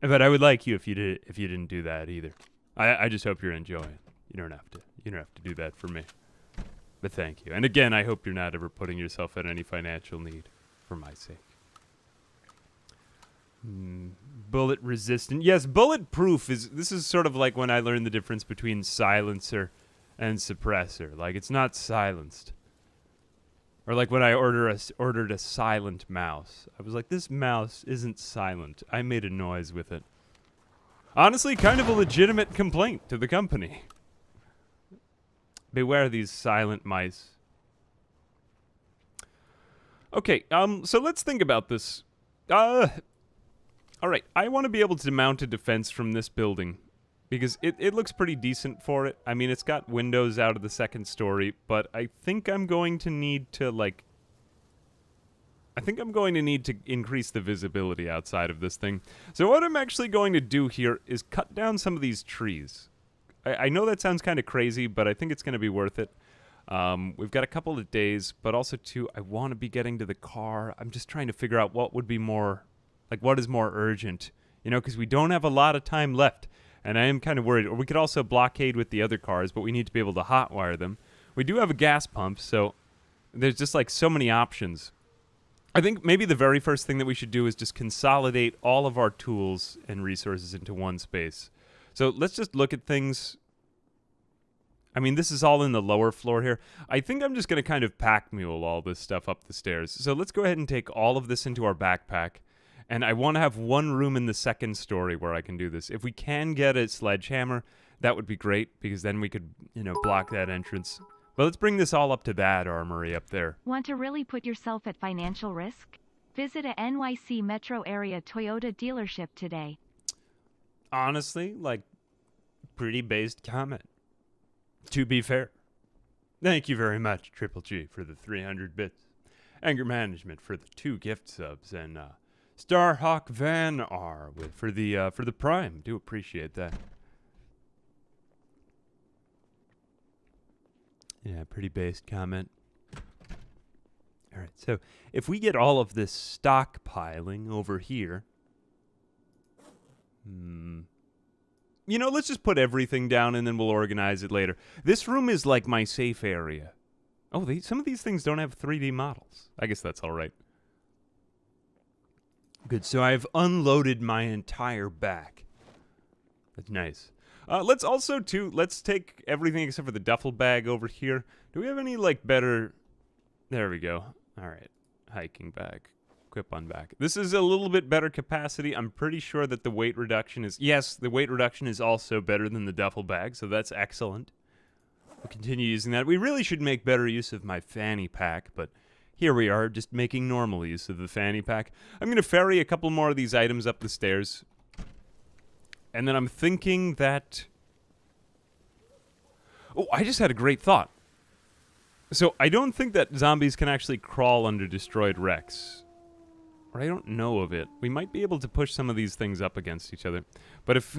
But I would like you if you didn't do that either. I just hope you're enjoying. You don't have to do that for me. But thank you. And again, I hope you're not ever putting yourself at any financial need for my sake. Bullet resistant. Yes, bulletproof this is sort of like when I learned the difference between silencer and suppressor. Like, it's not silenced. Or like when I ordered a silent mouse. I was like, this mouse isn't silent. I made a noise with it. Honestly, kind of a legitimate complaint to the company. Beware these silent mice. Okay, so let's think about this. Alright, I want to be able to mount a defense from this building. Because it looks pretty decent for it. I mean, it's got windows out of the second story, but I think I'm going to need to, like... I think I'm going to need to increase the visibility outside of this thing. So what I'm actually going to do here is cut down some of these trees. I know that sounds kind of crazy, but I think it's going to be worth it. We've got a couple of days, but also, too, I want to be getting to the car. I'm just trying to figure out what would be more... Like, what is more urgent? You know, because we don't have a lot of time left. And I am kind of worried. Or we could also blockade with the other cars, but we need to be able to hotwire them. We do have a gas pump, so there's just like so many options. I think maybe the very first thing that we should do is just consolidate all of our tools and resources into one space. So let's just look at things. I mean, this is all in the lower floor here. I think I'm just going to kind of pack mule all this stuff up the stairs. So let's go ahead and take all of this into our backpack. And I want to have one room in the second story where I can do this. If we can get a sledgehammer, that would be great, because then we could, you know, block that entrance. But let's bring this all up to that armory up there. Want to really put yourself at financial risk? Visit a NYC metro area Toyota dealership today. Honestly, like, pretty based comment. To be fair. Thank you very much, Triple G, for the 300 bits. Anger Management for the 2 gift subs, and Starhawk Van R for the Prime. Do appreciate that. Yeah, pretty based comment. All right, so if we get all of this stockpiling over here, you know, let's just put everything down and then we'll organize it later. This room is like my safe area. Oh, some of these things don't have 3D models. I guess that's all right. Good, so I've unloaded my entire back. That's nice. Let's also, let's take everything except for the duffel bag over here. Do we have any, like, better... There we go. All right. Hiking bag. Equip on back. This is a little bit better capacity. I'm pretty sure that the weight reduction is... Yes, the weight reduction is also better than the duffel bag, so that's excellent. We'll continue using that. We really should make better use of my fanny pack, but here we are, just making normal use of the fanny pack. I'm going to ferry a couple more of these items up the stairs. And then I'm thinking that... Oh, I just had a great thought. So I don't think that zombies can actually crawl under destroyed wrecks. Or I don't know of it. We might be able to push some of these things up against each other. But if...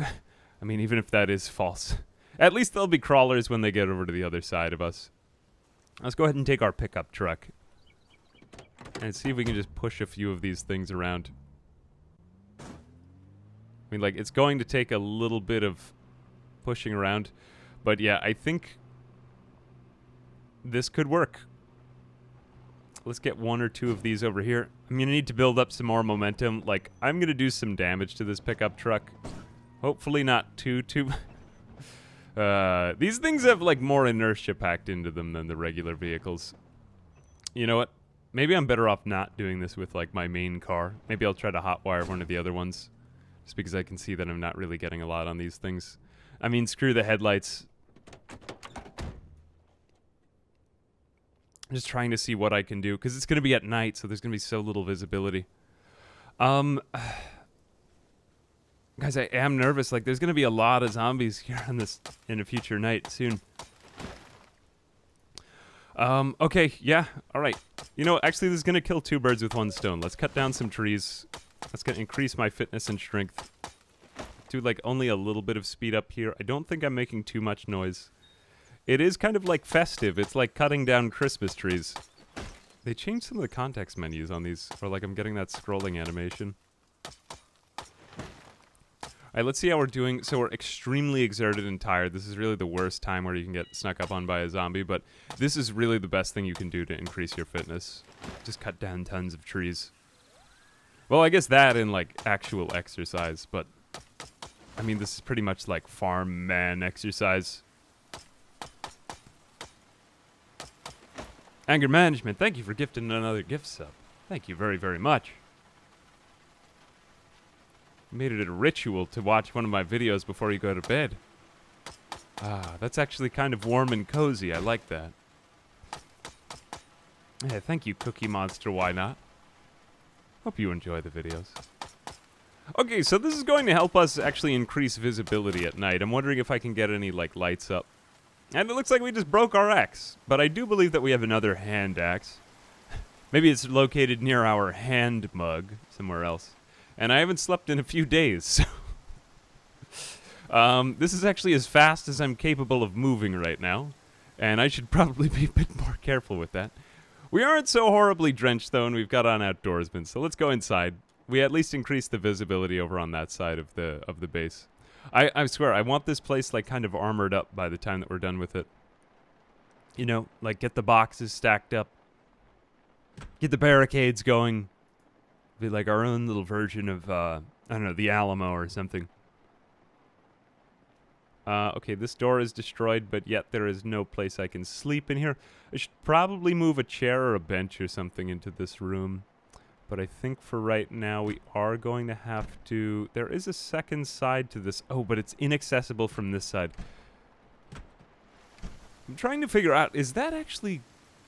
I mean, even if that is false. At least they'll be crawlers when they get over to the other side of us. Let's go ahead and take our pickup truck. And see if we can just push a few of these things around. I mean, like, it's going to take a little bit of pushing around. But yeah, I think this could work. Let's get one or two of these over here. I'm going to need to build up some more momentum. Like, I'm going to do some damage to this pickup truck. Hopefully not too... These things have, like, more inertia packed into them than the regular vehicles. You know what? Maybe I'm better off not doing this with, like, my main car. Maybe I'll try to hotwire one of the other ones. Just because I can see that I'm not really getting a lot on these things. I mean, screw the headlights. I'm just trying to see what I can do. Because it's going to be at night, so there's going to be so little visibility. Guys, I am nervous. Like, there's going to be a lot of zombies here on this in a future night soon. Okay, yeah, all right. You know, actually, this is going to kill two birds with one stone. Let's cut down some trees. That's going to increase my fitness and strength. Do, like, only a little bit of speed up here. I don't think I'm making too much noise. It is kind of, like, festive. It's like cutting down Christmas trees. They changed some of the context menus on these, or, like, I'm getting that scrolling animation. All right, let's see how we're doing. So we're extremely exerted and tired. This is really the worst time where you can get snuck up on by a zombie, but this is really the best thing you can do to increase your fitness. Just cut down tons of trees. Well, I guess that and, like, actual exercise, but, I mean, this is pretty much like farm man exercise. Anger management, thank you for gifting another gift sub. Thank you very, very much. Made it a ritual to watch one of my videos before you go to bed. Ah, that's actually kind of warm and cozy. I like that. Yeah, thank you, Cookie Monster. Why not? Hope you enjoy the videos. Okay, so this is going to help us actually increase visibility at night. I'm wondering if I can get any, like, lights up. And it looks like we just broke our axe. But I do believe that we have another hand axe. Maybe it's located near our hand mug somewhere else. And I haven't slept in a few days, so... this is actually as fast as I'm capable of moving right now. And I should probably be a bit more careful with that. We aren't so horribly drenched, though, and we've got on outdoorsmen, so let's go inside. We at least increased the visibility over on that side of the base. I swear, I want this place, like, kind of armored up by the time that we're done with it. You know, like, get the boxes stacked up. Get the barricades going. Be like our own little version of, I don't know, the Alamo or something. Okay, this door is destroyed, but yet there is no place I can sleep in here. I should probably move a chair or a bench or something into this room. But I think for right now we are going to have to... There is a second side to this. Oh, but it's inaccessible from this side. I'm trying to figure out, is that actually...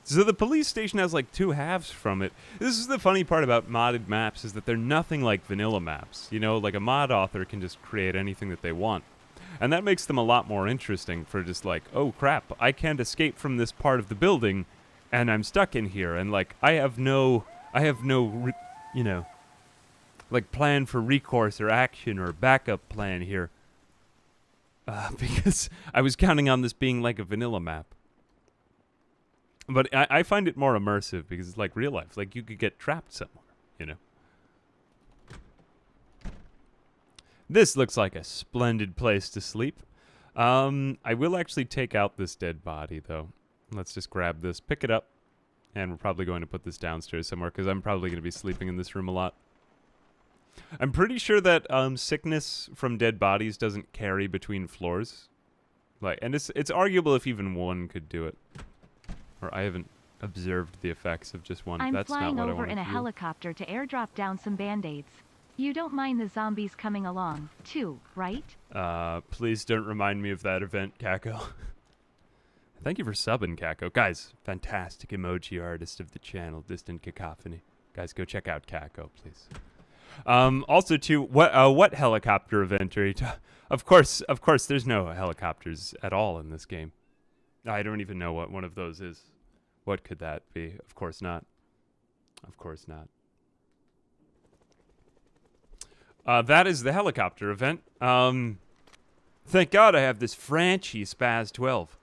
So the police station has, like, two halves from it. This is the funny part about modded maps, is that they're nothing like vanilla maps. You know, like, a mod author can just create anything that they want. And that makes them a lot more interesting for just, like, oh, crap, I can't escape from this part of the building, and I'm stuck in here. And, like, I have no, you know, like plan for recourse or action or backup plan here. Because I was counting on this being like a vanilla map. But I find it more immersive because it's like real life. Like you could get trapped somewhere, you know. This looks like a splendid place to sleep. I will actually take out this dead body, though. Let's just grab this, pick it up, and we're probably going to put this downstairs somewhere because I'm probably going to be sleeping in this room a lot. I'm pretty sure that sickness from dead bodies doesn't carry between floors. Like, and it's arguable if even one could do it. Or I haven't observed the effects of just one. I'm That's flying not what over I in a want to do. helicopter to airdrop down some band-aids. You don't mind the zombies coming along, too, right? Please don't remind me of that event, Kako. Thank you for subbing, Kako. Guys, fantastic emoji artist of the channel, Distant Cacophony. Guys, go check out Kako, please. Also, too, what helicopter event are you Of course, there's no helicopters at all in this game. I don't even know what one of those is. What could that be? Of course not. Of course not. That is the helicopter event. Thank God I have this Franchi Spaz 12.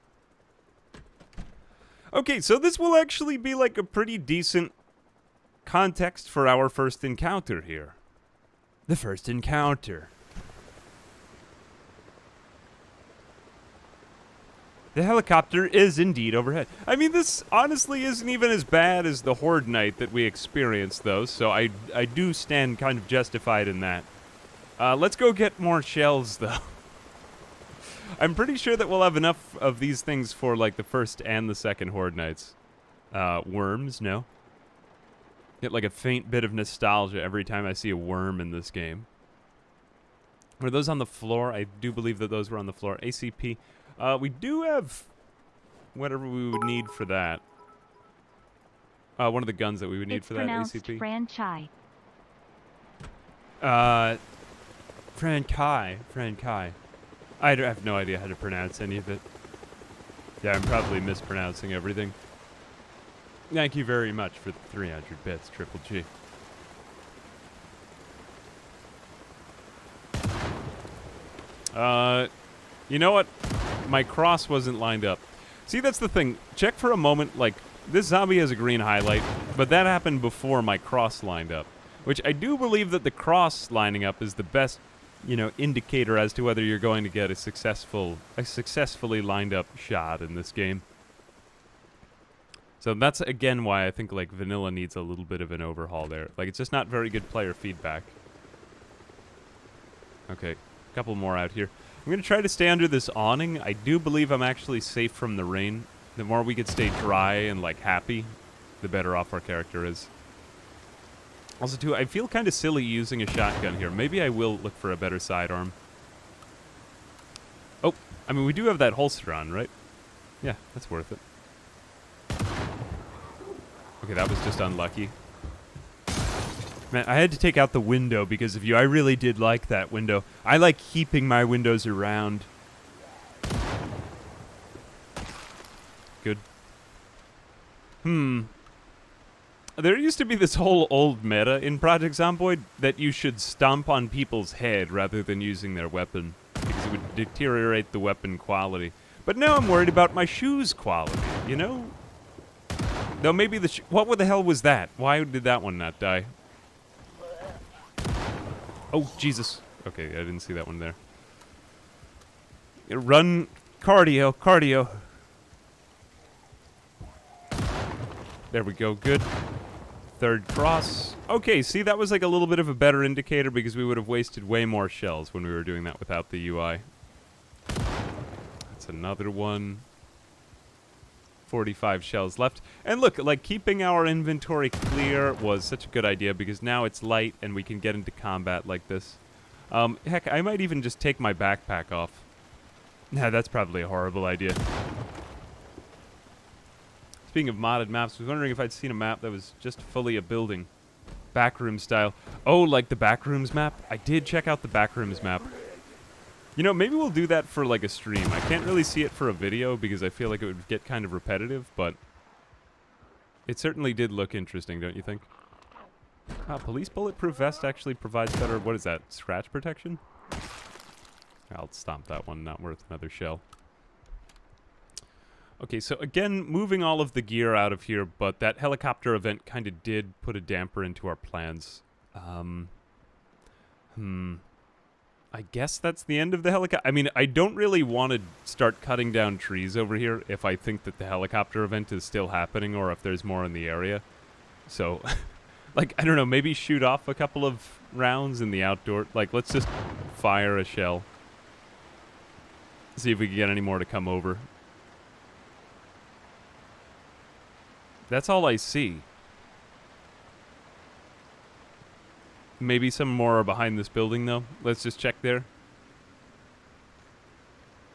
Okay, so this will actually be like a pretty decent context for our first encounter here. The first encounter. The helicopter is indeed overhead. I mean, this honestly isn't even as bad as the HordeNight that we experienced, though, so I do stand kind of justified in that. Let's go get more shells, though. I'm pretty sure that we'll have enough of these things for, like, the first and the second HordeNights. Worms, no. Get, like, a faint bit of nostalgia every time I see a worm in this game. Were those on the floor? I do believe that those were on the floor. ACP. We do have whatever we would need for that. One of the guns that we would need for that, ACP. Franchi. Franchi. I have no idea how to pronounce any of it. Yeah, I'm probably mispronouncing everything. Thank you very much for the 300 bits, Triple G. You know what? My cross wasn't lined up. See, that's the thing. Check for a moment, like, this zombie has a green highlight, but that happened before my cross lined up. Which I do believe that the cross lining up is the best, you know, indicator as to whether you're going to get a successfully lined up shot in this game. So that's, again, why I think, like, vanilla needs a little bit of an overhaul there. Like, it's just not very good player feedback. Okay, a couple more out here. I'm going to try to stay under this awning. I do believe I'm actually safe from the rain. The more we could stay dry and, like, happy, the better off our character is. Also, too, I feel kind of silly using a shotgun here. Maybe I will look for a better sidearm. Oh, I mean, we do have that holster on, right? Yeah, that's worth it. Okay, that was just unlucky. Man, I had to take out the window because of you. I really did like that window. I like keeping my windows around. Good. There used to be this whole old meta in Project Zomboid that you should stomp on people's head rather than using their weapon because it would deteriorate the weapon quality. But now I'm worried about my shoes quality, you know? Though maybe the what the hell was that? Why did that one not die? Oh, Jesus. Okay, I didn't see that one there. Run. Cardio. There we go. Good. Third cross. Okay, see, that was like a little bit of a better indicator because we would have wasted way more shells when we were doing that without the UI. That's another one. 45 shells left. And look, like, keeping our inventory clear was such a good idea because now it's light and we can get into combat like this. Heck, I might even just take my backpack off. Nah, that's probably a horrible idea. Speaking of modded maps, I was wondering if I'd seen a map that was just fully a building. Backroom style. Oh, like the Backrooms map? I did check out the Backrooms map. You know, maybe we'll do that for, like, a stream. I can't really see it for a video because I feel like it would get kind of repetitive, but it certainly did look interesting, don't you think? Police bulletproof vest actually provides better, what is that, scratch protection? I'll stomp that one, not worth another shell. Okay, so again, moving all of the gear out of here, but that helicopter event kind of did put a damper into our plans. I guess that's the end of the helicopter. I mean, I don't really want to start cutting down trees over here if I think that the helicopter event is still happening or if there's more in the area. So, like, I don't know, maybe shoot off a couple of rounds in the outdoor. Like, let's just fire a shell. See if we can get any more to come over. That's all I see. Maybe some more are behind this building, though. Let's just check there.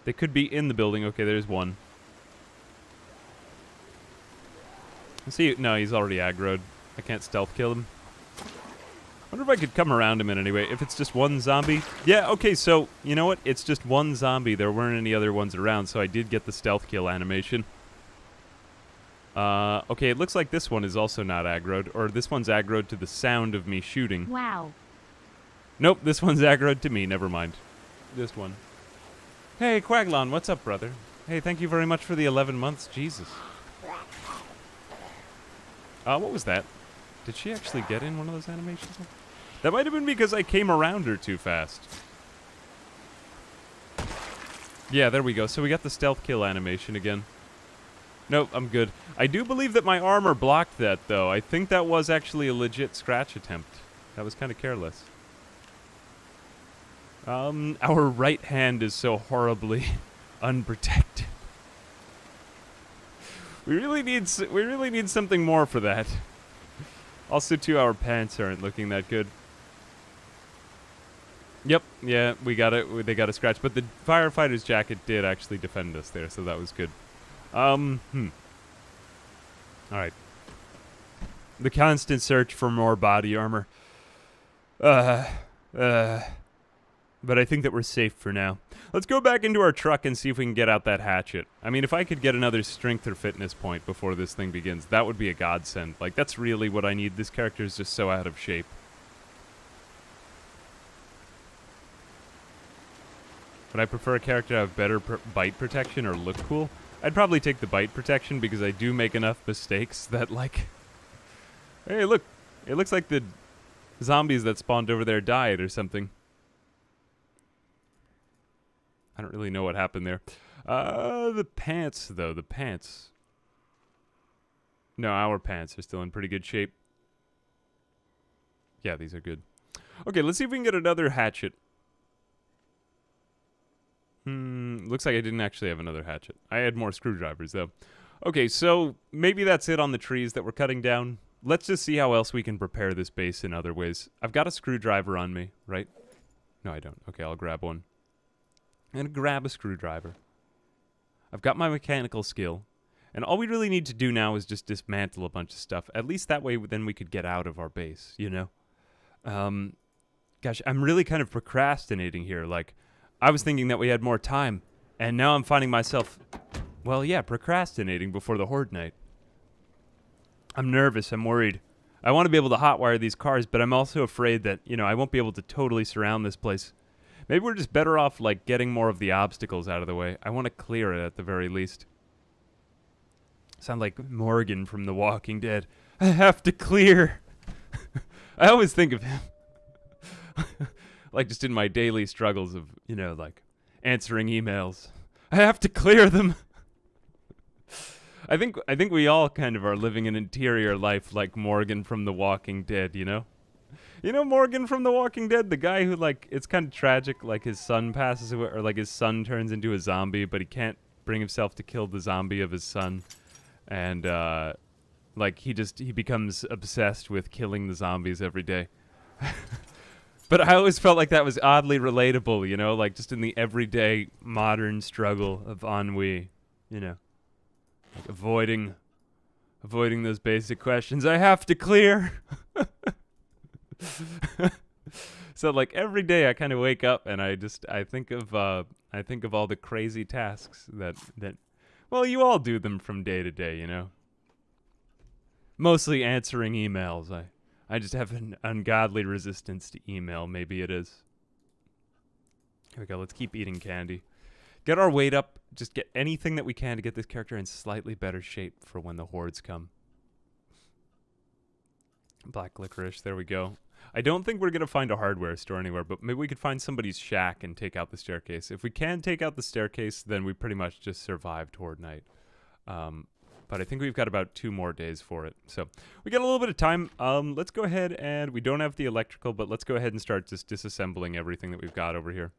They could be in the building. Okay, there's one. See, no, he's already aggroed. I can't stealth kill him. Wonder if I could come around him in any way. If it's just one zombie. Yeah, okay, so, you know what? It's just one zombie. There weren't any other ones around, so I did get the stealth kill animation. Okay, it looks like this one is also not aggroed, or this one's aggroed to the sound of me shooting. Wow. Nope, this one's aggroed to me, never mind. This one. Hey, Quaglon, what's up, brother? Hey, thank you very much for the 11 months, Jesus. What was that? Did she actually get in one of those animations? That might have been because I came around her too fast. Yeah, there we go, so we got the stealth kill animation again. Nope, I'm good. I do believe that my armor blocked that, though. I think that was actually a legit scratch attempt. That was kind of careless. Our right hand is so horribly unprotected. We really need something more for that. Also, too, our pants aren't looking that good. Yep, yeah, we got it. They got a scratch, but the firefighter's jacket did actually defend us there, so that was good. Alright. The constant search for more body armor. But I think that we're safe for now. Let's go back into our truck and see if we can get out that hatchet. I mean, if I could get another strength or fitness point before this thing begins, that would be a godsend. Like, that's really what I need. This character is just so out of shape. Would I prefer a character to have better bite protection or look cool? I'd probably take the bite protection because I do make enough mistakes that, like... Hey, look! It looks like the zombies that spawned over there died or something. I don't really know what happened there. The pants, though. The pants. No, our pants are still in pretty good shape. Yeah, these are good. Okay, let's see if we can get another hatchet. Looks like I didn't actually have another hatchet. I had more screwdrivers, though. Okay, so maybe that's it on the trees that we're cutting down. Let's just see how else we can prepare this base in other ways. I've got a screwdriver on me, right? No, I don't. Okay, I'll grab one. I'm going to grab a screwdriver. I've got my mechanical skill. And all we really need to do now is just dismantle a bunch of stuff. At least that way, then we could get out of our base, you know? Gosh, I'm really kind of procrastinating here. Like, I was thinking that we had more time. And now I'm finding myself, well, yeah, procrastinating before the HordeNight. I'm nervous. I'm worried. I want to be able to hotwire these cars, but I'm also afraid that, you know, I won't be able to totally surround this place. Maybe we're just better off, like, getting more of the obstacles out of the way. I want to clear it at the very least. Sound like Morgan from The Walking Dead. I have to clear. I always think of him. Like, just in my daily struggles of, you know, like, answering emails. I have to clear them. I think we all kind of are living an interior life like Morgan from The Walking Dead, you know? You know Morgan from The Walking Dead? The guy who, like, it's kind of tragic, like, his son passes away, or, like, his son turns into a zombie, but he can't bring himself to kill the zombie of his son. And, like, he becomes obsessed with killing the zombies every day. But I always felt like that was oddly relatable, you know? Like, just in the everyday modern struggle of ennui, you know? Like, avoiding those basic questions I have to clear. So, like, every day I kind of wake up and I think of all the crazy tasks that well, you all do them from day to day, you know? Mostly answering emails. I I just have an ungodly resistance to email. Maybe it is. Here we go. Let's keep eating candy. Get our weight up. Just get anything that we can to get this character in slightly better shape for when the hordes come. Black licorice. There we go. I don't think we're going to find a hardware store anywhere, but maybe we could find somebody's shack and take out the staircase. If we can take out the staircase, then we pretty much just survived HordeNight. But I think we've got about 2 more days for it. So we got a little bit of time. Let's go ahead and we don't have the electrical, but let's go ahead and start just disassembling everything that we've got over here.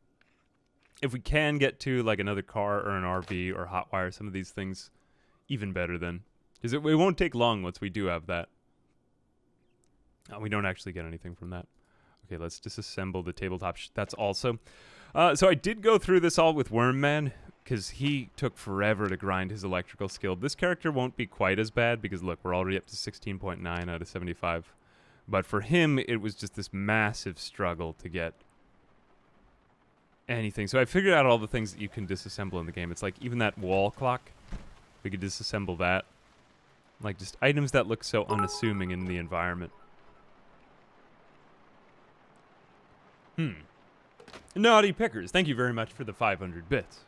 If we can get to like another car or an RV or hotwire some of these things, even better then. Because it won't take long once we do have that. We don't actually get anything from that. Okay, let's disassemble the tabletop. That's also. So I did go through this all with Wormman, because he took forever to grind his electrical skill. This character won't be quite as bad, because look, we're already up to 16.9 out of 75. But for him, it was just this massive struggle to get anything. So I figured out all the things that you can disassemble in the game. It's like even that wall clock, we could disassemble that. Like just items that look so unassuming in the environment. Naughty Pickers, thank you very much for the 500 bits.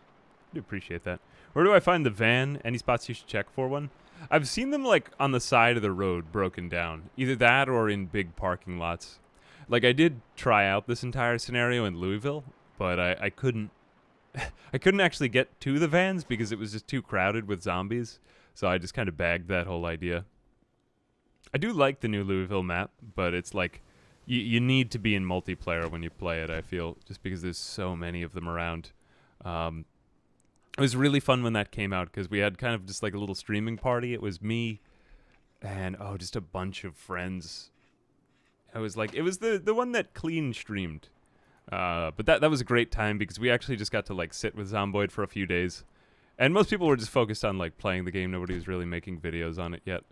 I do appreciate that. Where do I find the van? Any spots you should check for one? I've seen them like on the side of the road broken down. Either that or in big parking lots. Like I did try out this entire scenario in Louisville, but I couldn't I couldn't actually get to the vans because it was just too crowded with zombies. So I just kind of bagged that whole idea. I do like the new Louisville map, but it's like you need to be in multiplayer when you play it, I feel, just because there's so many of them around. It was really fun when that came out because we had kind of just like a little streaming party. It was me and, just a bunch of friends. It was the one that Clean streamed. But that was a great time because we actually just got to like sit with Zomboid for a few days. And most people were just focused on like playing the game. Nobody was really making videos on it yet.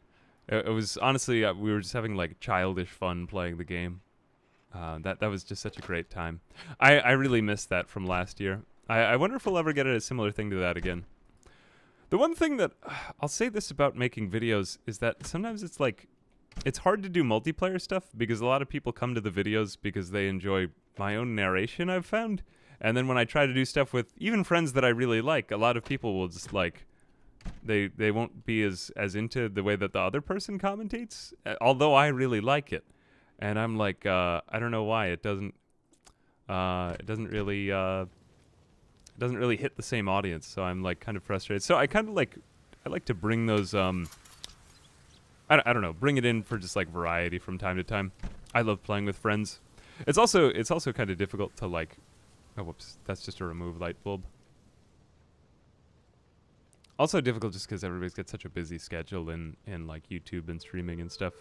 It was honestly, we were just having like childish fun playing the game. That was just such a great time. I really missed that from last year. I wonder if we'll ever get a similar thing to that again. The one thing that I'll say this about making videos is that sometimes it's like, it's hard to do multiplayer stuff because a lot of people come to the videos because they enjoy my own narration, I've found. And then when I try to do stuff with even friends that I really like, a lot of people will just like, they won't be as into the way that the other person commentates, although I really like it. And I'm like, I don't know why it doesn't really hit the same audience. So I'm like kind of frustrated. So I kind of like, I like to bring those, I don't know, bring it in for just like variety from time to time. I love playing with friends. It's also kind of difficult to like, oh, whoops, that's just a remove light bulb. Also difficult just because everybody's got such a busy schedule in like YouTube and streaming and stuff.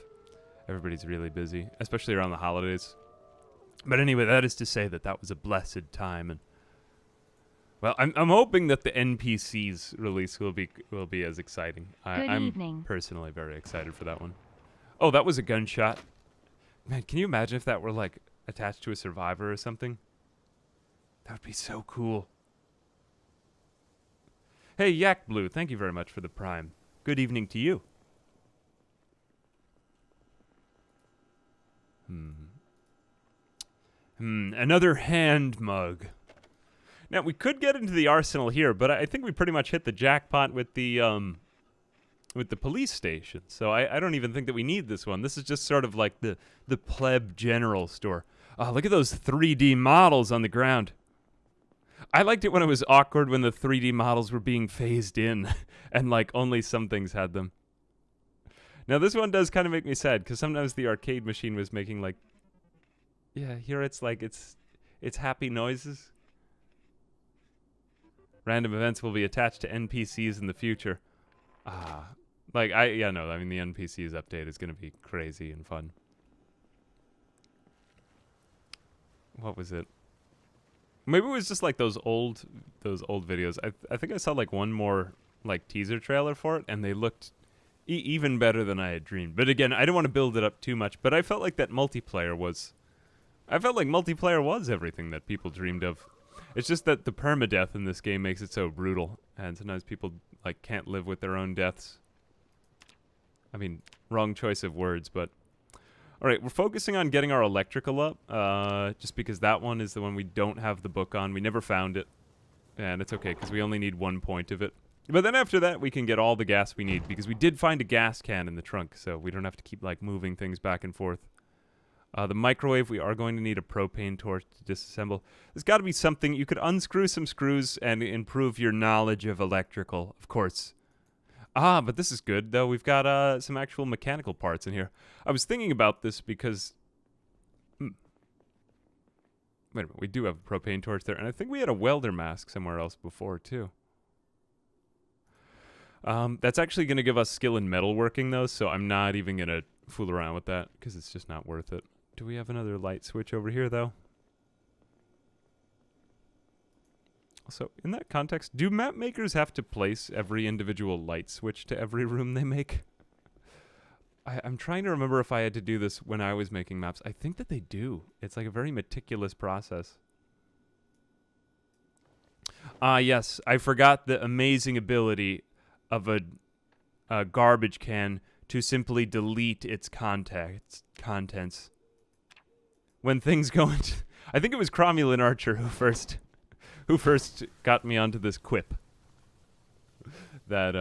Everybody's really busy, especially around the holidays. But anyway, that is to say that was a blessed time, and well, I'm hoping that the NPC's release will be as exciting. I'm personally very excited for that one. Oh, that was a gunshot. Man, can you imagine if that were like attached to a survivor or something? That would be so cool. Hey, Yak Blue, thank you very much for the Prime. Good evening to you. Another hand mug. Now, we could get into the arsenal here, but I think we pretty much hit the jackpot with the police station. So I don't even think that we need this one. This is just sort of like the pleb general store. Oh, look at those 3D models on the ground. I liked it when it was awkward when the 3D models were being phased in and like only some things had them. Now this one does kind of make me sad because sometimes the arcade machine was making like, yeah, here it's like it's happy noises. Random events will be attached to NPCs in the future. The NPCs update is going to be crazy and fun. What was it? Maybe it was just like those old videos. I think I saw like one more like teaser trailer for it, and they looked even better than I had dreamed. But again, I don't want to build it up too much. But I felt like that multiplayer was everything that people dreamed of. It's just that the permadeath in this game makes it so brutal, and sometimes people like can't live with their own deaths. I mean, wrong choice of words, but All right, we're focusing on getting our electrical up, just because that one is the one we don't have the book on. We never found it, and it's okay, because we only need 1 point of it. But then after that, we can get all the gas we need, because we did find a gas can in the trunk, so we don't have to keep, like, moving things back and forth. The microwave, we are going to need a propane torch to disassemble. There's got to be something. You could unscrew some screws and improve your knowledge of electrical, of course. Ah, but this is good, though. We've got some actual mechanical parts in here. I was thinking about this because... Wait a minute, we do have a propane torch there, and I think we had a welder mask somewhere else before, too. That's actually going to give us skill in metalworking, though, so I'm not even going to fool around with that, because it's just not worth it. Do we have another light switch over here, though? So, in that context, do map makers have to place every individual light switch to every room they make? I'm trying to remember if I had to do this when I was making maps. I think that they do. It's like a very meticulous process. Ah, yes. I forgot the amazing ability of a garbage can to simply delete its contents. When things go into... I think it was Cromulent Archer who first got me onto this quip. That,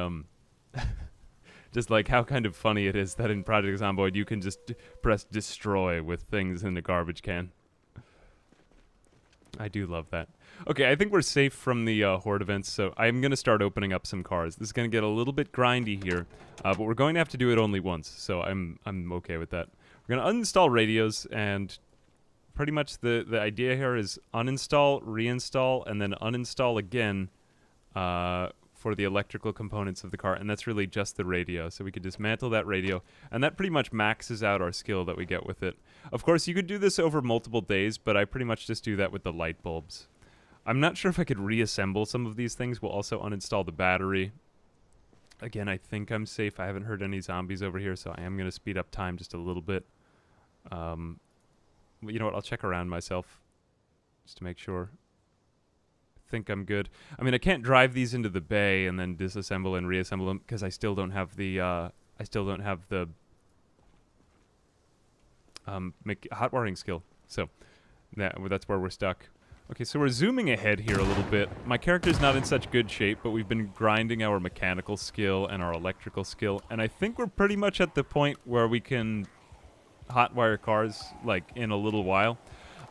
just like how kind of funny it is that in Project Zomboid you can just press destroy with things in the garbage can. I do love that. Okay, I think we're safe from the Horde events, so I'm going to start opening up some cars. This is going to get a little bit grindy here, but we're going to have to do it only once, so I'm okay with that. We're going to uninstall radios, and pretty much the idea here is uninstall, reinstall, and then uninstall again for the electrical components of the car, and that's really just the radio. So we could dismantle that radio, and that pretty much maxes out our skill that we get with it. Of course, you could do this over multiple days, but I pretty much just do that with the light bulbs. I'm not sure if I could reassemble some of these things. We'll also uninstall the battery. Again, I think I'm safe. I haven't heard any zombies over here, so I am going to speed up time just a little bit. You know what? I'll check around myself just to make sure. I think I'm good. I mean, I can't drive these into the bay and then disassemble and reassemble them because I still don't have the hot wiring skill. So that's where we're stuck. Okay, so we're zooming ahead here a little bit. My character's not in such good shape, but we've been grinding our mechanical skill and our electrical skill, and I think we're pretty much at the point where we can hotwire cars, like, in a little while.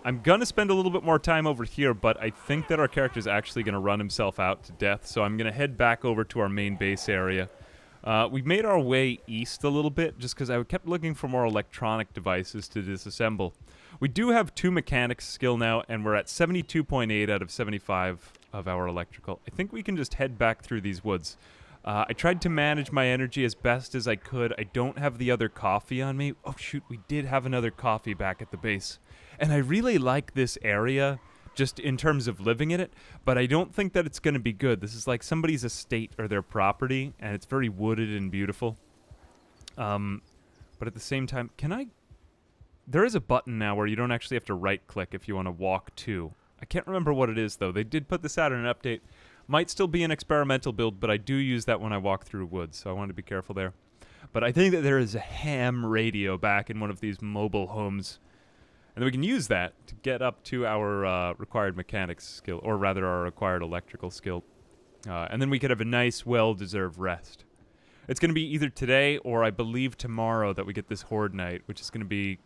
I'm gonna spend a little bit more time over here, but I think that our character's actually gonna run himself out to death, so I'm gonna head back over to our main base area. We've made our way east a little bit, just because I kept looking for more electronic devices to disassemble. We do have 2 mechanics skill now, and we're at 72.8 out of 75 of our electrical. I think we can just head back through these woods. I tried to manage my energy as best as I could. I don't have the other coffee on me. Oh, shoot, we did have another coffee back at the base. And I really like this area, just in terms of living in it, but I don't think that it's going to be good. This is like somebody's estate or their property, and it's very wooded and beautiful. But at the same time, there is a button now where you don't actually have to right-click if you want to walk to. I can't remember what it is, though. They did put this out in an update. Might still be an experimental build, but I do use that when I walk through woods, so I want to be careful there. But I think that there is a ham radio back in one of these mobile homes, and we can use that to get up to our required mechanics skill, or rather our required electrical skill. And then we could have a nice, well-deserved rest. It's going to be either today or I believe tomorrow that we get this HordeNight, which is going to be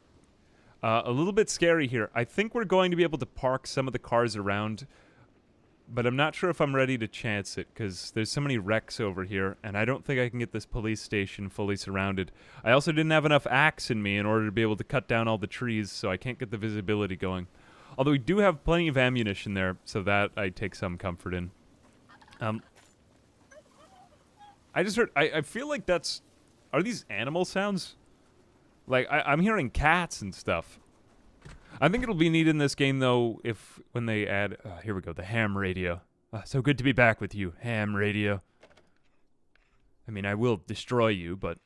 a little bit scary here. I think we're going to be able to park some of the cars around, but I'm not sure if I'm ready to chance it, because there's so many wrecks over here, and I don't think I can get this police station fully surrounded. I also didn't have enough axe in me in order to be able to cut down all the trees, so I can't get the visibility going. Although we do have plenty of ammunition there, so that I take some comfort in. I just heard... I feel like that's... Are these animal sounds? Like, I'm hearing cats and stuff. I think it'll be neat in this game, though, when they add... here we go, the ham radio. So good to be back with you, ham radio. I mean, I will destroy you, but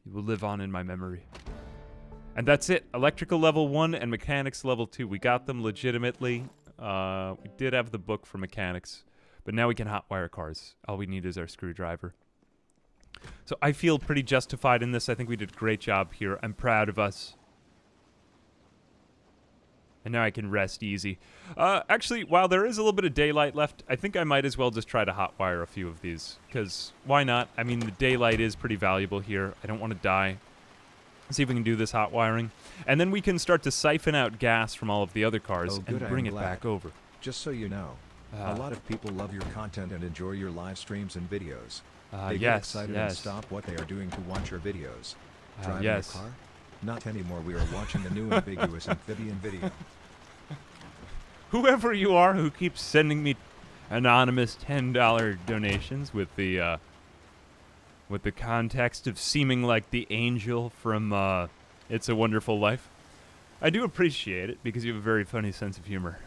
you will live on in my memory. And that's it. Electrical level 1 and mechanics level 2. We got them legitimately. We did have the book for mechanics, but now we can hotwire cars. All we need is our screwdriver. So I feel pretty justified in this. I think we did a great job here. I'm proud of us. And now I can rest easy. Actually, while there is a little bit of daylight left, I think I might as well just try to hotwire a few of these. Because why not? I mean, the daylight is pretty valuable here. I don't want to die. Let's see if we can do this hot wiring. And then we can start to siphon out gas from all of the other cars and bring it back over. Just so you know, a lot of people love your content and enjoy your live streams and videos. They get excited and stop what they are doing to watch your videos. Driving a car? Not anymore. We are watching the new ambiguous amphibian video. Whoever you are who keeps sending me anonymous $10 donations with the context of seeming like the angel from It's a Wonderful Life, I do appreciate it because you have a very funny sense of humor.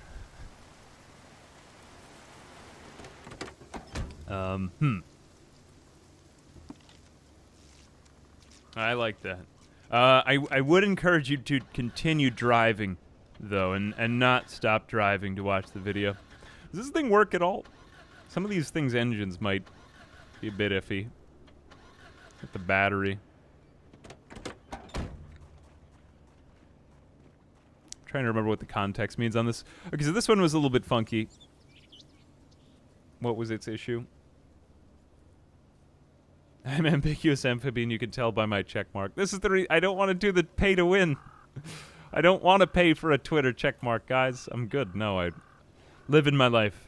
I like that. I would encourage you to continue driving, though, and not stop driving to watch the video. Does this thing work at all? Some of these things' engines might be a bit iffy. With the battery. Trying to remember what the context means on this. Okay, so this one was a little bit funky. What was its issue? I'm ambiguous amphibian, you can tell by my check mark. This is the I don't want to do the pay to win. I don't want to pay for a Twitter check mark, guys. I'm good. No, I live in my life.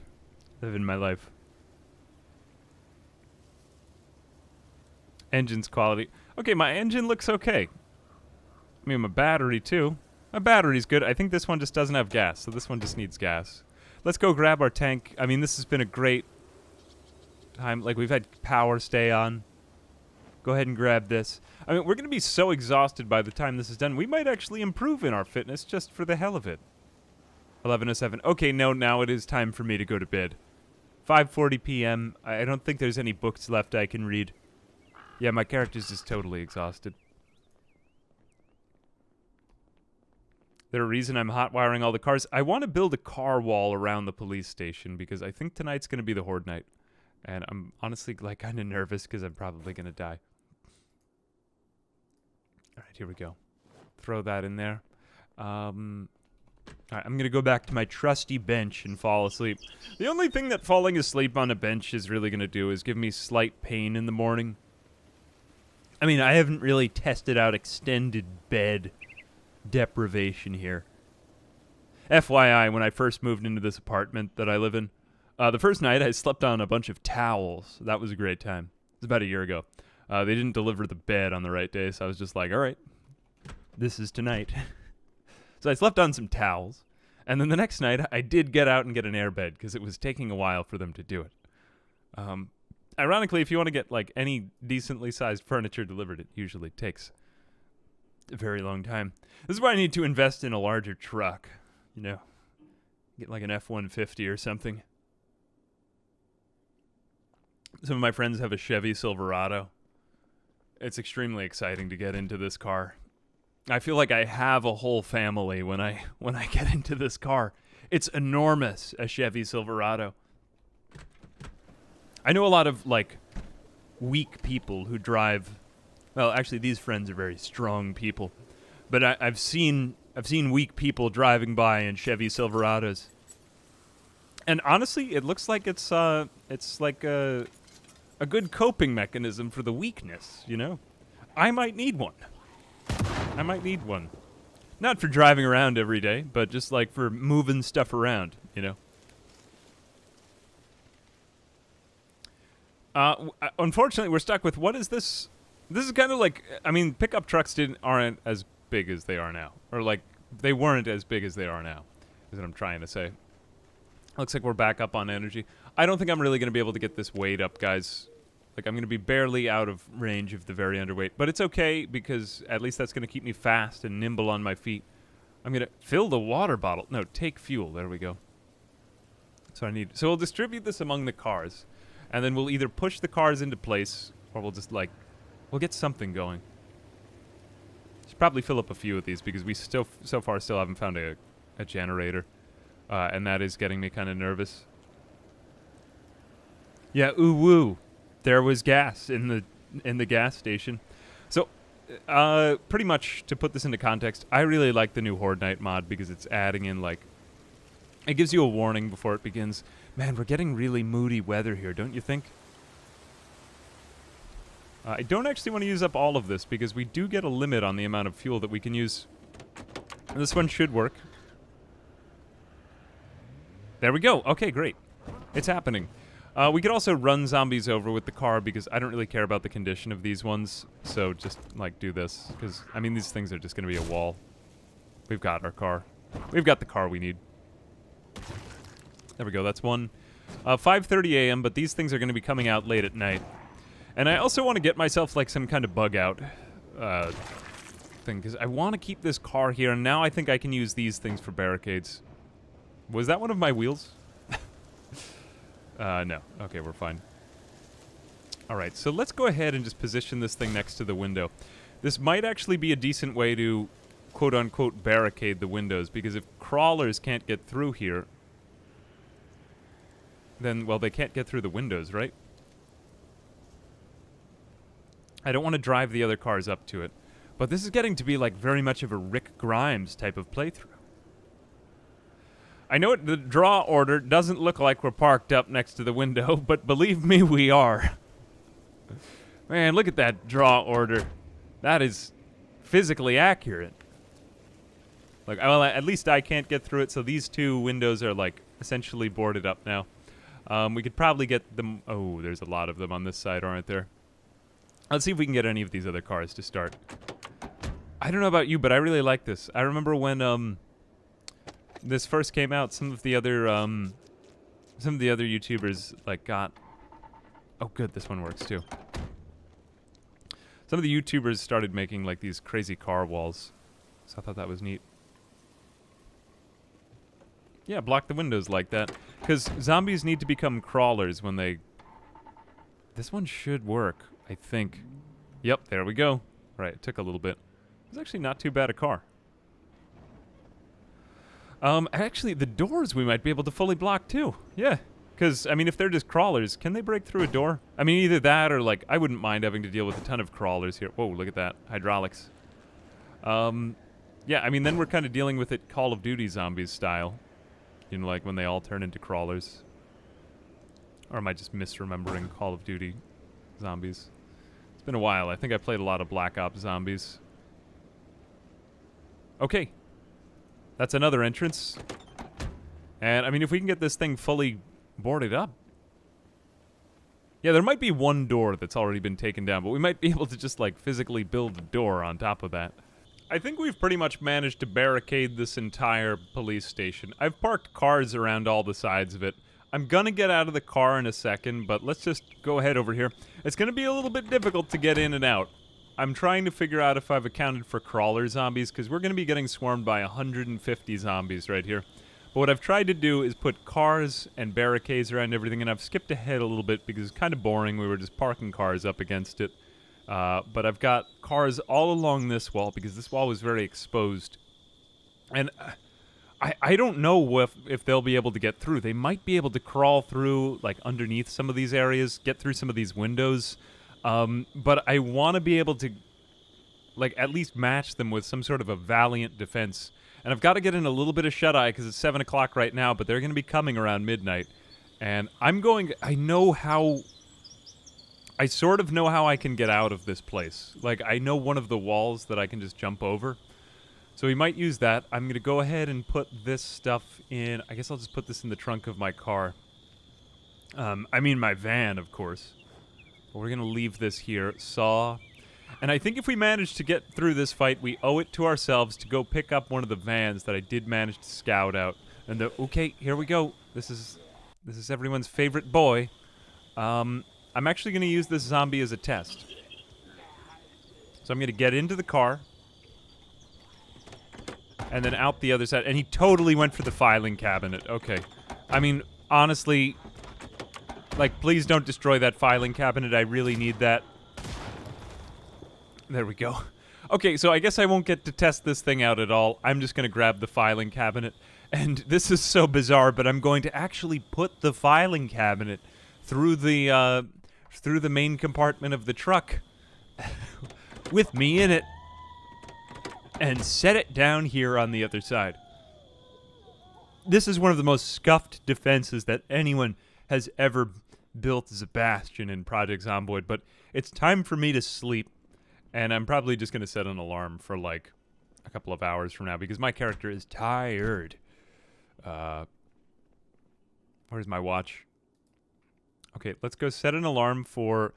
Live in my life. Engine's quality. Okay, my engine looks okay. I mean, my battery, too. My battery's good. I think this one just doesn't have gas, so this one just needs gas. Let's go grab our tank. I mean, this has been a great time. Like, we've had power stay on. Go ahead and grab this. I mean, we're going to be so exhausted by the time this is done. We might actually improve in our fitness just for the hell of it. 11:07. Okay, no, now it is time for me to go to bed. 5:40 p.m. I don't think there's any books left I can read. Yeah, my character's just totally exhausted. There's a reason I'm hot-wiring all the cars. I want to build a car wall around the police station because I think tonight's going to be the HordeNight. And I'm honestly like kind of nervous because I'm probably going to die. All right, here we go. Throw that in there. All right, I'm going to go back to my trusty bench and fall asleep. The only thing that falling asleep on a bench is really going to do is give me slight pain in the morning. I mean, I haven't really tested out extended bed deprivation here. FYI, when I first moved into this apartment that I live in, the first night I slept on a bunch of towels. That was a great time. It was about a year ago. They didn't deliver the bed on the right day, so I was just like, all right, this is tonight. So I slept on some towels, and then the next night I did get out and get an airbed because it was taking a while for them to do it. Ironically, if you want to get like any decently sized furniture delivered, it usually takes a very long time. This is why I need to invest in a larger truck, you know, get like an F-150 or something. Some of my friends have a Chevy Silverado. It's extremely exciting to get into this car. I feel like I have a whole family when I get into this car. It's enormous, a Chevy Silverado. I know a lot of like weak people who drive. Well, actually, these friends are very strong people, but I've seen weak people driving by in Chevy Silverados. And honestly, it looks like it's like a good coping mechanism for the weakness, you know? I might need one. I might need one. Not for driving around every day, but just like for moving stuff around, you know? Unfortunately, we're stuck with, what is this? This is kind of like, I mean, pickup trucks aren't as big as they are now. Or like, they weren't as big as they are now, is what I'm trying to say. Looks like we're back up on energy. I don't think I'm really going to be able to get this weight up, guys. Like, I'm going to be barely out of range of the very underweight. But it's okay, because at least that's going to keep me fast and nimble on my feet. I'm going to fill the water bottle. No, take fuel. There we go. That's what I need. So we'll distribute this among the cars. And then we'll either push the cars into place, or we'll just, like, we'll get something going. Should probably fill up a few of these, because we so far still haven't found a generator. And that is getting me kind of nervous. Yeah, ooh woo. There was gas in the in the gas station. So, pretty much to put this into context, I really like the new HordeNight mod because it's adding in, like, it gives you a warning before it begins. Man, we're getting really moody weather here, don't you think? I don't actually want to use up all of this because we do get a limit on the amount of fuel that we can use. This one should work. There we go. Okay, great. It's happening. We could also run zombies over with the car because I don't really care about the condition of these ones. So just, like, do this. Because, I mean, these things are just going to be a wall. We've got our car. We've got the car we need. There we go. That's one. 5:30 a.m., but these things are going to be coming out late at night. And I also want to get myself, like, some kind of bug out thing, because I want to keep this car here, and now I think I can use these things for barricades. Was that one of my wheels? No. Okay, we're fine. Alright, so let's go ahead and just position this thing next to the window. This might actually be a decent way to, quote-unquote, barricade the windows, because if crawlers can't get through here, then, well, they can't get through the windows, right? I don't want to drive the other cars up to it. But this is getting to be like very much of a Rick Grimes type of playthrough. I know the draw order doesn't look like we're parked up next to the window, but believe me, we are. Man, look at that draw order. That is physically accurate. Like, well, at least I can't get through it, so these two windows are, like, essentially boarded up now. We could probably get them... Oh, there's a lot of them on this side, aren't there? Let's see if we can get any of these other cars to start. I don't know about you, but I really like this. I remember when this first came out, some of the other YouTubers like got... Oh, good, this one works too. Some of the YouTubers started making like these crazy car walls, so I thought that was neat. Yeah, block the windows like that, because zombies need to become crawlers when they... This one should work. I think. Yep, there we go. Right, it took a little bit. It's actually not too bad a car. Actually, the doors we might be able to fully block too. Yeah, because, I mean, if they're just crawlers, can they break through a door? I mean, either that or, like, I wouldn't mind having to deal with a ton of crawlers here. Whoa, look at that. Hydraulics. Yeah, I mean, then we're kind of dealing with it Call of Duty zombies style. You know, like when they all turn into crawlers. Or am I just misremembering Call of Duty zombies? It's been a while. I think I played a lot of Black Ops zombies. Okay. That's another entrance. And, I mean, if we can get this thing fully boarded up. Yeah, there might be one door that's already been taken down, but we might be able to just, like, physically build a door on top of that. I think we've pretty much managed to barricade this entire police station. I've parked cars around all the sides of it. I'm gonna get out of the car in a second, but let's just go ahead over here. It's gonna be a little bit difficult to get in and out. I'm trying to figure out if I've accounted for crawler zombies, because we're gonna be getting swarmed by 150 zombies right here. But what I've tried to do is put cars and barricades around everything, and I've skipped ahead a little bit because it's kind of boring. We were just parking cars up against it. But I've got cars all along this wall, because this wall was very exposed. And... I don't know if they'll be able to get through. They might be able to crawl through, like, underneath some of these areas, get through some of these windows. But I want to be able to, like, at least match them with some sort of a valiant defense. And I've got to get in a little bit of shut-eye, because it's 7 o'clock right now, but they're going to be coming around midnight. And I sort of know how I can get out of this place. Like, I know one of the walls that I can just jump over. So we might use that. I'm going to go ahead and put this stuff in... I guess I'll just put this in the trunk of my car. I mean my van, of course. But we're going to leave this here. Saw. And I think if we manage to get through this fight, we owe it to ourselves to go pick up one of the vans that I did manage to scout out. And okay, here we go. This is everyone's favorite boy. I'm actually going to use this zombie as a test. So I'm going to get into the car. And then out the other side. And he totally went for the filing cabinet. Okay. I mean, honestly, like, please don't destroy that filing cabinet. I really need that. There we go. Okay, so I guess I won't get to test this thing out at all. I'm just going to grab the filing cabinet. And this is so bizarre, but I'm going to actually put the filing cabinet through the through the main compartment of the truck with me in it and set it down here on the other side. This is one of the most scuffed defenses that anyone has ever built as a bastion in Project Zomboid, but it's time for me to sleep, and I'm probably just going to set an alarm for like a couple of hours from now because my character is tired. Where's my watch? Okay, let's go set an alarm for,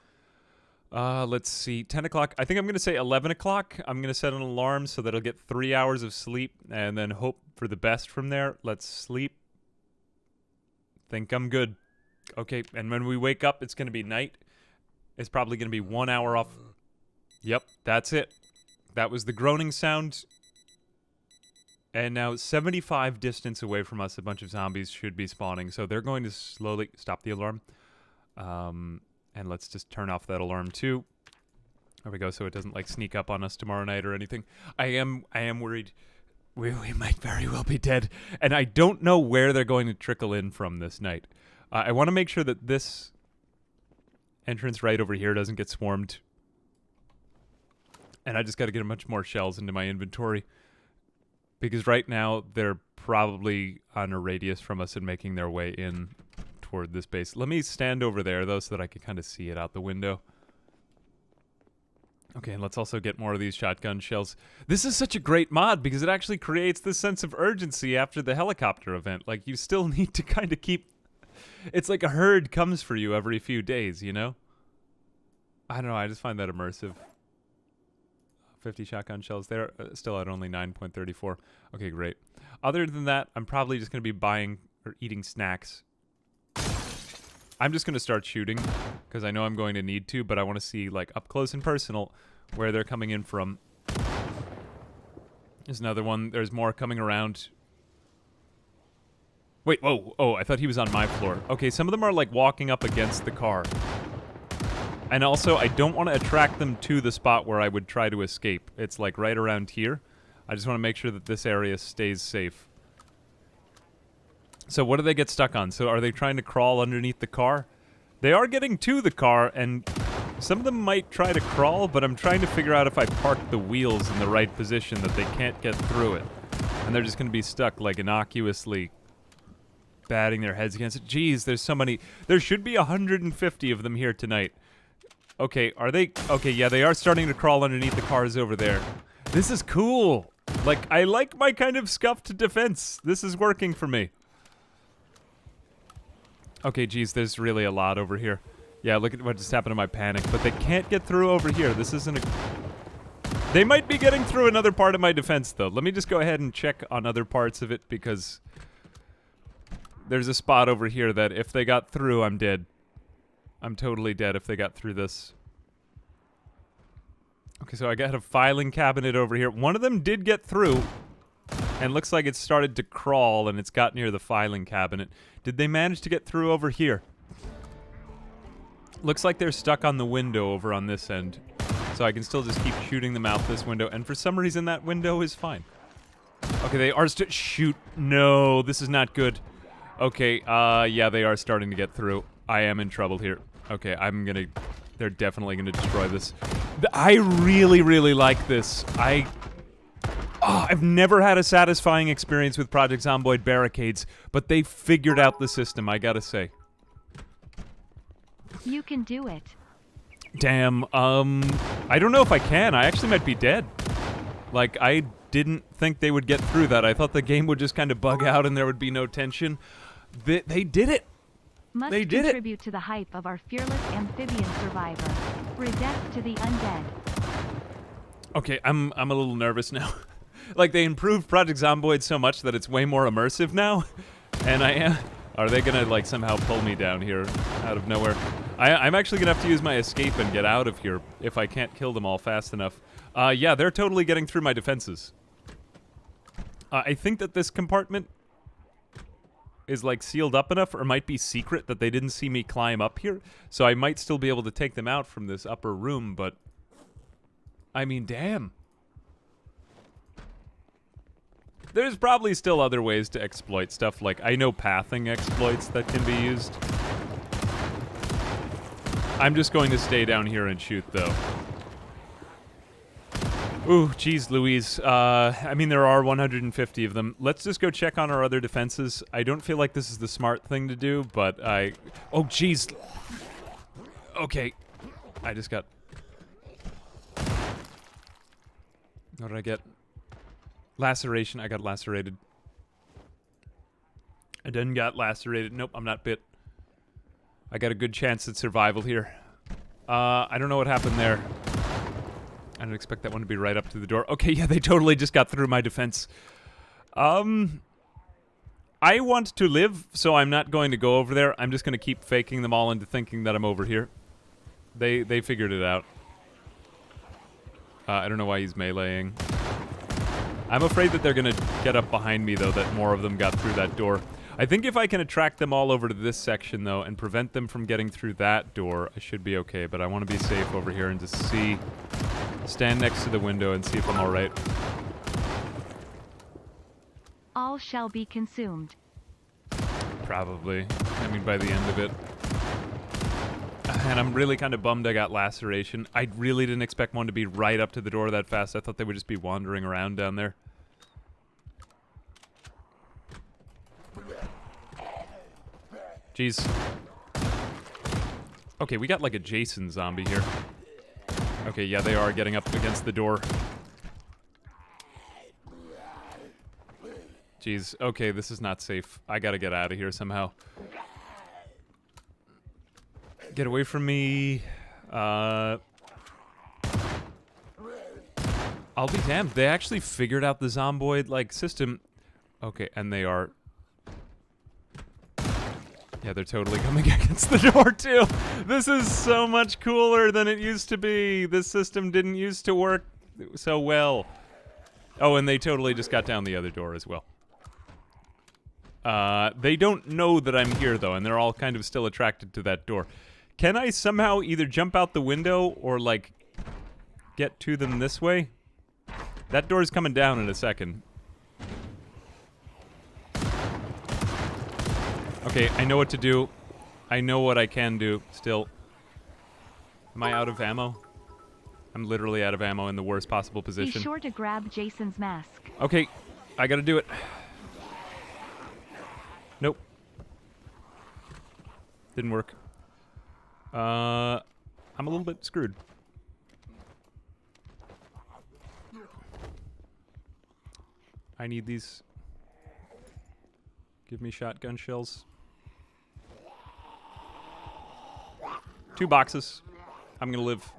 let's see, 10 o'clock. I think I'm going to say 11 o'clock. I'm going to set an alarm so that I'll get 3 hours of sleep and then hope for the best from there. Let's sleep. Think I'm good. Okay, and when we wake up, it's going to be night. It's probably going to be 1 hour off. Yep, that's it. That was the groaning sound. And now 75 distance away from us, a bunch of zombies should be spawning. So they're going to slowly stop the alarm. And let's just turn off that alarm too. There we go, so it doesn't like sneak up on us tomorrow night or anything. I am worried. We might very well be dead. And I don't know where they're going to trickle in from this night. I want to make sure that this entrance right over here doesn't get swarmed. And I just got to get a bunch more shells into my inventory. Because right now, they're probably on a radius from us and making their way in toward this base. Let me stand over there, though, so that I can kind of see it out the window. Okay, and let's also get more of these shotgun shells. This is such a great mod because it actually creates this sense of urgency after the helicopter event. Like, you still need to kind of keep... It's like a herd comes for you every few days, you know? I don't know, I just find that immersive. 50 shotgun shells. They're still at only 9.34. Okay, great. Other than that, I'm probably just going to be buying or eating snacks. I'm just going to start shooting because I know I'm going to need to, but I want to see like up close and personal where they're coming in from. There's another one. There's more coming around. Wait, whoa. Oh, I thought he was on my floor. Okay, some of them are like walking up against the car. And also, I don't want to attract them to the spot where I would try to escape. It's like right around here. I just want to make sure that this area stays safe. So what do they get stuck on? So are they trying to crawl underneath the car? They are getting to the car, and some of them might try to crawl, but I'm trying to figure out if I park the wheels in the right position that they can't get through it. And they're just going to be stuck, like, innocuously batting their heads against it. Jeez, there's so many. There should be 150 of them here tonight. Okay, are they... Okay, yeah, they are starting to crawl underneath the cars over there. This is cool. Like, I like my kind of scuffed defense. This is working for me. Okay, geez, there's really a lot over here. Yeah, look at what just happened to my panic. But they can't get through over here. This isn't a... They might be getting through another part of my defense, though. Let me just go ahead and check on other parts of it, because... There's a spot over here that if they got through, I'm dead. I'm totally dead if they got through this. Okay, so I got a filing cabinet over here. One of them did get through, and looks like it started to crawl, and it's got near the filing cabinet. Did they manage to get through over here? Looks like they're stuck on the window over on this end. So I can still just keep shooting them out this window, and for some reason that window is fine. Okay, they are shoot. No, this is not good. Okay, yeah, they are starting to get through. I am in trouble here. Okay, they're definitely gonna destroy this. I really, really like this. I've never had a satisfying experience with Project Zomboid barricades, but they figured out the system, I gotta say. You can do it. Damn, I don't know if I can. I actually might be dead. Like, I didn't think they would get through that. I thought the game would just kind of bug out and there would be no tension. They did it! Must they did contribute to the hype of our fearless amphibian survivor. Death to the undead. Okay, I'm a little nervous now. Like, they improved Project Zomboid so much that it's way more immersive now. And I am... Are they gonna, like, somehow pull me down here out of nowhere? I'm actually gonna have to use my escape and get out of here if I can't kill them all fast enough. Yeah, they're totally getting through my defenses. I think that this compartment is, like, sealed up enough, or might be secret, that they didn't see me climb up here. So I might still be able to take them out from this upper room, but... I mean, damn. There's probably still other ways to exploit stuff, like, I know pathing exploits that can be used. I'm just going to stay down here and shoot, though. Ooh, geez, Louise. I mean, there are 150 of them. Let's just go check on our other defenses. I don't feel like this is the smart thing to do, but oh, geez. Okay. I just got... What did I get? Laceration. I got lacerated. I didn't got lacerated. Nope, I'm not bit. I got a good chance at survival here. I don't know what happened there. I didn't expect that one to be right up to the door. Okay, yeah, they totally just got through my defense. I want to live, so I'm not going to go over there. I'm just going to keep faking them all into thinking that I'm over here. They figured it out. I don't know why he's meleeing. I'm afraid that they're going to get up behind me, though, that more of them got through that door. I think if I can attract them all over to this section, though, and prevent them from getting through that door, I should be okay. But I want to be safe over here and just see... Stand next to the window and see if I'm alright. All shall be consumed. Probably. I mean, by the end of it. And I'm really kind of bummed I got laceration. I really didn't expect one to be right up to the door that fast. I thought they would just be wandering around down there. Jeez. Okay, we got like a Jason zombie here. Okay, yeah, they are getting up against the door. Jeez, okay, this is not safe. I gotta get out of here somehow. Get away from me. I'll be damned. They actually figured out the Zomboid, like, system. Okay, and they are... Yeah, they're totally coming against the door, too. This is so much cooler than it used to be. This system didn't used to work so well. Oh, and they totally just got down the other door as well. They don't know that I'm here, though, and they're all kind of still attracted to that door. Can I somehow either jump out the window or, like, get to them this way? That door's coming down in a second. Okay, I know what to do. I know what I can do, still. Am I out of ammo? I'm literally out of ammo in the worst possible position. Be sure to grab Jason's mask. Okay, I gotta do it. Nope. Didn't work. I'm a little bit screwed. I need these. Give me shotgun shells. 2 boxes. I'm gonna live.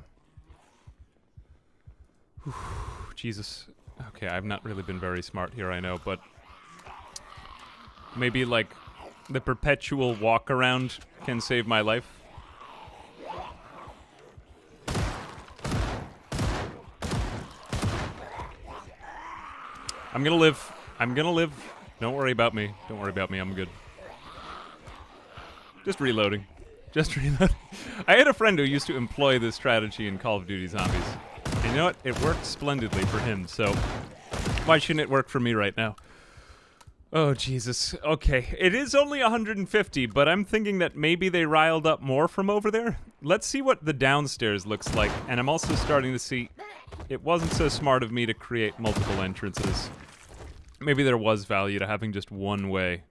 Whew, Jesus. Okay, I've not really been very smart here, I know, but... Maybe, like, the perpetual walk around can save my life. I'm gonna live. I'm gonna live. Don't worry about me. Don't worry about me. I'm good. Just reloading. Just reloading. I had a friend who used to employ this strategy in Call of Duty Zombies. And you know what? It worked splendidly for him, so why shouldn't it work for me right now? Oh, Jesus. Okay. It is only 150, but I'm thinking that maybe they riled up more from over there. Let's see what the downstairs looks like. And I'm also starting to see it wasn't so smart of me to create multiple entrances. Maybe there was value to having just one way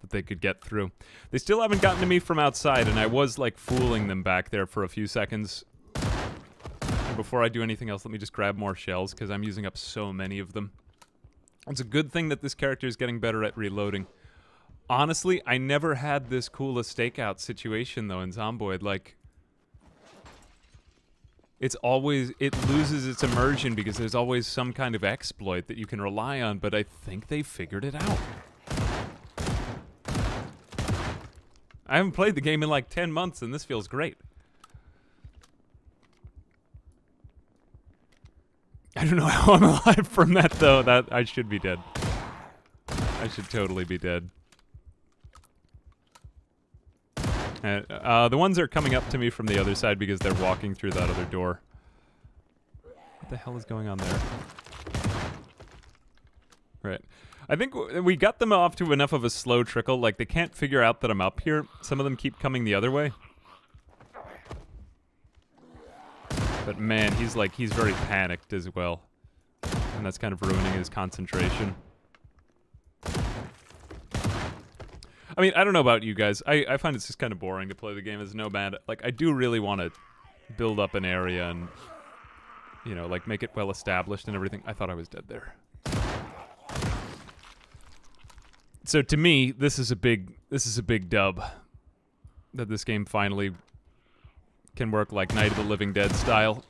that they could get through. They still haven't gotten to me from outside, and I was, like, fooling them back there for a few seconds. And before I do anything else, let me just grab more shells, because I'm using up so many of them. It's a good thing that this character is getting better at reloading. Honestly, I never had this cool a stakeout situation, though, in Zomboid. Like, it's always... It loses its immersion because there's always some kind of exploit that you can rely on, but I think they figured it out. I haven't played the game in like 10 months, and this feels great. I don't know how I'm alive from that, though. That I should be dead. I should totally be dead. The ones that are coming up to me from the other side because they're walking through that other door. What the hell is going on there? Right. I think we got them off to enough of a slow trickle. Like, they can't figure out that I'm up here. Some of them keep coming the other way. But man, he's very panicked as well. And that's kind of ruining his concentration. I mean, I don't know about you guys. I find it's just kind of boring to play the game as Nomad. Like, I do really want to build up an area and, you know, like, make it well established and everything. I thought I was dead there. So to me, this is a big dub. That this game finally can work like Night of the Living Dead style.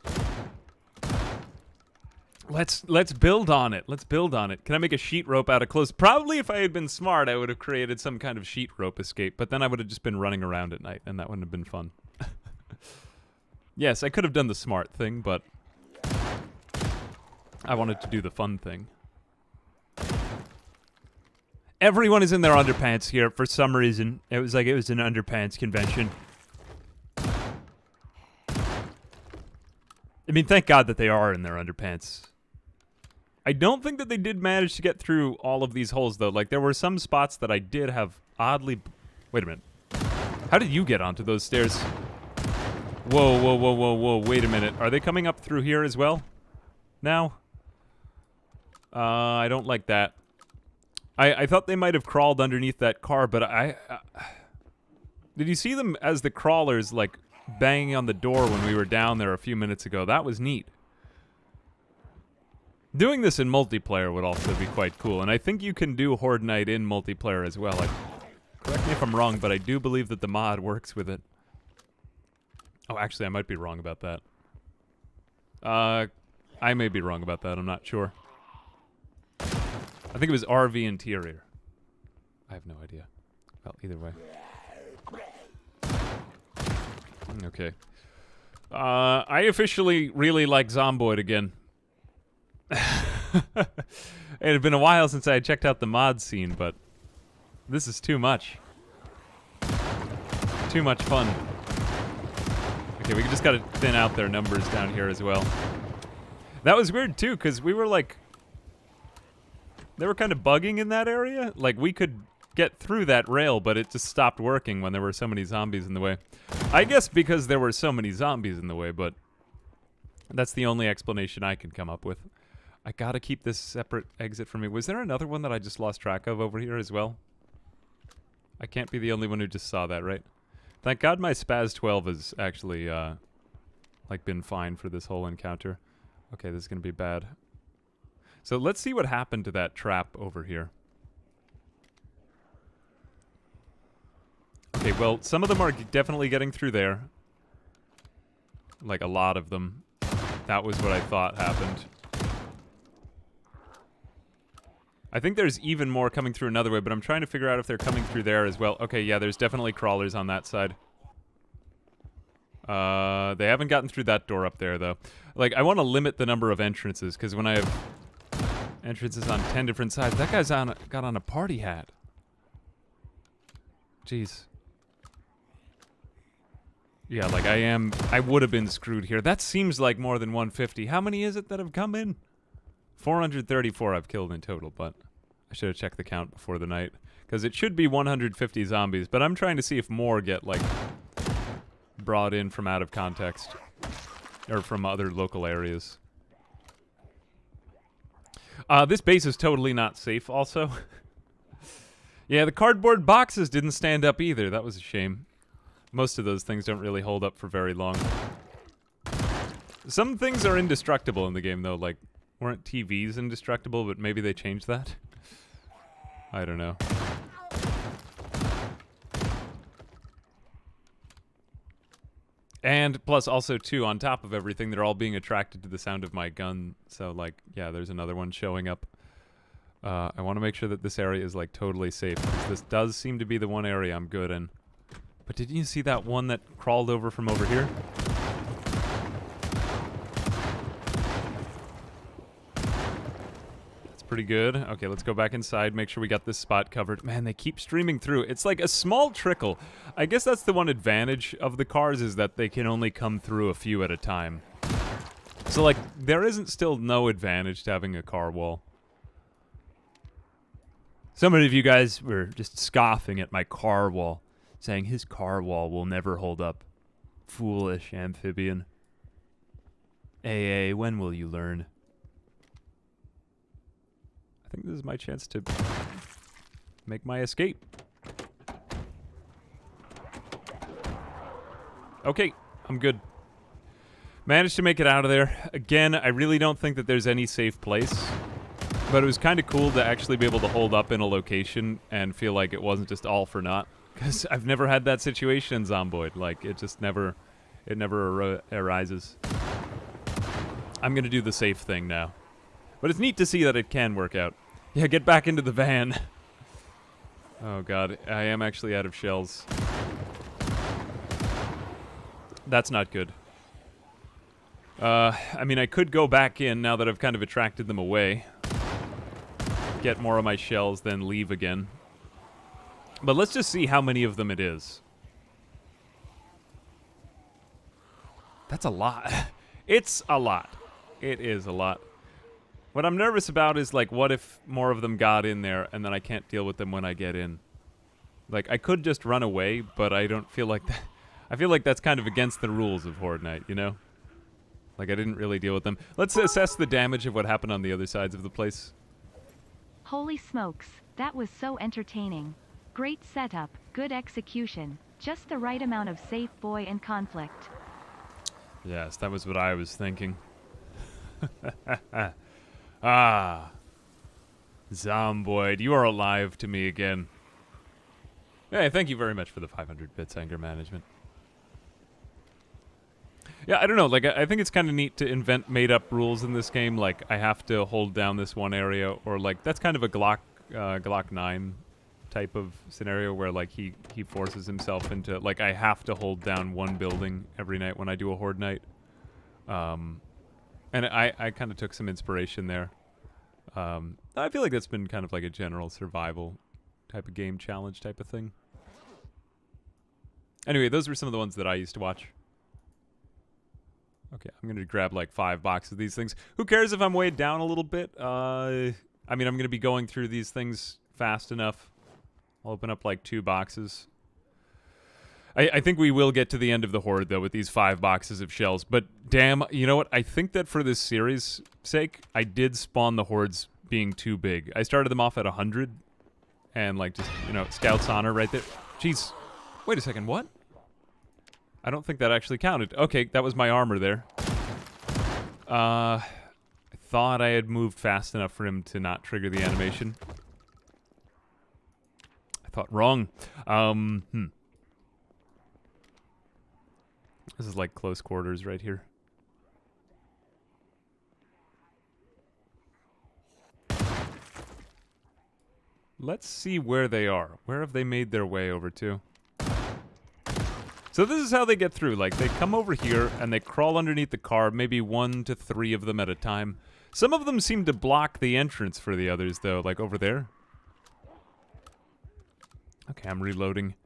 Let's build on it. Let's build on it. Can I make a sheet rope out of clothes? Probably if I had been smart, I would have created some kind of sheet rope escape, but then I would have just been running around at night, and that wouldn't have been fun. Yes, I could have done the smart thing, but I wanted to do the fun thing. Everyone is in their underpants here for some reason. It was like it was an underpants convention. I mean, thank God that they are in their underpants. I don't think that they did manage to get through all of these holes, though. Like, there were some spots that I did have oddly... Wait a minute. How did you get onto those stairs? Whoa, whoa, whoa, whoa, whoa. Wait a minute. Are they coming up through here as well? Now? I don't like that. I thought they might have crawled underneath that car, but did you see them as the crawlers, like, banging on the door when we were down there a few minutes ago? That was neat. Doing this in multiplayer would also be quite cool, and I think you can do HordeNight in multiplayer as well. Like, correct me if I'm wrong, but I do believe that the mod works with it. Oh, actually, I might be wrong about that. I may be wrong about that, I'm not sure. I think it was RV Interior. I have no idea. Well, either way. Okay. I officially really like Zomboid again. It had been a while since I had checked out the mod scene, but this is too much. Too much fun. Okay, we just gotta thin out their numbers down here as well. That was weird too, because we were like... They were kind of bugging in that area. Like, we could get through that rail, but it just stopped working when there were so many zombies in the way. I guess because there were so many zombies in the way, but that's the only explanation I can come up with. I gotta keep this separate exit for me. Was there another one that I just lost track of over here as well? I can't be the only one who just saw that, right? Thank God my Spaz 12 has actually, like, been fine for this whole encounter. Okay, this is gonna be bad. So let's see what happened to that trap over here. Okay, well, some of them are definitely getting through there. Like, a lot of them. That was what I thought happened. I think there's even more coming through another way, but I'm trying to figure out if they're coming through there as well. Okay, yeah, there's definitely crawlers on that side. They haven't gotten through that door up there, though. Like, I want to limit the number of entrances, because when I have... entrances on 10 different sides. That guy's got on a party hat. Jeez. Yeah, like I would have been screwed here. That seems like more than 150. How many is it that have come in? 434 I've killed in total, but I should have checked the count before the night. Because it should be 150 zombies, but I'm trying to see if more get, like, brought in from out of context. Or from other local areas. This base is totally not safe, also. Yeah, the cardboard boxes didn't stand up either. That was a shame. Most of those things don't really hold up for very long. Some things are indestructible in the game, though. Like, weren't TVs indestructible, but maybe they changed that? I don't know. And plus, also, too, on top of everything, they're all being attracted to the sound of my gun. So, like, yeah, there's another one showing up. I want to make sure that this area is, like, totally safe. Because this does seem to be the one area I'm good in. But didn't you see that one that crawled over from over here? That's pretty good. Okay, let's go back inside, make sure we got this spot covered. Man, they keep streaming through. It's like a small trickle. I guess that's the one advantage of the cars, is that they can only come through a few at a time. So, like, there isn't still no advantage to having a car wall. So many of you guys were just scoffing at my car wall, saying his car wall will never hold up. Foolish amphibian. AA, when will you learn? I think this is my chance to make my escape. Okay, I'm good. Managed to make it out of there. Again, I really don't think that there's any safe place. But it was kind of cool to actually be able to hold up in a location and feel like it wasn't just all for naught. Because I've never had that situation in Zomboid. Like, it just never... It never arises. I'm gonna do the safe thing now. But it's neat to see that it can work out. Yeah, get back into the van. Oh god, I am actually out of shells. That's not good. I mean, I could go back in now that I've kind of attracted them away. Get more of my shells, then leave again. But let's just see how many of them it is. That's a lot. It's a lot. It is a lot. What I'm nervous about is, like, what if more of them got in there and then I can't deal with them when I get in? Like, I could just run away, but I don't feel like that. I feel like that's kind of against the rules of HordeNight, you know? Like, I didn't really deal with them. Let's assess the damage of what happened on the other sides of the place. Holy smokes, that was so entertaining. Great setup, good execution, just the right amount of safe boy and conflict. Yes, that was what I was thinking. Ah. Zomboid, you are alive to me again. Hey, thank you very much for the 500 bits anger management. Yeah, I don't know, like, I think it's kind of neat to invent made-up rules in this game, like, I have to hold down this one area, or, like, that's kind of a Glock 9 type of scenario where, like, he forces himself into, like, I have to hold down one building every night when I do a HordeNight. And I kind of took some inspiration there. I feel like that's been kind of like a general survival type of game challenge type of thing. Anyway, those were some of the ones that I used to watch. Okay, I'm going to grab like 5 boxes of these things. Who cares if I'm weighed down a little bit? I mean, I'm going to be going through these things fast enough. I'll open up like 2 boxes. I think we will get to the end of the horde, though, with these 5 boxes of shells. But damn, you know what? I think that for this series' sake, I did spawn the hordes being too big. I started them off at 100. And, like, just, you know, Scout's Honor right there. Jeez. Wait a second, what? I don't think that actually counted. Okay, that was my armor there. I thought I had moved fast enough for him to not trigger the animation. I thought wrong. This is like close quarters right here. Let's see where they are. Where have they made their way over to? So this is how they get through. Like, they come over here and they crawl underneath the car, maybe 1 to 3 of them at a time. Some of them seem to block the entrance for the others, though, like over there. Okay, I'm reloading.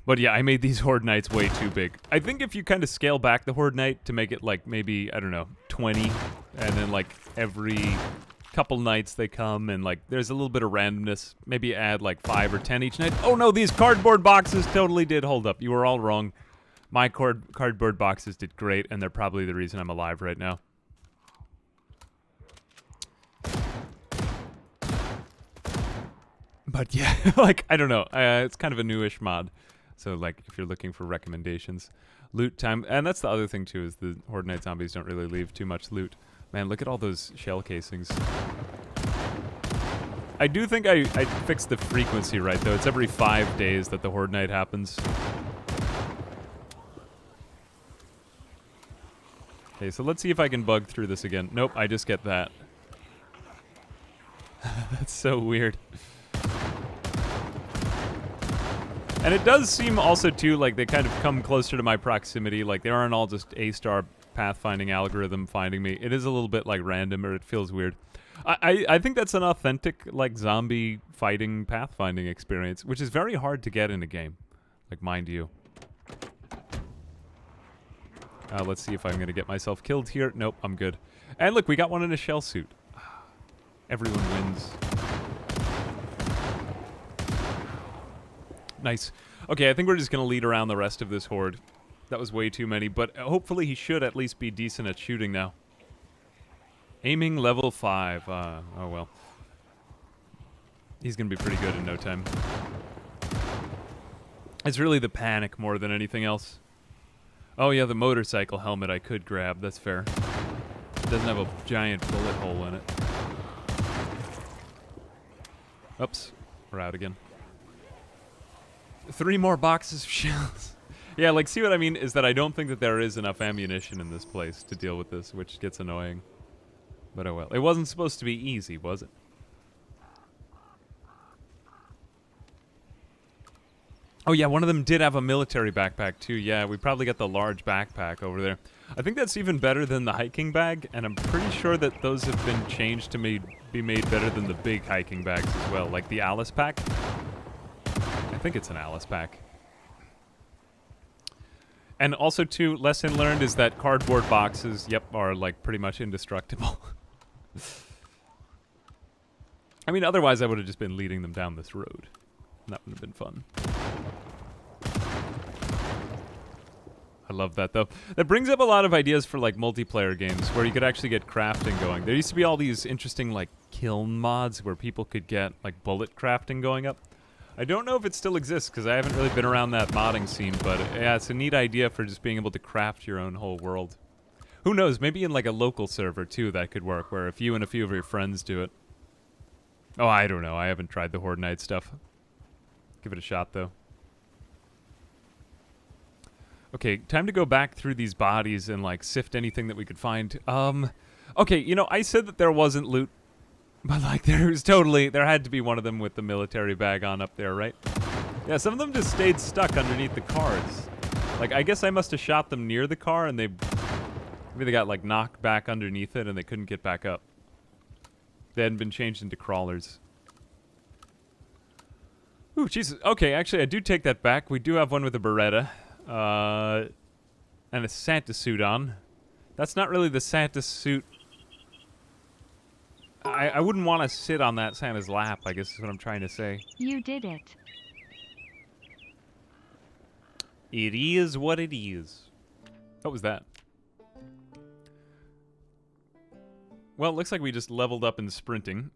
But yeah, I made these HordeNights way too big. I think if you kind of scale back the HordeNight to make it like maybe, I don't know, 20, and then like every couple nights they come and like there's a little bit of randomness, maybe add like 5 or 10 each night. Oh no, these cardboard boxes totally did hold up. You were all wrong. My cardboard boxes did great, and they're probably the reason I'm alive right now. But yeah, like, I don't know. It's kind of a newish mod. So, like, if you're looking for recommendations. Loot time. And that's the other thing, too, is the HordeNight zombies don't really leave too much loot. Man, look at all those shell casings. I do think I fixed the frequency right, though. It's every 5 days that the HordeNight happens. Okay, so let's see if I can bug through this again. Nope, I just get that. That's so weird. And it does seem also, too, like they kind of come closer to my proximity. Like, they aren't all just A-star pathfinding algorithm finding me. It is a little bit, like, random, or it feels weird. I think that's an authentic, like, zombie fighting pathfinding experience, which is very hard to get in a game. Like, mind you. Let's see if I'm going to get myself killed here. Nope, I'm good. And look, we got one in a shell suit. Everyone wins. Nice. Okay, I think we're just going to lead around the rest of this horde. That was way too many, but hopefully he should at least be decent at shooting now. Aiming level 5. Oh well. He's going to be pretty good in no time. It's really the panic more than anything else. Oh yeah, the motorcycle helmet I could grab. That's fair. It doesn't have a giant bullet hole in it. Oops. We're out again. 3 more boxes of shells. Yeah, like, see what I mean? Is that I don't think that there is enough ammunition in this place to deal with this, which gets annoying. But oh well. It wasn't supposed to be easy, was it? Oh yeah, one of them did have a military backpack too. Yeah, we probably got the large backpack over there. I think that's even better than the hiking bag, and I'm pretty sure that those have been changed to be made better than the big hiking bags as well, like the Alice pack. I think it's an Alice pack. And also too, lesson learned is that cardboard boxes, yep, are like pretty much indestructible. I mean, otherwise I would have just been leading them down this road. That would have been fun. I love that, though. That brings up a lot of ideas for, like, multiplayer games where you could actually get crafting going. There used to be all these interesting, like, kiln mods where people could get, like, bullet crafting going up. I don't know if it still exists because I haven't really been around that modding scene, but yeah, it's a neat idea for just being able to craft your own whole world. Who knows, maybe in, like, a local server, too, that could work, where if you and a few of your friends do it. Oh, I don't know. I haven't tried the HordeNight stuff. Give it a shot, though. Okay, time to go back through these bodies and, like, sift anything that we could find. Okay, you know, I said that there wasn't loot, but, like, there had to be one of them with the military bag on up there, right? Yeah, some of them just stayed stuck underneath the cars. Like, I guess I must have shot them near the car and maybe they got, like, knocked back underneath it and they couldn't get back up. They hadn't been changed into crawlers. Ooh, Jesus. Okay, actually, I do take that back. We do have one with a Beretta. And a Santa suit on. That's not really the Santa suit. I wouldn't want to sit on that Santa's lap, I guess is what I'm trying to say. You did it. It is what it is. What was that? Well, it looks like we just leveled up in sprinting.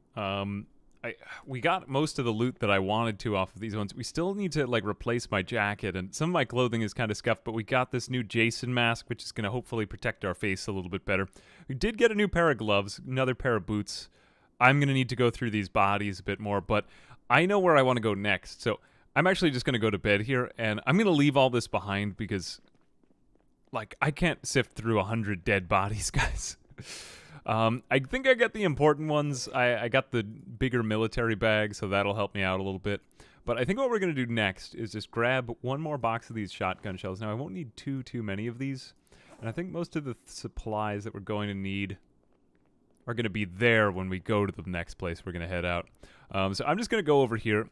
We got most of the loot that I wanted to off of these ones. We still need to, like, replace my jacket, and some of my clothing is kind of scuffed, but we got this new Jason mask, which is going to hopefully protect our face a little bit better. We did get a new pair of gloves, another pair of boots. I'm going to need to go through these bodies a bit more, but I know where I want to go next, so I'm actually just going to go to bed here, and I'm going to leave all this behind because, like, I can't sift through 100 dead bodies, guys. I think I got the important ones. I got the bigger military bag, so that'll help me out a little bit. But I think what we're going to do next is just grab one more box of these shotgun shells. Now, I won't need too many of these. And I think most of the supplies that we're going to need are going to be there when we go to the next place we're going to head out. So I'm just going to go over here.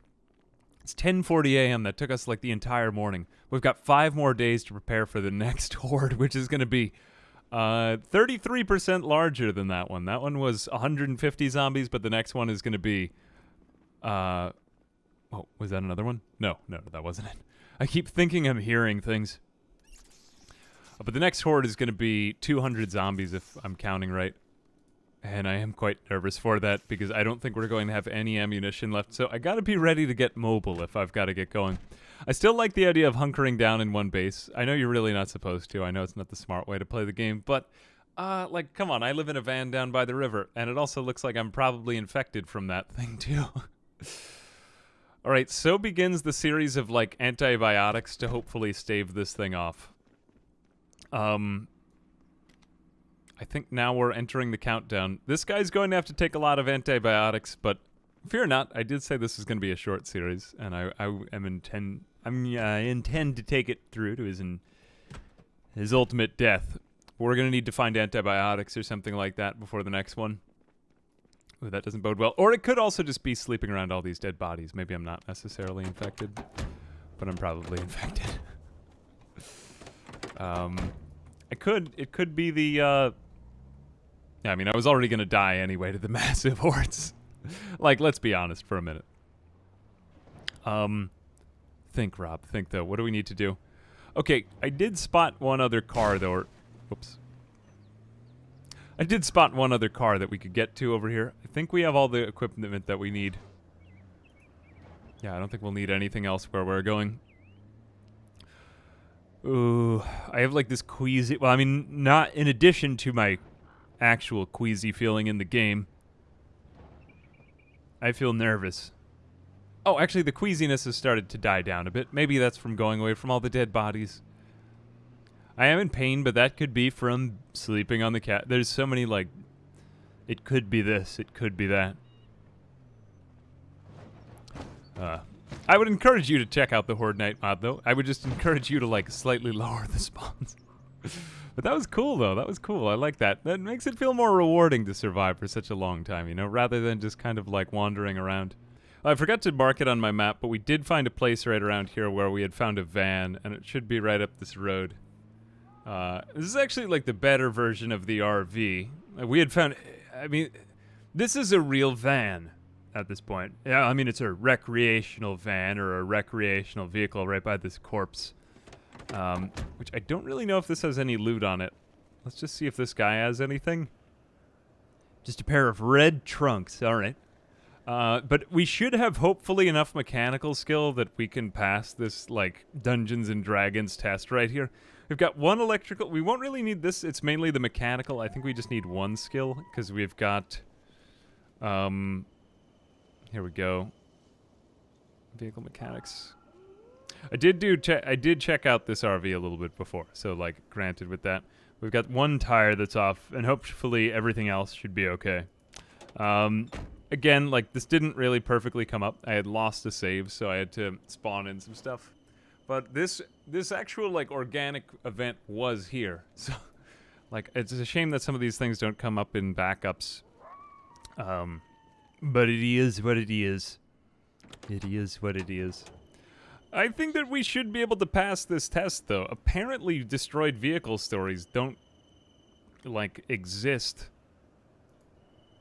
It's 10:40 a.m. That took us like the entire morning. We've got 5 more days to prepare for the next horde, which is going to be 33% larger than that one. That one was 150 zombies, but the next one is going to be... oh, was that another one? No, that wasn't it. I keep thinking I'm hearing things. But the next horde is going to be 200 zombies, if I'm counting right. And I am quite nervous for that, because I don't think we're going to have any ammunition left. So I got to be ready to get mobile if I've got to get going. I still like the idea of hunkering down in one base. I know you're really not supposed to. I know it's not the smart way to play the game. But, like, come on. I live in a van down by the river. And it also looks like I'm probably infected from that thing, too. Alright, so begins the series of, like, antibiotics to hopefully stave this thing off. I think now we're entering the countdown. This guy's going to have to take a lot of antibiotics, but fear not. I did say this is going to be a short series, and I intend to take it through to his ultimate death. We're going to need to find antibiotics or something like that before the next one. Ooh, that doesn't bode well. Or it could also just be sleeping around all these dead bodies. Maybe I'm not necessarily infected, but I'm probably infected. It could be the, yeah, I mean, I was already going to die anyway to the massive hordes. Like, let's be honest for a minute. Think, Rob. Think, though. What do we need to do? Okay, I did spot one other car, though. Oops. I did spot one other car that we could get to over here. I think we have all the equipment that we need. Yeah, I don't think we'll need anything else where we're going. Ooh, I have like this queasy... Well, I mean, not in addition to my actual queasy feeling in the game. I feel nervous. Oh, actually, the queasiness has started to die down a bit. Maybe that's from going away from all the dead bodies. I am in pain, but that could be from sleeping on the cat. There's so many, like... It could be this, it could be that. I would encourage you to check out the HordeNight mod, though. I would just encourage you to, like, slightly lower the spawns. But that was cool, though. That was cool. I like that. That makes it feel more rewarding to survive for such a long time, you know, rather than just kind of, like, wandering around. I forgot to mark it on my map, but we did find a place right around here where we had found a van, and it should be right up this road. This is actually, like, the better version of the RV. We had found... I mean, this is a real van at this point. Yeah, I mean, it's a recreational van or a recreational vehicle right by this corpse. Which I don't really know if this has any loot on it. Let's just see if this guy has anything. Just a pair of red trunks. All right. But we should have hopefully enough mechanical skill that we can pass this, like, Dungeons and Dragons test right here. We've got one electrical. We won't really need this. It's mainly the mechanical. I think we just need one skill because we've got... Here we go. Vehicle mechanics. I did check out this RV a little bit before, so, like, granted with that. We've got one tire that's off, and hopefully everything else should be okay. Again, like, this didn't really perfectly come up. I had lost a save, so I had to spawn in some stuff. But this actual, like, organic event was here. So, like, it's a shame that some of these things don't come up in backups. But it is what it is. It is what it is. I think that we should be able to pass this test, though. Apparently, destroyed vehicle stories don't, like, exist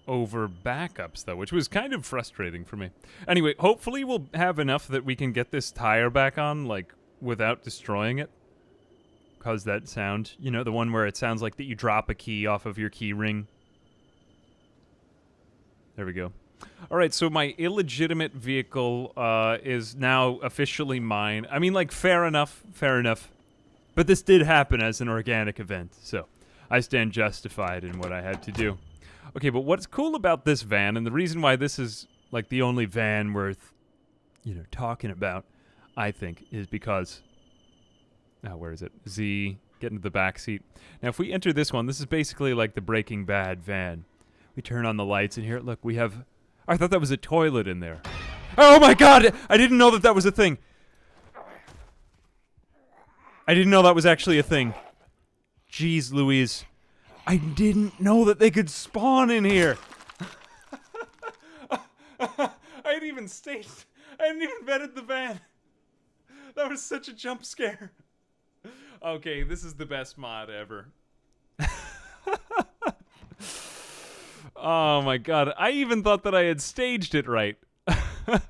over backups, though, which was kind of frustrating for me. Anyway, hopefully we'll have enough that we can get this tire back on, like, without destroying it. Cause that sound, you know, the one where it sounds like that you drop a key off of your key ring. There we go. All right, so my illegitimate vehicle is now officially mine. I mean, like, fair enough, fair enough. But this did happen as an organic event, so I stand justified in what I had to do. Okay, but what's cool about this van, and the reason why this is, like, the only van worth, you know, talking about, I think, is because... Now, where is it? Z, get into the back seat. Now, if we enter this one, this is basically like the Breaking Bad van. We turn on the lights, and here, look, we have... I thought that was a toilet in there. Oh my god! I didn't know that that was a thing. I didn't know that was actually a thing. Jeez Louise. I didn't know that they could spawn in here. I hadn't even vetted the van. That was such a jump scare. Okay, this is the best mod ever. Oh my god, I even thought that I had staged it right.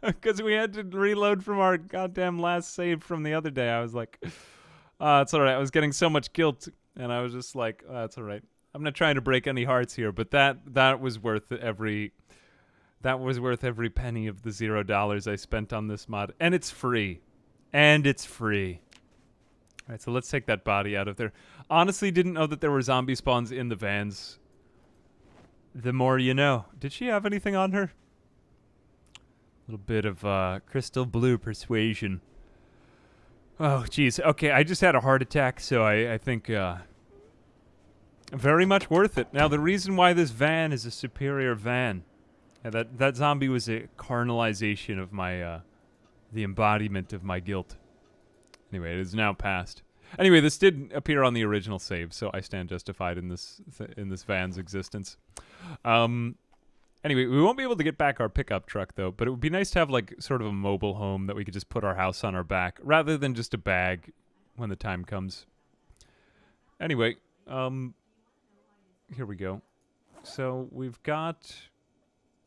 Because we had to reload from our goddamn last save from the other day. I was like, it's alright. I was getting so much guilt, and I was just like, it's alright. I'm not trying to break any hearts here, but that was worth every penny of the $0 I spent on this mod. And it's free. And it's free. Alright, so let's take that body out of there. Honestly, didn't know that there were zombie spawns in the vans. The more you know. Did she have anything on her? A little bit of crystal blue persuasion. Oh, jeez. Okay, I just had a heart attack, so I think very much worth it. Now, the reason why this van is a superior van, that zombie was a carnalization of my, the embodiment of my guilt. Anyway, it is now past. Anyway, this did appear on the original save, so I stand justified in this van's existence. Anyway, we won't be able to get back our pickup truck, though, but it would be nice to have, like, sort of a mobile home that we could just put our house on our back, rather than just a bag when the time comes. Anyway, here we go. So, we've got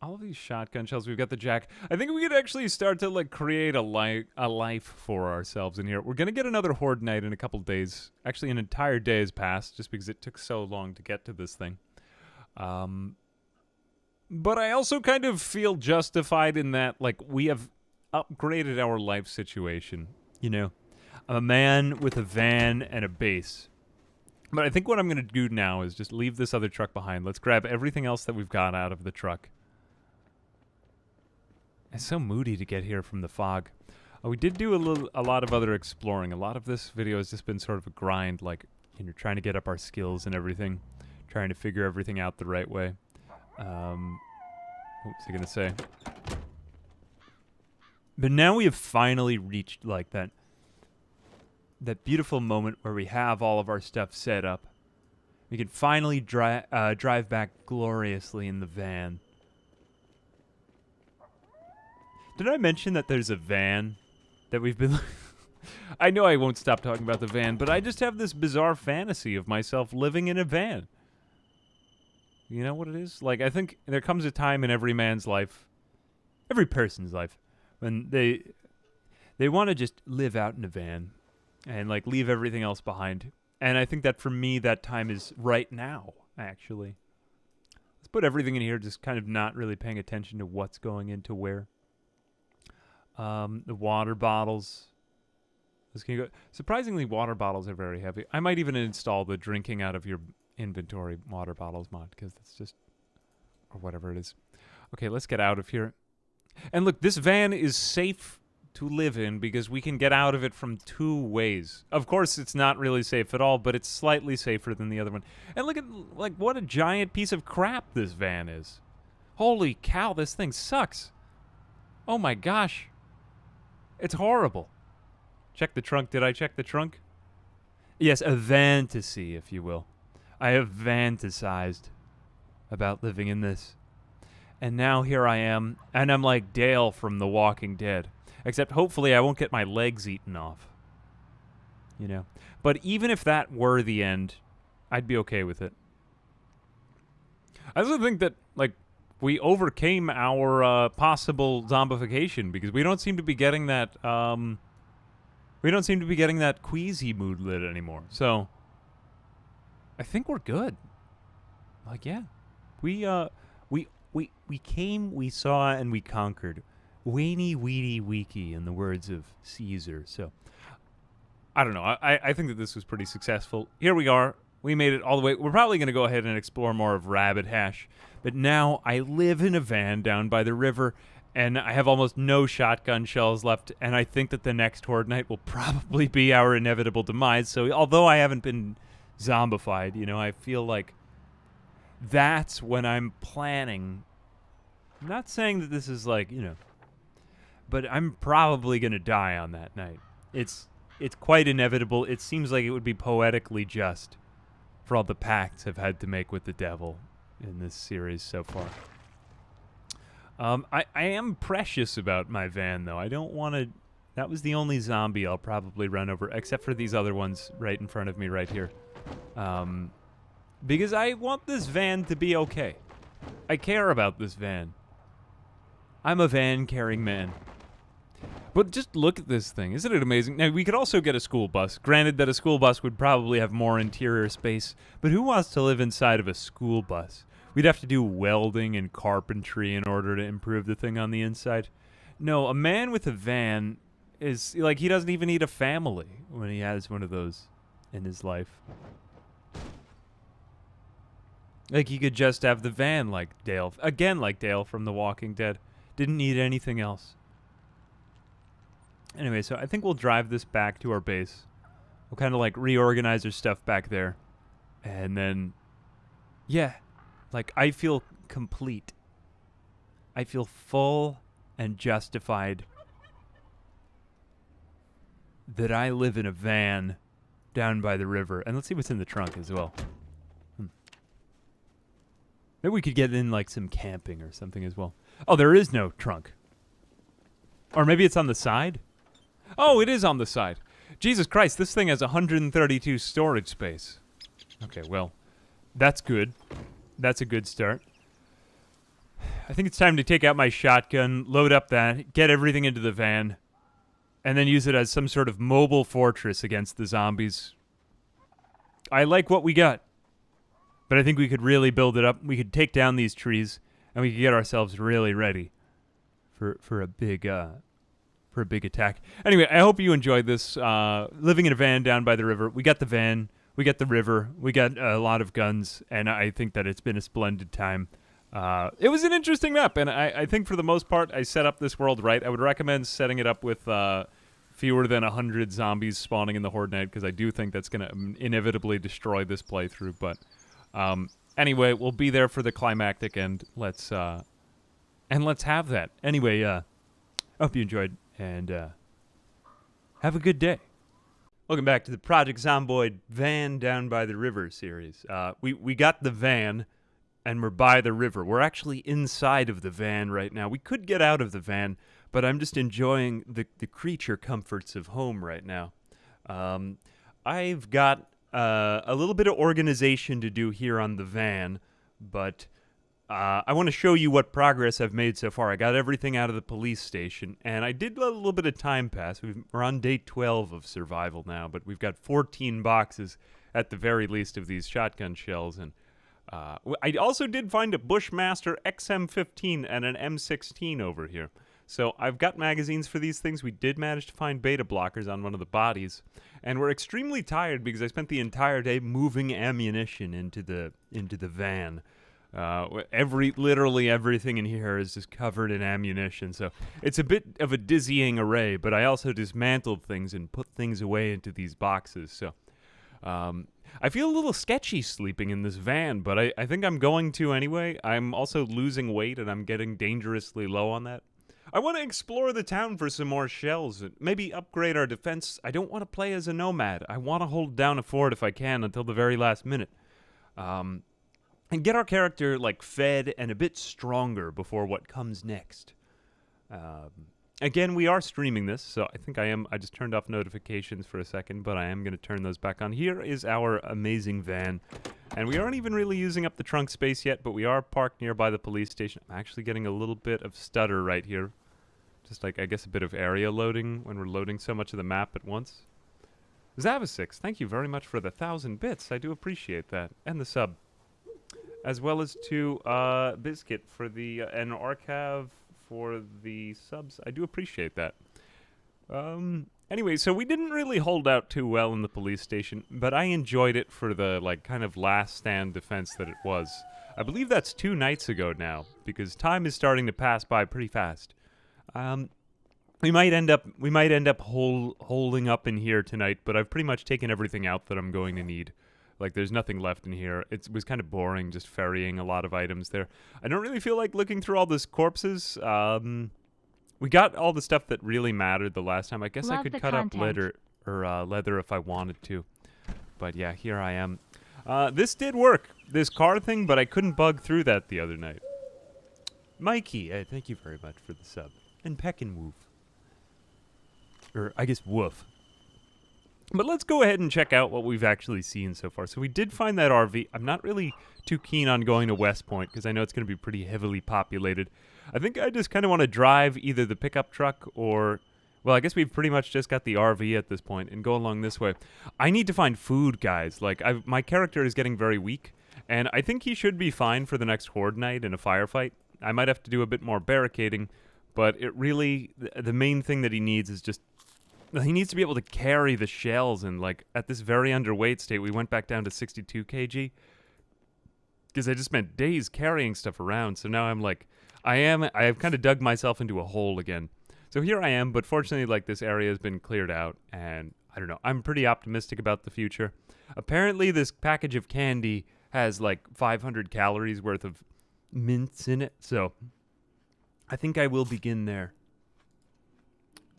all of these shotgun shells. We've got the jack. I think we could actually start to like create a life for ourselves in here. We're gonna get another HordeNight in a couple days. Actually, an entire day has passed just because it took so long to get to this thing. But I also kind of feel justified in that, like, we have upgraded our life situation. You know, I'm a man with a van and a base. But I think what I'm going to do now is just leave this other truck behind. Let's grab everything else that we've got out of the truck. It's so moody to get here from the fog. We did do a lot of other exploring. A lot of this video has just been sort of a grind, like, you know, trying to get up our skills and everything. Trying to figure everything out the right way. What was I going to say? But now we have finally reached, like, that beautiful moment where we have all of our stuff set up. We can finally drive back gloriously in the van. Did I mention that there's a van that we've been... I know I won't stop talking about the van, but I just have this bizarre fantasy of myself living in a van. You know what it is? Like, I think there comes a time in every man's life, every person's life, when they want to just live out in a van and, like, leave everything else behind. And I think that for me, that time is right now, actually. Let's put everything in here, just kind of not really paying attention to what's going into where. The water bottles. This can go. Surprisingly, water bottles are very heavy. I might even install the drinking out of your inventory water bottles mod, because that's just, or whatever it is. Okay, let's get out of here. And look, this van is safe to live in because we can get out of it from 2 ways. Of course, it's not really safe at all, but it's slightly safer than the other one. And look at, like, what a giant piece of crap this van is. Holy cow, this thing sucks. Oh my gosh. It's horrible. Check the trunk. Did I check the trunk? Yes, a fantasy, if you will. I have fantasized about living in this. And now here I am, and I'm like Dale from The Walking Dead. Except hopefully I won't get my legs eaten off. You know? But even if that were the end, I'd be okay with it. I also think that, like, we overcame our possible zombification because we don't seem to be getting that, queasy moodlet anymore. So I think we're good. Like, yeah. We came, we saw, and we conquered. Weeny, weedy, weaky, in the words of Caesar. So, I don't know. I think that this was pretty successful. Here we are. We made it all the way. We're probably going to go ahead and explore more of Rabbit Hash. But now I live in a van down by the river, and I have almost no shotgun shells left, and I think that the next HordeNight will probably be our inevitable demise. So, although I haven't been zombified, you know, I feel like that's when I'm planning. I'm not saying that this is like, you know, but I'm probably going to die on that night. It's quite inevitable. It seems like it would be poetically just for all the pacts I've had to make with the devil in this series so far. I am precious about my van, though. I don't want to... That was the only zombie I'll probably run over, except for these other ones right in front of me right here. Because I want this van to be okay. I care about this van. I'm a van-carrying man. But just look at this thing. Isn't it amazing? Now, we could also get a school bus. Granted that a school bus would probably have more interior space, but who wants to live inside of a school bus? We'd have to do welding and carpentry in order to improve the thing on the inside. No, a man with a van is, like, he doesn't even need a family when he has one of those in his life. Like, he could just have the van like Dale. Again, like Dale from The Walking Dead. Didn't need anything else. Anyway, so I think we'll drive this back to our base. We'll kind of, like, reorganize our stuff back there. And then, yeah, like, I feel complete. I feel full and justified that I live in a van down by the river. And let's see what's in the trunk as well. Maybe we could get in, like, some camping or something as well. Oh, there is no trunk. Or maybe it's on the side? Oh, it is on the side. Jesus Christ, this thing has 132 storage space. Okay, well, that's good. That's a good start. I think it's time to take out my shotgun, load up that, get everything into the van, and then use it as some sort of mobile fortress against the zombies. I like what we got, but I think we could really build it up. We could take down these trees, and we could get ourselves really ready for a big attack. Anyway, I hope you enjoyed this. Living in a van down by the river. We got the van, we got the river, we got a lot of guns, and I think that it's been a splendid time. It was an interesting map, and I think for the most part, I set up this world right. I would recommend setting it up with fewer than 100 zombies spawning in the HordeNight, because I do think that's going to inevitably destroy this playthrough. But anyway, we'll be there for the climactic end. Let's have that. Anyway, hope you enjoyed, and have a good day. Welcome back to the Project Zomboid Van Down by the River series. We got the van, and we're by the river. We're actually inside of the van right now. We could get out of the van, but I'm just enjoying the creature comforts of home right now. I've got a little bit of organization to do here on the van, but I want to show you what progress I've made so far. I got everything out of the police station, and I did let a little bit of time pass. We're on day 12 of survival now, but we've got 14 boxes at the very least of these shotgun shells, and I also did find a Bushmaster XM15 and an M16 over here. So I've got magazines for these things. We did manage to find beta blockers on one of the bodies, and we're extremely tired because I spent the entire day moving ammunition into the van. Literally everything in here is just covered in ammunition, so it's a bit of a dizzying array, but I also dismantled things and put things away into these boxes, so I feel a little sketchy sleeping in this van, but I think I'm going to anyway. I'm also losing weight, and I'm getting dangerously low on that. I want to explore the town for some more shells, and maybe upgrade our defense. I don't want to play as a nomad. I want to hold down a fort if I can until the very last minute. And get our character, like, fed and a bit stronger before what comes next. Again, we are streaming this, so I think I am. I just turned off notifications for a second, but I am going to turn those back on. Here is our amazing van, and we aren't even really using up the trunk space yet, but we are parked nearby the police station. I'm actually getting a little bit of stutter right here. Just like, I guess, a bit of area loading when we're loading so much of the map at once. Zavasix, thank you very much for the 1,000 bits. I do appreciate that. And the sub. As well as to Biscuit for the and Arcav for the subs. I do appreciate that. Anyway, so we didn't really hold out too well in the police station, but I enjoyed it for the, like, kind of last stand defense that it was. I believe that's 2 nights ago now, because time is starting to pass by pretty fast. We might end up holding up in here tonight, but I've pretty much taken everything out that I'm going to need. Like, there's nothing left in here. It was kind of boring just ferrying a lot of items there. I don't really feel like looking through all these corpses. We got all the stuff that really mattered the last time. I guess I could cut up leather if I wanted to. But yeah, here I am. This did work, this car thing, but I couldn't bug through that the other night. Mikey, thank you very much for the sub. And Peck and Woof. Or, I guess, Woof. But let's go ahead and check out what we've actually seen so far. So we did find that RV. I'm not really too keen on going to West Point because I know it's going to be pretty heavily populated. I think I just kind of want to drive either the pickup truck or... Well, I guess we've pretty much just got the RV at this point and go along this way. I need to find food, guys. Like, my character is getting very weak, and I think he should be fine for the next HordeNight in a firefight. I might have to do a bit more barricading, but it really... The main thing that he needs is just... He needs to be able to carry the shells, and, like, at this very underweight state, we went back down to 62 kg. Because I just spent days carrying stuff around, so now I'm like... I have kind of dug myself into a hole again. So here I am, but fortunately, like, this area has been cleared out, and I don't know. I'm pretty optimistic about the future. Apparently, this package of candy has, like, 500 calories worth of mints in it, so I think I will begin there.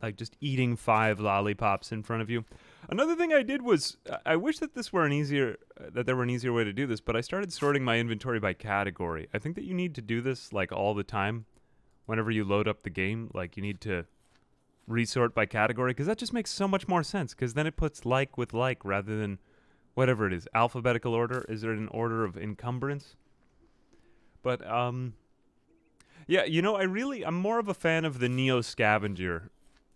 Like, just eating 5 lollipops in front of you. Another thing I did was, I wish that there were an easier way to do this, but I started sorting my inventory by category. I think that you need to do this, like, all the time. Whenever you load up the game, like, you need to resort by category, because that just makes so much more sense, because then it puts like with like rather than whatever it is. Alphabetical order? Is there an order of encumbrance? But, Yeah, you know, I'm more of a fan of the Neo Scavenger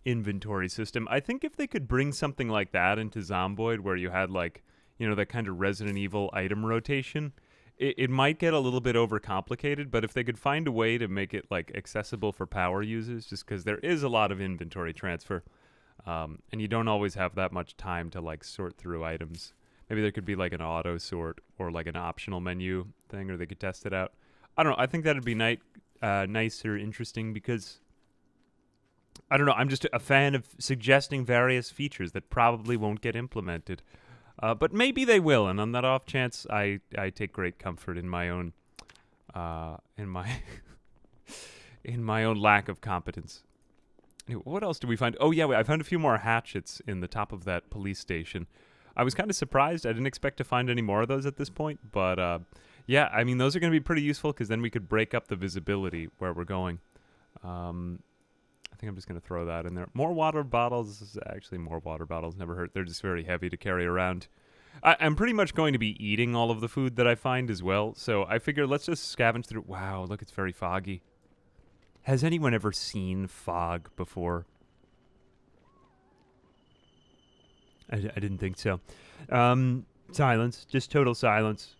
inventory system. I think if they could bring something like that into Zomboid, where you had like, you know, that kind of Resident Evil item rotation, it might get a little bit overcomplicated, but if they could find a way to make it like accessible for power users, just because there is a lot of inventory transfer, and you don't always have that much time to like sort through items. Maybe there could be like an auto sort or like an optional menu thing, or they could test it out. I don't know. I think that'd be nice or interesting because, I don't know, I'm just a fan of suggesting various features that probably won't get implemented. But maybe they will, and on that off chance, I take great comfort in my own in my own lack of competence. Anyway, what else do we find? Oh yeah, I found a few more hatchets in the top of that police station. I was kind of surprised. I didn't expect to find any more of those at this point, but yeah, I mean, those are going to be pretty useful because then we could break up the visibility where we're going. I think I'm just going to throw that in there. More water bottles. Actually, more water bottles never hurt. They're just very heavy to carry around. I'm pretty much going to be eating all of the food that I find as well, so I figure let's just scavenge through. Wow, look, it's very foggy. Has anyone ever seen fog before? I didn't think so. Silence. Just total silence.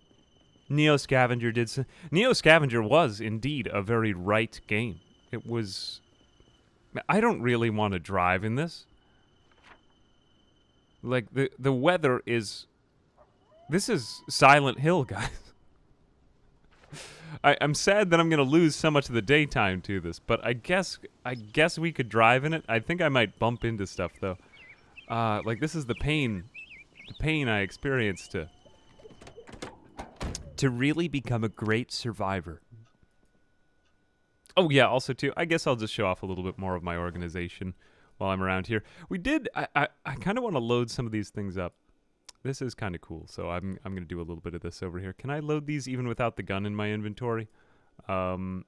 Neo Scavenger Neo Scavenger was indeed a very right game. It was... I don't really want to drive in this. Like, the weather is... This is Silent Hill, guys. I'm sad that I'm going to lose so much of the daytime to this, but I guess we could drive in it. I think I might bump into stuff, though. Like, this is the pain I experienced to really become a great survivor. Oh, yeah, also, too, I guess I'll just show off a little bit more of my organization while I'm around here. I kind of want to load some of these things up. This is kind of cool, so I'm going to do a little bit of this over here. Can I load these even without the gun in my inventory? Okay,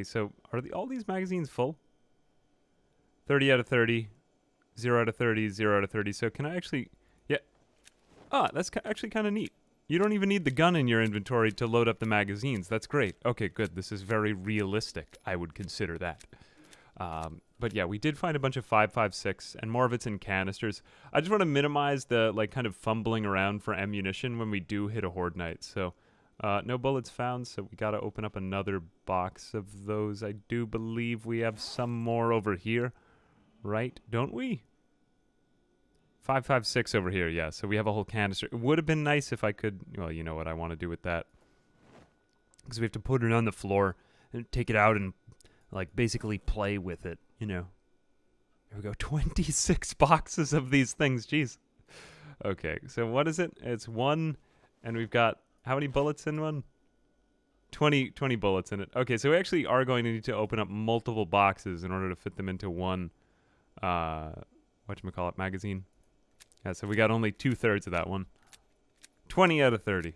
so are all these magazines full? 30 out of 30, 0 out of 30, 0 out of 30. So can I actually... Yeah. That's actually kind of neat. You don't even need the gun in your inventory to load up the magazines. That's great. Okay, good. This is very realistic. I would consider that. But yeah, we did find a bunch of 5.56, and more of it's in canisters. I just want to minimize the like kind of fumbling around for ammunition when we do hit a HordeNight. So no bullets found, so we got to open up another box of those. I do believe we have some more over here, right? Don't we? 5.56 over here, yeah. So we have a whole canister. It would have been nice if I could... Well, you know what I want to do with that. Because we have to put it on the floor and take it out and like basically play with it, you know. Here we go. 26 boxes of these things. Jeez. Okay, so what is it? It's one, and we've got how many bullets in one? 20 bullets in it. Okay, so we actually are going to need to open up multiple boxes in order to fit them into one whatchamacallit, magazine. Yeah, so we got only 2/3 of that one. 20 out of 30.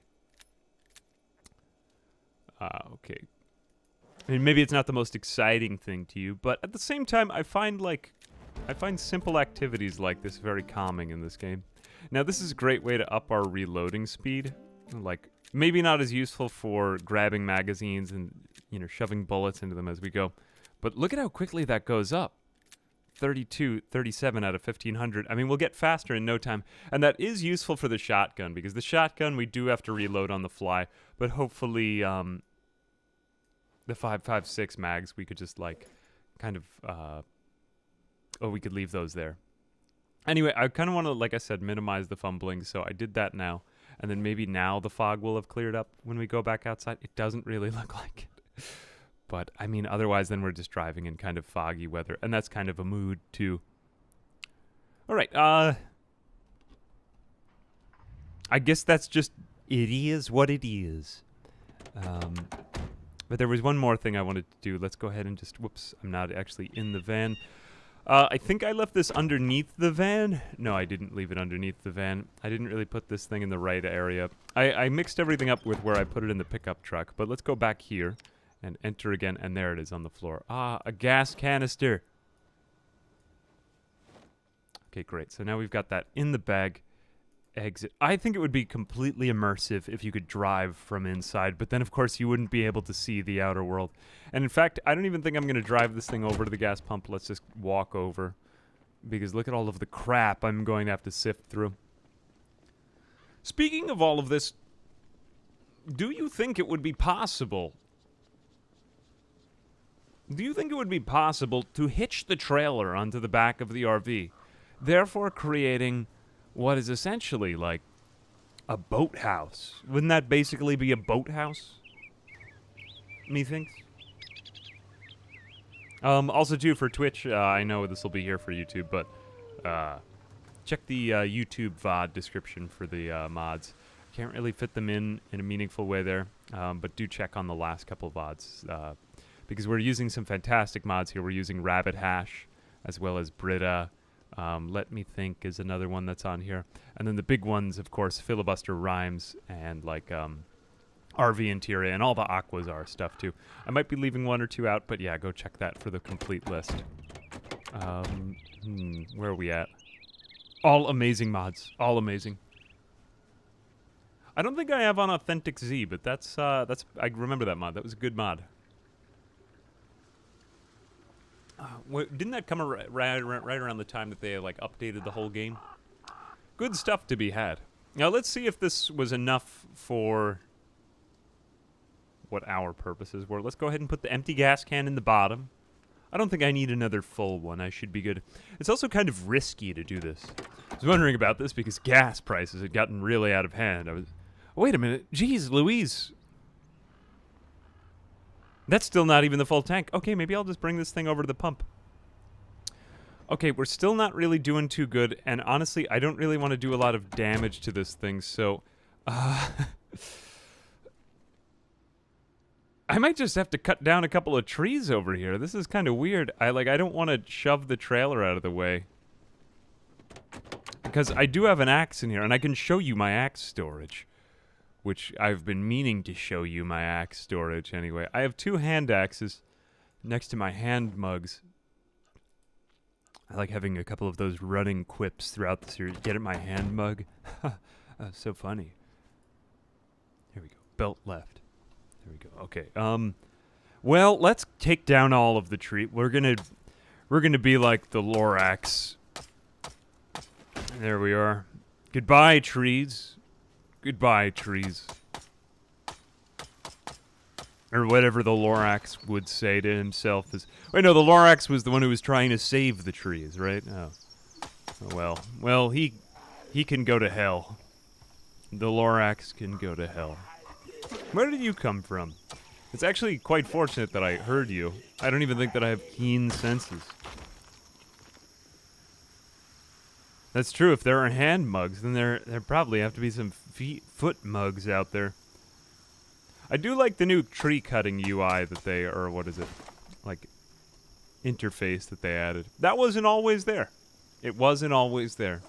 Okay. I mean, maybe it's not the most exciting thing to you, but at the same time, I find simple activities like this very calming in this game. Now, this is a great way to up our reloading speed. Like, maybe not as useful for grabbing magazines and, you know, shoving bullets into them as we go. But look at how quickly that goes up. 32, 37 out of 1,500. I mean, we'll get faster in no time. And that is useful for the shotgun, because the shotgun, we do have to reload on the fly. But hopefully, the 5.56 mags, we could just, like, kind of, we could leave those there. Anyway, I kind of want to, like I said, minimize the fumbling, so I did that now. And then maybe now the fog will have cleared up when we go back outside. It doesn't really look like it. But, I mean, otherwise, then we're just driving in kind of foggy weather. And that's kind of a mood, too. All right, I guess that's just... It is what it is. But there was one more thing I wanted to do. Let's go ahead and just... Whoops, I'm not actually in the van. I think I left this underneath the van. No, I didn't leave it underneath the van. I didn't really put this thing in the right area. I mixed everything up with where I put it in the pickup truck. But let's go back here and enter again. And there it is on the floor. A gas canister. Okay, great. So now we've got that in the bag. exit. I think it would be completely immersive if you could drive from inside, but then of course you wouldn't be able to see the outer world. And in fact, I don't even think I'm going to drive this thing over to the gas pump. Let's just walk over, because look at all of the crap I'm going to have to sift through. Speaking of all of this, do you think it would be possible? Do you think it would be possible to hitch the trailer onto the back of the RV, therefore creating what is essentially like a boathouse? Wouldn't that basically be a boathouse? Methinks. Also, too, for Twitch, I know this will be here for YouTube, but check the YouTube VOD description for the mods. Can't really fit them in a meaningful way there, but do check on the last couple of VODs, because we're using some fantastic mods here. We're using Rabbit Hash, as well as Brita. Let Me Think is another one that's on here. And then the big ones, of course, Filibuster Rhymes and like RV Interior and all the Aquatsar stuff too. I might be leaving one or two out, but yeah, go check that for the complete list. Where are we at? All amazing mods. All amazing. I don't think I have on Authentic Z, but that's I remember that mod. That was a good mod. Didn't that come right around the time that they like updated the whole game? Good stuff to be had. Now let's see if this was enough for what our purposes were. Let's go ahead and put the empty gas can in the bottom. I don't think I need another full one. I should be good. It's also kind of risky to do this. I was wondering about this because gas prices had gotten really out of hand. Wait a minute. Jeez, Louise. That's still not even the full tank. Okay, maybe I'll just bring this thing over to the pump. Okay, we're still not really doing too good, and honestly, I don't really want to do a lot of damage to this thing, so... I might just have to cut down a couple of trees over here. This is kind of weird. I don't want to shove the trailer out of the way. Because I do have an axe in here, and I can show you my axe storage. Which I've been meaning to show you my axe storage anyway. I have 2 hand axes next to my hand mugs. I like having a couple of those running quips throughout the series. Get it, my hand mug? So funny. Here we go. Belt left. There we go. Okay. Well, let's take down all of the tree. We're gonna be like the Lorax. There we are. Goodbye, trees. Goodbye, trees. Or whatever the Lorax would say to himself. Wait, no, the Lorax was the one who was trying to save the trees, right? Oh well. Well, he can go to hell. The Lorax can go to hell. Where did you come from? It's actually quite fortunate that I heard you. I don't even think that I have keen senses. That's true. If there are hand mugs, then there probably have to be some foot mugs out there. I do like the new tree cutting UI that they, or what is it, like interface that they added. That wasn't always there. It wasn't always there.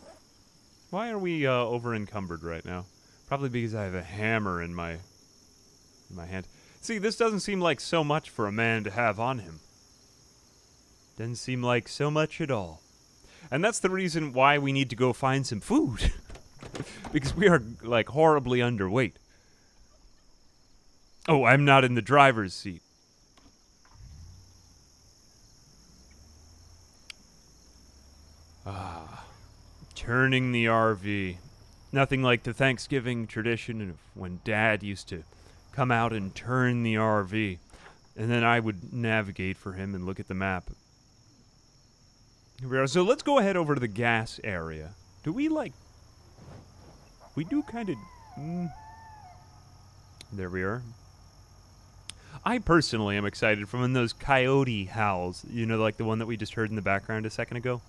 Why are we over encumbered right now? Probably because I have a hammer in my hand. See, this doesn't seem like so much for a man to have on him. Doesn't seem like so much at all. And that's the reason why we need to go find some food. Because we are, like, horribly underweight. Oh, I'm not in the driver's seat. Turning the RV. Nothing like the Thanksgiving tradition of when Dad used to come out and turn the RV. And then I would navigate for him and look at the map. Here we are. So let's go ahead over to the gas area. Do we, like... We do kind of... There we are. I personally am excited for when those coyote howls, you know, like the one that we just heard in the background a second ago,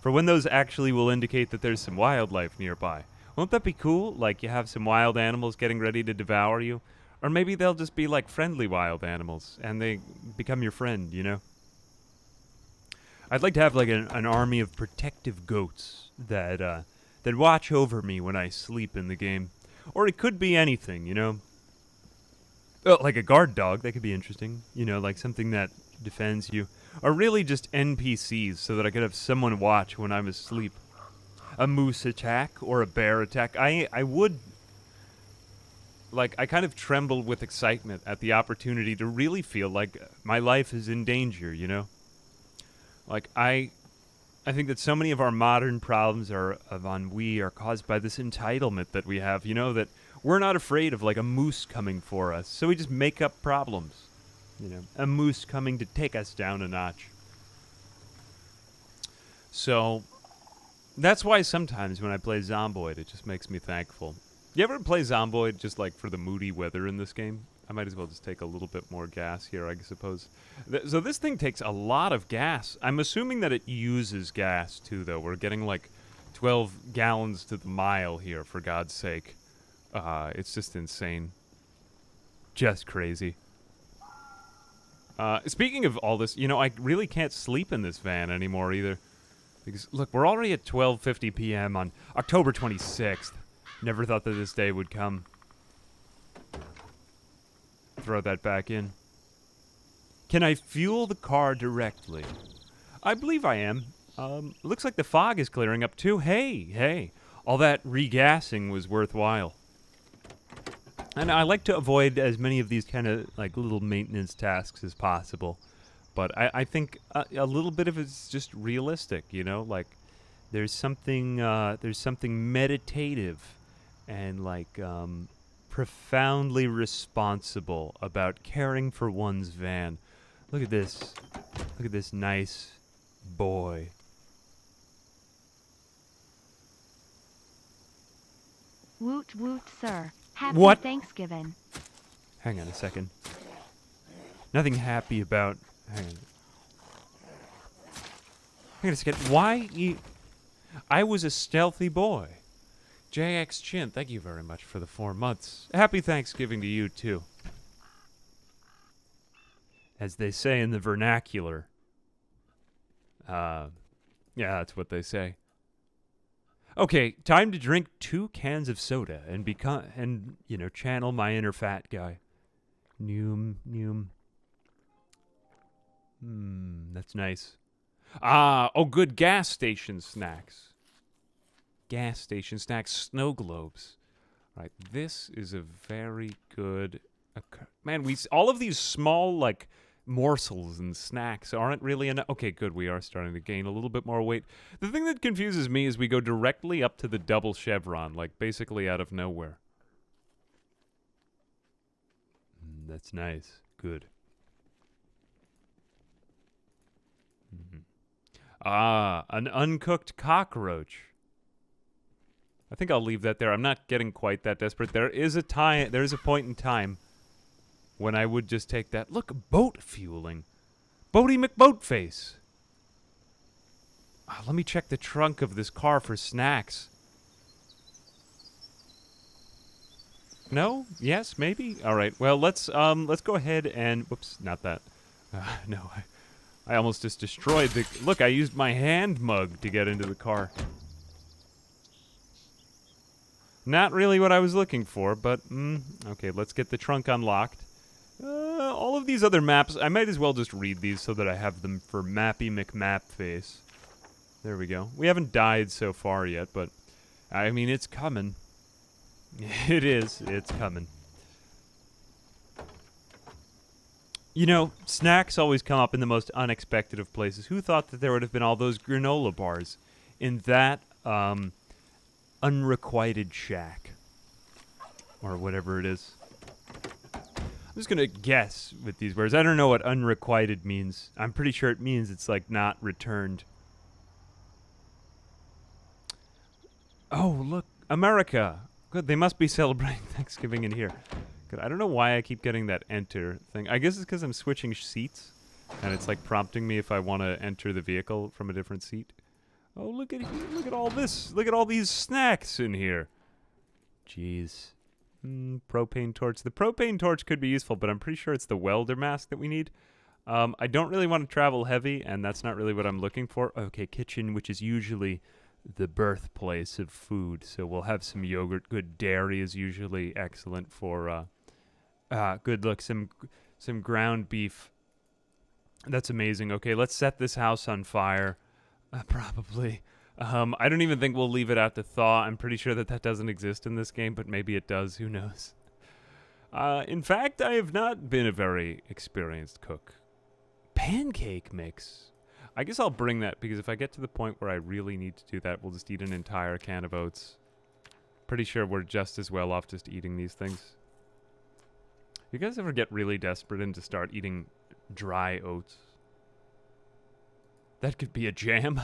for when those actually will indicate that there's some wildlife nearby. Won't that be cool? Like you have some wild animals getting ready to devour you? Or maybe they'll just be like friendly wild animals, and they become your friend, you know? I'd like to have like an army of protective goats that watch over me when I sleep in the game. Or it could be anything, you know? Oh, like a guard dog, that could be interesting. You know, like something that defends you. Or really just NPCs so that I could have someone watch when I'm asleep. a moose attack or a bear attack. I would, like, I kind of tremble with excitement at the opportunity to really feel like my life is in danger, you know? Like, I think that so many of our modern problems of ennui are caused by this entitlement that we have, you know, that we're not afraid of, like, a moose coming for us, so we just make up problems, you know, a moose coming to take us down a notch. So, that's why sometimes when I play Zomboid, it just makes me thankful. You ever play Zomboid just, like, for the moody weather in this game? I might as well just take a little bit more gas here, I suppose. So this thing takes a lot of gas. I'm assuming that it uses gas, too, though. We're getting, like, 12 gallons to the mile here, for God's sake. It's just insane. Just crazy. Speaking of all this, you know, I really can't sleep in this van anymore, either. Because, look, we're already at 12:50 p.m. on October 26th. Never thought that this day would come. Throw that back in. Can I fuel the car directly? I believe I am. Looks like the fog is clearing up too. Hey. All that regassing was worthwhile. And I like to avoid as many of these kind of like little maintenance tasks as possible. But I think a little bit of it's just realistic, you know? Like there's something meditative and like profoundly responsible about caring for one's van. Look at this. Look at this nice boy. Woot woot, sir. Happy What? Thanksgiving. Hang on a second. Nothing happy about... Hang on. Hang on a second. Why you... I was a stealthy boy. JX Chin, thank you very much for the 4 months. Happy Thanksgiving to you, too. As they say in the vernacular. Yeah, that's what they say. Okay, time to drink 2 cans of soda and you know, channel my inner fat guy. Noom. That's nice. Oh, good gas station snacks. Gas station snacks, snow globes. All right, this is a very good... Man, all of these small, like, morsels and snacks aren't really enough. Okay, good, we are starting to gain a little bit more weight. The thing that confuses me is we go directly up to the double chevron, like, basically out of nowhere. That's nice. Good. An uncooked cockroach. I think I'll leave that there. I'm not getting quite that desperate. There's a point in time when I would just take that. Look, boat fueling. Boaty McBoatface. Let me check the trunk of this car for snacks. No? Yes? Maybe? All right. Well, let's go ahead and... Whoops, not that. No, I almost just destroyed the... Look, I used my hand mug to get into the car. Not really what I was looking for, but, okay, let's get the trunk unlocked. All of these other maps, I might as well just read these so that I have them for Mappy McMapface. There we go. We haven't died so far yet, but, I mean, it's coming. It is. It's coming. You know, snacks always come up in the most unexpected of places. Who thought that there would have been all those granola bars in that, unrequited shack? Or whatever it is. I'm just gonna guess with these words. I don't know what unrequited means. I'm pretty sure it means it's like not returned. Oh, look. America. Good, they must be celebrating Thanksgiving in here. Good, I don't know why I keep getting that enter thing. I guess it's because I'm switching seats. And it's like prompting me if I want to enter the vehicle from a different seat. Oh, look at all this. Look at all these snacks in here. Jeez. Propane torch. The propane torch could be useful, but I'm pretty sure it's the welder mask that we need. I don't really want to travel heavy, and that's not really what I'm looking for. Okay, kitchen, which is usually the birthplace of food. So we'll have some yogurt. Good dairy is usually excellent for, good look, some ground beef. That's amazing. Okay, let's set this house on fire. Probably. I don't even think we'll leave it out to thaw. I'm pretty sure that doesn't exist in this game, but maybe it does. Who knows? In fact, I have not been a very experienced cook. Pancake mix. I guess I'll bring that, because if I get to the point where I really need to do that, we'll just eat an entire can of oats. Pretty sure we're just as well off just eating these things. You guys ever get really desperate and to start eating dry oats? That could be a jam.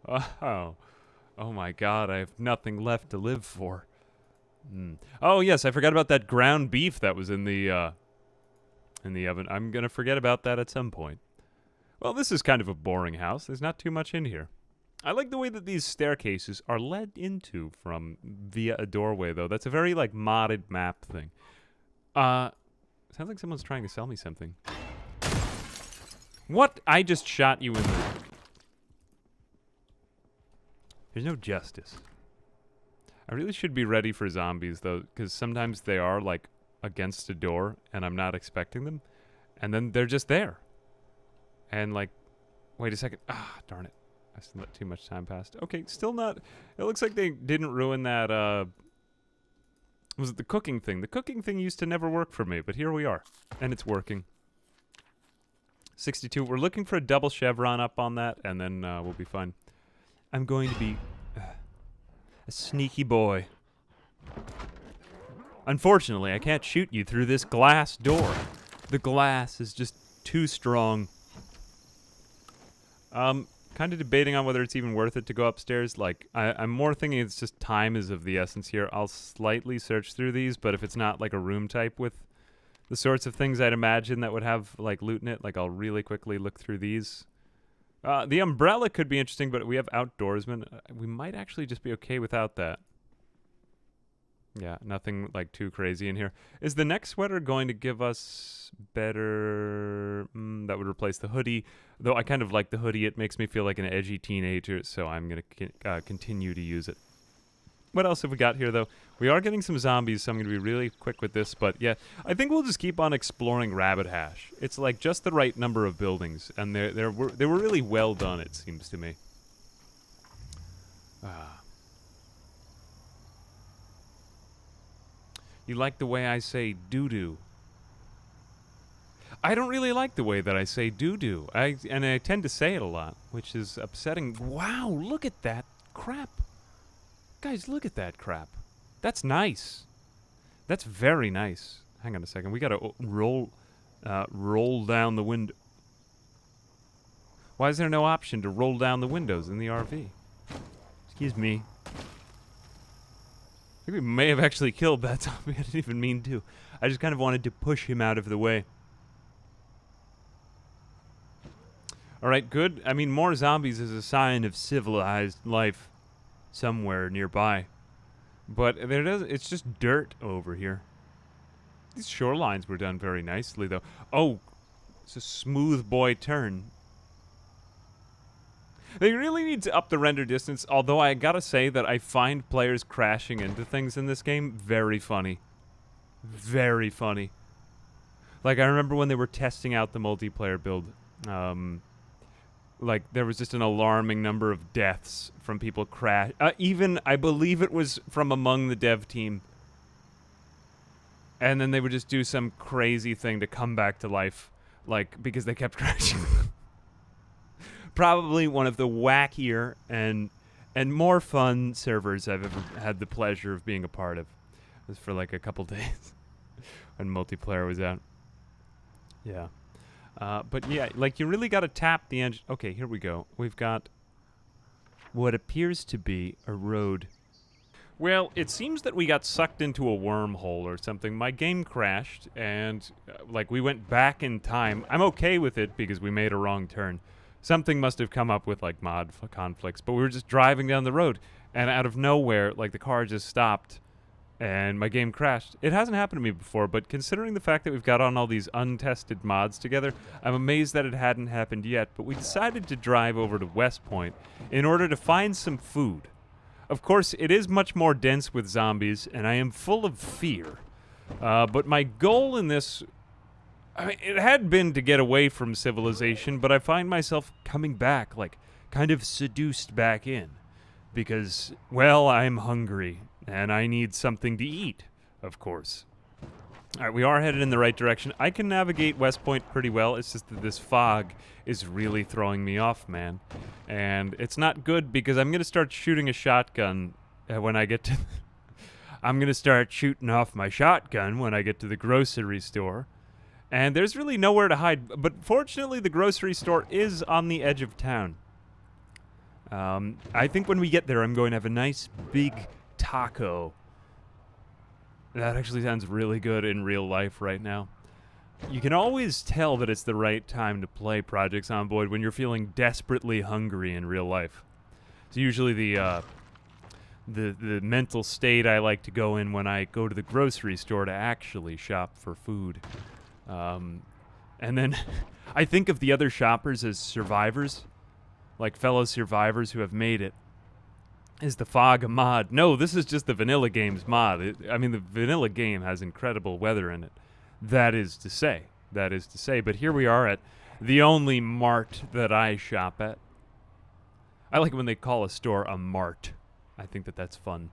Oh my god, I have nothing left to live for. Oh yes, I forgot about that ground beef that was in the oven. I'm gonna forget about that at some point. Well, this is kind of a boring house. There's not too much in here. I like the way that these staircases are led into from via a doorway, though. That's a very, like, modded map thing. Sounds like someone's trying to sell me something. What? I just shot you in the... There's no justice. I really should be ready for zombies, though, because sometimes they are, like, against a door, and I'm not expecting them. And then they're just there. And, like, wait a second. Ah, darn it. I still let too much time pass. Okay, still not... It looks like they didn't ruin that, Was it the cooking thing? The cooking thing used to never work for me, but here we are. And it's working. 62. We're looking for a double chevron up on that, and then we'll be fine. I'm going to be a sneaky boy. Unfortunately, I can't shoot you through this glass door. The glass is just too strong. Kind of debating on whether it's even worth it to go upstairs. Like, I'm more thinking it's just time is of the essence here. I'll slightly search through these, but if it's not like a room type with the sorts of things I'd imagine that would have, like, loot in it, like, I'll really quickly look through these. The umbrella could be interesting, but we have outdoorsmen. We might actually just be okay without that. Yeah, nothing, like, too crazy in here. Is the neck sweater going to give us better... that would replace the hoodie. Though I kind of like the hoodie. It makes me feel like an edgy teenager, so I'm going to continue to use it. What else have we got here, though? We are getting some zombies, so I'm going to be really quick with this. But, yeah, I think we'll just keep on exploring Rabbit Hash. It's, like, just the right number of buildings, and they were really well done, it seems to me. You like the way I say doo-doo. I don't really like the way that I say doo-doo. And I tend to say it a lot, which is upsetting. Wow, look at that crap. Guys, look at that crap. That's nice. That's very nice. Hang on a second. We gotta roll down the window. Why is there no option to roll down the windows in the RV? Excuse me. I think we may have actually killed that zombie. I didn't even mean to. I just kind of wanted to push him out of the way. Alright, good. I mean, more zombies is a sign of civilized life somewhere nearby. But it's just dirt over here. These shorelines were done very nicely, though. Oh, it's a smooth boy turn. They really need to up the render distance, although I gotta say that I find players crashing into things in this game very funny. Very funny. Like, I remember when they were testing out the multiplayer build, like, there was just an alarming number of deaths from people even, I believe it was from among the dev team. And then they would just do some crazy thing to come back to life, like, because they kept crashing. Probably one of the wackier and more fun servers I've ever had the pleasure of being a part of. It was for like a couple days when multiplayer was out. Yeah. But yeah, like, you really got to tap the engine. Okay, here we go. We've got what appears to be a road. Well, it seems that we got sucked into a wormhole or something. My game crashed, and like, we went back in time. I'm okay with it because we made a wrong turn. Something must have come up with, like, mod conflicts, but we were just driving down the road, and out of nowhere, like, the car just stopped, and my game crashed. It hasn't happened to me before, but considering the fact that we've got on all these untested mods together, I'm amazed that it hadn't happened yet. But we decided to drive over to West Point in order to find some food. Of course, it is much more dense with zombies, and I am full of fear. But my goal in this... I mean, it had been to get away from civilization, but I find myself coming back kind of seduced back in because, well, I'm hungry and I need something to eat, of course. All right, we are headed in the right direction. I can navigate West Point pretty well. It's just that this fog is really throwing me off, man. And it's not good because I'm going to start shooting a shotgun when I get to... I'm going to start shooting off my shotgun when I get to the grocery store. And there's really nowhere to hide. But fortunately, the grocery store is on the edge of town. I think when we get there, I'm going to have a nice big taco. That actually sounds really good in real life right now. You can always tell that it's the right time to play Project Zomboid when you're feeling desperately hungry in real life. It's usually the mental state I like to go in when I go to the grocery store to actually shop for food. And then I think of the other shoppers as survivors, like fellow survivors who have made it. Is the fog a mod? No, this is just the vanilla game's mod. The vanilla game has incredible weather in it. That is to say. But here we are at the only mart that I shop at. I like it when they call a store a mart. I think that's fun.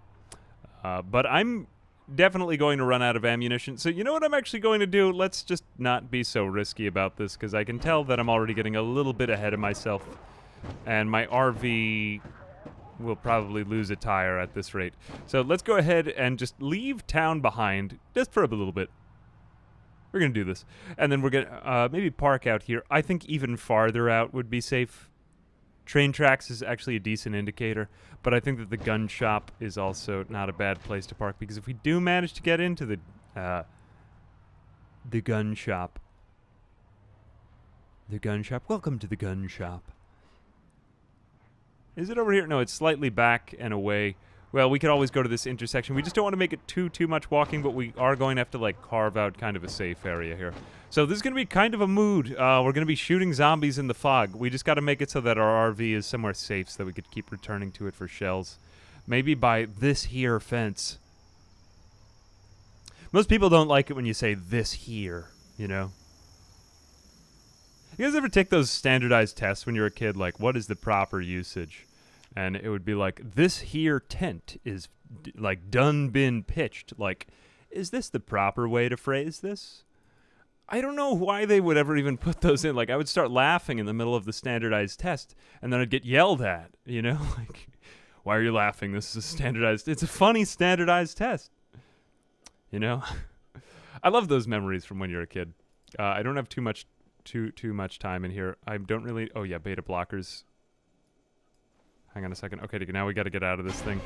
But I'm definitely going to run out of ammunition. So you know what I'm actually going to do? Let's just not be so risky about this, because I can tell that I'm already getting a little bit ahead of myself. And my RV... we'll probably lose a tire at this rate. So let's go ahead and just leave town behind, just for a little bit. We're going to do this. And then we're going to maybe park out here. I think even farther out would be safe. Train tracks is actually a decent indicator, but I think that the gun shop is also not a bad place to park, because if we do manage to get into the gun shop. Welcome to the gun shop. Is it over here? No, it's slightly back and away. Well, we could always go to this intersection. We just don't want to make it too much walking, but we are going to have to, like, carve out kind of a safe area here. So this is going to be kind of a mood. We're going to be shooting zombies in the fog. We just got to make it so that our RV is somewhere safe so that we could keep returning to it for shells. Maybe by this here fence. Most people don't like it when you say this here, you know? You guys ever take those standardized tests when you were a kid, like, what is the proper usage? And it would be like, this here tent is, like, done been pitched. Like, is this the proper way to phrase this? I don't know why they would ever even put those in. Like, I would start laughing in the middle of the standardized test, and then I'd get yelled at, you know? Like, why are you laughing? This is a standardized... It's a funny standardized test. You know? I love those memories from when you're a kid. I don't have too much time in here. I don't really... Oh, yeah, beta blockers. Hang on a second. Okay, now we got to get out of this thing.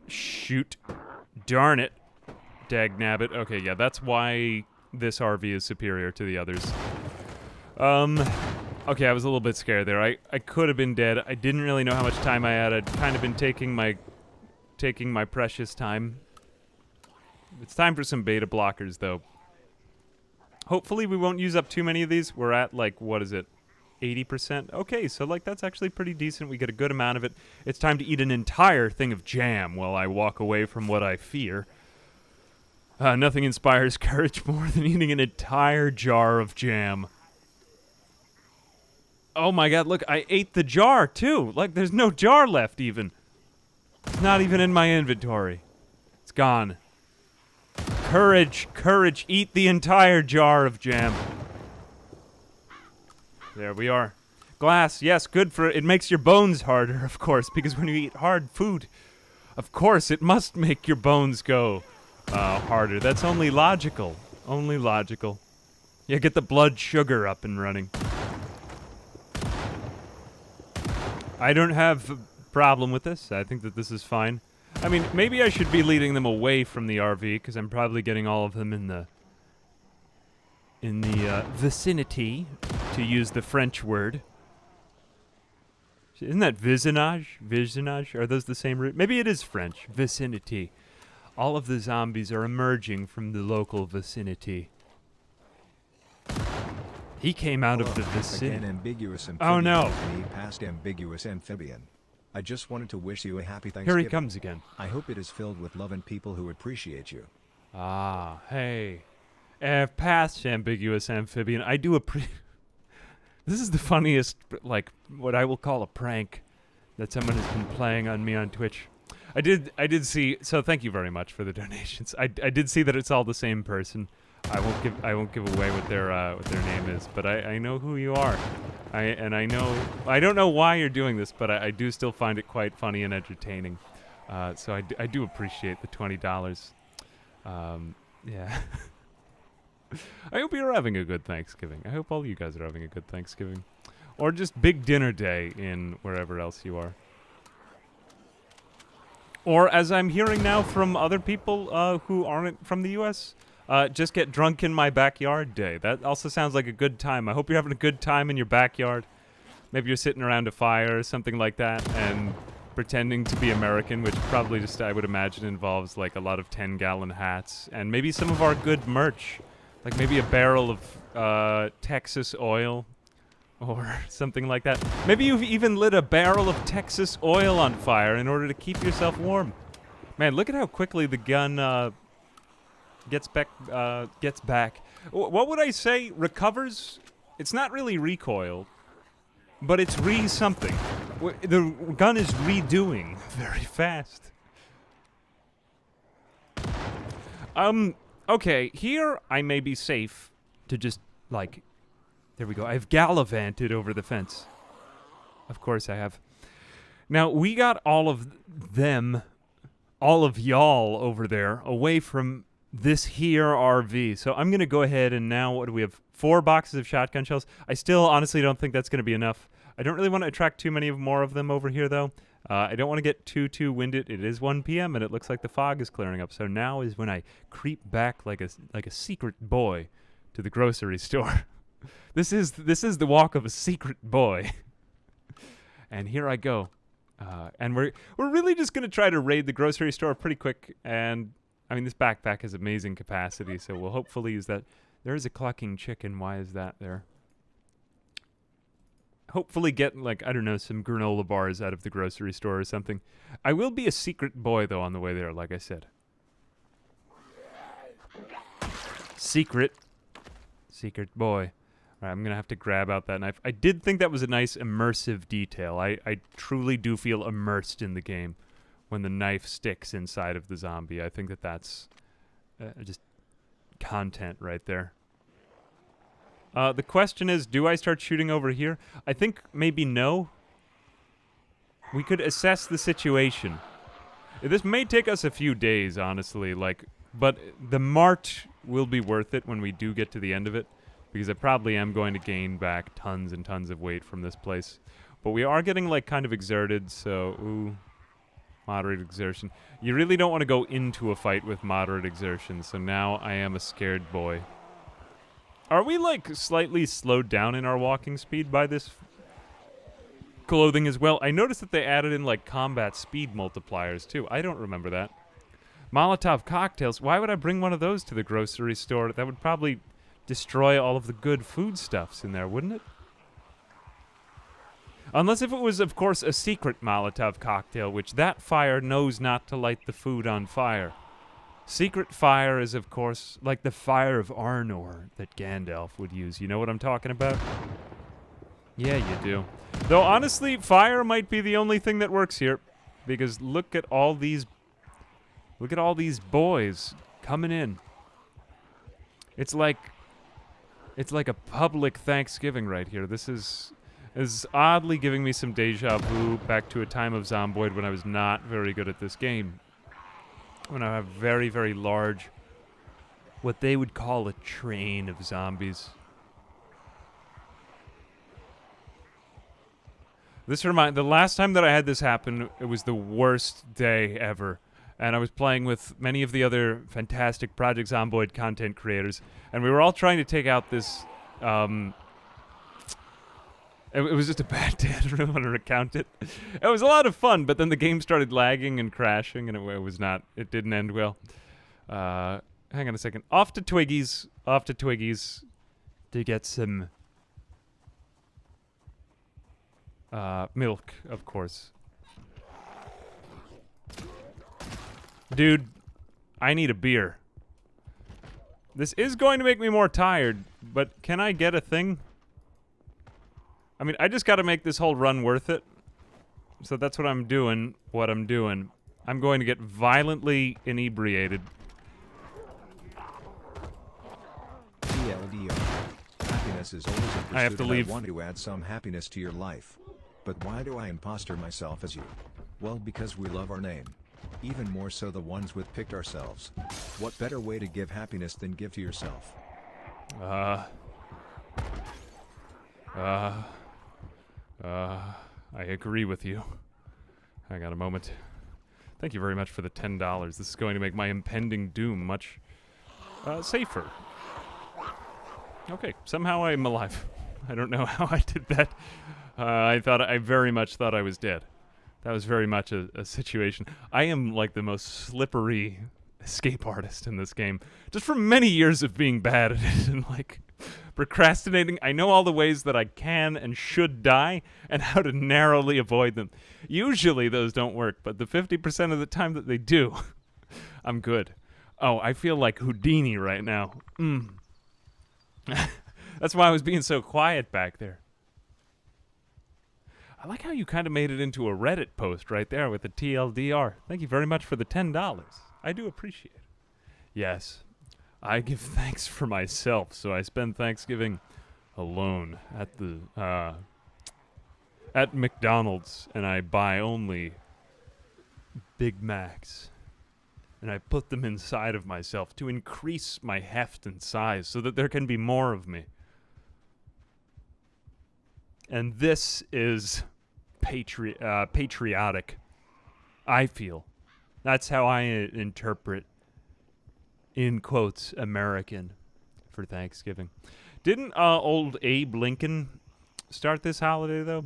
Shoot. Darn it. Dagnabbit. Okay, yeah, that's why this RV is superior to the others. Okay, I was a little bit scared there. I could have been dead. I didn't really know how much time I had. I'd kind of been taking my precious time. It's time for some beta blockers, though. Hopefully we won't use up too many of these. We're at, like, what is it? 80%? Okay, so, like, that's actually pretty decent. We get a good amount of it. It's time to eat an entire thing of jam while I walk away from what I fear. Nothing inspires courage more than eating an entire jar of jam. Oh my god, look, I ate the jar, too. Like, there's no jar left, even. It's not even in my inventory. It's gone. Courage, courage, eat the entire jar of jam. There we are. Glass, yes, good for... It makes your bones harder, of course, because when you eat hard food, of course, it must make your bones go harder. That's only logical. Only logical. Yeah, get the blood sugar up and running. I don't have a problem with this. I think that this is fine. I mean, maybe I should be leading them away from the RV, because I'm probably getting all of them in the vicinity, to use the French word. Isn't that vicinage? Vicinage? Are those the same root? Maybe it is French. Vicinity. All of the zombies are emerging from the local vicinity. He came out of the vicinity. Again, ambiguous amphibian. Oh no! Past ambiguous amphibian. I just wanted to wish you a happy Thanksgiving. Here he comes again. I hope it is filled with love and people who appreciate you. Ah, hey. Past ambiguous amphibian. I do This is the funniest, like, what I will call a prank that someone has been playing on me on Twitch. I did see, so thank you very much for the donations. I did see that it's all the same person. I won't give away what their name is, but I know who you are. I don't know why you're doing this, but I do still find it quite funny and entertaining. So I do appreciate the $20. Yeah. I hope you're having a good Thanksgiving. I hope all you guys are having a good Thanksgiving. Or just big dinner day in wherever else you are. Or, as I'm hearing now from other people who aren't from the U.S., just get drunk in my backyard day. That also sounds like a good time. I hope you're having a good time in your backyard. Maybe you're sitting around a fire or something like that and pretending to be American, which probably just, I would imagine, involves like a lot of 10-gallon hats and maybe some of our good merch. Like maybe a barrel of Texas oil or something like that. Maybe you've even lit a barrel of Texas oil on fire in order to keep yourself warm. Man, look at how quickly the gun gets back. What would I say? Recovers? It's not really recoil, but it's re-something. The gun is redoing very fast. Okay, here I may be safe to just, like, there we go. I've gallivanted over the fence. Of course I have. Now, we got all of them, all of y'all over there, away from this here RV. So I'm going to go ahead and now, what do we have? 4 boxes of shotgun shells. I still honestly don't think that's going to be enough. I don't really want to attract too many more of them over here, though. I don't want to get too winded. It is 1 p.m. and it looks like the fog is clearing up. So now is when I creep back like a secret boy to the grocery store. This is the walk of a secret boy. And here I go. And we're really just going to try to raid the grocery store pretty quick. And I mean, this backpack has amazing capacity, so we'll hopefully use that. There is a clucking chicken. Why is that there? Hopefully get, like, I don't know, some granola bars out of the grocery store or something. I will be a secret boy, though, on the way there, like I said. Secret boy. All right, I'm going to have to grab out that knife. I did think that was a nice immersive detail. I truly do feel immersed in the game when the knife sticks inside of the zombie. I think that's just content right there. The question is, do I start shooting over here? I think maybe no. We could assess the situation. This may take us a few days, honestly, but the march will be worth it when we do get to the end of it, because I probably am going to gain back tons and tons of weight from this place. But we are getting, like, kind of exerted, so, ooh, moderate exertion. You really don't want to go into a fight with moderate exertion, so now I am a scared boy. Are we, like, slightly slowed down in our walking speed by this clothing as well? I noticed that they added in, like, combat speed multipliers, too. I don't remember that. Molotov cocktails. Why would I bring one of those to the grocery store? That would probably destroy all of the good foodstuffs in there, wouldn't it? Unless if it was, of course, a secret Molotov cocktail, which that fire knows not to light the food on fire. Secret fire is, of course, like the fire of Arnor that Gandalf would use. You know what I'm talking about? Yeah, you do. Though, honestly, fire might be the only thing that works here. Because look at all these boys coming in. It's like a public Thanksgiving right here. This is oddly giving me some deja vu back to a time of Zomboid when I was not very good at this game. When I have very, very large, what they would call a train of zombies. The last time that I had this happen, it was the worst day ever. And I was playing with many of the other fantastic Project Zomboid content creators, and we were all trying to take out this, it was just a bad day. I don't really want to recount it. It was a lot of fun, but then the game started lagging and crashing, and it didn't end well. Hang on a second. Off to Twiggy's to get some milk, of course. Dude, I need a beer. This is going to make me more tired, but can I get a thing? I mean, I just got to make this whole run worth it. So that's what I'm doing. I'm going to get violently inebriated. TLDR. Happiness is always a pursuit. I have to leave. I want to add some happiness to your life. But why do I imposter myself as you? Well, because we love our name. Even more so the ones with picked ourselves. What better way to give happiness than give to yourself? I agree with you. I got a moment. Thank you very much for the $10. This is going to make my impending doom much safer. Okay, somehow I'm alive. I don't know how I did that. I very much thought I was dead. That was very much a situation. I am like the most slippery escape artist in this game. Just from many years of being bad at it and like procrastinating. I know all the ways that I can and should die and how to narrowly avoid them. Usually those don't work, but the 50% of the time that they do, I'm good. Oh, I feel like Houdini right now. That's why I was being so quiet back there. I like how you kind of made it into a Reddit post right there with the TLDR. Thank you very much for the $10. I do appreciate it. Yes, I give thanks for myself, so I spend Thanksgiving alone at the at McDonald's, and I buy only Big Macs. And I put them inside of myself to increase my heft and size so that there can be more of me. And this is patriotic, I feel. That's how I interpret, in quotes, American for Thanksgiving. Didn't old Abe Lincoln start this holiday, though?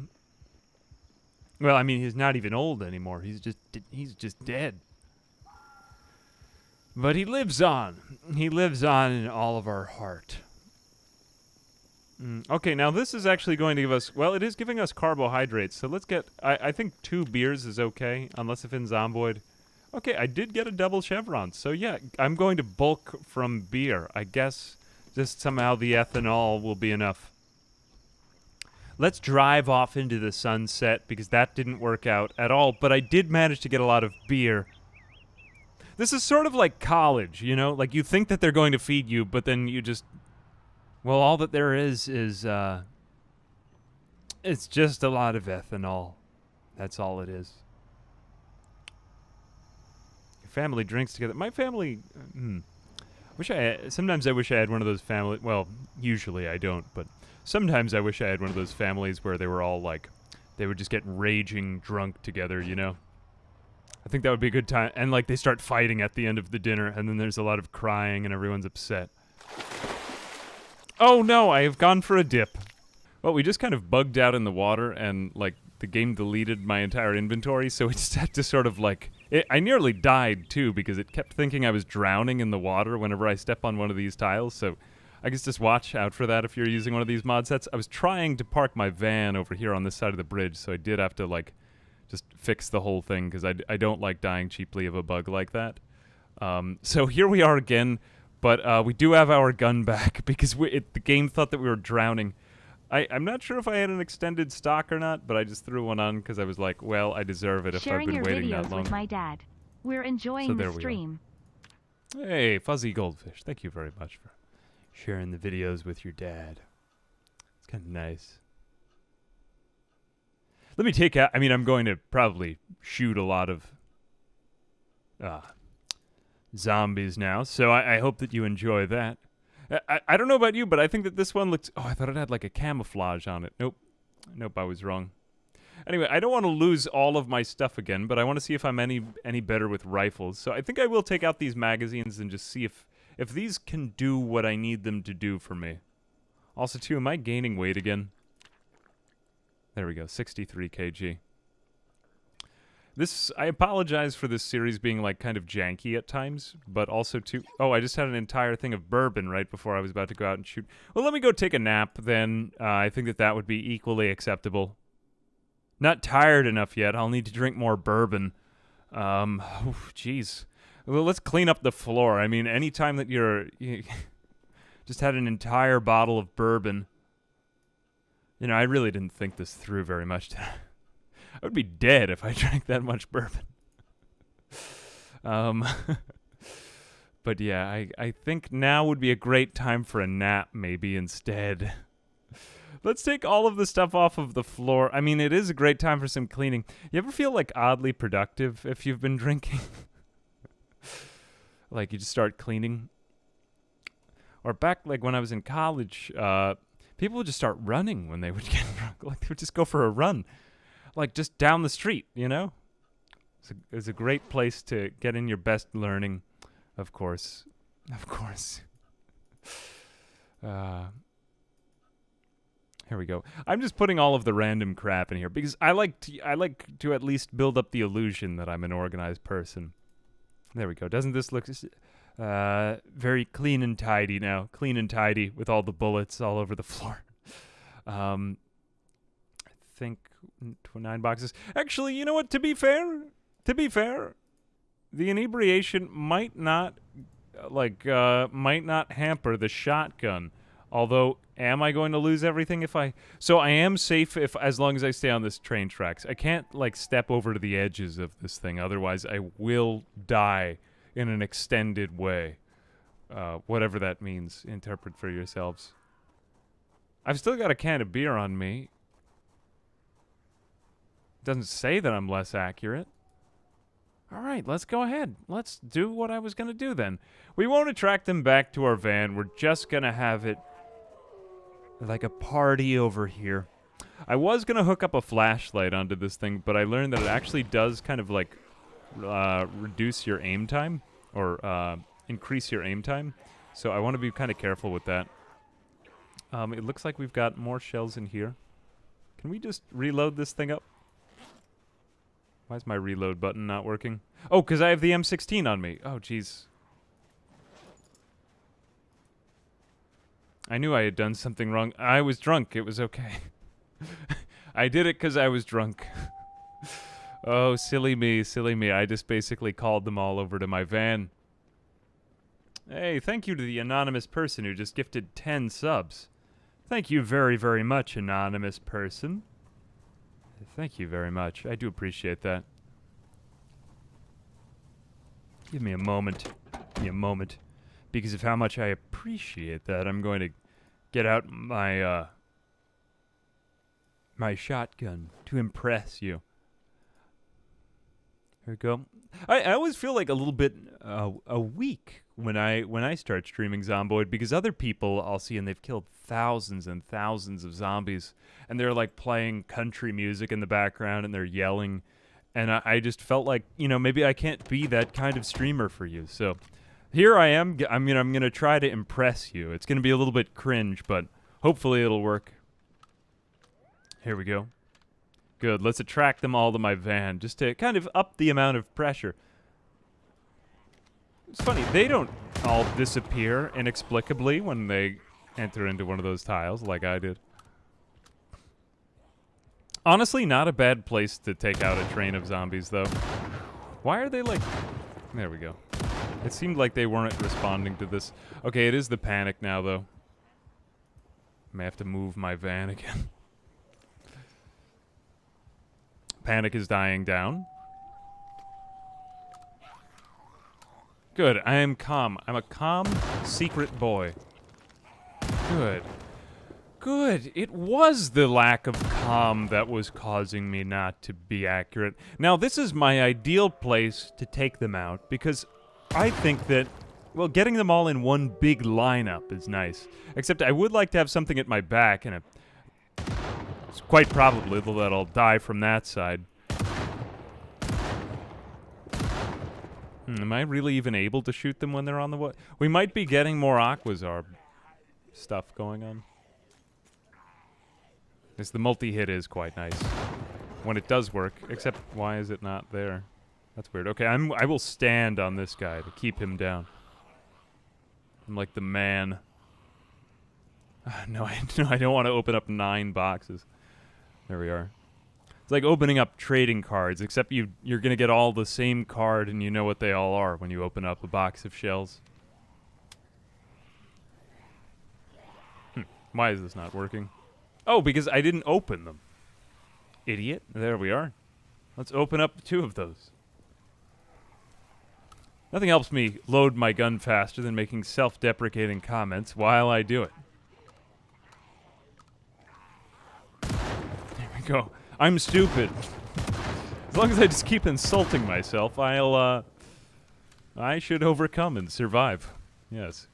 Well, I mean, he's not even old anymore. He's just dead. But he lives on. He lives on in all of our heart. Okay, now this is actually going to give us... Well, it is giving us carbohydrates, so let's get... I think 2 beers is okay, unless if in Zomboid. Okay, I did get a double chevron, so yeah, I'm going to bulk from beer. I guess just somehow the ethanol will be enough. Let's drive off into the sunset, because that didn't work out at all, but I did manage to get a lot of beer. This is sort of like college, you know? Like, you think that they're going to feed you, but then you just... Well, all that there is it's just a lot of ethanol. That's all it is. Your family drinks together. My family, sometimes I wish I had one of those family, well, usually I don't, but sometimes I wish I had one of those families where they were all like, they would just get raging drunk together, you know? I think that would be a good time. And like they start fighting at the end of the dinner, and then there's a lot of crying and everyone's upset. Oh no, I have gone for a dip. Well, we just kind of bugged out in the water, and like the game deleted my entire inventory, so it just had to sort of like... I nearly died too, because it kept thinking I was drowning in the water whenever I step on one of these tiles, so I guess just watch out for that if you're using one of these mod sets. I was trying to park my van over here on this side of the bridge, so I did have to like just fix the whole thing, because I don't like dying cheaply of a bug like that. So here we are again. But we do have our gun back because the game thought that we were drowning. I'm not sure if I had an extended stock or not, but I just threw one on because I was like, well, I deserve it if I've been waiting that long. Sharing your videos with my dad. We're enjoying the stream. Hey, Fuzzy Goldfish. Thank you very much for sharing the videos with your dad. It's kind of nice. Let me take out... I mean, I'm going to probably shoot a lot of... zombies now, so I hope that you enjoy that. I don't know about you, but I think that this one looks... Oh, I thought it had like a camouflage on it. Nope, I was wrong. Anyway, I don't want to lose all of my stuff again, but I want to see if I'm any better with rifles. So I think I will take out these magazines and just see if these can do what I need them to do for me. Also, too, am I gaining weight again? There we go, 63 kg. I apologize for this series being, like, kind of janky at times, but also, too... Oh, I just had an entire thing of bourbon right before I was about to go out and shoot. Well, let me go take a nap, then. I think that would be equally acceptable. Not tired enough yet. I'll need to drink more bourbon. Jeez. Well, let's clean up the floor. I mean, any time that you just had an entire bottle of bourbon... You know, I really didn't think this through very much. I would be dead if I drank that much bourbon. But yeah, I think now would be a great time for a nap, maybe, instead. Let's take all of the stuff off of the floor. I mean, it is a great time for some cleaning. You ever feel, like, oddly productive if you've been drinking? Like, you just start cleaning? Or back, like, when I was in college, people would just start running when they would get drunk. Like, they would just go for a run. Like, just down the street, you know? It's a great place to get in your best learning, of course. Of course. Here we go. I'm just putting all of the random crap in here because I like to at least build up the illusion that I'm an organized person. There we go. Doesn't this look very clean and tidy now? Clean and tidy with all the bullets all over the floor. I think 9 boxes. Actually, you know what? To be fair, the inebriation might not hamper the shotgun. Although, am I going to lose everything if I... So I am safe as long as I stay on this train tracks. I can't, like, step over to the edges of this thing. Otherwise, I will die in an extended way. Whatever that means. Interpret for yourselves. I've still got a can of beer on me. Doesn't say that I'm less accurate. All right, let's go ahead. Let's do what I was going to do then. We won't attract them back to our van. We're just going to have it like a party over here. I was going to hook up a flashlight onto this thing, but I learned that it actually does kind of like reduce your aim time or increase your aim time. So I want to be kind of careful with that. It looks like we've got more shells in here. Can we just reload this thing up? Why is my reload button not working? Oh, because I have the M16 on me. Oh, jeez. I knew I had done something wrong. I was drunk. It was okay. I did it because I was drunk. Oh, silly me, silly me. I just basically called them all over to my van. Hey, thank you to the anonymous person who just gifted 10 subs. Thank you very, very much, anonymous person. Thank you very much. I do appreciate that. Give me a moment. Give me a moment. Because of how much I appreciate that, I'm going to get out my my shotgun to impress you. Here we go. I always feel like a little bit weak when I start streaming Zomboid because other people I'll see and they've killed thousands and thousands of zombies and they're like playing country music in the background and they're yelling and I just felt like, you know, maybe I can't be that kind of streamer for you. So here I am. I'm gonna try to impress you. It's gonna be a little bit cringe, but hopefully it'll work. Here we go. Good. Let's attract them all to my van just to kind of up the amount of pressure. It's funny, they don't all disappear inexplicably when they enter into one of those tiles like I did. Honestly, not a bad place to take out a train of zombies, though. Why are they like... There we go. It seemed like they weren't responding to this. Okay, it is the panic now, though. I may have to move my van again. Panic is dying down. Good, I am calm. I'm a calm, secret boy. Good. Good. It was the lack of calm that was causing me not to be accurate. Now, this is my ideal place to take them out, because I think that, well, getting them all in one big lineup is nice. Except I would like to have something at my back, and it's quite probable that I'll die from that side. Am I really even able to shoot them when they're on the way? We might be getting more Aquatsar stuff going on. Because the multi-hit is quite nice. When it does work, except why is it not there? That's weird. Okay, I will stand on this guy to keep him down. I'm like the man. No, I don't want to open up 9 boxes. There we are. It's like opening up trading cards, except you're going to get all the same card and you know what they all are when you open up a box of shells. Why is this not working? Oh, because I didn't open them. Idiot. There we are. Let's open up 2 of those. Nothing helps me load my gun faster than making self-deprecating comments while I do it. There we go. I'm stupid. As long as I just keep insulting myself, I should overcome and survive. Yes.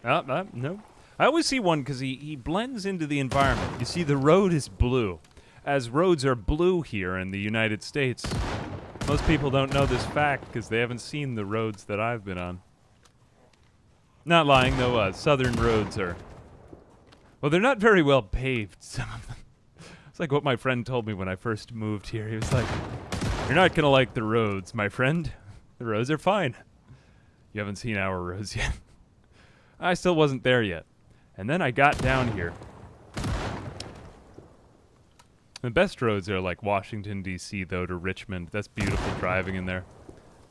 No. I always see one because he blends into the environment. You see, the road is blue. As roads are blue here in the United States, most people don't know this fact because they haven't seen the roads that I've been on. Not lying, though, southern roads are... Well, they're not very well paved, some of them. It's like what my friend told me when I first moved here. He was like, "You're not going to like the roads, my friend. The roads are fine. You haven't seen our roads yet." I still wasn't there yet. And then I got down here. The best roads are like Washington, D.C., though, to Richmond. That's beautiful driving in there.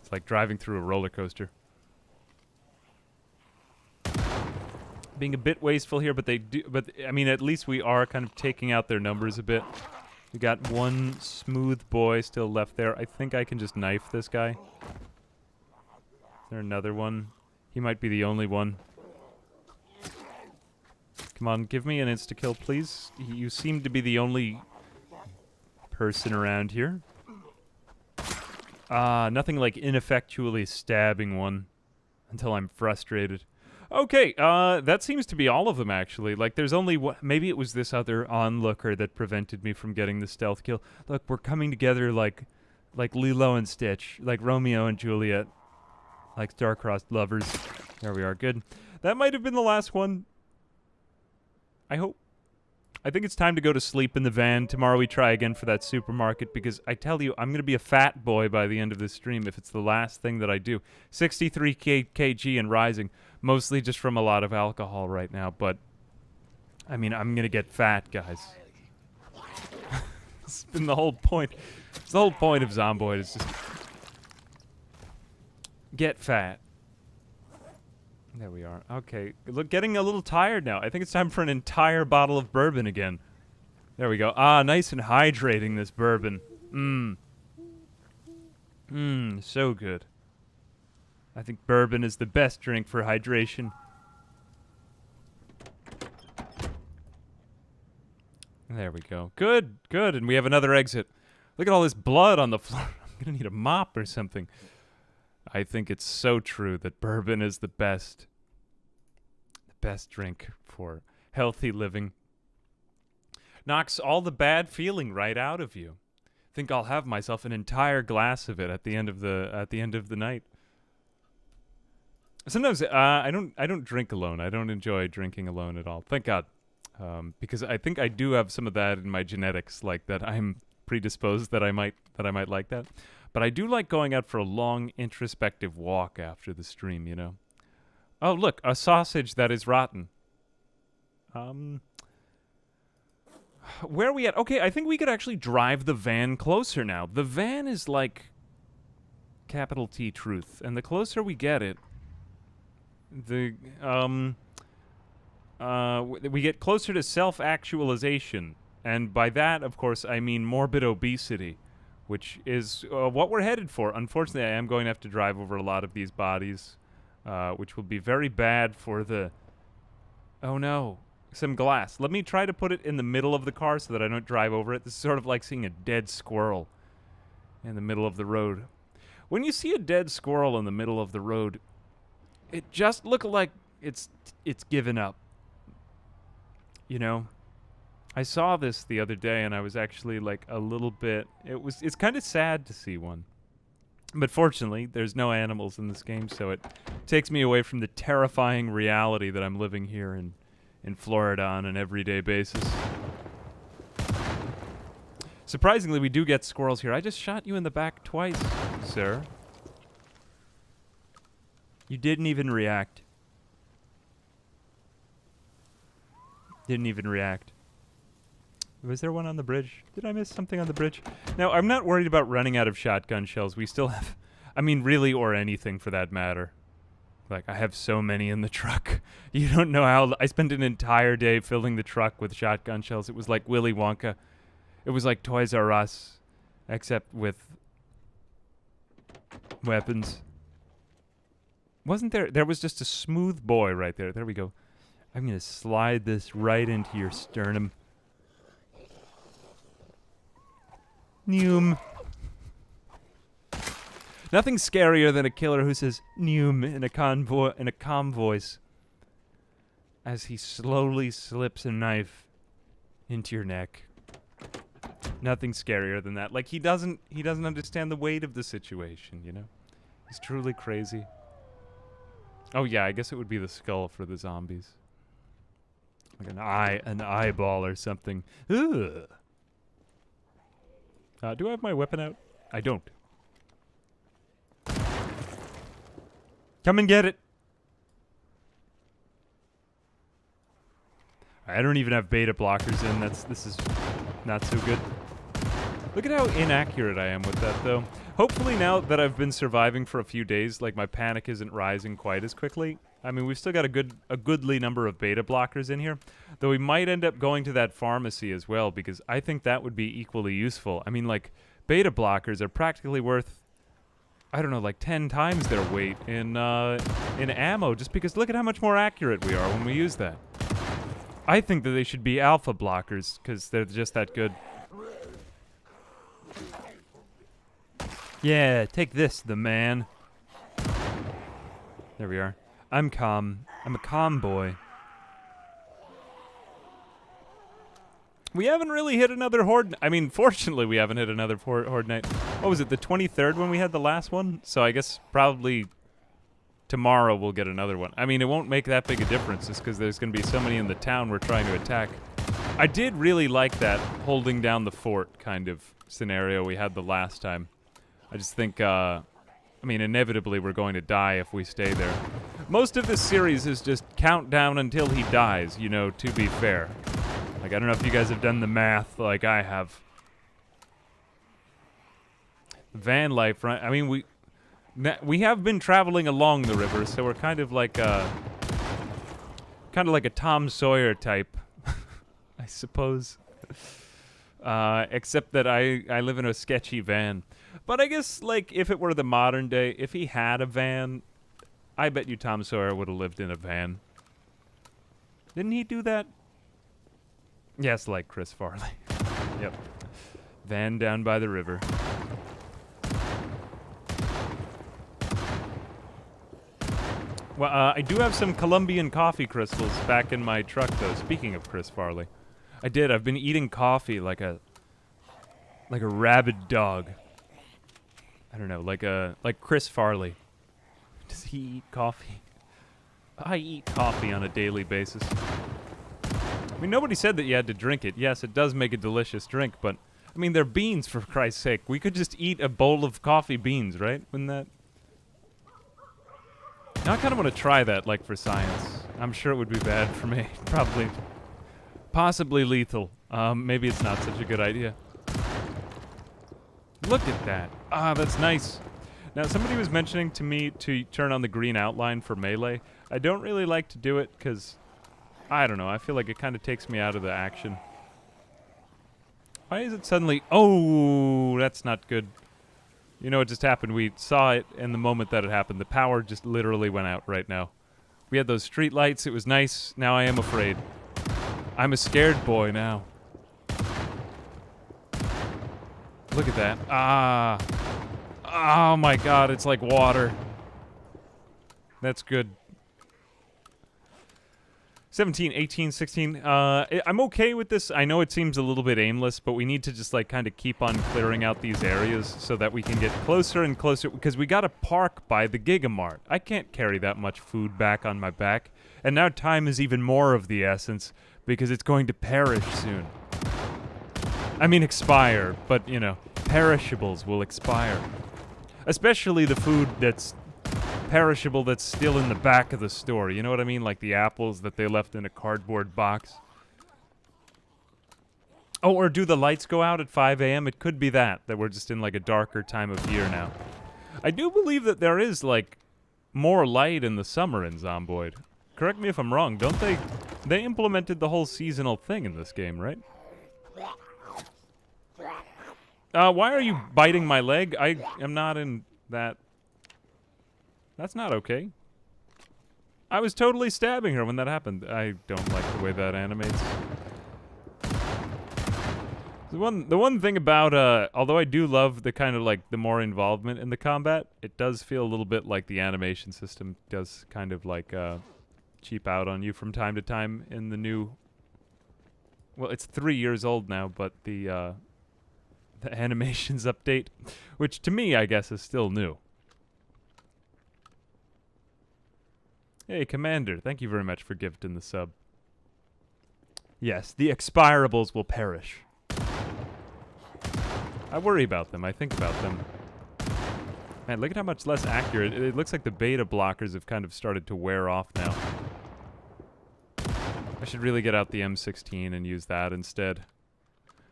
It's like driving through a roller coaster. Being a bit wasteful here, but I mean, at least we are kind of taking out their numbers a bit. We got one smooth boy still left there. I think I can just knife this guy. Is there another one? He might be the only one. Come on, give me an insta-kill, please. You seem to be the only person around here. Nothing like ineffectually stabbing one until I'm frustrated. Okay, that seems to be all of them, actually. Like, there's only one... Maybe it was this other onlooker that prevented me from getting the stealth kill. Look, we're coming together like Lilo and Stitch, like Romeo and Juliet, like star-crossed lovers. There we are, good. That might have been the last one. I hope. I think it's time to go to sleep in the van. Tomorrow we try again for that supermarket, because I tell you, I'm going to be a fat boy by the end of this stream if it's the last thing that I do. 63 kg and rising, mostly just from a lot of alcohol right now, but I mean, I'm going to get fat, guys. It's been the whole point. It's the whole point of Zomboid, is just get fat. There we are. Okay. Look, getting a little tired now. I think it's time for an entire bottle of bourbon again. There we go. Ah, nice and hydrating, this bourbon. So good. I think bourbon is the best drink for hydration. There we go. Good, good. And we have another exit. Look at all this blood on the floor. I'm going to need a mop or something. I think it's so true that bourbon is the best drink for healthy living. Knocks all the bad feeling right out of you. Think I'll have myself an entire glass of it at the end of the night. Sometimes I don't drink alone. I don't enjoy drinking alone at all. Thank God, because I think I do have some of that in my genetics, like that I'm predisposed that I might like that. But I do like going out for a long, introspective walk after the stream, you know. Oh, look, a sausage that is rotten. Where are we at? Okay, I think we could actually drive the van closer now. The van is like capital T truth, and the closer we get it, we get closer to self-actualization. And by that, of course, I mean morbid obesity, which is what we're headed for. Unfortunately, I am going to have to drive over a lot of these bodies, which will be very bad for the... Oh, no. Some glass. Let me try to put it in the middle of the car so that I don't drive over it. This is sort of like seeing a dead squirrel in the middle of the road. When you see a dead squirrel in the middle of the road, it just looks like it's given up. You know? I saw this the other day, and I was actually like a little bit... It's kind of sad to see one. But fortunately, there's no animals in this game, so it takes me away from the terrifying reality that I'm living here in Florida on an everyday basis. Surprisingly, we do get squirrels here. I just shot you in the back twice, sir. You didn't even react. Didn't even react. Was there one on the bridge? Did I miss something on the bridge? Now, I'm not worried about running out of shotgun shells. We still have... I mean, really, or anything for that matter. Like, I have so many in the truck. You don't know how... I spent an entire day filling the truck with shotgun shells. It was like Willy Wonka. It was like Toys R Us, except with weapons. Wasn't there... There was just a smooth boy right there. There we go. I'm going to slide this right into your sternum. Noom. Nothing scarier than a killer who says "noom" in a calm voice as he slowly slips a knife into your neck. Nothing scarier than that. Like he doesn't understand the weight of the situation, you know? He's truly crazy. Oh yeah, I guess it would be the skull for the zombies. Like an eyeball or something. Ugh. Do I have my weapon out? I don't. Come and get it. I don't even have beta blockers in. This is not so good. Look at how inaccurate I am with that, though. Hopefully now that I've been surviving for a few days, like my panic isn't rising quite as quickly. I mean, we've still got a goodly number of beta blockers in here, though we might end up going to that pharmacy as well, because I think that would be equally useful. I mean, like, beta blockers are practically worth, I don't know, like 10 times their weight in ammo, just because look at how much more accurate we are when we use that. I think that they should be alpha blockers, because they're just that good. Yeah, take this, the man. There we are. I'm calm. I'm a calm boy. We haven't really hit another horde. I mean, fortunately, we haven't hit another HordeNight. What was it, the 23rd when we had the last one? So I guess probably tomorrow we'll get another one. I mean, it won't make that big a difference just because there's going to be so many in the town we're trying to attack. I did really like that holding down the fort kind of scenario we had the last time. I just think, I mean, inevitably we're going to die if we stay there. Most of this series is just countdown until he dies, you know, to be fair. Like, I don't know if you guys have done the math like I have. Van life, right? I mean, we have been traveling along the river, so we're kind of like a Tom Sawyer type, I suppose. Except that I live in a sketchy van. But I guess, like, if it were the modern day, if he had a van, I bet you Tom Sawyer would have lived in a van. Didn't he do that? Yes, like Chris Farley. Yep. Van down by the river. Well, I do have some Colombian coffee crystals back in my truck, though, speaking of Chris Farley. I did. I've been eating coffee like a rabid dog. I don't know, like Chris Farley. Does he eat coffee? I eat coffee on a daily basis. I mean, nobody said that you had to drink it. Yes, it does make a delicious drink, but I mean, they're beans, for Christ's sake. We could just eat a bowl of coffee beans, right? Wouldn't that? Now I kind of want to try that, like, for science. I'm sure it would be bad for me. Probably. Possibly lethal. Maybe it's not such a good idea. Look at that. Ah, that's nice. Now, somebody was mentioning to me to turn on the green outline for melee. I don't really like to do it because, I don't know, I feel like it kind of takes me out of the action. Why is it suddenly... Oh, that's not good. You know what just happened? We saw it in the moment that it happened. The power just literally went out right now. We had those street lights. It was nice. Now I am afraid. I'm a scared boy now. Look at that. Ah. Oh my god, it's like water. That's good. 17, 18, 16. I'm okay with this. I know it seems a little bit aimless, but we need to just like kind of keep on clearing out these areas so that we can get closer and closer, because we got to park by the Gigamart. I can't carry that much food back on my back. And now time is even more of the essence because it's going to perish soon. I mean expire, but you know, perishables will expire. Especially the food that's perishable that's still in the back of the store. You know what I mean? Like the apples that they left in a cardboard box. Oh, or do the lights go out at 5 a.m.? It could be that we're just in like a darker time of year now. I do believe that there is like more light in the summer in Zomboid. Correct me if I'm wrong. Don't they? They implemented the whole seasonal thing in this game, right? Why are you biting my leg? I am not in that. That's not okay. I was totally stabbing her when that happened. I don't like the way that animates. The one thing about, although I do love the kind of like the more involvement in the combat, it does feel a little bit like the animation system does kind of like cheap out on you from time to time in the new. Well, it's 3 years old now, but the animations update, which to me I guess is still new. Hey, Commander, thank you very much for gifting the sub. Yes, the expirables will perish. I worry about them. I think about them. Man, look at how much less accurate. It looks like the beta blockers have kind of started to wear off now. I should really get out the M16 and use that instead.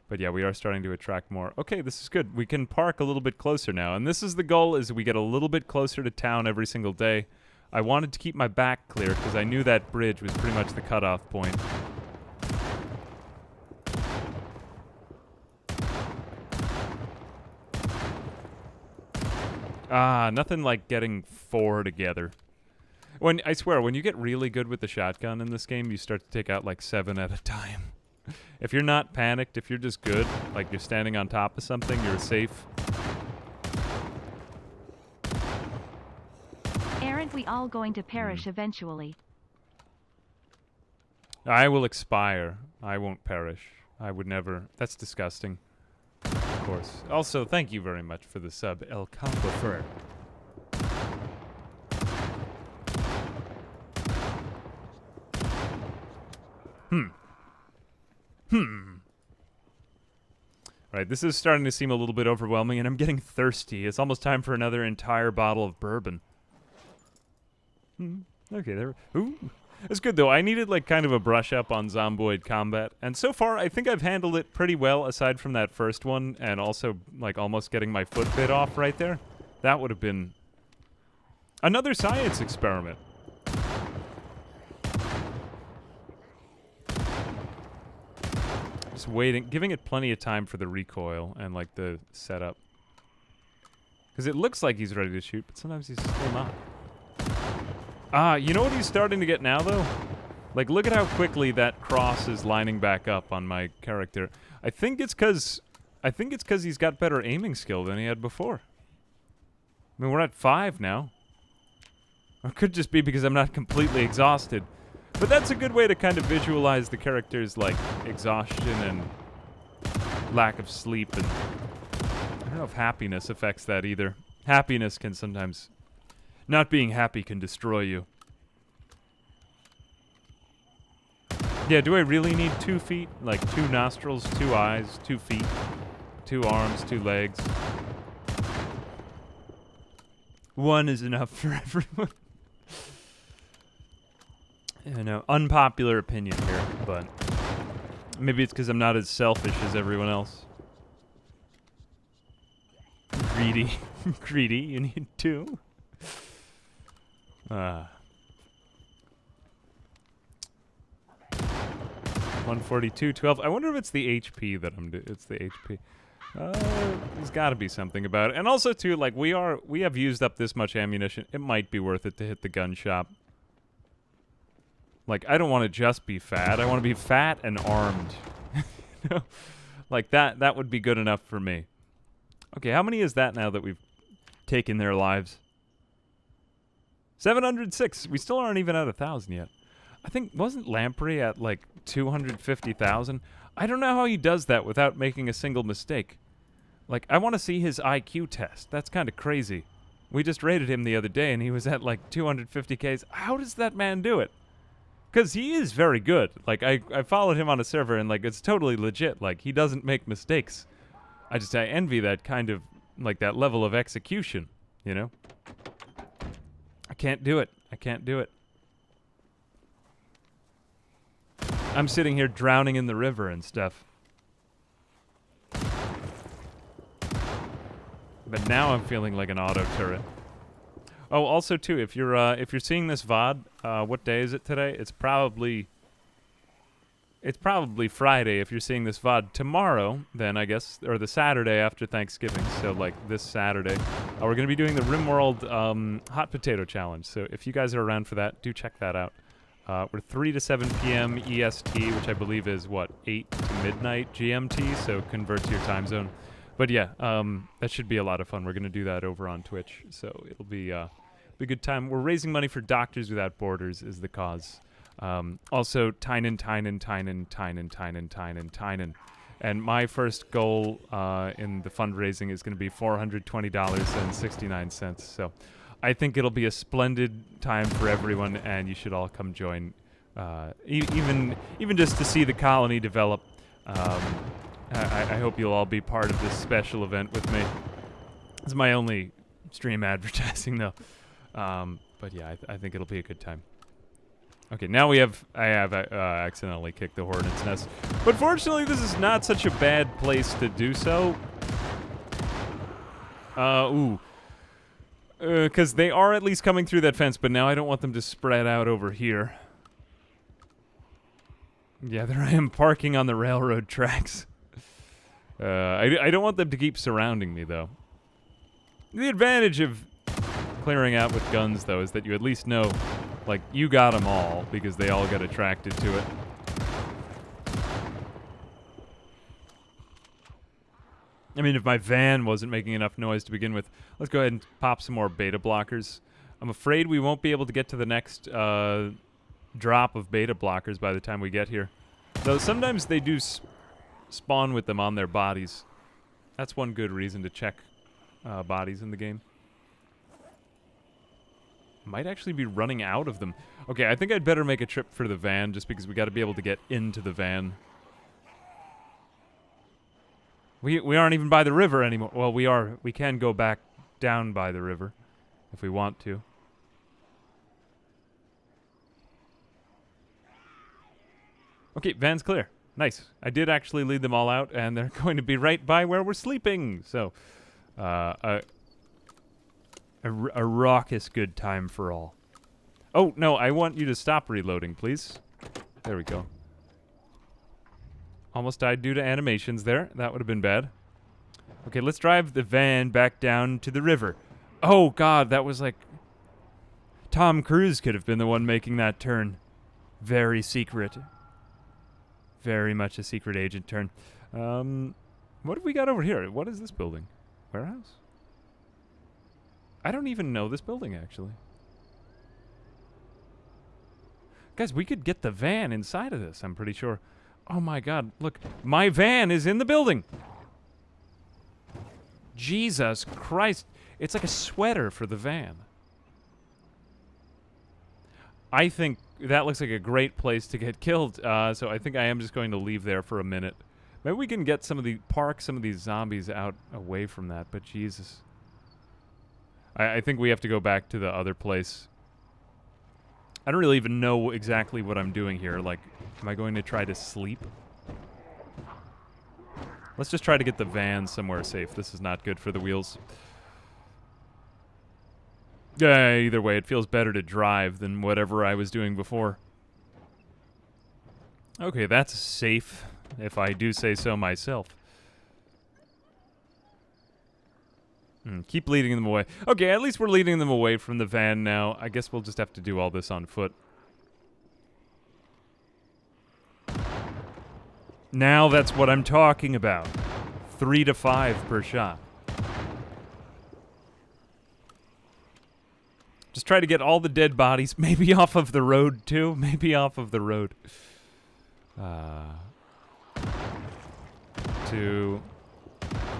But yeah, we are starting to attract more. Okay, this is good. We can park a little bit closer now. And this is the goal, is we get a little bit closer to town every single day. I wanted to keep my back clear because I knew that bridge was pretty much the cutoff point. Nothing like getting 4 together. I swear, when you get really good with the shotgun in this game, you start to take out like 7 at a time. If you're not panicked, if you're just good, like you're standing on top of something, you're safe. Aren't we all going to perish eventually? I will expire. I won't perish. I would never. That's disgusting. Of course. Also, thank you very much for the sub, El Campofer. Right, this is starting to seem a little bit overwhelming, and I'm getting thirsty. It's almost time for another entire bottle of bourbon. Okay, there. Ooh. It's good, though. I needed, like, kind of a brush up on Zomboid combat. And so far, I think I've handled it pretty well, aside from that first one, and also, like, almost getting my foot bit off right there. That would have been another science experiment. Just waiting, giving it plenty of time for the recoil and, like, the setup. Because it looks like he's ready to shoot, but sometimes he's still not. You know what he's starting to get now, though? Like, look at how quickly that cross is lining back up on my character. I think it's because he's got better aiming skill than he had before. I mean, we're at 5 now. Or it could just be because I'm not completely exhausted. But that's a good way to kind of visualize the character's, like, exhaustion and lack of sleep. And I don't know if happiness affects that either. Happiness can sometimes... Not being happy can destroy you. Yeah, do I really need 2 feet? Like 2 nostrils, 2 eyes, 2 feet, 2 arms, 2 legs? 1 is enough for everyone. You know, unpopular opinion here, but maybe it's because I'm not as selfish as everyone else. Greedy. Greedy, you need 2? 142, 12. I wonder if it's the HP that I'm doing. It's the HP. There's got to be something about it. And also, too, like, we have used up this much ammunition. It might be worth it to hit the gun shop. Like, I don't want to just be fat. I want to be fat and armed. You know? Like, that would be good enough for me. Okay, how many is that now that we've taken their lives? 706. We still aren't even at 1,000 yet. I think, wasn't Lamprey at, like, 250,000? I don't know how he does that without making a single mistake. Like, I want to see his IQ test. That's kind of crazy. We just rated him the other day, and he was at, like, 250Ks. How does that man do it? Because he is very good. Like, I followed him on a server, and, like, it's totally legit. Like, he doesn't make mistakes. I envy that kind of, like, that level of execution, you know? I can't do it. I can't do it. I'm sitting here drowning in the river and stuff. But now I'm feeling like an auto turret. Oh, also too, if you're seeing this VOD, what day is it today? It's probably Friday if you're seeing this VOD. Tomorrow, then, I guess, or the Saturday after Thanksgiving, so, like, this Saturday, we're going to be doing the RimWorld Hot Potato Challenge. So if you guys are around for that, do check that out. We're 3 to 7 p.m. EST, which I believe is, 8 to midnight GMT, so convert to your time zone. But yeah, that should be a lot of fun. We're going to do that over on Twitch, so it'll be a good time. We're raising money for Doctors Without Borders is the cause. Also, Tynan. And my first goal in the fundraising is going to be $420.69. So I think it'll be a splendid time for everyone, and you should all come join, even just to see the colony develop. I hope you'll all be part of this special event with me. It's my only stream advertising, though. But yeah, I think it'll be a good time. Okay, now I have accidentally kicked the hornet's nest. But fortunately, this is not such a bad place to do so. Because they are at least coming through that fence, but now I don't want them to spread out over here. Yeah, there I am parking on the railroad tracks. I don't want them to keep surrounding me, though. The advantage of clearing out with guns, though, is that you at least know, like, you got them all, because they all get attracted to it. I mean, if my van wasn't making enough noise to begin with, let's go ahead and pop some more beta blockers. I'm afraid we won't be able to get to the next drop of beta blockers by the time we get here. Though sometimes they do spawn with them on their bodies. That's one good reason to check bodies in the game. Might actually be running out of them. Okay, I think I'd better make a trip for the van just because we got to be able to get into the van. We aren't even by the river anymore. Well, we are. We can go back down by the river if we want to. Okay, van's clear. Nice. I did actually lead them all out, and they're going to be right by where we're sleeping. So, a raucous good time for all. Oh, no, I want you to stop reloading, please. There we go. Almost died due to animations there. That would have been bad. Okay, let's drive the van back down to the river. Oh, God, that was like... Tom Cruise could have been the one making that turn. Very secret. Very much a secret agent turn. What have we got over here? What is this building? Warehouse? I don't even know this building, actually. Guys, we could get the van inside of this, I'm pretty sure. Oh my God, look, my van is in the building. Jesus Christ, it's like a sweater for the van. I think that looks like a great place to get killed, so I think I am just going to leave there for a minute. Maybe we can get some of these zombies out away from that, but Jesus. I think we have to go back to the other place. I don't really even know exactly what I'm doing here. Like, am I going to try to sleep? Let's just try to get the van somewhere safe. This is not good for the wheels. Yeah, either way, it feels better to drive than whatever I was doing before. Okay, that's safe, if I do say so myself. Keep leading them away. Okay, at least we're leading them away from the van now. I guess we'll just have to do all this on foot. Now that's what I'm talking about. 3 to 5 per shot. Just try to get all the dead bodies, maybe off of the road too. Maybe off of the road. 2,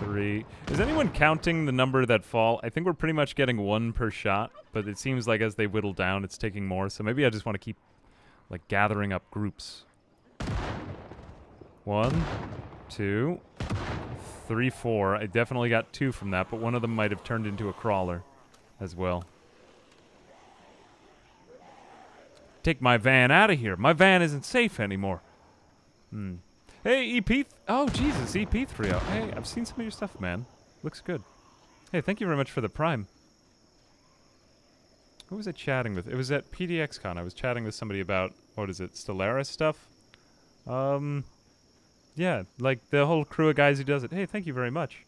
3. Is anyone counting the number that fall? I think we're pretty much getting 1 per shot, but it seems like as they whittle down, it's taking more. So maybe I just want to keep, like, gathering up groups. 1, 2, 3, 4. I definitely got 2 from that, but one of them might have turned into a crawler as well. Take my van out of here. My van isn't safe anymore. Hey, EP... Oh, Jesus, EP3. Hey, I've seen some of your stuff, man. Looks good. Hey, thank you very much for the Prime. Who was I chatting with? It was at PDXCon. I was chatting with somebody about, what is it, Stellaris stuff? Yeah, like the whole crew of guys who does it. Hey, thank you very much.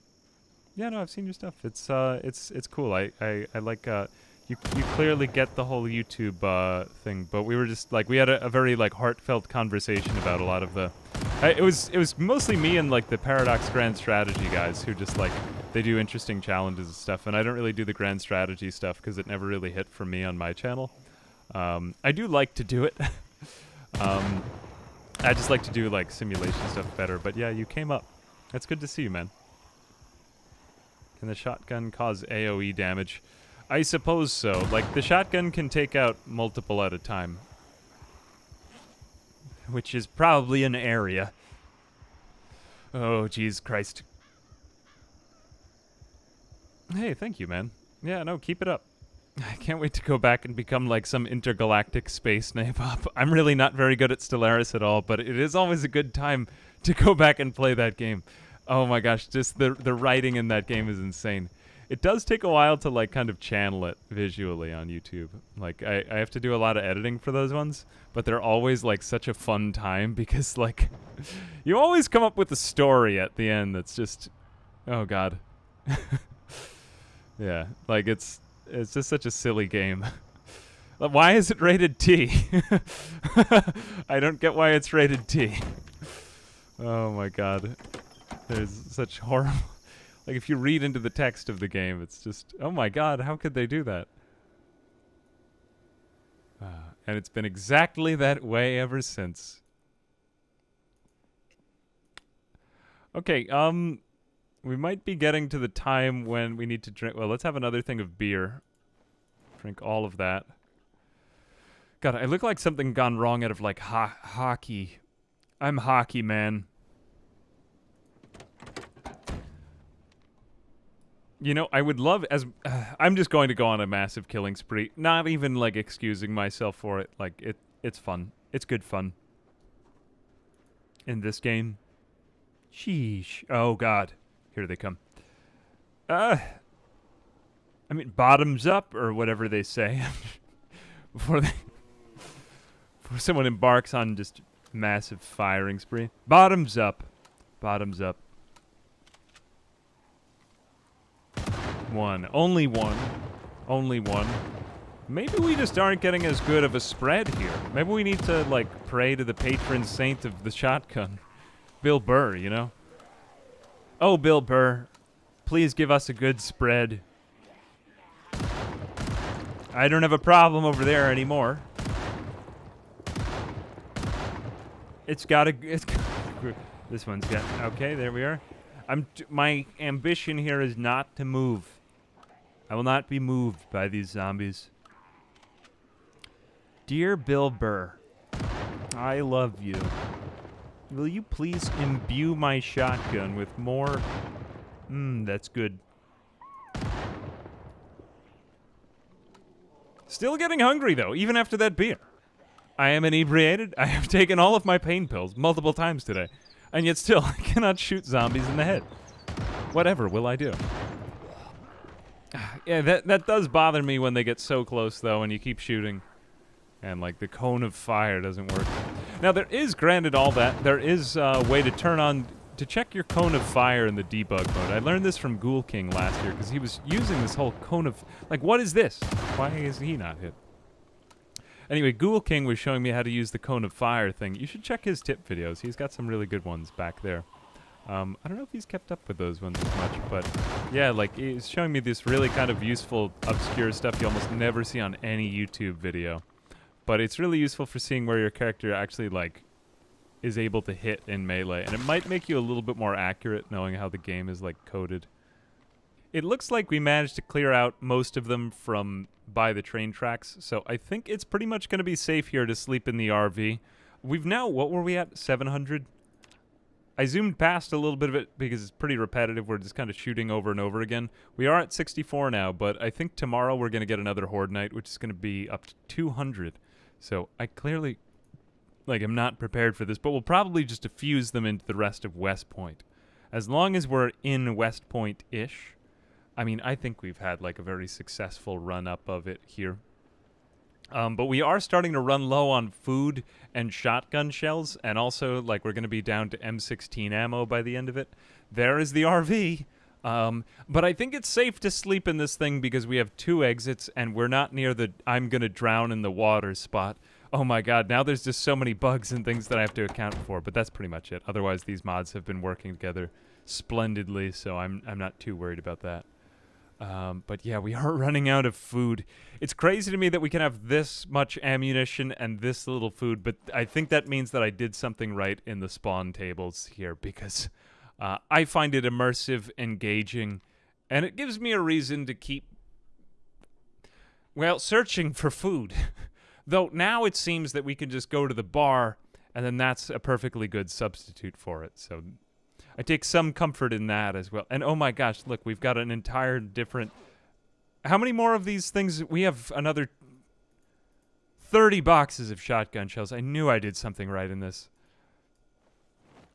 Yeah, no, I've seen your stuff. It's cool. I like, you clearly get the whole YouTube thing, but we were just, like, we had a very, like, heartfelt conversation about a lot of the... it was mostly me and, like, the Paradox Grand Strategy guys who just, like, they do interesting challenges and stuff, and I don't really do the Grand Strategy stuff because it never really hit for me on my channel. I do like to do it. I just like to do, like, simulation stuff better, but yeah, you came up. That's good to see you, man. Can the shotgun cause AoE damage? I suppose so. Like, the shotgun can take out multiple at a time. Which is probably an area. Oh, jeez Christ. Hey, thank you, man. Yeah, no, keep it up. I can't wait to go back and become like some intergalactic space nabob. I'm really not very good at Stellaris at all, but it is always a good time to go back and play that game. Oh my gosh, just the writing in that game is insane. It does take a while to like kind of channel it visually on YouTube. Like I have to do a lot of editing for those ones, but they're always like such a fun time because like you always come up with a story at the end that's just, oh god. Yeah, like it's just such a silly game. Why is it rated T? I don't get why it's rated T. Oh my god. There's such horrible... Like, if you read into the text of the game, it's just... Oh my god, how could they do that? And it's been exactly that way ever since. Okay, we might be getting to the time when we need to drink... Well, let's have another thing of beer. Drink all of that. God, I look like something gone wrong out of, like, hockey. I'm hockey, man. You know, I would love, as... I'm just going to go on a massive killing spree. Not even, like, excusing myself for it. Like, it's fun. It's good fun. In this game. Sheesh. Oh, God. Here they come. I mean, bottoms up, or whatever they say. Before someone embarks on just massive firing spree. Bottoms up. Bottoms up. One. Only one. Only one. Maybe we just aren't getting as good of a spread here. Maybe we need to, like, pray to the patron saint of the shotgun. Bill Burr, you know? Oh, Bill Burr, please give us a good spread. I don't have a problem over there anymore. It's got a... This one's got... Okay, there we are. My ambition here is not to move. I will not be moved by these zombies. Dear Bill Burr, I love you. Will you please imbue my shotgun with more... that's good. Still getting hungry, though, even after that beer. I am inebriated. I have taken all of my pain pills multiple times today. And yet still, I cannot shoot zombies in the head. Whatever will I do? Yeah, that does bother me when they get so close, though, and you keep shooting. And, like, the cone of fire doesn't work. Now, there is, granted all that, there is a way to turn on, to check your cone of fire in the debug mode. I learned this from Ghoul King last year, because he was using this whole cone of... Like, what is this? Why is he not hit? Anyway, Ghoul King was showing me how to use the cone of fire thing. You should check his tip videos. He's got some really good ones back there. I don't know if he's kept up with those ones as much, but yeah, like, he's showing me this really kind of useful, obscure stuff you almost never see on any YouTube video. But it's really useful for seeing where your character actually, like, is able to hit in melee. And it might make you a little bit more accurate knowing how the game is, like, coded. It looks like we managed to clear out most of them from by the train tracks, so I think it's pretty much going to be safe here to sleep in the RV. We've now, what were we at, 700? I zoomed past a little bit of it because it's pretty repetitive. We're just kind of shooting over and over again. We are at 64 now, but I think tomorrow we're going to get another HordeNight, which is going to be up to 200. So I clearly, like, am not prepared for this, but we'll probably just diffuse them into the rest of West Point. As long as we're in West Point-ish, I mean, I think we've had, like, a very successful run-up of it here. But we are starting to run low on food and shotgun shells, and also, like, we're going to be down to M16 ammo by the end of it. There is the RV. But I think it's safe to sleep in this thing because we have 2 exits, and we're not near the I'm going to drown in the water spot. Oh my god, now there's just so many bugs and things that I have to account for, but that's pretty much it. Otherwise, these mods have been working together splendidly, so I'm not too worried about that. But yeah, we are running out of food. It's crazy to me that we can have this much ammunition and this little food, but I think that means that I did something right in the spawn tables here, because I find it immersive, engaging, and it gives me a reason to keep, well, searching for food. Though now it seems that we can just go to the bar, and then that's a perfectly good substitute for it, so I take some comfort in that as well. And oh my gosh, look, we've got an entire different... How many more of these things? We have another 30 boxes of shotgun shells. I knew I did something right in this.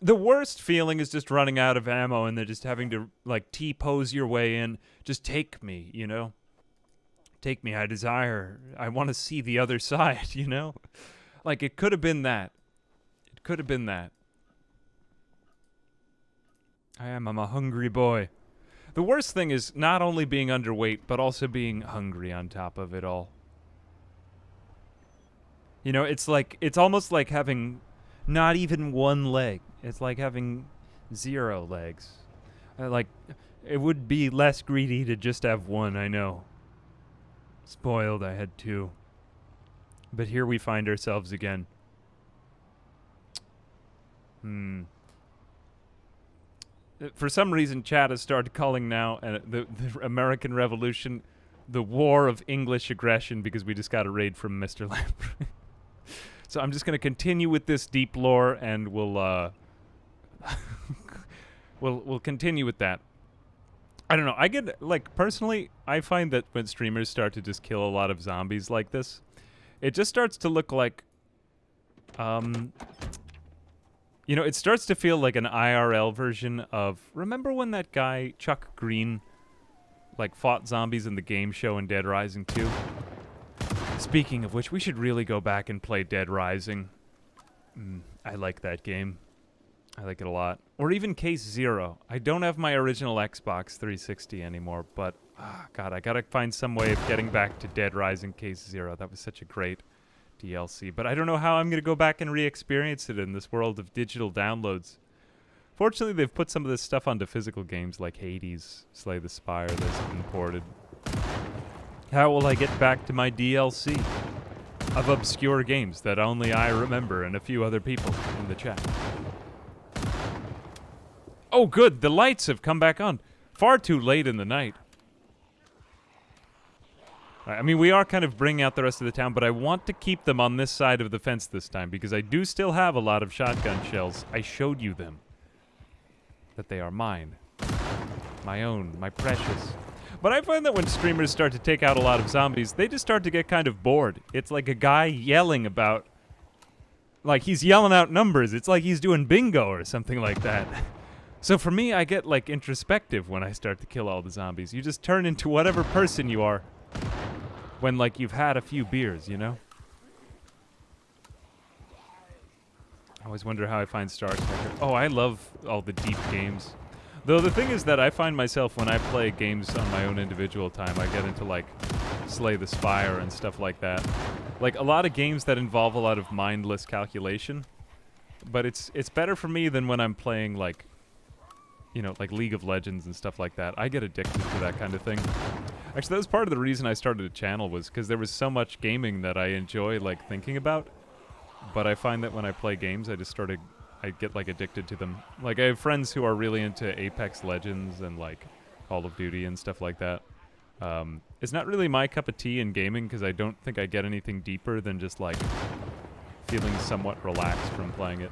The worst feeling is just running out of ammo and then just having to, like, T-pose your way in. Just take me, you know? Take me, I desire. I want to see the other side, you know? Like, it could have been that. It could have been that. I'm a hungry boy. The worst thing is not only being underweight, but also being hungry on top of it all. You know, it's almost like having not even one leg. It's like having 0 legs. Like, it would be less greedy to just have one, I know. Spoiled, I had 2. But here we find ourselves again. For some reason, chat has started calling now the American Revolution the War of English Aggression because we just got a raid from Mr. Lamprey. So I'm just going to continue with this deep lore, and we'll we'll continue with that. I don't know. I get, like, personally, I find that when streamers start to just kill a lot of zombies like this, it just starts to look like, you know, it starts to feel like an IRL version of... Remember when that guy, Chuck Green, like, fought zombies in the game show in Dead Rising 2? Speaking of which, we should really go back and play Dead Rising. I like that game. I like it a lot. Or even Case Zero. I don't have my original Xbox 360 anymore, but... God, I gotta find some way of getting back to Dead Rising Case Zero. That was such a great DLC, but I don't know how I'm going to go back and re-experience it in this world of digital downloads. Fortunately, they've put some of this stuff onto physical games like Hades, Slay the Spire, that's been ported. How will I get back to my DLC of obscure games that only I remember and a few other people in the chat? Oh, good, the lights have come back on. Far too late in the night. I mean, we are kind of bringing out the rest of the town, but I want to keep them on this side of the fence this time, because I do still have a lot of shotgun shells. I showed you them. That they are mine. My own, my precious. But I find that when streamers start to take out a lot of zombies, they just start to get kind of bored. It's like a guy yelling about... Like, he's yelling out numbers. It's like he's doing bingo or something like that. So for me, I get, like, introspective when I start to kill all the zombies. You just turn into whatever person you are. When, like, you've had a few beers, you know? I always wonder how I find Star Striker. Oh, I love all the deep games. Though the thing is that I find myself, when I play games on my own individual time, I get into, like, Slay the Spire and stuff like that. Like, a lot of games that involve a lot of mindless calculation. But it's better for me than when I'm playing, like, you know, like League of Legends and stuff like that. I get addicted to that kind of thing. Actually, that was part of the reason I started a channel, was because there was so much gaming that I enjoy, like, thinking about. But I find that when I play games, I get, like, addicted to them. Like, I have friends who are really into Apex Legends and, like, Call of Duty and stuff like that. It's not really my cup of tea in gaming, because I don't think I get anything deeper than just, like, feeling somewhat relaxed from playing it.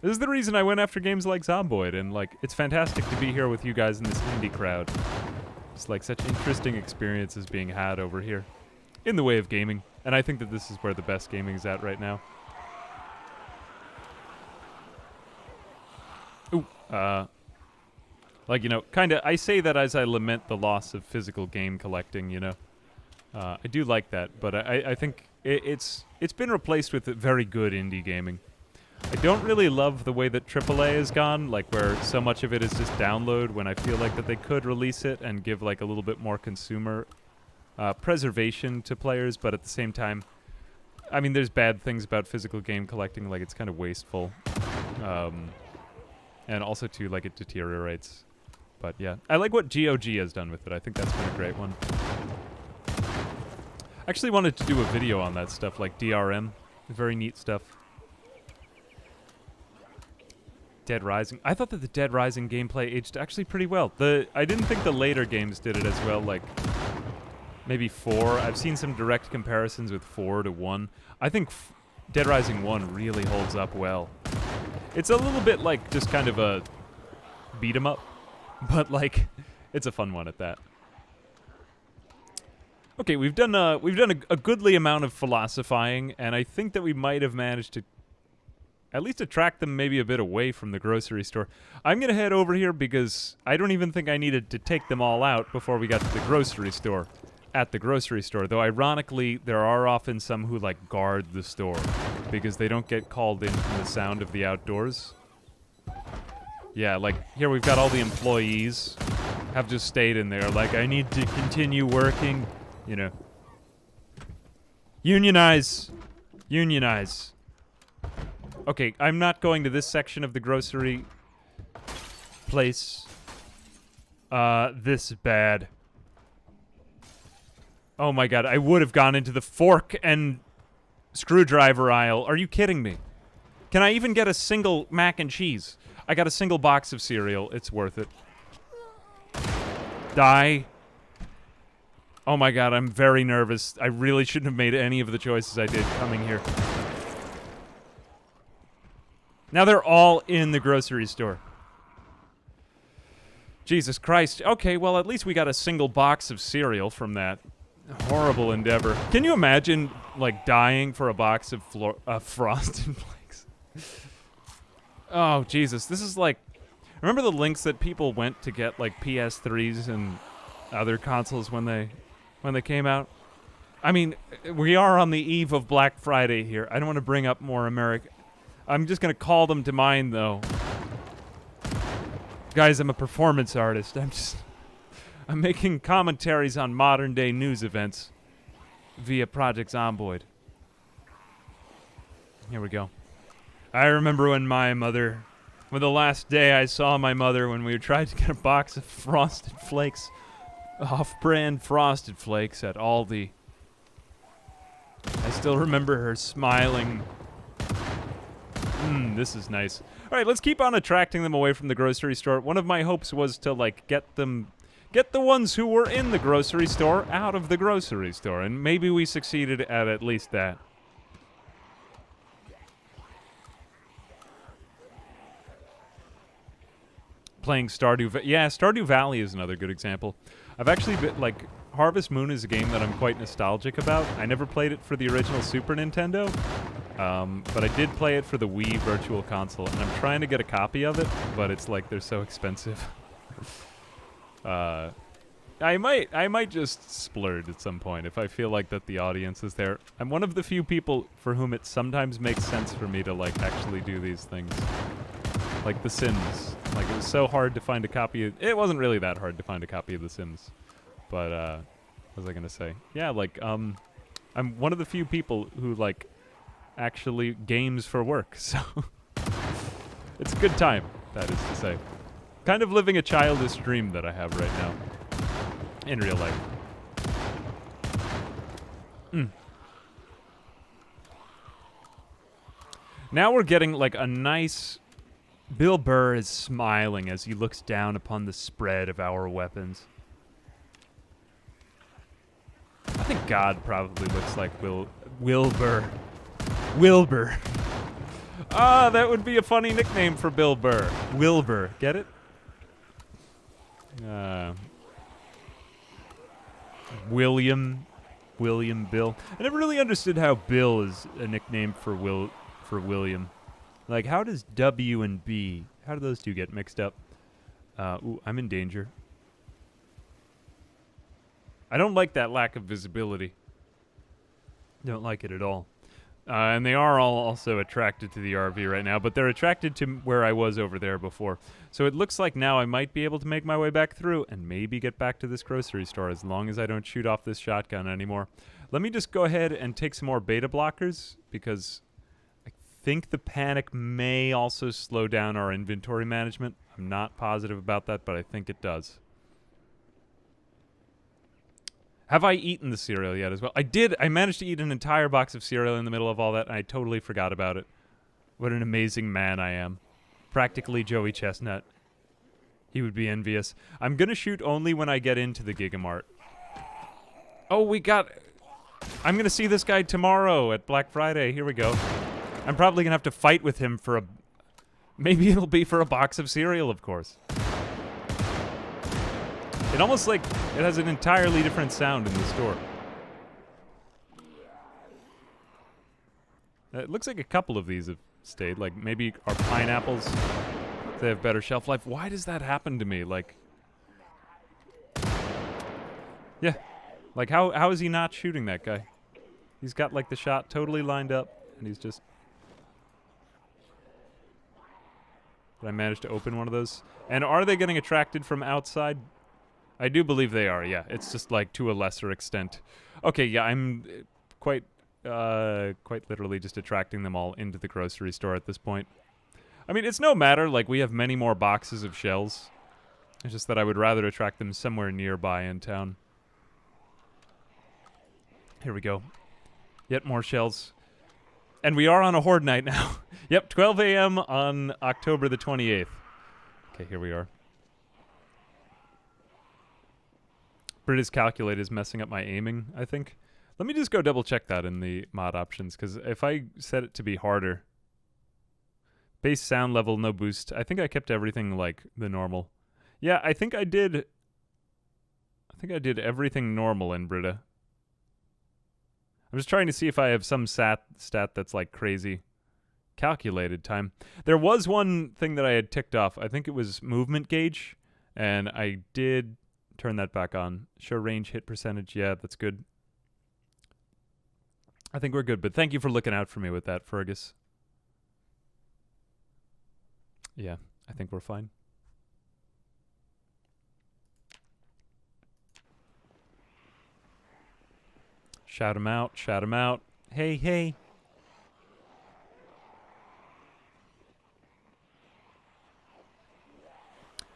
This is the reason I went after games like Zomboid, and, like, it's fantastic to be here with you guys in this indie crowd. It's like such interesting experiences being had over here in the way of gaming, and I think that this is where the best gaming is at right now. Ooh, like, you know, kind of, I say that as I lament the loss of physical game collecting, you know. I do like that, but I think it's been replaced with very good indie gaming. I don't really love the way that AAA has gone, like where so much of it is just download, when I feel like that they could release it and give like a little bit more consumer preservation to players, but at the same time, I mean, there's bad things about physical game collecting, like it's kind of wasteful. And also too, like it deteriorates. But yeah, I like what GOG has done with it. I think that's been a great one. I actually wanted to do a video on that stuff, like DRM. Very neat stuff. Dead Rising. I thought that the Dead Rising gameplay aged actually pretty well. I didn't think the later games did it as well, like maybe 4. I've seen some direct comparisons with 4 to 1. I think Dead Rising 1 really holds up well. It's a little bit like just kind of a beat 'em up, but like it's a fun one at that. Okay, we've done a goodly amount of philosophizing, and I think that we might have managed to at least attract them maybe a bit away from the grocery store. I'm gonna head over here because I don't even think I needed to take them all out before we got to the grocery store. At the grocery store, though ironically, there are often some who like guard the store because they don't get called in from the sound of the outdoors. Yeah, like here we've got all the employees have just stayed in there like, I need to continue working, you know. Unionize! Unionize. Okay, I'm not going to this section of the grocery place. This bad. Oh my god, I would have gone into the fork and screwdriver aisle. Are you kidding me? Can I even get a single mac and cheese? I got a single box of cereal. It's worth it. Die. Oh my god, I'm very nervous. I really shouldn't have made any of the choices I did coming here. Now they're all in the grocery store. Jesus Christ. Okay, well, at least we got a single box of cereal from that horrible endeavor. Can you imagine, like, dying for a box of Frosted Flakes? Oh, Jesus. This is like... Remember the links that people went to get, like, PS3s and other consoles when they came out? I mean, we are on the eve of Black Friday here. I don't want to bring up more America. I'm just going to call them to mind, though. Guys, I'm a performance artist. I'm making commentaries on modern-day news events via Project Zomboid. Here we go. I remember when the last day I saw my mother when we tried to get a box of Frosted Flakes, off-brand Frosted Flakes at Aldi. I still remember her smiling. This is nice. All right, let's keep on attracting them away from the grocery store. One of my hopes was to, like, get the ones who were in the grocery store out of the grocery store, and maybe we succeeded at least that. Playing Stardew Stardew Valley is another good example. I've actually been, like, Harvest Moon is a game that I'm quite nostalgic about. I never played it for the original Super Nintendo, but I did play it for the Wii Virtual Console, and I'm trying to get a copy of it, but it's like they're so expensive. I might just splurge at some point if I feel like that the audience is there. I'm one of the few people for whom it sometimes makes sense for me to, like, actually do these things. Like The Sims. Like, it was so hard to find a copy of... It wasn't really that hard to find a copy of The Sims. But, what was I gonna say? Yeah, like, I'm one of the few people who, like, actually games for work, so... It's a good time, that is to say. Kind of living a childish dream that I have right now. In real life. Now we're getting, like, a nice... Bill Burr is smiling as he looks down upon the spread of our weapons. I think God probably looks like Wilbur. Wilbur. Ah, that would be a funny nickname for Bill Burr. Wilbur. Get it? William Bill. I never really understood how Bill is a nickname for William. Like, how does W and B, how do those two get mixed up? Ooh, I'm in danger. I don't like that lack of visibility. Don't like it at all. And they are all also attracted to the RV right now, but they're attracted to where I was over there before. So it looks like now I might be able to make my way back through and maybe get back to this grocery store as long as I don't shoot off this shotgun anymore. Let me just go ahead and take some more beta blockers because I think the panic may also slow down our inventory management. I'm not positive about that, but I think it does. Have I eaten the cereal yet as well? I did. I managed to eat an entire box of cereal in the middle of all that, and I totally forgot about it. What an amazing man I am. Practically Joey Chestnut. He would be envious. I'm going to shoot only when I get into the Gigamart. Oh, I'm going to see this guy tomorrow at Black Friday. Here we go. I'm probably going to have to fight with him for maybe it'll be for a box of cereal, of course. It almost like it has an entirely different sound in the store. It looks like a couple of these have stayed. Like maybe our pineapples, they have better shelf life. Why does that happen to me? Like, yeah. Like how is he not shooting that guy? He's got like the shot totally lined up and he's just... Did I manage to open one of those? And are they getting attracted from outside? I do believe they are, yeah. It's just like to a lesser extent. Okay, yeah, I'm quite literally just attracting them all into the grocery store at this point. I mean, it's no matter, like we have many more boxes of shells. It's just that I would rather attract them somewhere nearby in town. Here we go. Yet more shells. And we are on a HordeNight now. Yep, 12 a.m. on October the 28th. Okay, here we are. Brita's calculate is messing up my aiming, I think. Let me just go double check that in the mod options, because if I set it to be harder... Base sound level, no boost. I think I kept everything like the normal. Yeah, I think I did everything normal in Brita. I'm just trying to see if I have some stat that's like crazy. Calculated time. There was one thing that I had ticked off. I think it was movement gauge, and I did turn that back on. Show range, hit percentage. Yeah, that's good. I think we're good, but thank you for looking out for me with that, Fergus. Yeah, I think we're fine. Shout him out, shout him out. Hey, hey.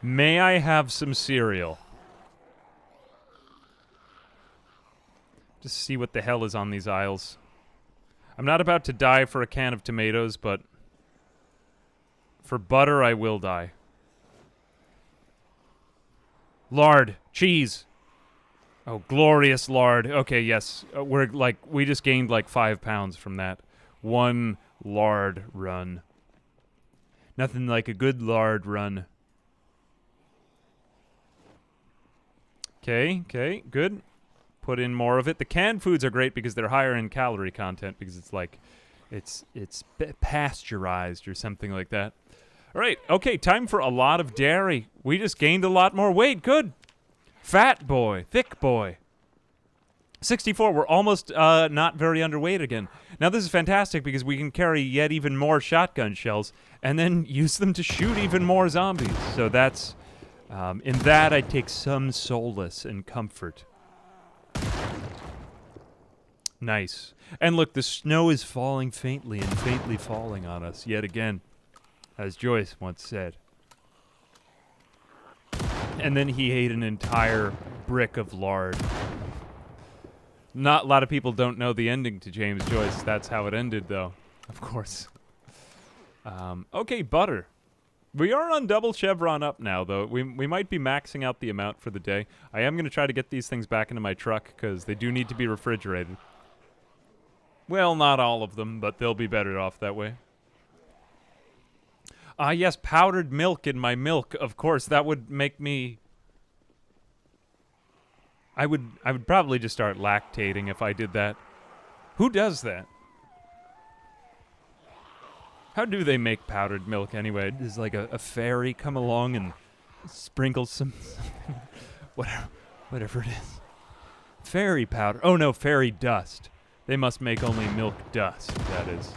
May I have some cereal? Just see what the hell is on these aisles. I'm not about to die for a can of tomatoes, but for butter I will die. Lard, cheese. Oh, glorious lard. Okay, yes. We just gained like 5 pounds from that. One lard run. Nothing like a good lard run. Okay, good. Put in more of it. The canned foods are great because they're higher in calorie content because it's like, it's pasteurized or something like that. All right, okay, time for a lot of dairy. We just gained a lot more weight. Good. Fat boy, thick boy. 64, we're almost not very underweight again. Now this is fantastic because we can carry yet even more shotgun shells and then use them to shoot even more zombies. So that's, in that I take some solace and comfort. Nice. And look, the snow is falling faintly and faintly falling on us yet again, as Joyce once said. And then he ate an entire brick of lard. Not a lot of people don't know the ending to James Joyce. That's how it ended, though, of course. Okay, butter. We are on double chevron up now, though. We might be maxing out the amount for the day. I am going to try to get these things back into my truck, because they do need to be refrigerated. Well, not all of them, but they'll be better off that way. Ah, yes, powdered milk in my milk. Of course, that would make me... I would probably just start lactating if I did that. Who does that? How do they make powdered milk anyway? Does like a fairy come along and sprinkle some... whatever it is. Fairy powder. Oh no, fairy dust. They must make only milk dust, that is.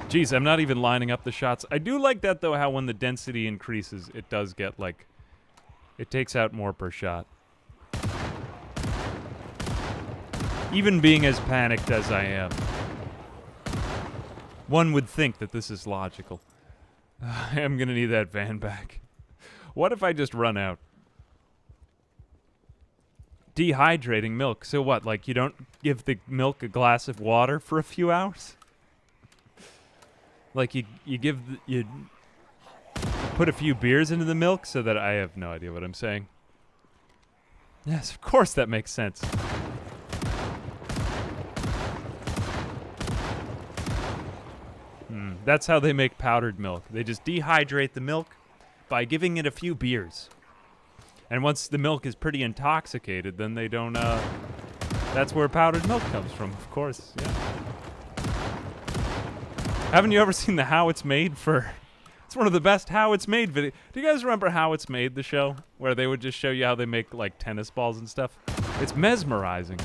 Jeez, I'm not even lining up the shots. I do like that, though, how when the density increases, it does get, like... It takes out more per shot. Even being as panicked as I am. One would think that this is logical. I am gonna need that van back. What if I just run out? Dehydrating milk. So what, like you don't give the milk a glass of water for a few hours? Like you put a few beers into the milk so that I have no idea what I'm saying. Yes, of course that makes sense. That's how they make powdered milk. They just dehydrate the milk by giving it a few beers. And once the milk is pretty intoxicated, then they don't, that's where powdered milk comes from, of course, yeah. Haven't you ever seen the How It's Made for... It's one of the best How It's Made video. Do you guys remember How It's Made, the show? Where they would just show you how they make, like, tennis balls and stuff? It's mesmerizing.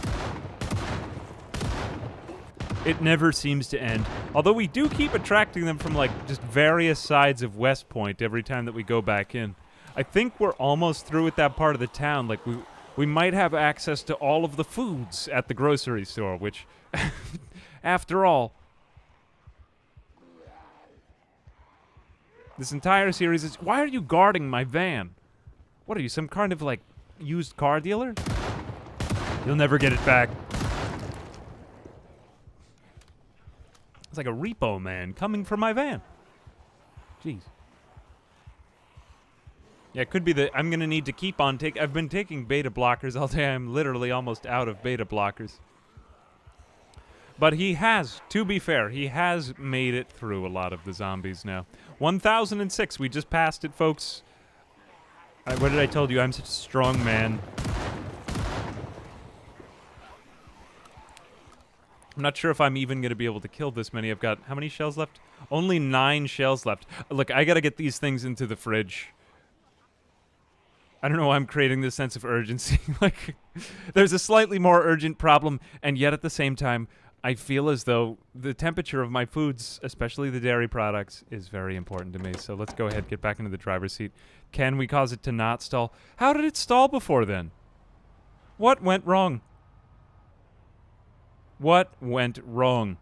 It never seems to end. Although we do keep attracting them from, like, just various sides of West Point every time that we go back in. I think we're almost through with that part of the town. Like, we might have access to all of the foods at the grocery store, which, after all, this entire series is... Why are you guarding my van? What are you, some kind of, like, used car dealer? You'll never get it back. It's like a repo man coming for my van. Jeez. Yeah, it could be that I'm going to need to keep on taking... I've been taking beta blockers all day. I'm literally almost out of beta blockers. But he has, to be fair, he has made it through a lot of the zombies now. 1006, we just passed it, folks. What did I tell you? I'm such a strong man. I'm not sure if I'm even going to be able to kill this many. I've got, how many shells left? Only 9 shells left. Look, I got to get these things into the fridge. I don't know why I'm creating this sense of urgency. Like, there's a slightly more urgent problem, and yet at the same time, I feel as though the temperature of my foods, especially the dairy products, is very important to me. So let's go ahead, get back into the driver's seat. Can we cause it to not stall? How did it stall before then? What went wrong? What went wrong?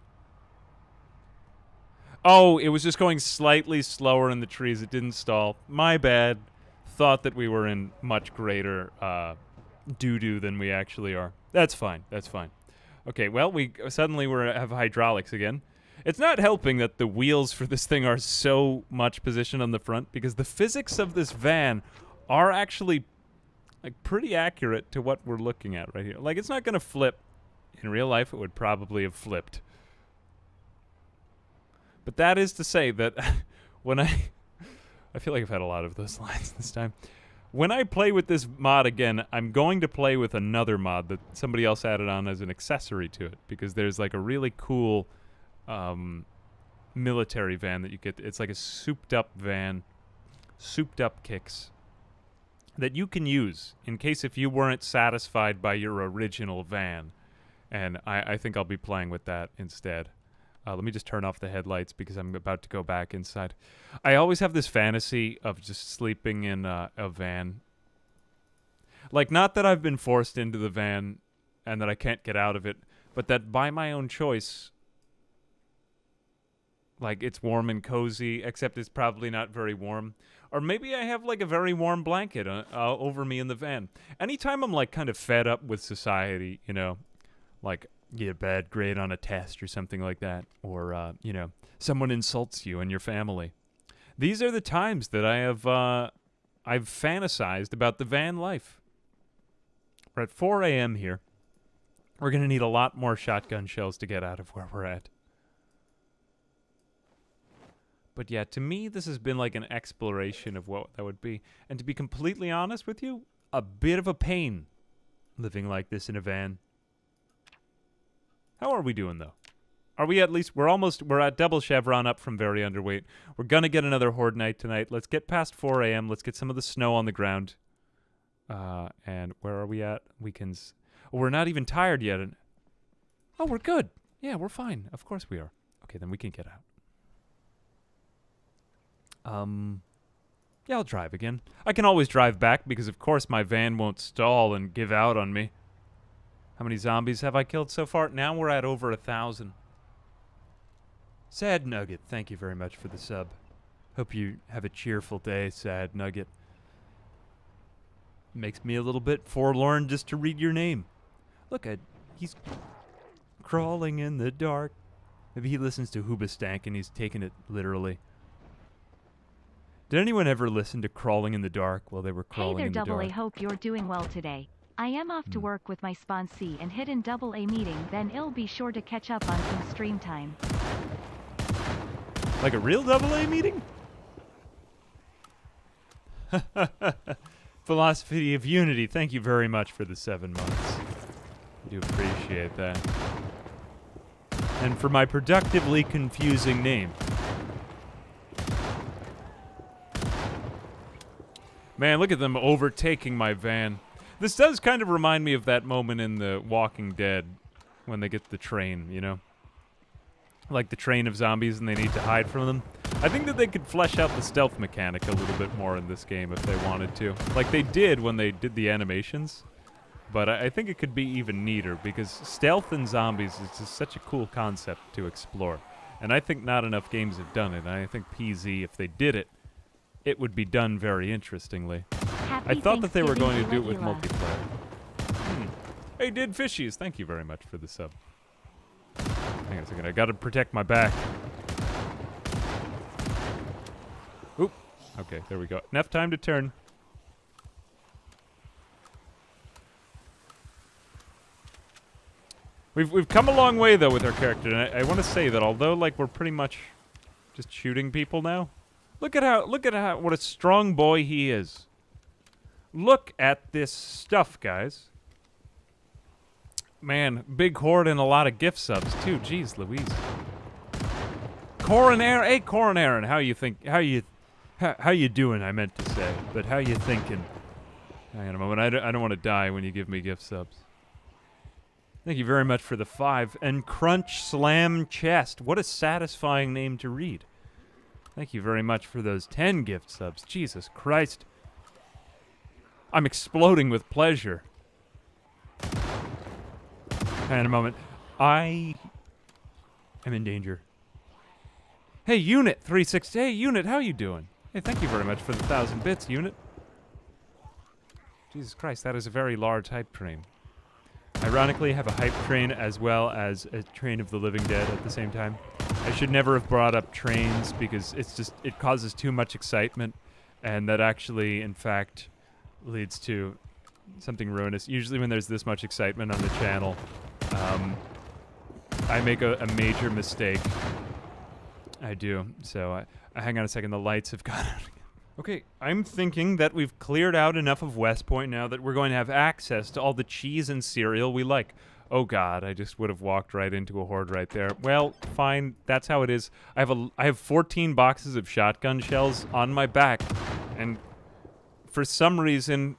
Oh, it was just going slightly slower in the trees. It didn't stall. My bad. Thought that we were in much greater doo-doo than we actually are. That's fine. That's fine. Okay, well, we suddenly have hydraulics again. It's not helping that the wheels for this thing are so much positioned on the front, because the physics of this van are actually like pretty accurate to what we're looking at right here. Like, it's not going to flip. In real life, it would probably have flipped. But that is to say that when I feel like I've had a lot of those lines this time. When I play with this mod again, I'm going to play with another mod that somebody else added on as an accessory to it, because there's like a really cool military van that you get. It's like a souped-up van, souped-up kicks, that you can use in case if you weren't satisfied by your original van. And I think I'll be playing with that instead. Let me just turn off the headlights because I'm about to go back inside. I always have this fantasy of just sleeping in a van. Like, not that I've been forced into the van and that I can't get out of it, but that by my own choice, like, it's warm and cozy, except it's probably not very warm. Or maybe I have, like, a very warm blanket over me in the van. Anytime I'm, like, kind of fed up with society, you know, like, get a bad grade on a test or something like that, or, you know, someone insults you and your family. These are the times that I've fantasized about the van life. We're at 4 a.m. here. We're going to need a lot more shotgun shells to get out of where we're at. But yeah, to me, this has been like an exploration of what that would be. And to be completely honest with you, a bit of a pain living like this in a van. How are we doing, though? Are we at least... We're at double chevron up from very underweight. We're going to get another HordeNight tonight. Let's get past 4 a.m. Let's get some of the snow on the ground. And where are we at? Oh, we're not even tired yet. Oh, we're good. Yeah, we're fine. Of course we are. Okay, then we can get out. Yeah, I'll drive again. I can always drive back because, of course, my van won't stall and give out on me. How many zombies have I killed so far? Now we're at over 1,000. Sad Nugget, thank you very much for the sub. Hope you have a cheerful day, Sad Nugget. Makes me a little bit forlorn just to read your name. Look, he's crawling in the dark. Maybe he listens to Hoobastank and he's taking it literally. Did anyone ever listen to Crawling in the Dark while they were crawling in the dark? Hey there, Double A. Hope you're doing well today. I am off to work with my sponsee and hidden Double A meeting, then I'll be sure to catch up on some stream time. Like a real Double A meeting? Philosophy of Unity, thank you very much for the 7 months. I do appreciate that. And for my productively confusing name. Man, look at them overtaking my van. This does kind of remind me of that moment in The Walking Dead when they get the train, you know? Like the train of zombies and they need to hide from them. I think that they could flesh out the stealth mechanic a little bit more in this game if they wanted to. Like they did when they did the animations. But I think it could be even neater because stealth in zombies is just such a cool concept to explore. And I think not enough games have done it. And I think PZ, if they did it, it would be done very interestingly. I thought that they were going to do it with multiplayer. Hey, Did Fishies, thank you very much for the sub. Hang on a second, I gotta protect my back. Oop. Okay, there we go. Enough time to turn. We've come a long way though with our character, and I want to say that although like we're pretty much just shooting people now, look at how what a strong boy he is. Look at this stuff, guys. Man, big horde and a lot of gift subs too. Jeez Louise. Coroner, hey Coroner, how you doing? I meant to say, but how you thinking? Hang on a moment. I don't want to die when you give me gift subs. Thank you very much for the 5 and Crunch Slam Chest. What a satisfying name to read. Thank you very much for those 10 gift subs. Jesus Christ. I'm exploding with pleasure. Hang on a moment. I am in danger. Hey, Unit 360. Hey, Unit, how you doing? Hey, thank you very much for the 1,000 bits, Unit. Jesus Christ, that is a very large hype train. Ironically, I have a hype train as well as a train of the living dead at the same time. I should never have brought up trains because it causes too much excitement, and that actually, in fact, leads to something ruinous. Usually when there's this much excitement on the channel, I make a major mistake. I do. So, hang on a second, the lights have gone out again. Okay, I'm thinking that we've cleared out enough of West Point now that we're going to have access to all the cheese and cereal we like. Oh god, I just would have walked right into a horde right there. Well, fine, that's how it is. I have 14 boxes of shotgun shells on my back, and for some reason,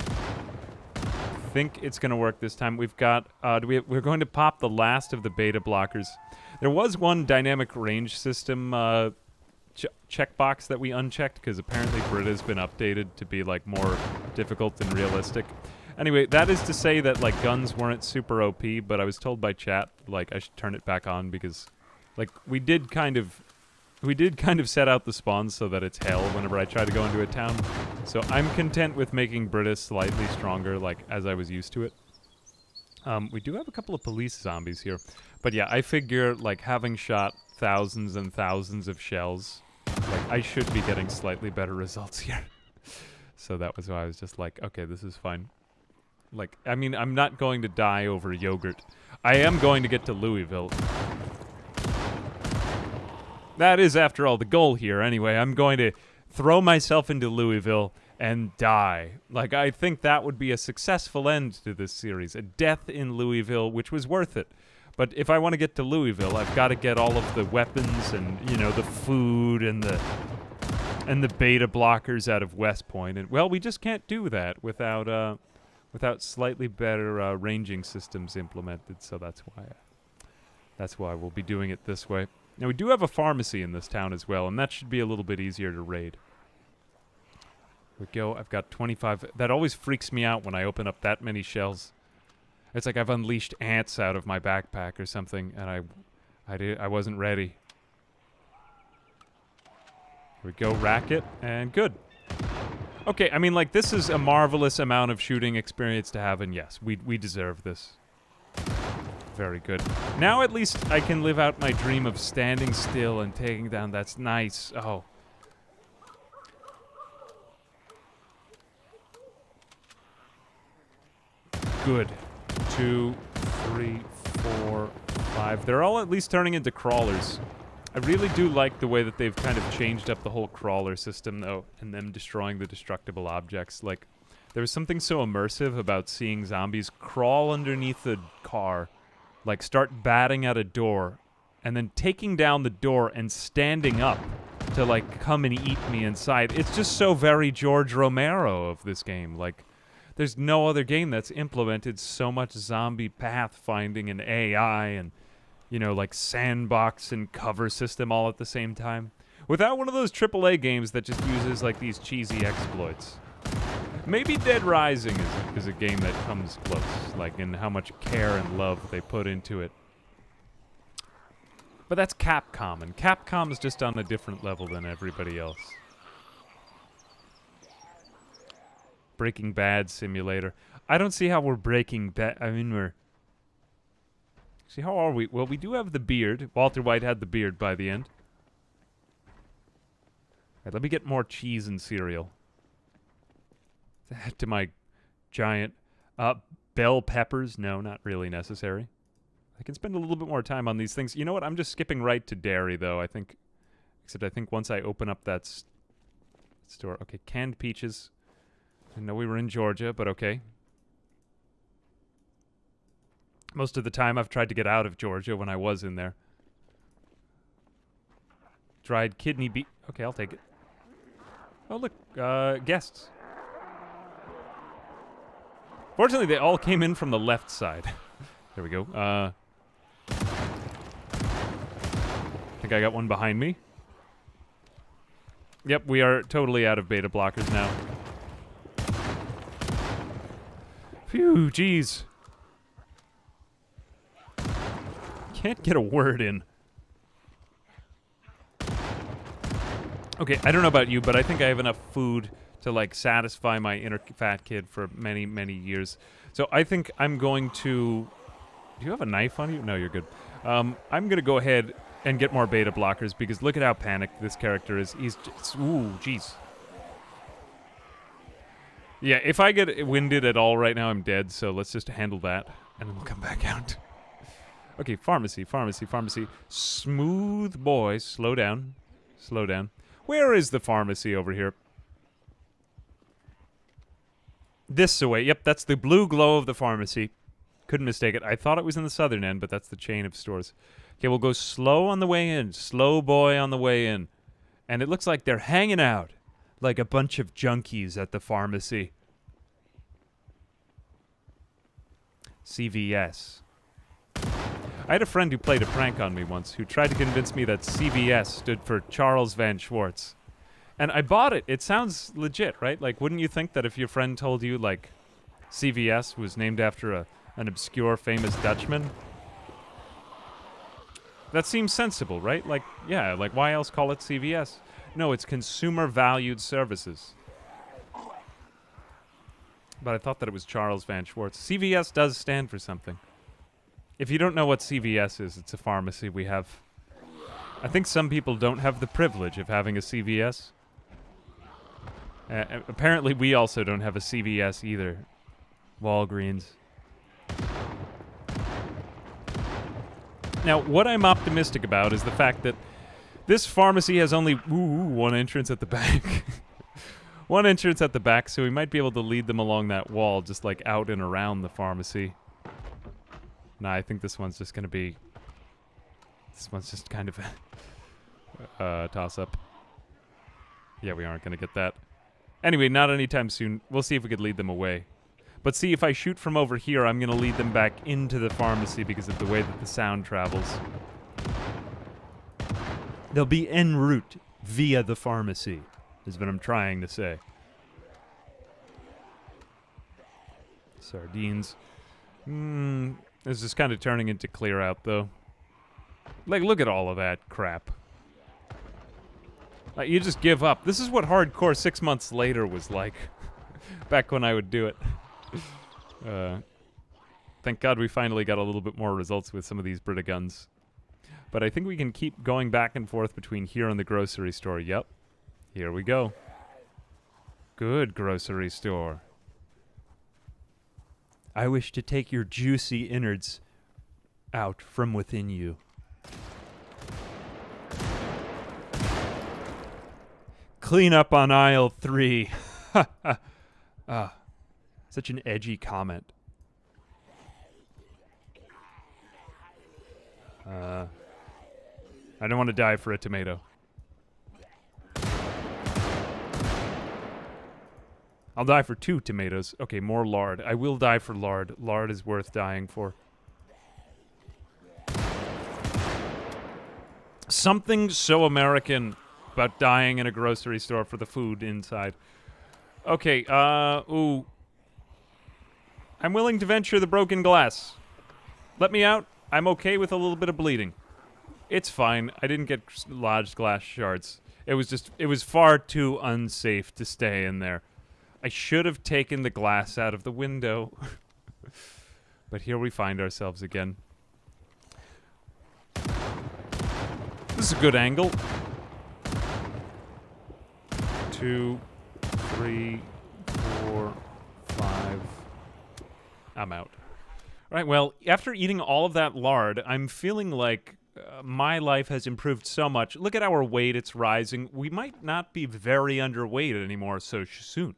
I think it's going to work this time. We've got, we're going to pop the last of the beta blockers. There was one dynamic range system, checkbox that we unchecked because apparently Brita's been updated to be like more difficult and realistic. Anyway, that is to say that like guns weren't super OP, but I was told by chat like I should turn it back on because like we did kind of set out the spawns so that it's hell whenever I try to go into a town. So I'm content with making Brita slightly stronger like as I was used to it. We do have a couple of police zombies here. But yeah, I figure like having shot thousands and thousands of shells, like I should be getting slightly better results here. So that was why I was just like, okay, this is fine. Like, I mean, I'm not going to die over yogurt. I am going to get to Louisville. That is, after all, the goal here. Anyway, I'm going to throw myself into Louisville and die. Like, I think that would be a successful end to this series. A death in Louisville, which was worth it. But if I want to get to Louisville, I've got to get all of the weapons and, you know, the food and the and the beta blockers out of West Point. And well, we just can't do that without slightly better ranging systems implemented. So that's why we'll be doing it this way. Now we do have a pharmacy in this town as well, and that should be a little bit easier to raid. Here we go. I've got 25. That always freaks me out when I open up that many shells. It's like I've unleashed ants out of my backpack or something, and I wasn't ready. Here we go, racket, and good. Okay, I mean, like, this is a marvelous amount of shooting experience to have, and yes, we deserve this. Very good. Now at least I can live out my dream of standing still and taking down. That's nice. Oh. Good. 2, 3, 4, 5. They're all at least turning into crawlers. I really do like the way that they've kind of changed up the whole crawler system, though, and them destroying the destructible objects. Like, there was something so immersive about seeing zombies crawl underneath a car, like start batting at a door, and then taking down the door and standing up to, like, come and eat me inside. It's just so very George Romero of this game. Like, there's no other game that's implemented so much zombie pathfinding and AI and, you know, like sandbox and cover system all at the same time. Without one of those AAA games that just uses, like, these cheesy exploits. Maybe Dead Rising is a game that comes close, like, in how much care and love they put into it. But that's Capcom, and Capcom's just on a different level than everybody else. Breaking Bad simulator. I don't see how we're Breaking Bad. I mean, we're... See, how are we? Well, we do have the beard. Walter White had the beard by the end. All right, let me get more cheese and cereal. To my giant... bell peppers. No, not really necessary. I can spend a little bit more time on these things. You know what? I'm just skipping right to dairy, though, I think. Except I think once I open up that store... Okay, canned peaches. I know we were in Georgia, but okay. Most of the time I've tried to get out of Georgia when I was in there. Dried kidney beet. Okay, I'll take it. Oh, look. Guests. Fortunately, they all came in from the left side. There we go. I think I got one behind me. Yep, we are totally out of beta blockers now. Phew, jeez. Can't get a word in. Okay, I don't know about you, but I think I have enough food to, like, satisfy my inner fat kid for many, many years. So I think I'm going to... Do you have a knife on you? No, you're good. I'm going to go ahead and get more beta blockers, because look at how panicked this character is. He's just... Ooh, jeez. Yeah, if I get winded at all right now, I'm dead, so let's just handle that, and then we'll come back out. Okay, pharmacy. Smooth boy, slow down. Where is the pharmacy over here? This way. Yep, that's the blue glow of the pharmacy. Couldn't mistake it. I thought it was in the southern end, but that's the chain of stores. Okay, we'll go slow on the way in. Slow boy on the way in. And it looks like they're hanging out like a bunch of junkies at the pharmacy. CVS. I had a friend who played a prank on me once who tried to convince me that CVS stood for Charles Van Schwartz. And I bought it. It sounds legit, right? Like, wouldn't you think that if your friend told you, like, CVS was named after an obscure famous Dutchman? That seems sensible, right? Like, yeah, like, why else call it CVS? No, it's Consumer Valued Services. But I thought that it was Charles Van Schwartz. CVS does stand for something. If you don't know what CVS is, it's a pharmacy we have. I think some people don't have the privilege of having a CVS. Apparently, we also don't have a CVS either. Walgreens. Now, what I'm optimistic about is the fact that this pharmacy has only one entrance at the back. One entrance at the back, so we might be able to lead them along that wall, just like out and around the pharmacy. Nah, I think this one's just going to be... This one's just kind of a toss-up. Yeah, we aren't going to get that. Anyway, not anytime soon. We'll see if we could lead them away. But see, if I shoot from over here, I'm going to lead them back into the pharmacy because of the way that the sound travels. They'll be en route via the pharmacy, is what I'm trying to say. Sardines. This is kind of turning into clear out, though. Like, look at all of that crap. You just give up. This is what hardcore 6 months later was like. Back when I would do it. Thank God we finally got a little bit more results with some of these Brita guns. But I think we can keep going back and forth between here and the grocery store. Yep. Here we go. Good grocery store. I wish to take your juicy innards out from within you. Clean up on aisle 3. Such an edgy comment. I don't want to die for a tomato. I'll die for 2 tomatoes. Okay, more lard. I will die for lard. Lard is worth dying for. Something so American about dying in a grocery store for the food inside. Okay, ooh. I'm willing to venture the broken glass. Let me out. I'm okay with a little bit of bleeding. It's fine. I didn't get lodged glass shards. It was far too unsafe to stay in there. I should have taken the glass out of the window. But here we find ourselves again. This is a good angle. 2, 3, 4, 5. I'm out. Right, well, after eating all of that lard, I'm feeling like my life has improved so much. Look at our weight, it's rising. We might not be very underweight anymore so soon.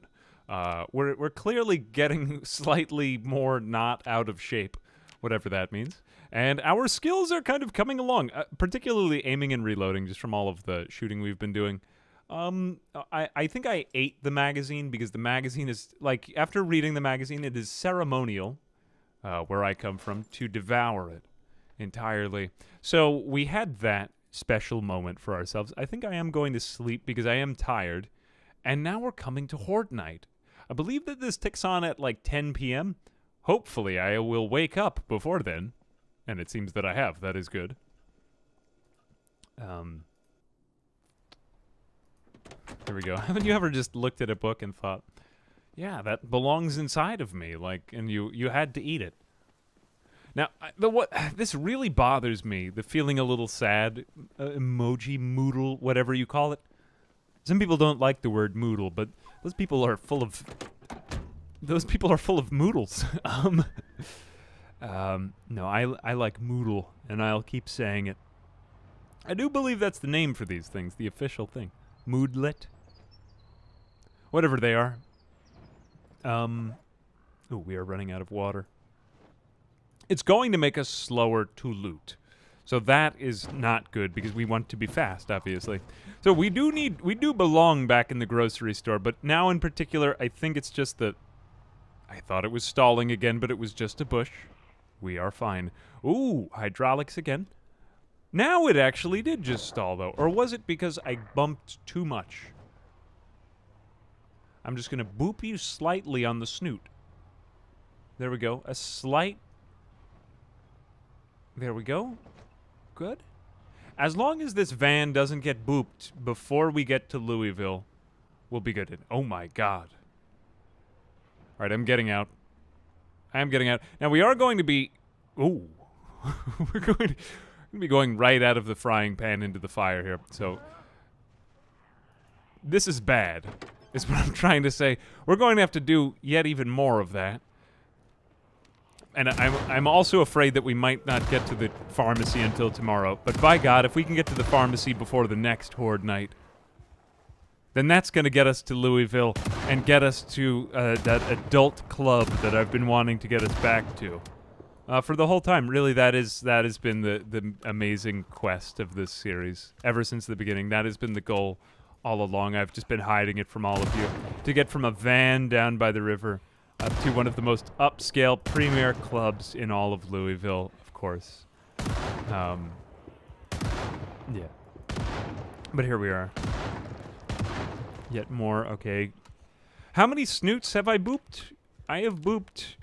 We're clearly getting slightly more not out of shape, whatever that means. And our skills are kind of coming along, particularly aiming and reloading, just from all of the shooting we've been doing. I think I ate the magazine because the magazine is, like, after reading the magazine, it is ceremonial, where I come from, to devour it entirely. So we had that special moment for ourselves. I think I am going to sleep because I am tired. And now we're coming to HordeNight. I believe that this ticks on at like 10 p.m. Hopefully I will wake up before then. And it seems that I have. That is good. There we go. Haven't you ever just looked at a book and thought, yeah, that belongs inside of me, like, and you had to eat it. Now, this really bothers me, the feeling a little sad, emoji, moodle, whatever you call it. Some people don't like the word moodle, but those people are full of moodles. No, I like moodle, and I'll keep saying it. I do believe that's the name for these things, the official thing. Moodlet. Whatever they are. Oh, we are running out of water. It's going to make us slower to loot. So that is not good because we want to be fast, obviously. So we do belong back in the grocery store, but now in particular, I think it's just that I thought it was stalling again, but it was just a bush. We are fine. Ooh, hydraulics again. Now it actually did just stall, though. Or was it because I bumped too much? I'm just going to boop you slightly on the snoot. There we go. A slight... There we go. Good. As long as this van doesn't get booped before we get to Louisville, we'll be good. Oh, my God. All right, I'm getting out. I am getting out. Now, we are going to be... Ooh. We're going to be going right out of the frying pan into the fire here. So, this is bad, is what I'm trying to say. We're going to have to do yet even more of that. And I'm also afraid that we might not get to the pharmacy until tomorrow. But by God, if we can get to the pharmacy before the next HordeNight, then that's going to get us to Louisville and get us to that adult club that I've been wanting to get us back to. For the whole time, really, that has been the amazing quest of this series. Ever since the beginning, that has been the goal all along. I've just been hiding it from all of you. To get from a van down by the river up to one of the most upscale premier clubs in all of Louisville, of course. Yeah. But here we are. Yet more, okay. How many snoots have I booped? I have booped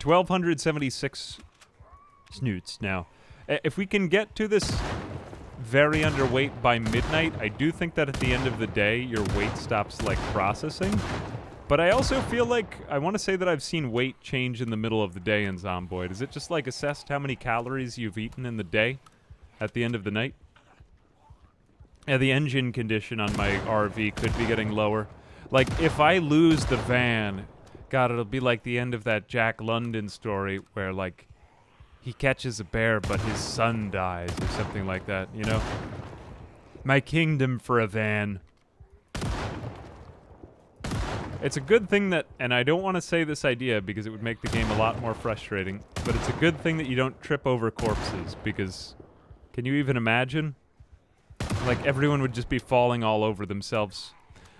1,276 snoots now. If we can get to this very underweight by midnight, I do think that at the end of the day, your weight stops, like, processing. But I also feel like, I want to say that I've seen weight change in the middle of the day in Zomboid. Is it just, like, assessed how many calories you've eaten in the day at the end of the night? Yeah, the engine condition on my RV could be getting lower. Like, if I lose the van, God, it'll be like the end of that Jack London story where, like, he catches a bear, but his son dies, or something like that, you know? My kingdom for a van. It's a good thing that, and I don't want to say this idea because it would make the game a lot more frustrating, but it's a good thing that you don't trip over corpses, because can you even imagine? Like, everyone would just be falling all over themselves.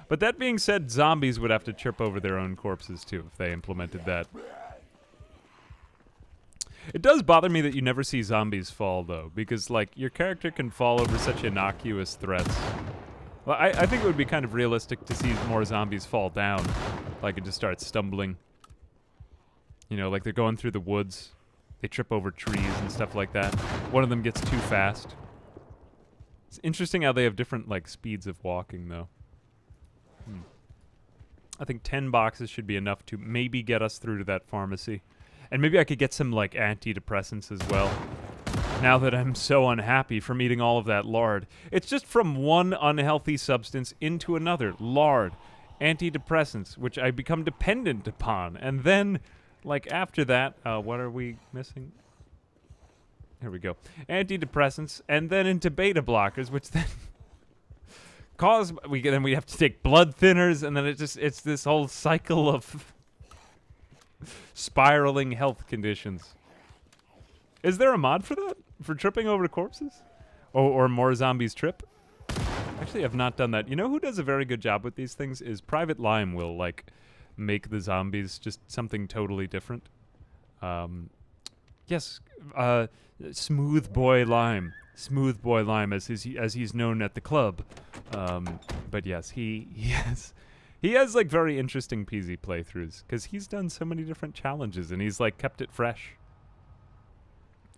But that being said, zombies would have to trip over their own corpses, too, if they implemented that. It does bother me that you never see zombies fall, though, because, like, your character can fall over such innocuous threats. Well, I think it would be kind of realistic to see more zombies fall down, like it just starts stumbling. You know, like they're going through the woods, they trip over trees and stuff like that. One of them gets too fast. It's interesting how they have different, like, speeds of walking, though. I think 10 boxes should be enough to maybe get us through to that pharmacy. And maybe I could get some, like, antidepressants as well. Now that I'm so unhappy from eating all of that lard. It's just from one unhealthy substance into another. Lard. Antidepressants, which I become dependent upon. And then, like, after that, what are we missing? Here we go. Antidepressants, and then into beta blockers, which then cause... then we have to take blood thinners, and then it's this whole cycle of spiraling health conditions. Is there a mod for that? For tripping over corpses? Or more zombies trip? Actually, I've not done that. You know who does a very good job with these things? Is Private Lime will, like, make the zombies just something totally different. Yes, Smooth Boy Lime. Smooth Boy Lime, as he's known at the club. But yes, he has like very interesting PZ playthroughs because he's done so many different challenges and he's like kept it fresh.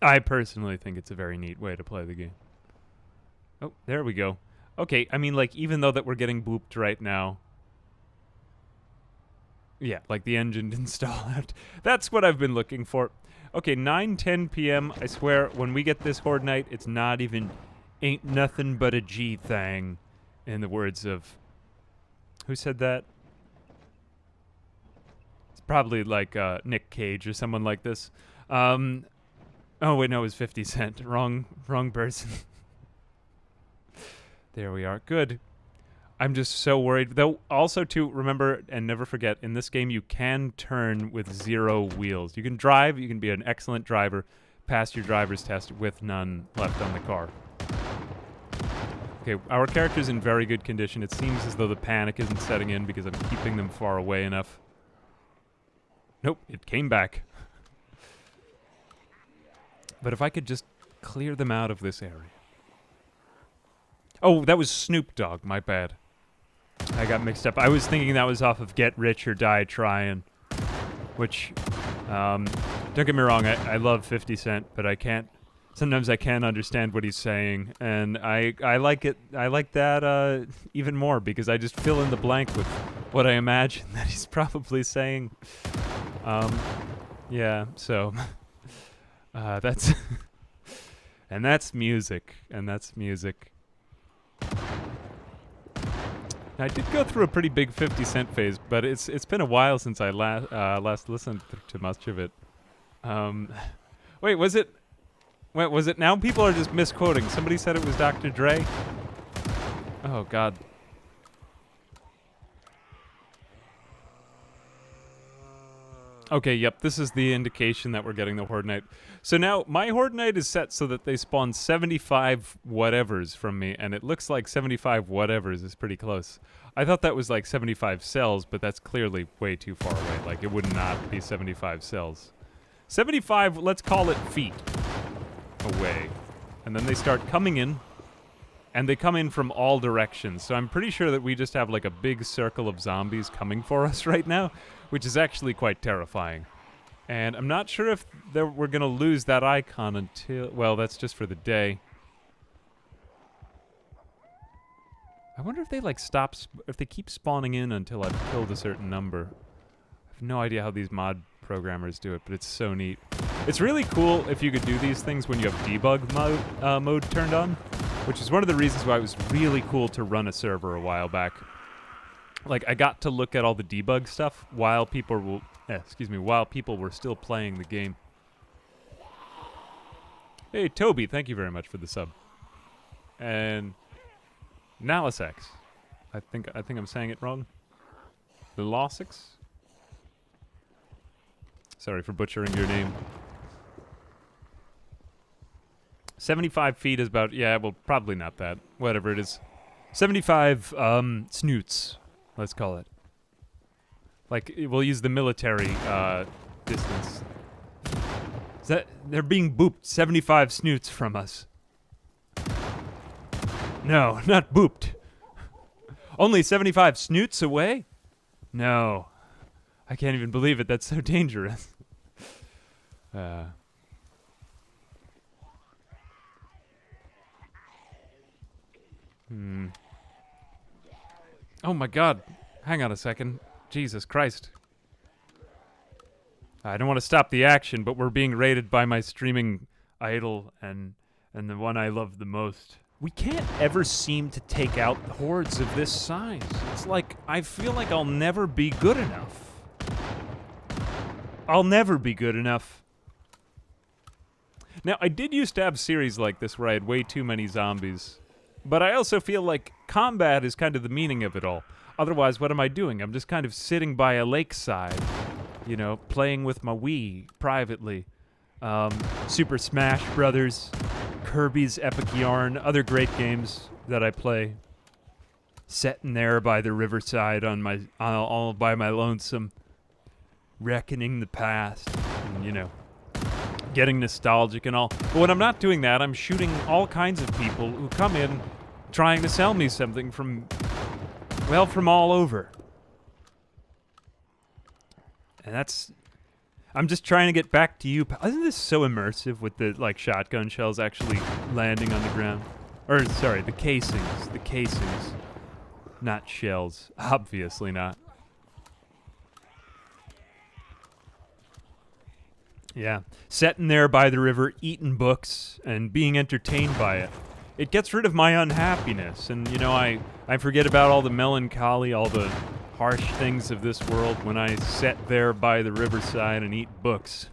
I personally think it's a very neat way to play the game. Oh, there we go. Okay, I mean, like, even though that we're getting booped right now. Yeah, like the engine didn't stall out. That's what I've been looking for. Okay, 9:10 p.m. I swear, when we get this HordeNight, it's not even... ain't nothing but a G thing, in the words of... Who said that? It's probably like Nick Cage or someone like this. Oh, wait, no, it was 50 Cent. Wrong person. There we are. Good. I'm just so worried. Though, also, too, remember and never forget, in this game, you can turn with 0 wheels. You can drive. You can be an excellent driver, pass your driver's test with none left on the car. Okay, our character's in very good condition. It seems as though the panic isn't setting in because I'm keeping them far away enough. Nope, it came back. But if I could just clear them out of this area. Oh, that was Snoop Dogg, my bad. I got mixed up. I was thinking that was off of Get Rich or Die Tryin'. Which, don't get me wrong, I love 50 Cent, but I can't... Sometimes I can't understand what he's saying, and I like it. I like that even more because I just fill in the blank with what I imagine that he's probably saying. Yeah, so... that's... and that's music. And that's music. Now, I did go through a pretty big 50 Cent phase, but it's been a while since I last listened to much of it. Wait, was it... Wait, was it now? People are just misquoting. Somebody said it was Dr. Dre. Oh, God. Okay, yep, this is the indication that we're getting the HordeNight. So now, my HordeNight is set so that they spawn 75 whatevers from me, and it looks like 75 whatevers is pretty close. I thought that was like 75 cells, but that's clearly way too far away. Like, it would not be 75 cells. 75, let's call it feet away. And then they start coming in, and they come in from all directions. So I'm pretty sure that we just have like a big circle of zombies coming for us right now, which is actually quite terrifying. And I'm not sure if we're going to lose that icon until... Well, that's just for the day. I wonder if they like if they keep spawning in until I've killed a certain number. I have no idea how these mod programmers do it, but it's so neat. It's really cool if you could do these things when you have debug mode turned on, which is one of the reasons why it was really cool to run a server a while back. Like, I got to look at all the debug stuff while people were still playing the game. Hey, Toby, thank you very much for the sub. And Nalisex. I think I'm saying it wrong. Losix? Sorry for butchering your name. 75 feet is about, yeah, well, probably not that. Whatever it is. 75 snoots, let's call it. Like, we'll use the military distance. Is that, they're being booped 75 snoots from us. No, not booped. Only 75 snoots away? No. I can't even believe it. That's so dangerous. Oh my god. Hang on a second. Jesus Christ. I don't want to stop the action, but we're being raided by my streaming idol and the one I love the most. We can't ever seem to take out hordes of this size. It's like, I feel like I'll never be good enough. I'll never be good enough. Now, I did used to have series like this where I had way too many zombies. But I also feel like combat is kind of the meaning of it all. Otherwise, what am I doing? I'm just kind of sitting by a lakeside, you know, playing with my Wii privately. Super Smash Brothers, Kirby's Epic Yarn, other great games that I play. Sitting there by the riverside all by my lonesome, reckoning the past, and, you know, getting nostalgic and all. But when I'm not doing that, I'm shooting all kinds of people who come in trying to sell me something from, well, from all over. And that's... I'm just trying to get back to you. Isn't this so immersive with the, like, shotgun shells actually landing on the ground? Or, sorry, the casings. The casings. Not shells. Obviously not. Yeah. Sitting there by the river, eating books, and being entertained by it. It gets rid of my unhappiness, and, you know, I forget about all the melancholy, all the harsh things of this world when I sit there by the riverside and eat books.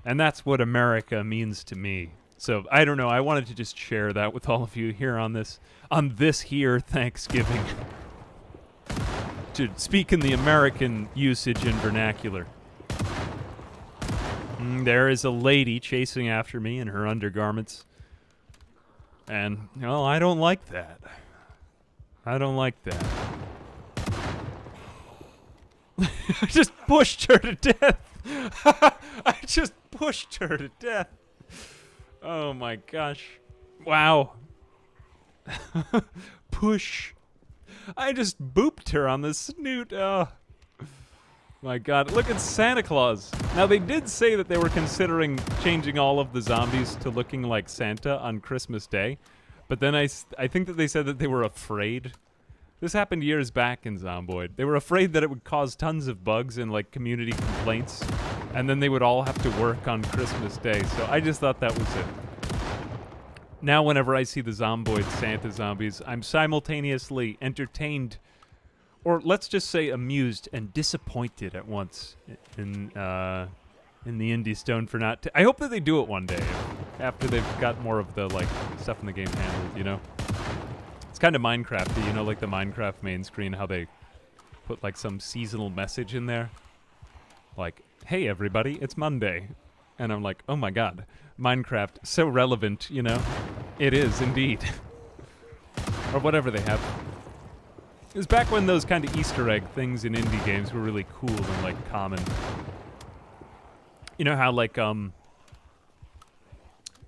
And that's what America means to me. So, I don't know, I wanted to just share that with all of you here on this here Thanksgiving. To speak in the American usage and vernacular. There is a lady chasing after me in her undergarments. And, well, I don't like that. I don't like that. I just pushed her to death. I just pushed her to death. Oh my gosh. Wow. Push. I just booped her on the snoot. Oh. My god, look at Santa Claus. Now, they did say that they were considering changing all of the zombies to looking like Santa on Christmas Day, but then I think that they said that they were afraid. This happened years back in Zomboid. They were afraid that it would cause tons of bugs and, like, community complaints, and then they would all have to work on Christmas Day, so I just thought that was it. Now, whenever I see the Zomboid Santa zombies, I'm simultaneously entertained, or let's just say amused and disappointed at once in the Indie Stone for not... I hope that they do it one day, after they've got more of the, like, stuff in the game handled, you know? It's kind of Minecrafty, you know, like the Minecraft main screen, how they put like some seasonal message in there. Like, hey everybody, it's Monday. And I'm like, oh my god, Minecraft, so relevant, you know? It is, indeed. Or whatever they have. It was back when those kind of Easter egg things in indie games were really cool and, like, common. You know how, like,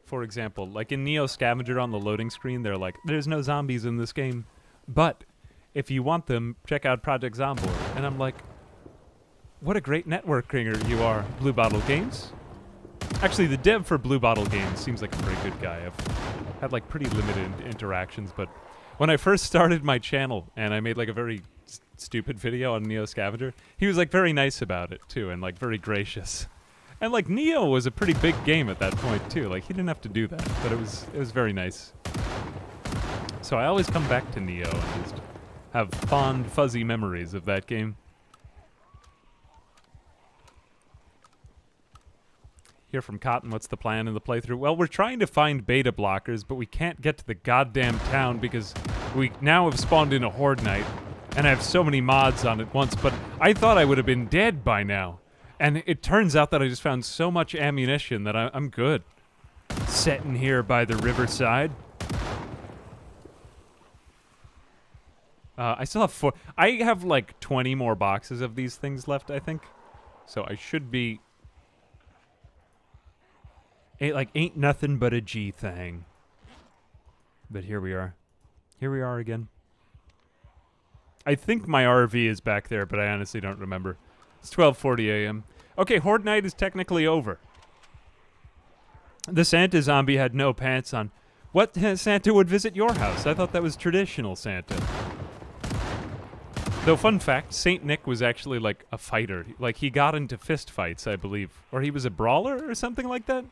for example, like in Neo Scavenger on the loading screen, they're like, there's no zombies in this game, but if you want them, check out Project Zomboid. And I'm like, what a great networker you are, Blue Bottle Games. Actually, the dev for Blue Bottle Games seems like a very good guy. I've had like pretty limited interactions, but when I first started my channel and I made like a very stupid video on Neo Scavenger, he was like very nice about it too, and like very gracious. And like Neo was a pretty big game at that point too. Like he didn't have to do that, but it was very nice. So I always come back to Neo and just have fond, fuzzy memories of that game. Hear from Cotton, what's the plan in the playthrough? Well, we're trying to find beta blockers, but we can't get to the goddamn town because we now have spawned in a HordeNight, and I have so many mods on it once, but I thought I would have been dead by now. And it turns out that I just found so much ammunition that I'm good. Sitting here by the riverside. I still have I have like 20 more boxes of these things left, I think. So I should be... ain't nothing but a G thing. But here we are. Here we are again. I think my RV is back there, but I honestly don't remember. It's 12:40 a.m. Okay, HordeNight is technically over. The Santa zombie had no pants on. What Santa would visit your house? I thought that was traditional Santa. Though, fun fact, Saint Nick was actually like a fighter. Like, he got into fist fights, I believe. Or he was a brawler or something like that?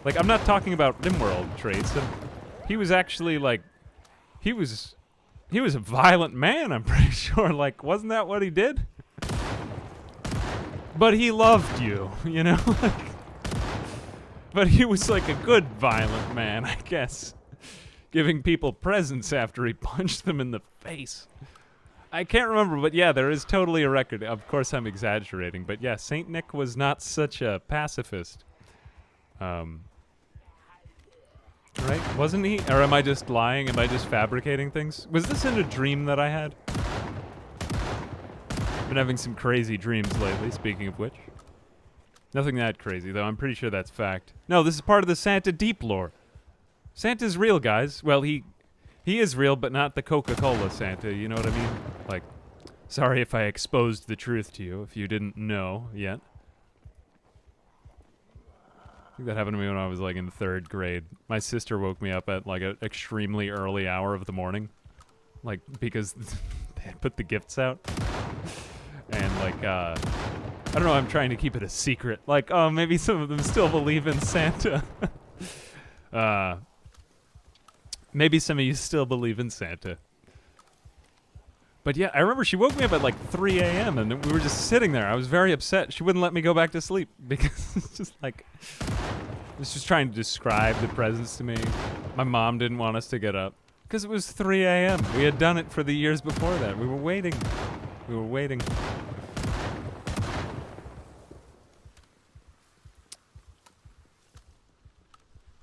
Like, I'm not talking about RimWorld traits. He was actually, like, he was a violent man, I'm pretty sure. Like, wasn't that what he did? But he loved you, you know? But he was, like, a good violent man, I guess. Giving people presents after he punched them in the face. I can't remember, but yeah, there is totally a record. Of course, I'm exaggerating, but yeah, Saint Nick was not such a pacifist. Right? Wasn't he? Or am I just lying? Am I just fabricating things? Was this in a dream that I had? Been having some crazy dreams lately, speaking of which. Nothing that crazy, though. I'm pretty sure that's fact. No, this is part of the Santa Deep lore. Santa's real, guys. Well, he is real, but not the Coca-Cola Santa, you know what I mean? Like, sorry if I exposed the truth to you, if you didn't know yet. I think that happened to me when I was, like, in 3rd grade. My sister woke me up at, like, an extremely early hour of the morning. Like, because they had put the gifts out. And, like, I don't know, I'm trying to keep it a secret. Like, oh, maybe some of them still believe in Santa. Maybe some of you still believe in Santa. But yeah, I remember she woke me up at like 3 a.m. and we were just sitting there. I was very upset. She wouldn't let me go back to sleep because it's just like... I was just trying to describe the presents to me. My mom didn't want us to get up because it was 3 a.m. We had done it for the years before that. We were waiting. We were waiting.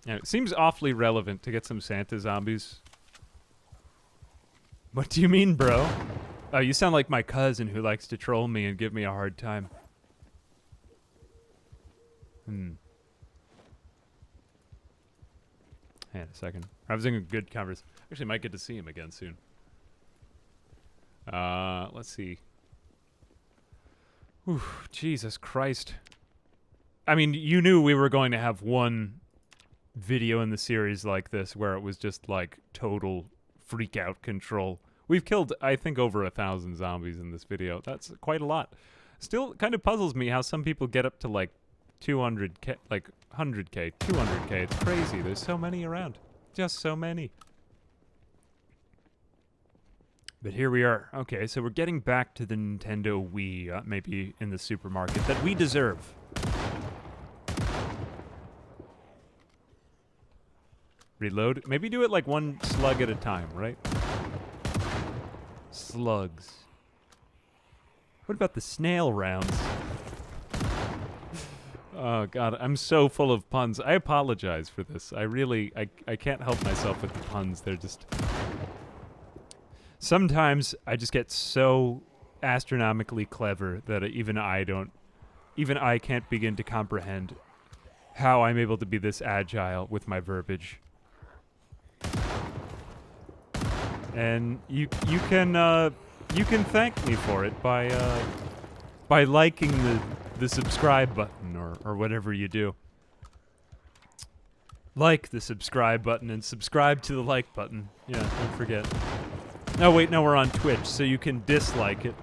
Yeah, it seems awfully relevant to get some Santa zombies. What do you mean, bro? Oh, you sound like my cousin who likes to troll me and give me a hard time. Hang on a second. I was in a good conversation. Actually, might get to see him again soon. Let's see. Whew, Jesus Christ. I mean, you knew we were going to have one video in the series like this where it was just like total freak out control. We've killed, I think, over 1,000 zombies in this video. That's quite a lot. Still kind of puzzles me how some people get up to like 200k, like 100k, 200k. It's crazy. There's so many around. Just so many. But here we are. Okay, so we're getting back to the Nintendo Wii, maybe in the supermarket, that we deserve. Reload. Maybe do it like one slug at a time, right? Slugs. What about the snail rounds? Oh, God, I'm so full of puns. I apologize for this. I can't help myself with the puns. They're just... Sometimes I just get so astronomically clever that even I can't begin to comprehend how I'm able to be this agile with my verbiage. And you can thank me for it by liking the subscribe button or whatever you do. Like the subscribe button and subscribe to the like button. Yeah, don't forget. Oh wait, no, we're on Twitch, so you can dislike it.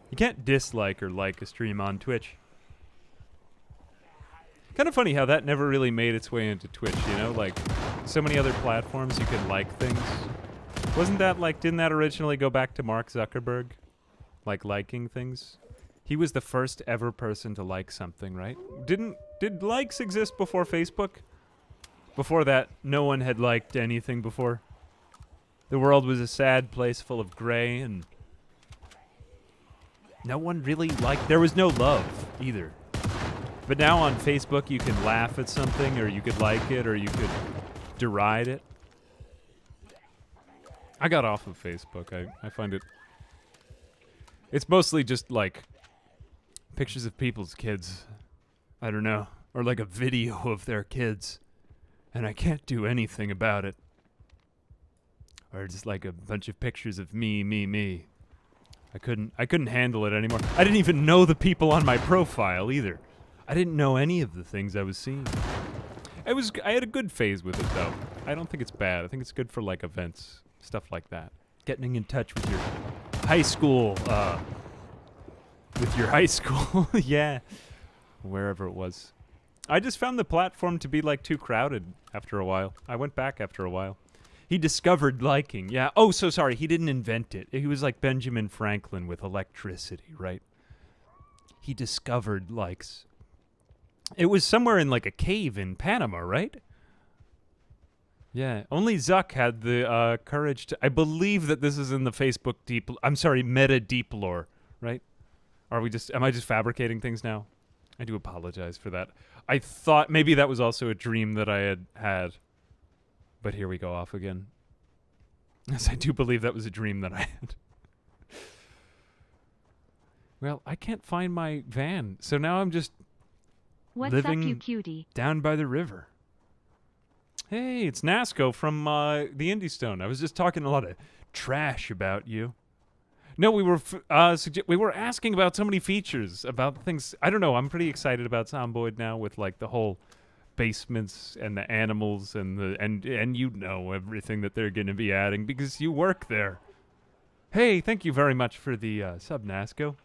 You can't dislike or like a stream on Twitch. Kind of funny how that never really made its way into Twitch, you know? Like, so many other platforms you can like things. Wasn't that like, didn't that originally go back to Mark Zuckerberg? Like liking things? He was the first ever person to like something, right? Did likes exist before Facebook? Before that, no one had liked anything before. The world was a sad place full of gray, and no one really liked... There was no love, either. But now on Facebook, you can laugh at something, or you could like it, or you could deride it. I got off of Facebook. I find it... It's mostly just, like, pictures of people's kids. I don't know. Or, like, a video of their kids. And I can't do anything about it. Or just like a bunch of pictures of me. I couldn't handle it anymore. I didn't even know the people on my profile either. I didn't know any of the things I was seeing. I had a good phase with it though. I don't think it's bad. I think it's good for like events, stuff like that. Getting in touch with your high school, yeah, wherever it was. I just found the platform to be like too crowded after a while. I went back after a while. He discovered liking, yeah. Oh, so sorry, he didn't invent it. He was like Benjamin Franklin with electricity, right? He discovered likes. It was somewhere in like a cave in Panama, right? Yeah, only Zuck had the courage to... I believe that this is in the Facebook deep... I'm sorry, meta deep lore, right? Am I just fabricating things now? I do apologize for that. I thought maybe that was also a dream that I had. But here we go off again. Yes, I do believe that was a dream that I had. Well, I can't find my van, so now I'm just living up, you cutie? Down by the river. Hey, it's Nasco from the Indie Stone. I was just talking a lot of trash about you. No, we were asking about so many features, about things. I don't know. I'm pretty excited about Zomboid now with like the whole basements and the animals and you know everything that they're going to be adding because you work there. Hey, thank you very much for the sub, Nasco.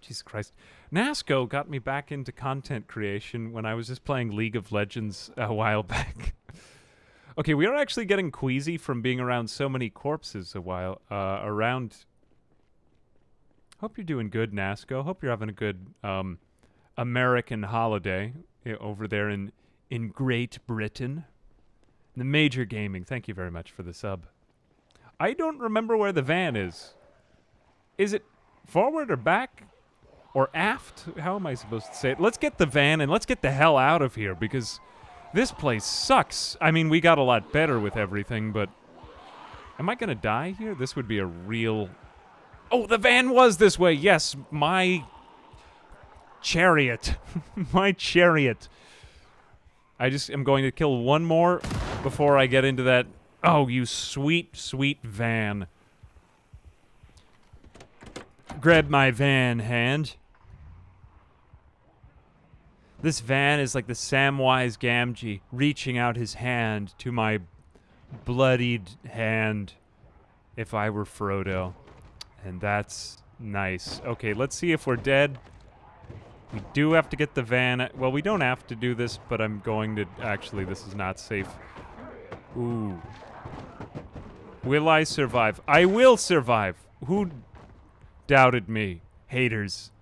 Jesus Christ. Nasco got me back into content creation when I was just playing League of Legends a while back. Okay, we are actually getting queasy from being around so many corpses a while. Hope you're doing good, Nasco. Hope you're having a good American holiday over there in Great Britain. The Major Gaming, thank you very much for the sub. I don't remember where the van is. Is it forward or back? Or aft? How am I supposed to say it? Let's get the van and let's get the hell out of here because this place sucks. I mean, we got a lot better with everything, but... Am I going to die here? This would be a real... Oh, the van was this way! Yes, my... chariot. My chariot. I just am going to kill one more before I get into that... Oh, you sweet, sweet van. Grab my van hand. This van is like the Samwise Gamgee reaching out his hand to my bloodied hand if I were Frodo. And that's nice. Okay, let's see if we're dead. We do have to get the van. Well, we don't have to do this, but I'm going to... Actually, this is not safe. Ooh. Will I survive? I will survive. Who doubted me? Haters.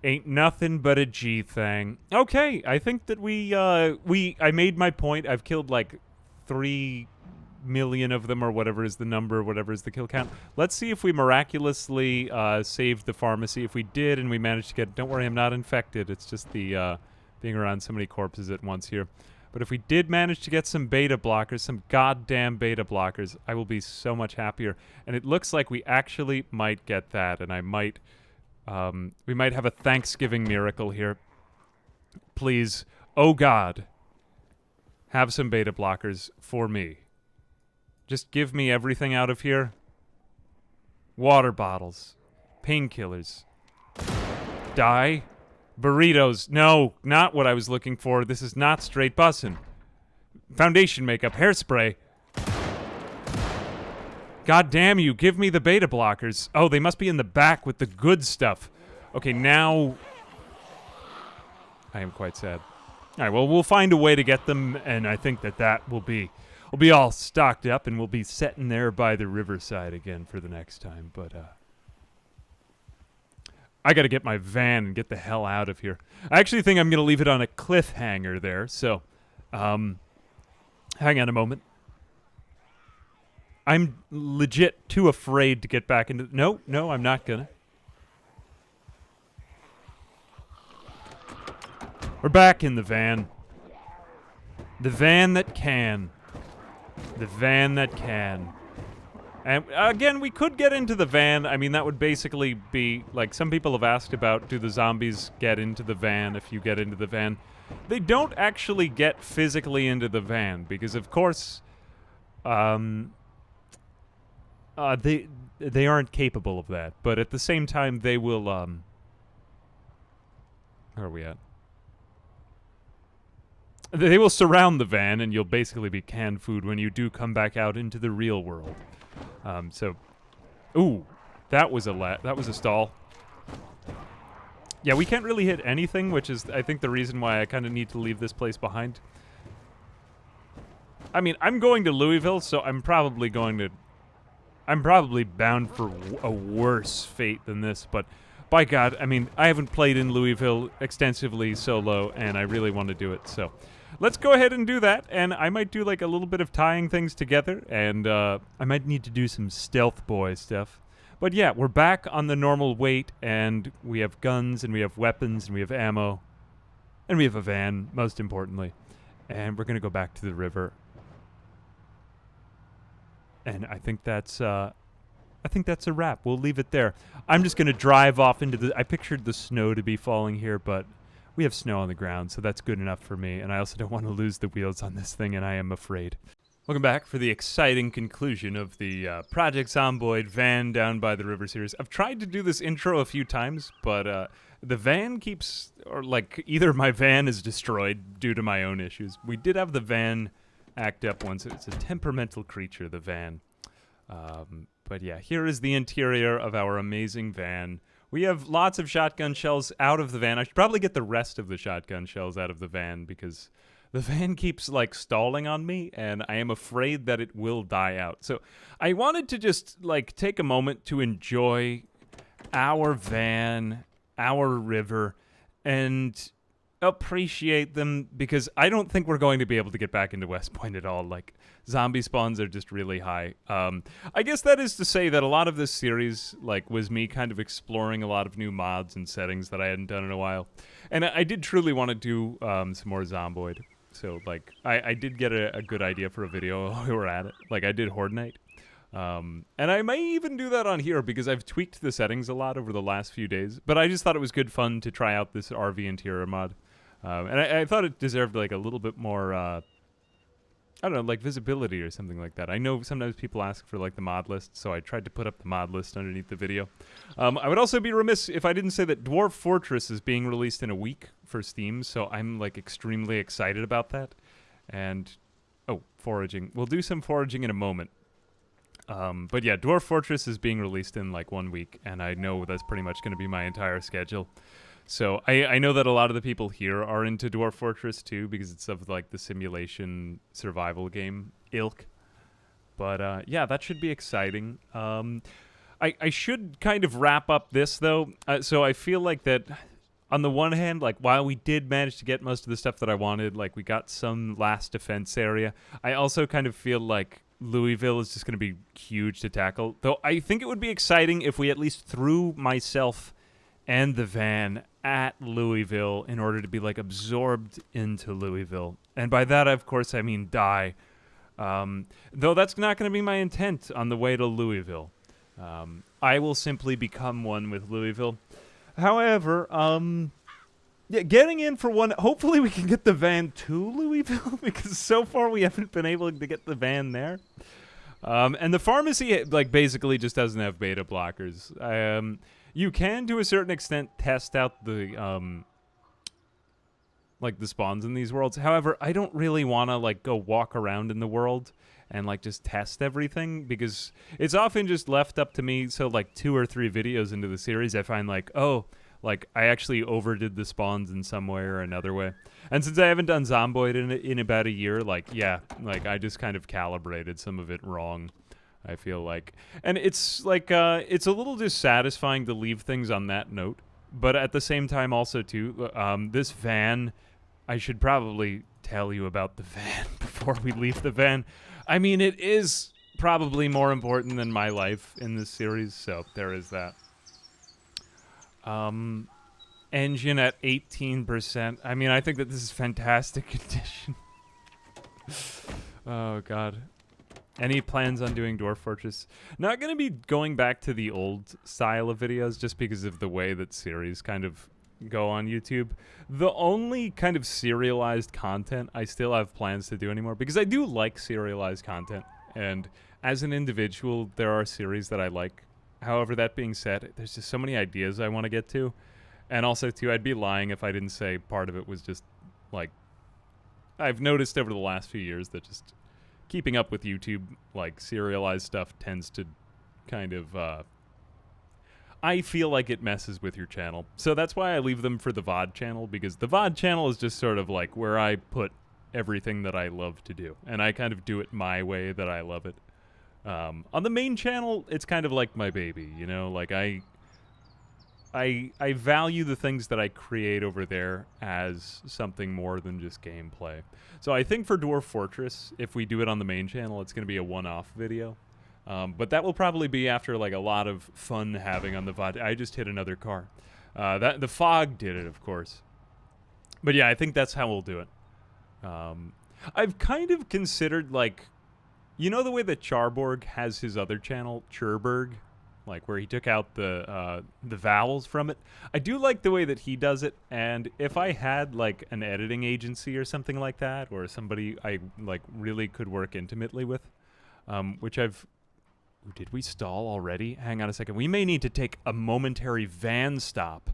Ain't nothing but a G thing. Okay, I think that I made my point. I've killed like 3 million of them or whatever is the number, whatever is the kill count. Let's see if we miraculously saved the pharmacy. If we did and we managed to get... Don't worry, I'm not infected. It's just the being around so many corpses at once here. But if we did manage to get some beta blockers, some goddamn beta blockers, I will be so much happier. And it looks like we actually might get that, and I might... we might have a Thanksgiving miracle here. Please, oh God, have some beta blockers for me. Just give me everything out of here. Water bottles. Painkillers. Die. Burritos. No, not what I was looking for. This is not straight bussin'. Foundation makeup. Hairspray. God damn you. Give me the beta blockers. Oh, they must be in the back with the good stuff. Okay, now... I am quite sad. All right, well, we'll find a way to get them, and I think that will be... We'll be all stocked up, and we'll be sitting there by the riverside again for the next time, but, I gotta get my van and get the hell out of here. I actually think I'm gonna leave it on a cliffhanger there, so, hang on a moment. I'm legit too afraid to get back into... No, I'm not gonna. We're back in the van. The van that can. The van that can. And again, we could get into the van. I mean, that would basically be, like, some people have asked about, do the zombies get into the van if you get into the van? They don't actually get physically into the van, because, of course, they aren't capable of that. But at the same time, they will, where are we at? They will surround the van, and you'll basically be canned food when you do come back out into the real world. Ooh, that was a stall. Yeah, we can't really hit anything, which is, I think, the reason why I kind of need to leave this place behind. I mean, I'm going to Louisville, so I'm probably bound for a worse fate than this, but by God, I mean, I haven't played in Louisville extensively solo, and I really want to do it, so... Let's go ahead and do that, and I might do like a little bit of tying things together, and I might need to do some stealth boy stuff. But yeah, we're back on the normal weight, and we have guns, and we have weapons, and we have ammo, and we have a van, most importantly. And we're going to go back to the river. And I think that's a wrap. We'll leave it there. I'm just going to drive off into the... I pictured the snow to be falling here, but... We have snow on the ground, so that's good enough for me, and I also don't want to lose the wheels on this thing, and I am afraid. Welcome back for the exciting conclusion of the Project Zomboid van down by the river series. I've tried to do this intro a few times, but the van keeps... Or, like, either my van is destroyed due to my own issues. We did have the van act up once. It's a temperamental creature, the van. But yeah, here is the interior of our amazing van. We have lots of shotgun shells out of the van. I should probably get the rest of the shotgun shells out of the van because the van keeps, like, stalling on me, and I am afraid that it will die out. So I wanted to just, like, take a moment to enjoy our van, our river, and appreciate them because I don't think we're going to be able to get back into West Point at all. Like, zombie spawns are just really high. I guess that is to say that a lot of this series, like, was me kind of exploring a lot of new mods and settings that I hadn't done in a while. And I did truly want to do some more Zomboid. So, like, I did get a good idea for a video while we were at it. Like, I did HordeNight. And I may even do that on here because I've tweaked the settings a lot over the last few days. But I just thought it was good fun to try out this RV interior mod. And I thought it deserved, like, a little bit more, I don't know, like, visibility or something like that. I know sometimes people ask for, like, the mod list, so I tried to put up the mod list underneath the video. I would also be remiss if I didn't say that Dwarf Fortress is being released in a week for Steam, so I'm, like, extremely excited about that. And, oh, foraging. We'll do some foraging in a moment. But yeah, Dwarf Fortress is being released in, like, 1 week, and I know that's pretty much going to be my entire schedule. So I know that a lot of the people here are into Dwarf Fortress too because it's of, like, the simulation survival game ilk. But yeah, that should be exciting. I should kind of wrap up this though. So I feel like that on the one hand, like, while we did manage to get most of the stuff that I wanted, like, we got some last defense area, I also kind of feel like Louisville is just going to be huge to tackle. Though I think it would be exciting if we at least threw myself and the van at Louisville in order to be like absorbed into Louisville. And by that, of course, I mean die. Though that's not going to be my intent on the way to Louisville. I will simply become one with Louisville. However, yeah, getting in for one, hopefully we can get the van to Louisville, because so far we haven't been able to get the van there. And the pharmacy, like, basically just doesn't have beta blockers. You can, to a certain extent, test out the, like, the spawns in these worlds. However, I don't really want to, like, go walk around in the world and, like, just test everything, because it's often just left up to me. So, like, 2 or 3 videos into the series, I find, like, oh, like, I actually overdid the spawns in some way or another way. And since I haven't done Zomboid in about a year, like, yeah, like, I just kind of calibrated some of it wrong, I feel like. And it's, like, it's a little dissatisfying to leave things on that note. But at the same time also, too, this van, I should probably tell you about the van before we leave the van. I mean, it is probably more important than my life in this series, so there is that. Engine at 18%. I mean, I think that this is fantastic condition. Oh, God. Any plans on doing Dwarf Fortress? Not going to be going back to the old style of videos just because of the way that series kind of go on YouTube. The only kind of serialized content I still have plans to do anymore, because I do like serialized content, and as an individual, there are series that I like. However, that being said, there's just so many ideas I want to get to. And also, too, I'd be lying if I didn't say part of it was just, like, I've noticed over the last few years that just keeping up with YouTube, like, serialized stuff tends to kind of, I feel like it messes with your channel. So that's why I leave them for the VOD channel, because the VOD channel is just sort of, like, where I put everything that I love to do. And I kind of do it my way that I love it. On the main channel, it's kind of like my baby, you know, like I value the things that I create over there as something more than just gameplay. So I think for Dwarf Fortress, if we do it on the main channel, it's going to be a one-off video. But that will probably be after, like, a lot of fun having on the VOD. I just hit another car. The fog did it, of course. But yeah, I think that's how we'll do it. I've kind of considered, like, you know the way that Charborg has his other channel, Churberg, like where he took out the vowels from it? I do like the way that he does it, and if I had, like, an editing agency or something like that, or somebody I, like, really could work intimately with, which I've... Did we stall already? Hang on a second. We may need to take a momentary van stop.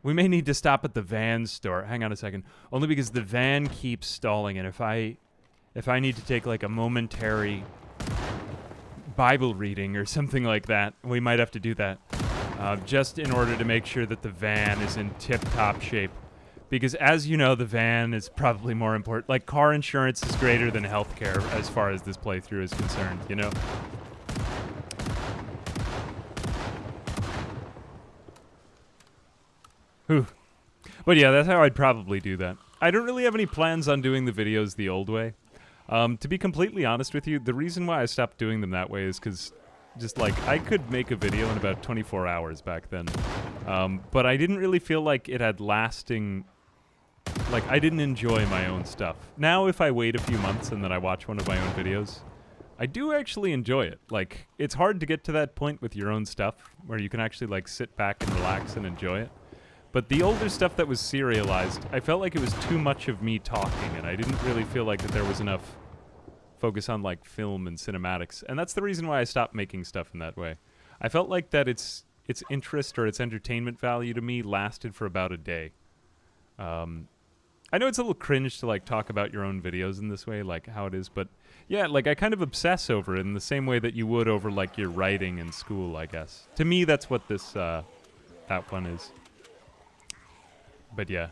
We may need to stop at the van store. Hang on a second. Only because the van keeps stalling, and if I need to take, like, a momentary Bible reading or something like that, we might have to do that. Just in order to make sure that the van is in tip-top shape. Because, as you know, the van is probably more important. Like, car insurance is greater than healthcare as far as this playthrough is concerned, you know? Whew. But yeah, that's how I'd probably do that. I don't really have any plans on doing the videos the old way. To be completely honest with you, the reason why I stopped doing them that way is because, just like, I could make a video in about 24 hours back then. But I didn't really feel like it had lasting... Like, I didn't enjoy my own stuff. Now, if I wait a few months and then I watch one of my own videos, I do actually enjoy it. Like, it's hard to get to that point with your own stuff, where you can actually, like, sit back and relax and enjoy it. But the older stuff that was serialized, I felt like it was too much of me talking, and I didn't really feel like that there was enough focus on, like, film and cinematics. And that's the reason why I stopped making stuff in that way. I felt like that its interest or its entertainment value to me lasted for about a day. I know it's a little cringe to, like, talk about your own videos in this way, like how it is, but yeah, like, I kind of obsess over it in the same way that you would over, like, your writing in school, I guess. To me, that's what this, that one is. But yeah.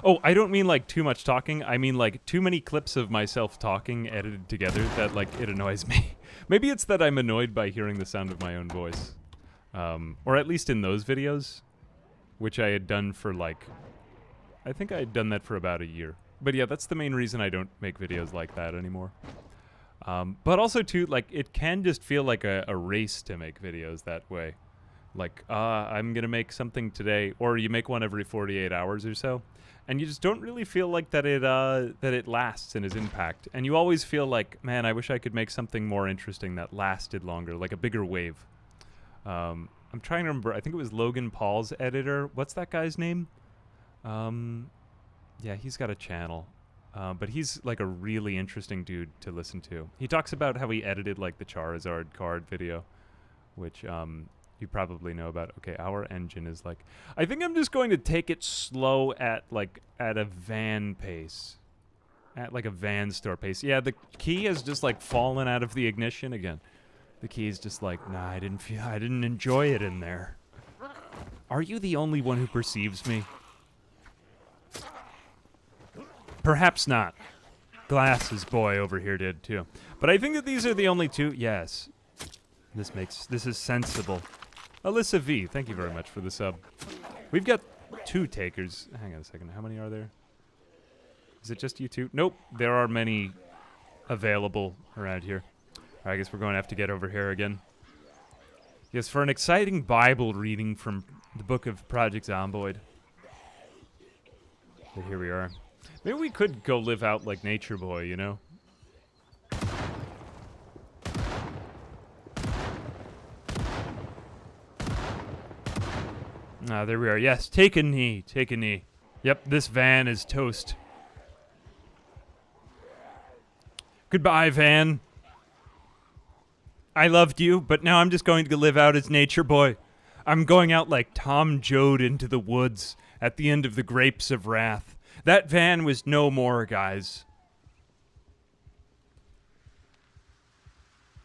Oh, I don't mean, like, too much talking. I mean, like, too many clips of myself talking edited together that, like, it annoys me. Maybe it's that I'm annoyed by hearing the sound of my own voice. Or at least in those videos, which I had done for, like... I think I had done that for about a year. But yeah, that's the main reason I don't make videos like that anymore. But also, too, like, it can just feel like a race to make videos that way. Like, I'm going to make something today, or you make one every 48 hours or so, and you just don't really feel like that it lasts in its impact. And you always feel like, man, I wish I could make something more interesting that lasted longer, like a bigger wave. I'm trying to remember. I think it was Logan Paul's editor. What's that guy's name? Yeah, he's got a channel. But he's like a really interesting dude to listen to. He talks about how he edited like the Charizard card video, which you probably know about. Okay, our engine is like, I think I'm just going to take it slow at a van pace. At like a van store pace. Yeah, the key has just like fallen out of the ignition again. The key is just like, nah, I didn't enjoy it in there. Are you the only one who perceives me? Perhaps not. Glasses boy over here did too. But I think that these are the only two. Yes. This is sensible. Alyssa V, thank you very much for the sub. We've got 2 takers. Hang on a second. How many are there? Is it just you 2? Nope. There are many available around here. All right, I guess we're going to have to get over here again. Yes, for an exciting Bible reading from the book of Project Zomboid. But here we are. Maybe we could go live out like Nature Boy, you know? Ah, there we are. Yes, take a knee. Take a knee. Yep, this van is toast. Goodbye, van. I loved you, but now I'm just going to live out as Nature Boy. I'm going out like Tom Joad into the woods at the end of the Grapes of Wrath. That van was no more, guys.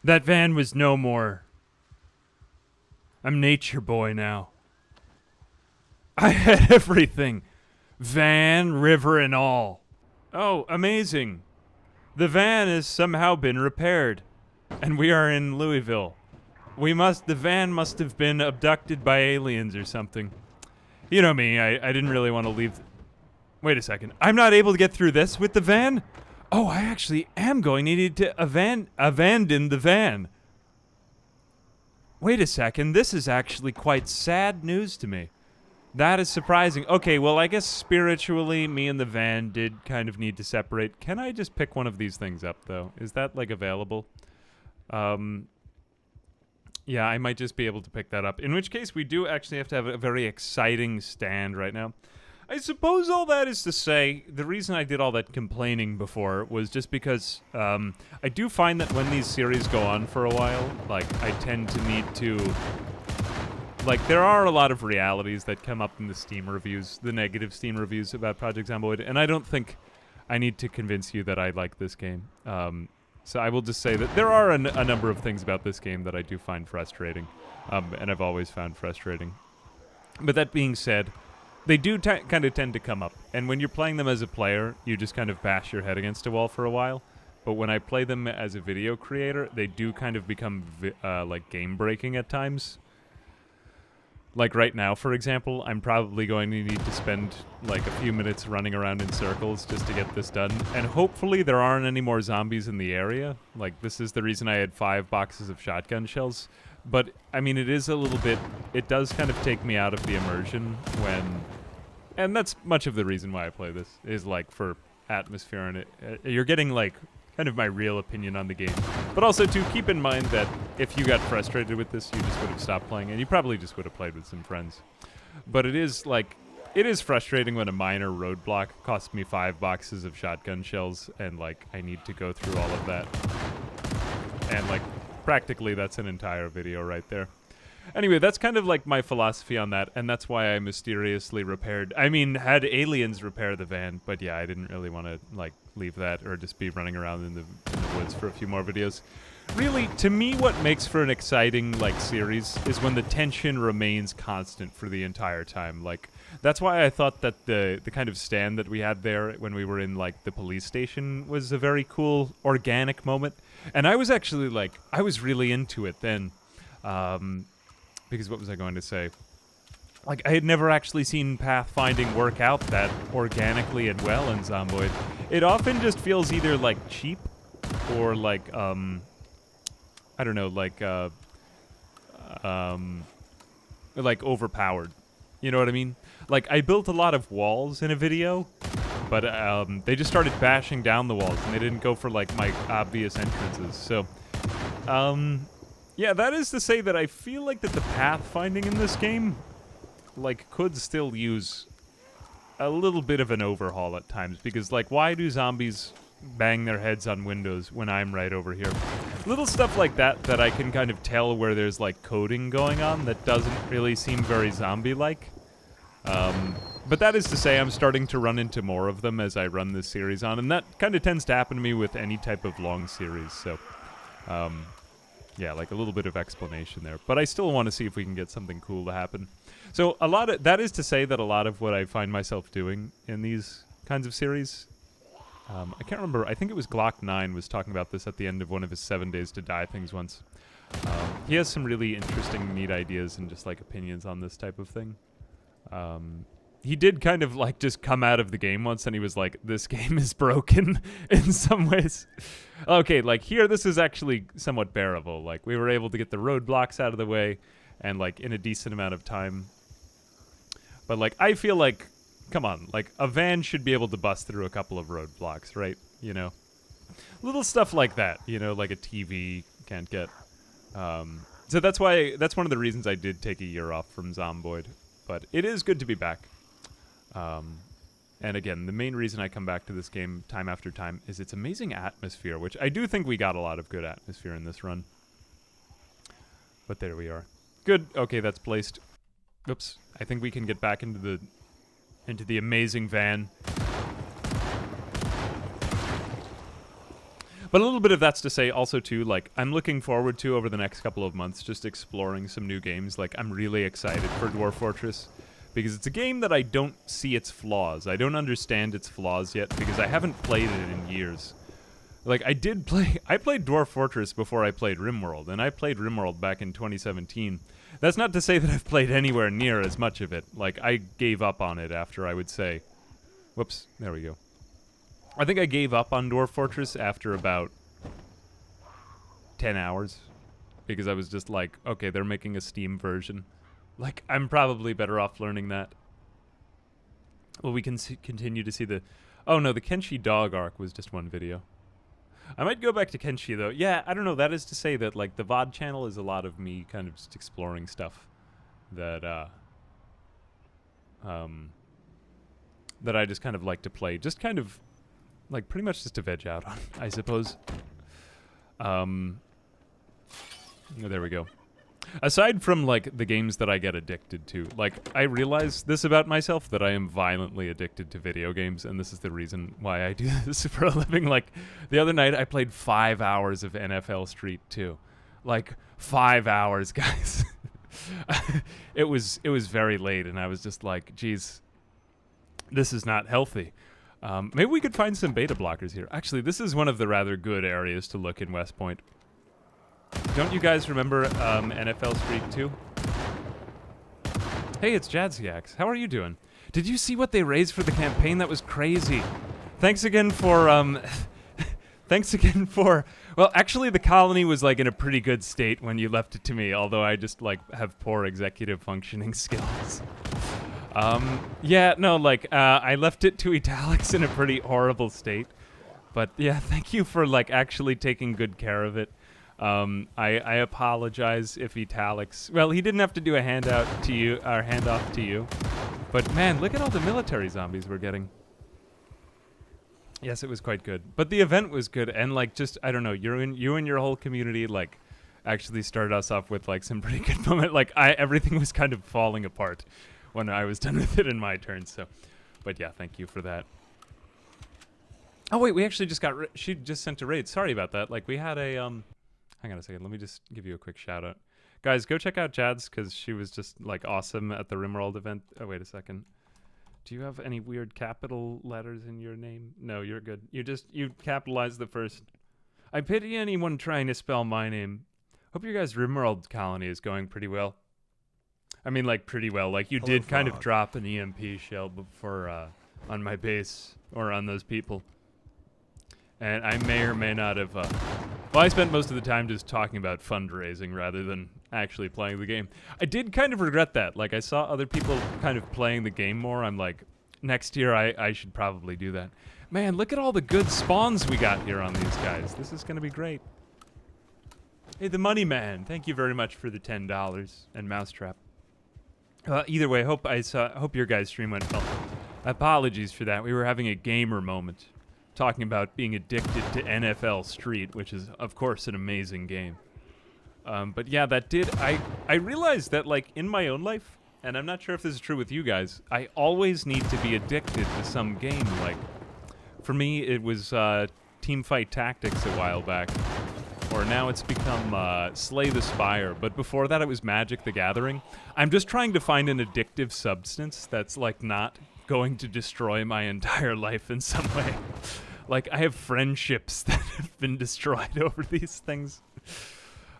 That van was no more. I'm Nature Boy now. I had everything. Van, river, and all. Oh, amazing. The van has somehow been repaired. And we are in Louisville. The van must have been abducted by aliens or something. You know me, I didn't really want to leave. Wait a second. I'm not able to get through this with the van? Oh, I actually am going to need to abandon the van. Wait a second. This is actually quite sad news to me. That is surprising. Okay, well, I guess spiritually, me and the van did kind of need to separate. Can I just pick one of these things up, though? Is that, like, available? Yeah, I might just be able to pick that up. In which case, we do actually have to have a very exciting stand right now. I suppose all that is to say, the reason I did all that complaining before was just because I do find that when these series go on for a while, like, I tend to need to... Like, there are a lot of realities that come up in the Steam reviews, the negative Steam reviews about Project Zomboid, and I don't think I need to convince you that I like this game. So I will just say that there are a number of things about this game that I do find frustrating, and I've always found frustrating. But that being said, they do kind of tend to come up, and when you're playing them as a player, you just kind of bash your head against a wall for a while. But when I play them as a video creator, they do kind of become like game-breaking at times. Like right now, for example, I'm probably going to need to spend like a few minutes running around in circles just to get this done. And hopefully there aren't any more zombies in the area. Like, this is the reason I had 5 boxes of shotgun shells. But, I mean, it is a little bit... It does kind of take me out of the immersion when... And that's much of the reason why I play this, is like for atmosphere and it. You're getting like... kind of my real opinion on the game. But also, to keep in mind that if you got frustrated with this, you just would have stopped playing, and you probably just would have played with some friends. But it is, like, it is frustrating when a minor roadblock costs me 5 boxes of shotgun shells, and, like, I need to go through all of that. And, like, practically that's an entire video right there. Anyway, that's kind of like my philosophy on that, and that's why I mysteriously repaired... I mean, had aliens repair the van, but yeah, I didn't really want to, like, leave that or just be running around in the woods for a few more videos. Really, to me, what makes for an exciting, like, series is when the tension remains constant for the entire time. Like, that's why I thought that the kind of stand that we had there when we were in, like, the police station was a very cool, organic moment. And I was actually, like, I was really into it then. Because what was I going to say? Like, I had never actually seen pathfinding work out that organically and well in Zomboid. It often just feels either, like, cheap or like I don't know, like overpowered. You know what I mean? Like, I built a lot of walls in a video, but they just started bashing down the walls, and they didn't go for, like, my obvious entrances. So, yeah, that is to say that I feel like that the pathfinding in this game, like, could still use a little bit of an overhaul at times, because, like, why do zombies bang their heads on windows when I'm right over here? Little stuff like that I can kind of tell where there's, like, coding going on that doesn't really seem very zombie-like. But that is to say, I'm starting to run into more of them as I run this series on, and that kind of tends to happen to me with any type of long series, so, yeah, like a little bit of explanation there. But I still want to see if we can get something cool to happen. So that is to say that a lot of what I find myself doing in these kinds of series, I can't remember, I think it was Glock9 was talking about this at the end of one of his 7 Days to Die things once. He has some really interesting, neat ideas and just, like, opinions on this type of thing. He did kind of, like, just come out of the game once, and he was like, this game is broken in some ways. Okay, like, here, this is actually somewhat bearable. Like, we were able to get the roadblocks out of the way, and, like, in a decent amount of time. But, like, I feel like, come on, like, a van should be able to bust through a couple of roadblocks, right? You know? Little stuff like that, you know, like a TV can't get. So that's one of the reasons I did take a year off from Zomboid. But it is good to be back. And again, the main reason I come back to this game time after time is its amazing atmosphere, which I do think we got a lot of good atmosphere in this run. But there we are. Good. Okay, that's placed. Oops. I think we can get back into the amazing van. But a little bit of that's to say also, too, like, I'm looking forward to, over the next couple of months, just exploring some new games. Like, I'm really excited for Dwarf Fortress, because it's a game that I don't see its flaws. I don't understand its flaws yet, because I haven't played it in years. Like, I played Dwarf Fortress before I played RimWorld, and I played RimWorld back in 2017. That's not to say that I've played anywhere near as much of it. Like, I gave up on it after, I would say... Whoops, there we go. I think I gave up on Dwarf Fortress after about 10 hours, because I was just like, okay, they're making a Steam version. Like, I'm probably better off learning that. Well, we can continue to see the... Oh, no, the Kenshi dog arc was just one video. I might go back to Kenshi, though. Yeah, I don't know. That is to say that, like, the VOD channel is a lot of me kind of just exploring stuff that, that I just kind of like to play. Just kind of... like, pretty much just to veg out on, I suppose. There we go. Aside from, like, the games that I get addicted to, like, I realize this about myself, that I am violently addicted to video games, and this is the reason why I do this for a living. Like, the other night, I played 5 hours of NFL Street 2. Like, 5 hours, guys. It was very late, and I was just like, geez, this is not healthy. Maybe we could find some beta blockers here. Actually, this is one of the rather good areas to look in West Point. Don't you guys remember NFL Street 2? Hey, it's Jadzyax. How are you doing? Did you see what they raised for the campaign? That was crazy. Thanks again for... thanks again for... Well, actually, the colony was, like, in a pretty good state when you left it to me, although I just, like, have poor executive functioning skills. Yeah, no, like, I left it to Italics in a pretty horrible state. But, yeah, thank you for, like, actually taking good care of it. I apologize if Italics... Well, he didn't have to do a handoff to you. But, man, look at all the military zombies we're getting. Yes, it was quite good. But the event was good, and, like, just, I don't know, you and your whole community, like, actually started us off with, like, some pretty good moment. Like, everything was kind of falling apart when I was done with it in my turn, so... But, yeah, thank you for that. Oh, wait, we actually just got... She just sent a raid. Sorry about that. Like, we had a, Hang on a second. Let me just give you a quick shout-out. Guys, go check out Jads, because she was just, like, awesome at the RimWorld event. Oh, wait a second. Do you have any weird capital letters in your name? No, you're good. You capitalized the first. I pity anyone trying to spell my name. Hope your guys' RimWorld colony is going pretty well. I mean, like, pretty well. Like, you did kind of drop an EMP shell before, on my base, or on those people. And I may or may not have... well, I spent most of the time just talking about fundraising rather than actually playing the game. I did kind of regret that. Like, I saw other people kind of playing the game more. I'm like, next year I should probably do that. Man, look at all the good spawns we got here on these guys. This is going to be great. Hey, the Money Man. Thank you very much for the $10 and Mousetrap. Either way, hope your guys' stream went well. Apologies for that. We were having a gamer moment, talking about being addicted to NFL Street, which is, of course, an amazing game. But yeah, that did... I realized that, like, in my own life, and I'm not sure if this is true with you guys, I always need to be addicted to some game. Like, for me, it was Teamfight Tactics a while back. Or now it's become Slay the Spire. But before that, it was Magic the Gathering. I'm just trying to find an addictive substance that's, like, not going to destroy my entire life in some way. Like, I have friendships that have been destroyed over these things.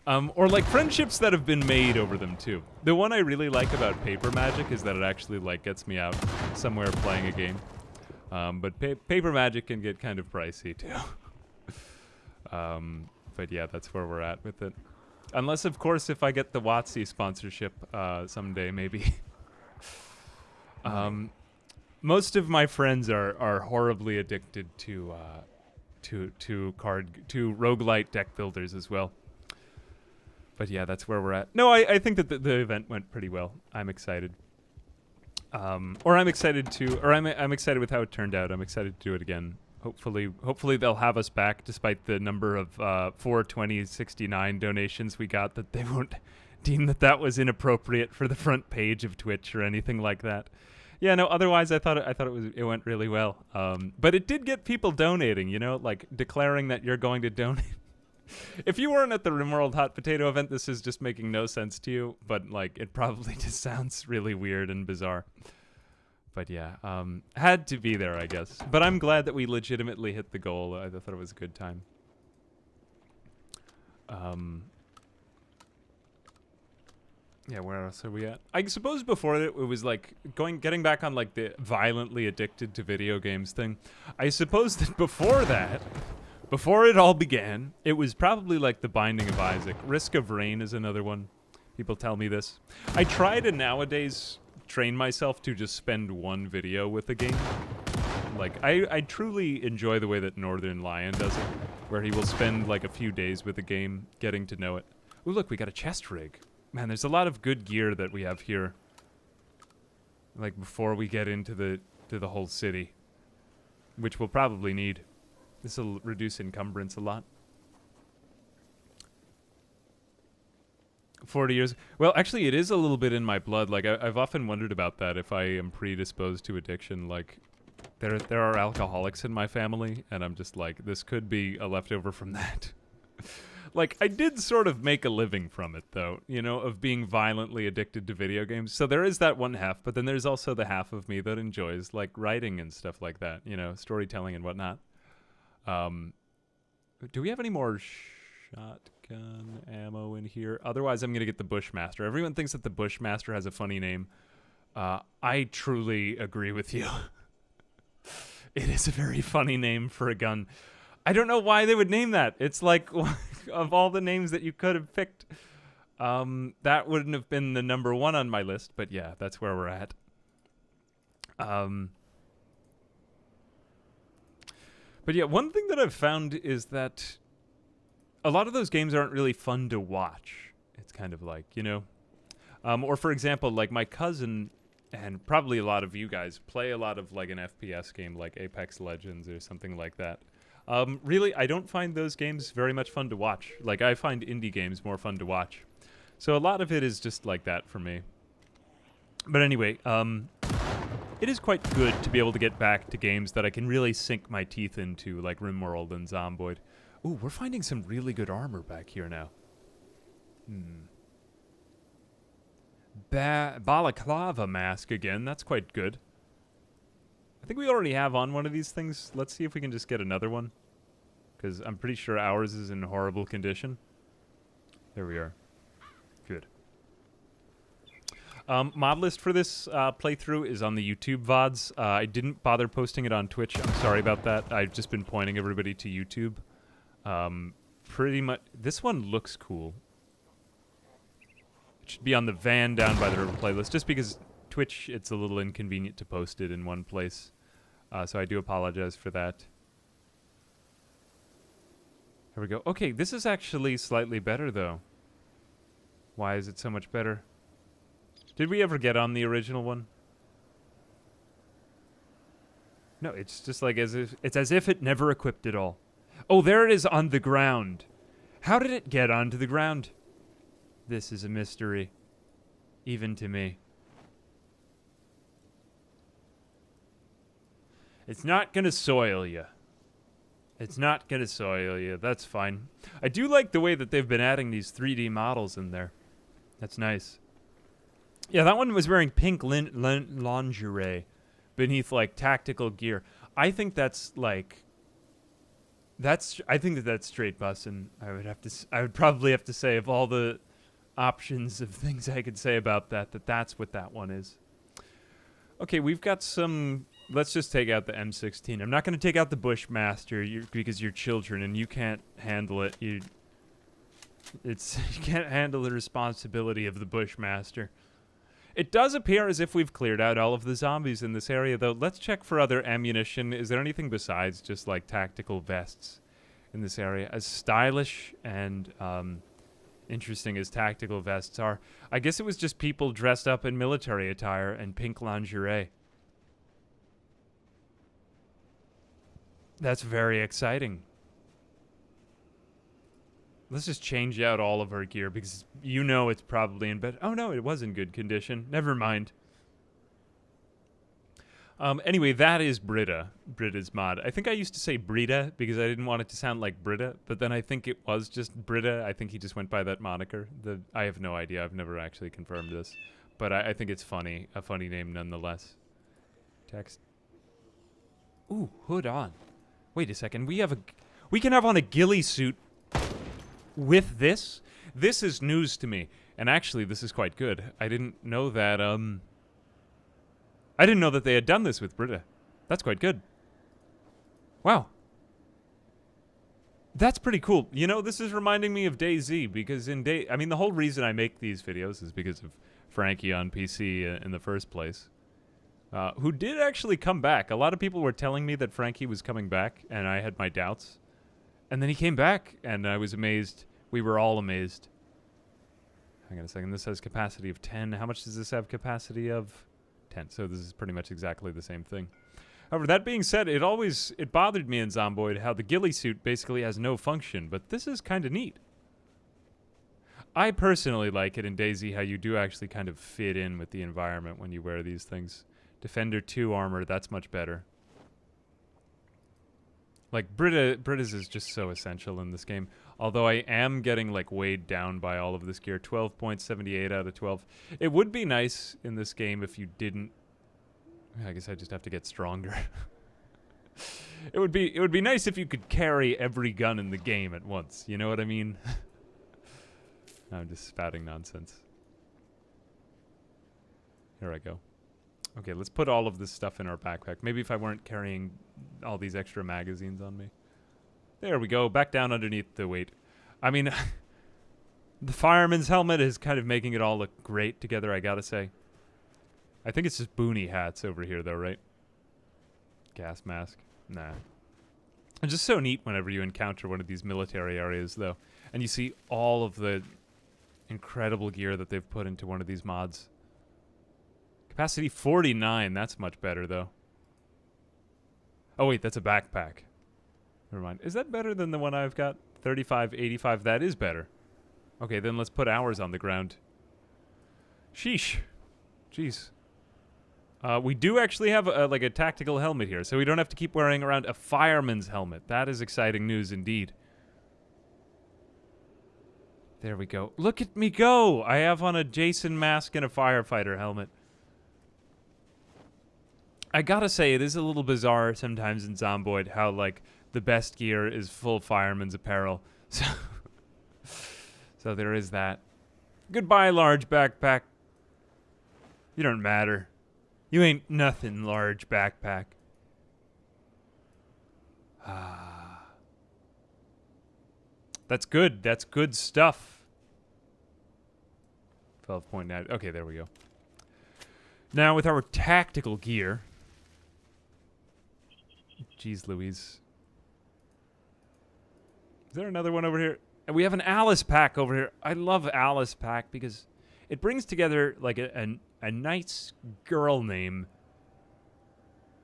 Or, like, friendships that have been made over them, too. The one I really like about Paper Magic is that it actually, like, gets me out somewhere playing a game. But Paper Magic can get kind of pricey, too. But yeah, that's where we're at with it. Unless, of course, if I get the WotC sponsorship someday, maybe. Most of my friends are horribly addicted to roguelite deck builders as well. But yeah, that's where we're at. No, I think that the event went pretty well. I'm excited. I'm excited with how it turned out. I'm excited to do it again. Hopefully they'll have us back, despite the number of 420.69 donations we got. That they won't deem that was inappropriate for the front page of Twitch or anything like that. Yeah, no. Otherwise, I thought it went really well. But it did get people donating. You know, like declaring that you're going to donate. If you weren't at the RimWorld Hot Potato event, this is just making no sense to you. But like, it probably just sounds really weird and bizarre. But yeah, had to be there, I guess. But I'm glad that we legitimately hit the goal. I thought it was a good time. Yeah, where else are we at? I suppose before it was like getting back on like the violently addicted to video games thing. I suppose that before that, before it all began, it was probably like The Binding of Isaac. Risk of Rain is another one. People tell me this. I try to nowadays train myself to just spend one video with a game. Like, I truly enjoy the way that Northern Lion does it, where he will spend like a few days with a game, getting to know it. Ooh, look, we got a chest rig. Man, there's a lot of good gear that we have here. Like, before we get into the whole city, which we'll probably need. This will reduce encumbrance a lot. 40 years. Well, actually, it is a little bit in my blood. Like, I've often wondered about that, if I am predisposed to addiction. Like, there are alcoholics in my family, and I'm just like, this could be a leftover from that. Like, I did sort of make a living from it, though, you know, of being violently addicted to video games. So there is that one half, but then there's also the half of me that enjoys, like, writing and stuff like that, you know, storytelling and whatnot. Do we have any more shotgun ammo in here? Otherwise, I'm going to get the Bushmaster. Everyone thinks that the Bushmaster has a funny name. I truly agree with you. It is a very funny name for a gun. I don't know why they would name that. It's like, of all the names that you could have picked, that wouldn't have been the number one on my list. But yeah, that's where we're at. But yeah, one thing that I've found is that a lot of those games aren't really fun to watch. It's kind of like, you know, or for example, like my cousin and probably a lot of you guys play a lot of like an FPS game like Apex Legends or something like that. Really, I don't find those games very much fun to watch. Like, I find indie games more fun to watch. So a lot of it is just like that for me. But anyway, it is quite good to be able to get back to games that I can really sink my teeth into, like RimWorld and Zomboid. Ooh, we're finding some really good armor back here now. Balaclava mask again. That's quite good. I think we already have on one of these things. Let's see if we can just get another one, because I'm pretty sure ours is in horrible condition. There we are. Good. Modlist for this playthrough is on the YouTube VODs. I didn't bother posting it on Twitch. I'm sorry about that. I've just been pointing everybody to YouTube. Pretty much. This one looks cool. It should be on the van down by the river playlist, just because Twitch, it's a little inconvenient to post it in one place. So I do apologize for that. Here we go. Okay, this is actually slightly better, though. Why is it so much better? Did we ever get on the original one? No, it's just like as if it never equipped at all. Oh, there it is on the ground. How did it get onto the ground? This is a mystery, even to me. It's not gonna soil you. It's not gonna soil you. That's fine. I do like the way that they've been adding these 3D models in there. That's nice. Yeah, that one was wearing pink lingerie beneath, like, tactical gear. I think that's, like... I think that's straight bussin'. I would probably have to say, of all the options of things I could say about that, that's what that one is. Okay, we've got some... Let's just take out the M16. I'm not going to take out the Bushmaster because you're children and you can't handle it. You can't handle the responsibility of the Bushmaster. It does appear as if we've cleared out all of the zombies in this area, though. Let's check for other ammunition. Is there anything besides just, like, tactical vests in this area? As stylish and interesting as tactical vests are, I guess it was just people dressed up in military attire and pink lingerie. That's very exciting. Let's just change out all of our gear because you know it's probably in bed. Oh no, it was in good condition. Never mind. Anyway, that is Brita. Brita's mod. I think I used to say Brita because I didn't want it to sound like Brita, but then I think it was just Brita. I think he just went by that moniker. I have no idea. I've never actually confirmed this, but I think it's funny. A funny name nonetheless. Text. Ooh, hood on. Wait a second. We can have on a ghillie suit with this. This is news to me, and actually, this is quite good. I didn't know that. I didn't know that they had done this with Brita. That's quite good. Wow. That's pretty cool. You know, this is reminding me of DayZ because I mean, the whole reason I make these videos is because of Frankie on PC in the first place. Who did actually come back. A lot of people were telling me that Frankie was coming back, and I had my doubts. And then he came back, and I was amazed. We were all amazed. Hang on a second. This has capacity of 10. How much does this have capacity of? 10. So this is pretty much exactly the same thing. However, that being said, it bothered me in Zomboid how the ghillie suit basically has no function, but this is kind of neat. I personally like it in DayZ how you do actually kind of fit in with the environment when you wear these things. Defender 2 armor, that's much better. Like, Brita's is just so essential in this game. Although I am getting, like, weighed down by all of this gear. 12.78 out of 12. It would be nice in this game if you didn't... I guess I just have to get stronger. It would be nice if you could carry every gun in the game at once. You know what I mean? I'm just spouting nonsense. Here I go. Okay, let's put all of this stuff in our backpack. Maybe if I weren't carrying all these extra magazines on me. There we go, back down underneath the weight. I mean, the fireman's helmet is kind of making it all look great together, I gotta say. I think it's just boonie hats over here, though, right? Gas mask. Nah. It's just so neat whenever you encounter one of these military areas, though. And you see all of the incredible gear that they've put into one of these mods. Capacity 49, that's much better, though. Oh, wait, that's a backpack. Never mind. Is that better than the one I've got? 3585, that is better. Okay, then let's put ours on the ground. Sheesh. Jeez. We do actually have like a tactical helmet here, so we don't have to keep wearing around a fireman's helmet. That is exciting news indeed. There we go. Look at me go! I have on a Jason mask and a firefighter helmet. I gotta say, it is a little bizarre sometimes in Zomboid how, like, the best gear is full fireman's apparel. So there is that. Goodbye, large backpack. You don't matter. You ain't nothing, large backpack. Ah. That's good. That's good stuff. 12.9. Okay, there we go. Now, with our tactical gear... Jeez Louise. Is there another one over here? And we have an Alice pack over here. I love Alice pack because it brings together like a nice girl name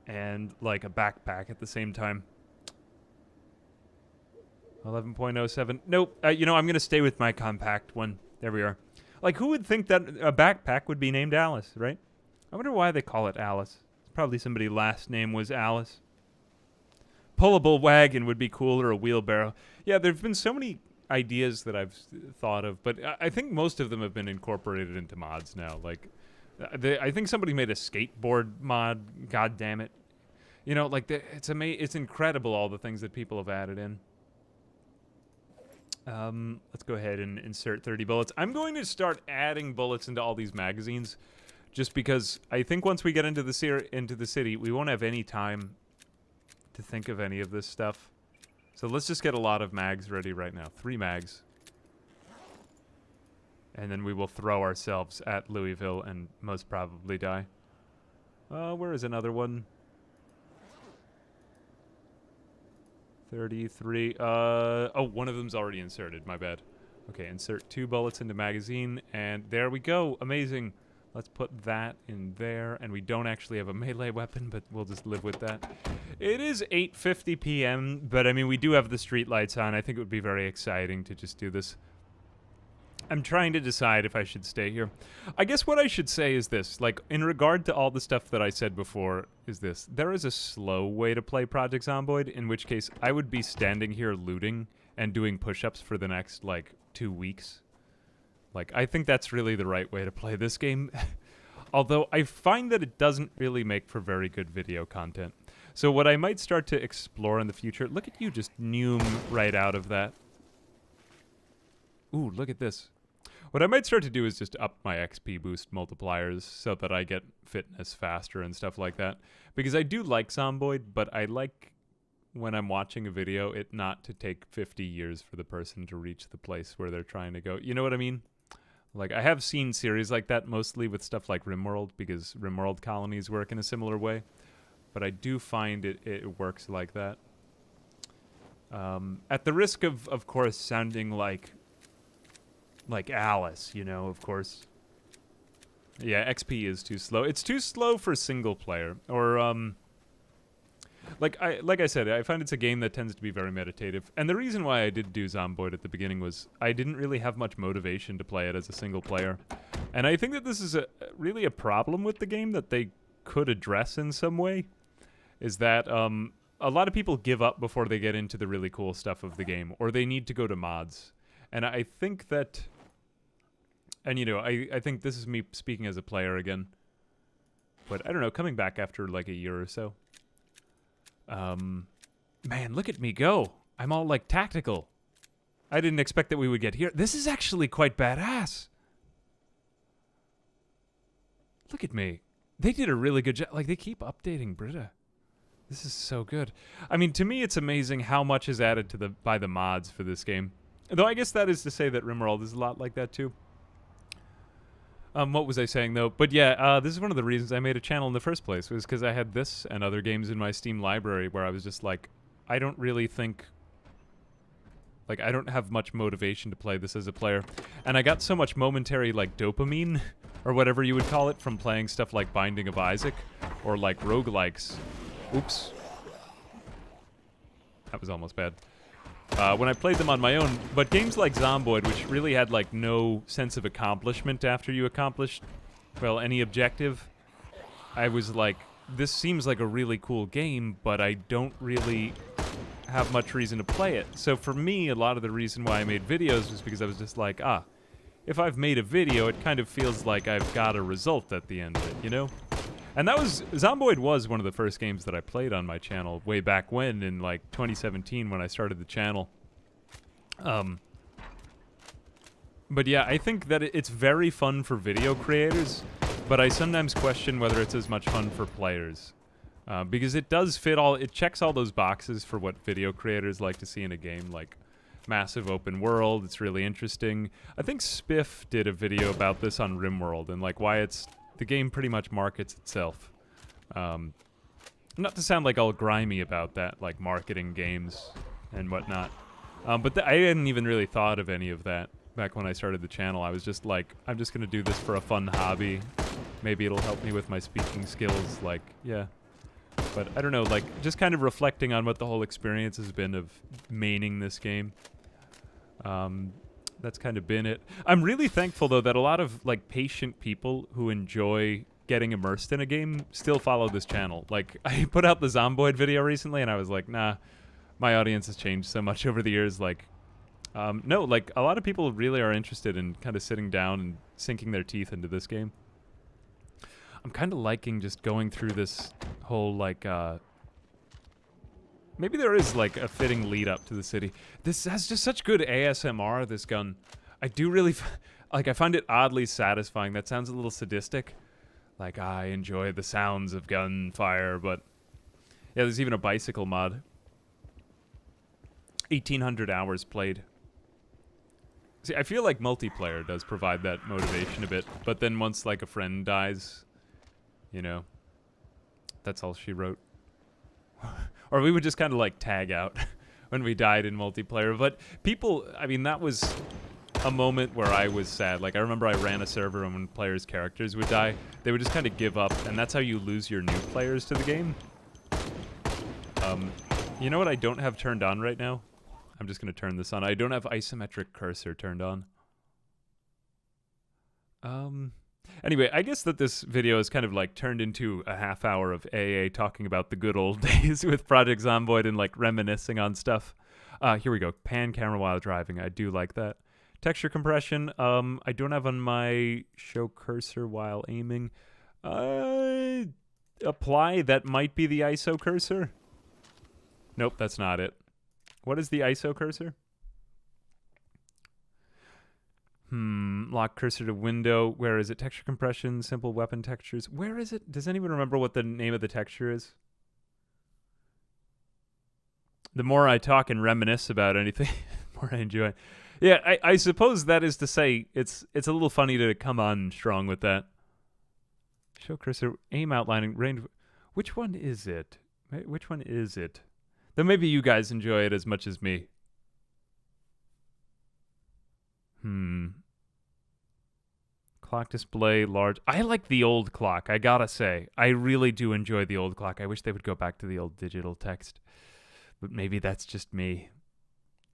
and like a backpack at the same time. 11.07. Nope. You know, I'm going to stay with my compact one. There we are. Like, who would think that a backpack would be named Alice, right? I wonder why they call it Alice. Probably somebody's last name was Alice. Pullable wagon would be cool, or a wheelbarrow. Yeah, there have been so many ideas that I've thought of, but I think most of them have been incorporated into mods now. Like, I think somebody made a skateboard mod. God damn it! You know, like it's incredible all the things that people have added in. Let's go ahead and insert 30 bullets. I'm going to start adding bullets into all these magazines, just because I think once we get into the city, we won't have any time to think of any of this stuff. So let's just get a lot of mags ready right now. 3 mags. And then we will throw ourselves at Louisville and most probably die. Where is another one? 33. Oh, one of them's already inserted. My bad. Okay, insert 2 bullets into magazine. And there we go. Amazing. Let's put that in there, and we don't actually have a melee weapon, but we'll just live with that. It is 8:50 p.m., but I mean, we do have the street lights on. I think it would be very exciting to just do this. I'm trying to decide if I should stay here. I guess what I should say is this, like, in regard to all the stuff that I said before, is this. There is a slow way to play Project Zomboid, in which case I would be standing here looting and doing push-ups for the next, like, 2 weeks. Like, I think that's really the right way to play this game. Although, I find that it doesn't really make for very good video content. So what I might start to explore in the future... Look at you just noom right out of that. Ooh, look at this. What I might start to do is just up my XP boost multipliers so that I get fitness faster and stuff like that. Because I do like Zomboid, but I like, when I'm watching a video, it not to take 50 years for the person to reach the place where they're trying to go. You know what I mean? Like, I have seen series like that, mostly with stuff like RimWorld, because RimWorld colonies work in a similar way. But I do find it works like that. At the risk of course, sounding like Alice, you know, of course. Yeah, XP is too slow. It's too slow for single player. Or, like I said, I find it's a game that tends to be very meditative. And the reason why I did do Zomboid at the beginning was I didn't really have much motivation to play it as a single player. And I think that this is really a problem with the game that they could address in some way. Is that a lot of people give up before they get into the really cool stuff of the game. Or they need to go to mods. And I think that... And, you know, I think this is me speaking as a player again. But, I don't know, coming back after, like, a year or so. Man, look at me go. I'm all, like, tactical. I didn't expect that we would get here. This is actually quite badass. Look at me. They did a really good job. Like, they keep updating Brita. This is so good. I mean, to me, it's amazing how much is added to by the mods for this game. Though I guess that is to say that RimWorld is a lot like that, too. What was I saying, though? But yeah, this is one of the reasons I made a channel in the first place, was because I had this and other games in my Steam library where I was just like, I don't really think... Like, I don't have much motivation to play this as a player. And I got so much momentary, like, dopamine, or whatever you would call it, from playing stuff like Binding of Isaac, or, like, roguelikes. Oops. That was almost bad. When I played them on my own, but games like Zomboid, which really had, like, no sense of accomplishment after you accomplished, well, any objective, I was like, this seems like a really cool game, but I don't really have much reason to play it. So for me, a lot of the reason why I made videos was because I was just like, if I've made a video, it kind of feels like I've got a result at the end of it, you know? And that was, Zomboid was one of the first games that I played on my channel way back when, in like 2017 when I started the channel. But yeah, I think that it's very fun for video creators, but I sometimes question whether it's as much fun for players. Because it does fit it checks all those boxes for what video creators like to see in a game, like massive open world, it's really interesting. I think Spiff did a video about this on RimWorld, and like why the game pretty much markets itself. Not to sound like all grimy about that, like marketing games and whatnot. But I hadn't even really thought of any of that back when I started the channel. I was just like, I'm just gonna do this for a fun hobby. Maybe it'll help me with my speaking skills, like, yeah. But I don't know, like, just kind of reflecting on what the whole experience has been of maining this game. That's kind of been it. I'm really thankful, though, that a lot of, like, patient people who enjoy getting immersed in a game still follow this channel. Like, I put out the Zomboid video recently, and I was like, nah, my audience has changed so much over the years. Like, no, like, a lot of people really are interested in kind of sitting down and sinking their teeth into this game. I'm kind of liking just going through this whole, like, maybe there is, like, a fitting lead up to the city. This has just such good ASMR, this gun. I do really, like, I find it oddly satisfying. That sounds a little sadistic. Like, I enjoy the sounds of gunfire, but... Yeah, there's even a bicycle mod. 1,800 hours played. See, I feel like multiplayer does provide that motivation a bit, but then once, like, a friend dies... You know, that's all she wrote. Or we would just kind of like tag out when we died in multiplayer. But people, I mean, that was a moment where I was sad. Like, I remember I ran a server and when players' characters would die, they would just kind of give up. And that's how you lose your new players to the game. You know what I don't have turned on right now? I'm just going to turn this on. I don't have isometric cursor turned on. Anyway, I guess that this video is kind of like turned into a half hour of AA talking about the good old days with Project Zomboid and like reminiscing on stuff. Here we go. Pan camera while driving. I do like that. Texture compression. I don't have on my show cursor while aiming. Apply. That might be the ISO cursor. Nope, that's not it. What is the ISO cursor? Lock cursor to window. Where is it? Texture compression, simple weapon textures. Where is it? Does anyone remember what the name of the texture is? The more I talk and reminisce about anything, the more I enjoy. Yeah, I suppose that is to say it's a little funny to come on strong with that. Show cursor, aim outlining, range. Which one is it? Which one is it? Then maybe you guys enjoy it as much as me. Clock display, large. I like the old clock, I gotta say. I really do enjoy the old clock. I wish they would go back to the old digital text. But maybe that's just me.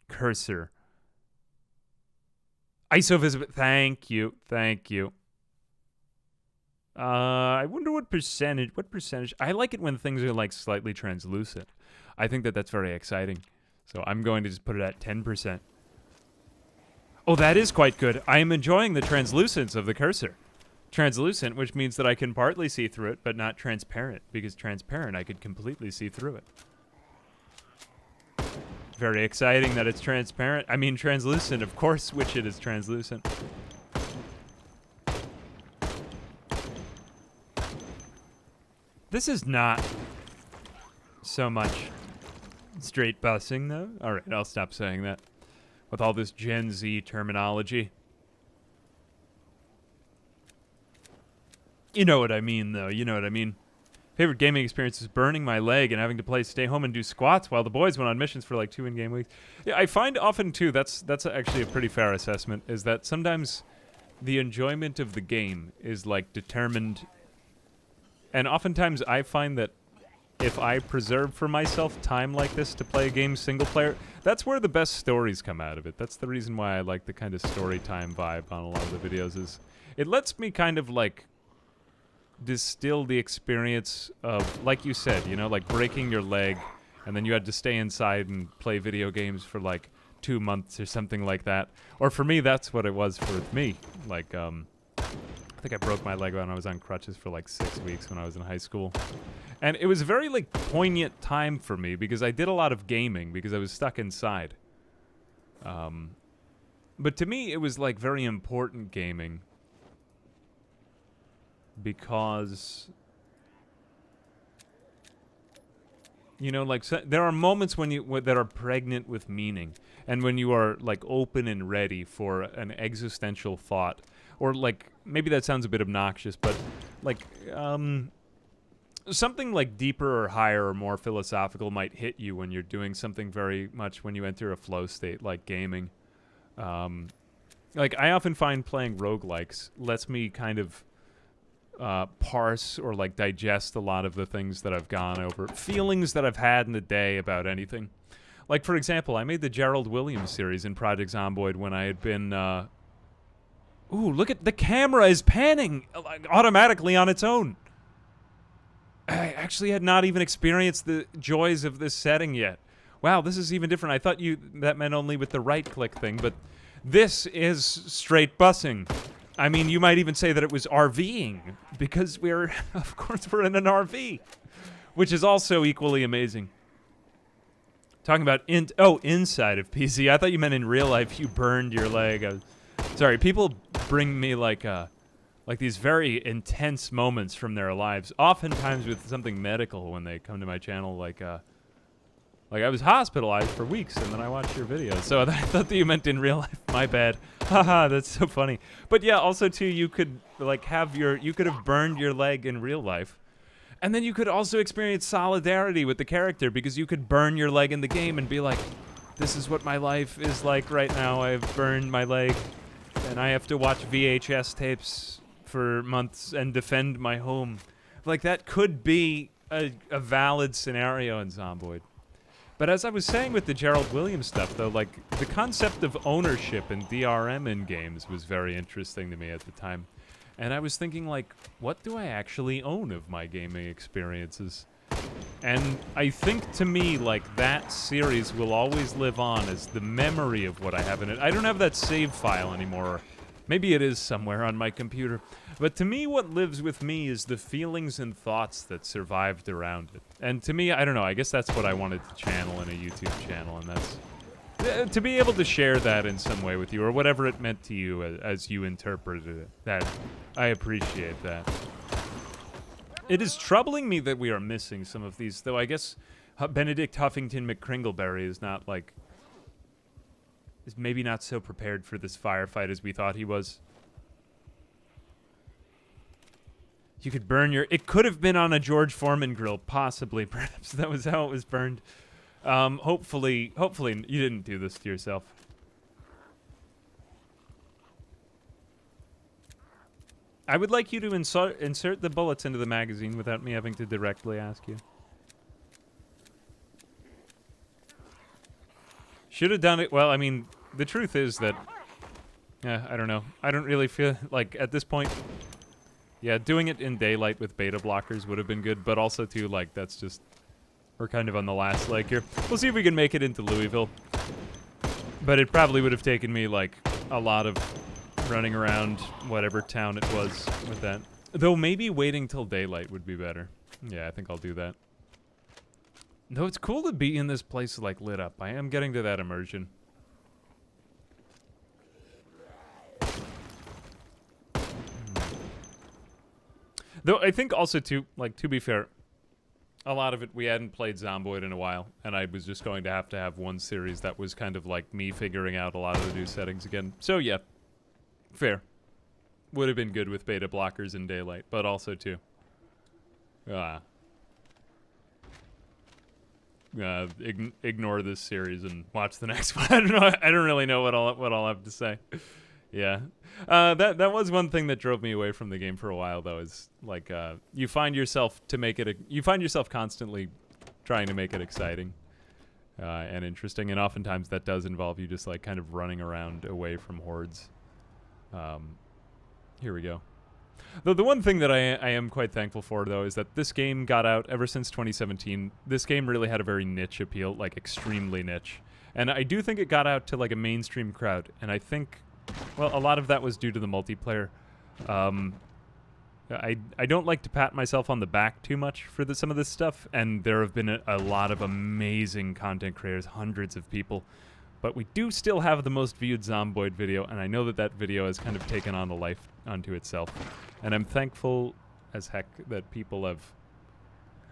Cursor. ISO visibility. Thank you. Thank you. I wonder what percentage. I like it when things are like slightly translucent. I think that that's very exciting. So I'm going to just put it at 10%. Oh, that is quite good. I am enjoying the translucence of the cursor. Translucent, which means that I can partly see through it, but not transparent. Because transparent, I could completely see through it. Very exciting that it's transparent. I mean, translucent. Of course, which it is translucent. This is not so much straight busing, though. All right, I'll stop saying that. With all this Gen Z terminology. You know what I mean, though. You know what I mean. Favorite gaming experience is burning my leg and having to stay home and do squats while the boys went on missions for like 2 in-game weeks. Yeah, I find often, too, that's actually a pretty fair assessment, is that sometimes the enjoyment of the game is, like, determined. And oftentimes I find that if I preserve for myself time like this to play a game single player, that's where the best stories come out of it. That's the reason why I like the kind of story time vibe on a lot of the videos. Is it lets me kind of like distill the experience of, like you said, you know, like breaking your leg and then you had to stay inside and play video games for like 2 months or something like that. Or for me, that's what it was for me. Like, I think I broke my leg when I was on crutches for like 6 weeks when I was in high school. And it was a very, like, poignant time for me because I did a lot of gaming because I was stuck inside. But to me, it was, like, very important gaming. because, you know, like, there are moments when that are pregnant with meaning, and when you are, like, open and ready for an existential thought, or, like, maybe that sounds a bit obnoxious, but, like, something, like, deeper or higher or more philosophical might hit you when you're doing something very much when you enter a flow state, like gaming. Like, I often find playing roguelikes lets me kind of parse or, like, digest a lot of the things that I've gone over, feelings that I've had in the day about anything. Like, for example, I made the Gerald Williams series in Project Zomboid when I had been, ooh, look at the camera is panning like, automatically on its own. I actually had not even experienced the joys of this setting yet. Wow, this is even different. I thought that meant only with the right-click thing, but this is straight busing. I mean, you might even say that it was RVing, because of course, we're in an RV, which is also equally amazing. Talking about inside of PC. I thought you meant in real life you burned your leg. Sorry, people bring me like these very intense moments from their lives, oftentimes with something medical when they come to my channel, like I was hospitalized for weeks, and then I watched your videos. So I thought that you meant in real life. My bad. Haha, that's so funny. But yeah, also too, you could like you could have burned your leg in real life, and then you could also experience solidarity with the character because you could burn your leg in the game and be like, "This is what my life is like right now. I've burned my leg, and I have to watch VHS tapes for months and defend my home." Like that could be a valid scenario in Zomboid. But as I was saying with the Gerald Williams stuff, though, like, the concept of ownership and DRM in games was very interesting to me at the time. And I was thinking, like, what do I actually own of my gaming experiences? And I think, to me, like, that series will always live on as the memory of what I have in it. I don't have that save file anymore. Maybe it is somewhere on my computer. But to me, what lives with me is the feelings and thoughts that survived around it. And to me, I don't know, I guess that's what I wanted to channel in a YouTube channel, and that's... to be able to share that in some way with you, or whatever it meant to you as you interpreted it. That, I appreciate that. It is troubling me that we are missing some of these, though I guess Benedict Huffington McCringleberry is not, like... is maybe not so prepared for this firefight as we thought he was. You could burn your... It could have been on a George Foreman grill, possibly. Perhaps that was how it was burned. Hopefully you didn't do this to yourself. I would like you to insert the bullets into the magazine without me having to directly ask you. Should have done it... Well, I mean, the truth is that... I don't know. I don't really feel... Like, at this point... Yeah, doing it in daylight with beta blockers would have been good, but also, too, like, that's just... We're kind of on the last leg here. We'll see if we can make it into Louisville. But it probably would have taken me, like, a lot of running around whatever town it was with that. Though maybe waiting till daylight would be better. Yeah, I think I'll do that. Though it's cool to be in this place, like, lit up. I am getting to that immersion. Though I think also, too, like, to be fair, a lot of it, we hadn't played Zomboid in a while, and I was just going to have one series that was kind of like me figuring out a lot of the new settings again. So, yeah, fair. Would have been good with beta blockers in daylight, but also, too. Ignore this series and watch the next one. I don't know. I don't really know what I'll have to say. Yeah, that was one thing that drove me away from the game for a while, though. Is like you find yourself constantly trying to make it exciting and interesting, and oftentimes that does involve you just like kind of running around away from hordes. Here we go. Though the one thing that I am quite thankful for, though, is that this game got out ever since 2017. This game really had a very niche appeal, like extremely niche, and I do think it got out to like a mainstream crowd, and I think. Well, a lot of that was due to the multiplayer. I don't like to pat myself on the back too much for some of this stuff, and there have been a lot of amazing content creators, hundreds of people, but we do still have the most viewed Zomboid video, and I know that video has kind of taken on a life unto itself, and I'm thankful as heck that people have...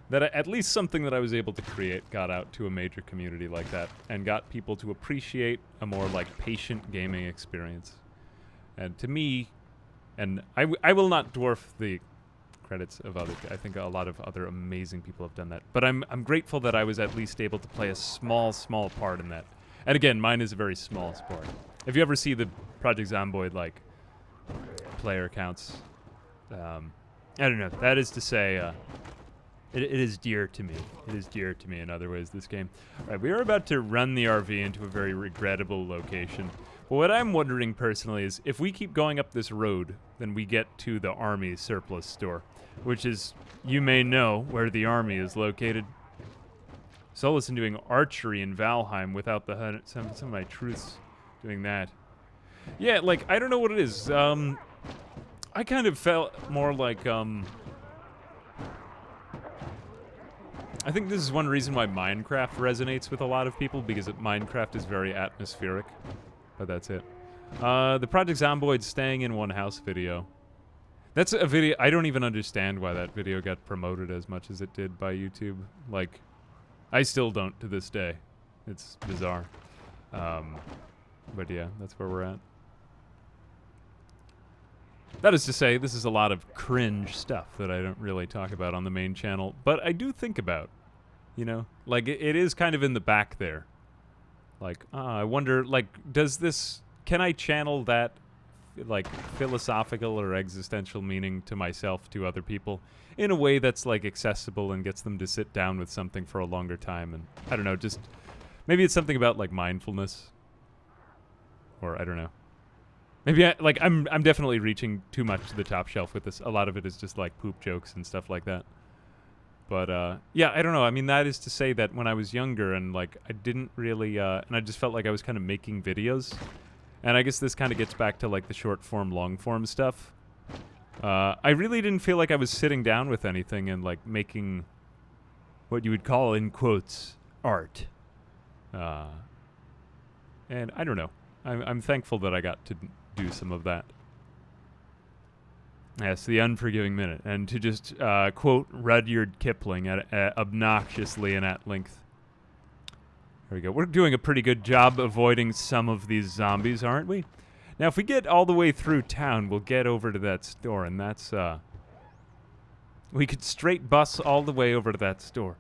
That at least something that I was able to create got out to a major community like that and got people to appreciate a more, like, patient gaming experience. And to me, and I will not dwarf the credits of other... I think a lot of other amazing people have done that. But I'm grateful that I was at least able to play a small part in that. And again, mine is a very small sport. If you ever see the Project Zomboid, like, player counts, I don't know. That is to say... It is dear to me. It is dear to me in other ways, this game. All right, we are about to run the RV into a very regrettable location. But what I'm wondering personally is, if we keep going up this road, then we get to the Army surplus store, which is, you may know, where the Army is located. Solus in doing archery in Valheim without the some of my truths doing that. Yeah, like, I don't know what it is. I kind of felt more like, I think this is one reason why Minecraft resonates with a lot of people, because Minecraft is very atmospheric. But that's it. The Project Zomboid staying in one house video. That's a video, I don't even understand why that video got promoted as much as it did by YouTube. Like, I still don't to this day. It's bizarre. But yeah, that's where we're at. That is to say, this is a lot of cringe stuff that I don't really talk about on the main channel, but I do think about, you know? Like, it is kind of in the back there. Like, I wonder, like, can I channel that, like, philosophical or existential meaning to myself, to other people, in a way that's, like, accessible and gets them to sit down with something for a longer time? And, I don't know, just, maybe it's something about, like, mindfulness. Or, I don't know. Maybe I'm definitely reaching too much to the top shelf with this. A lot of it is just like poop jokes and stuff like that. But yeah, I don't know. I mean, that is to say that when I was younger and like I didn't really and I just felt like I was kind of making videos. And I guess this kind of gets back to like the short form, long form stuff. I really didn't feel like I was sitting down with anything and like making what you would call, in quotes, art. And I don't know. I'm thankful that I got to do some of that. Yes, the unforgiving minute. And to just quote Rudyard Kipling obnoxiously and at length. There we go. We're doing a pretty good job avoiding some of these zombies, aren't we? Now, if we get all the way through town, we'll get over to that store, and that's, we could straight bus all the way over to that store.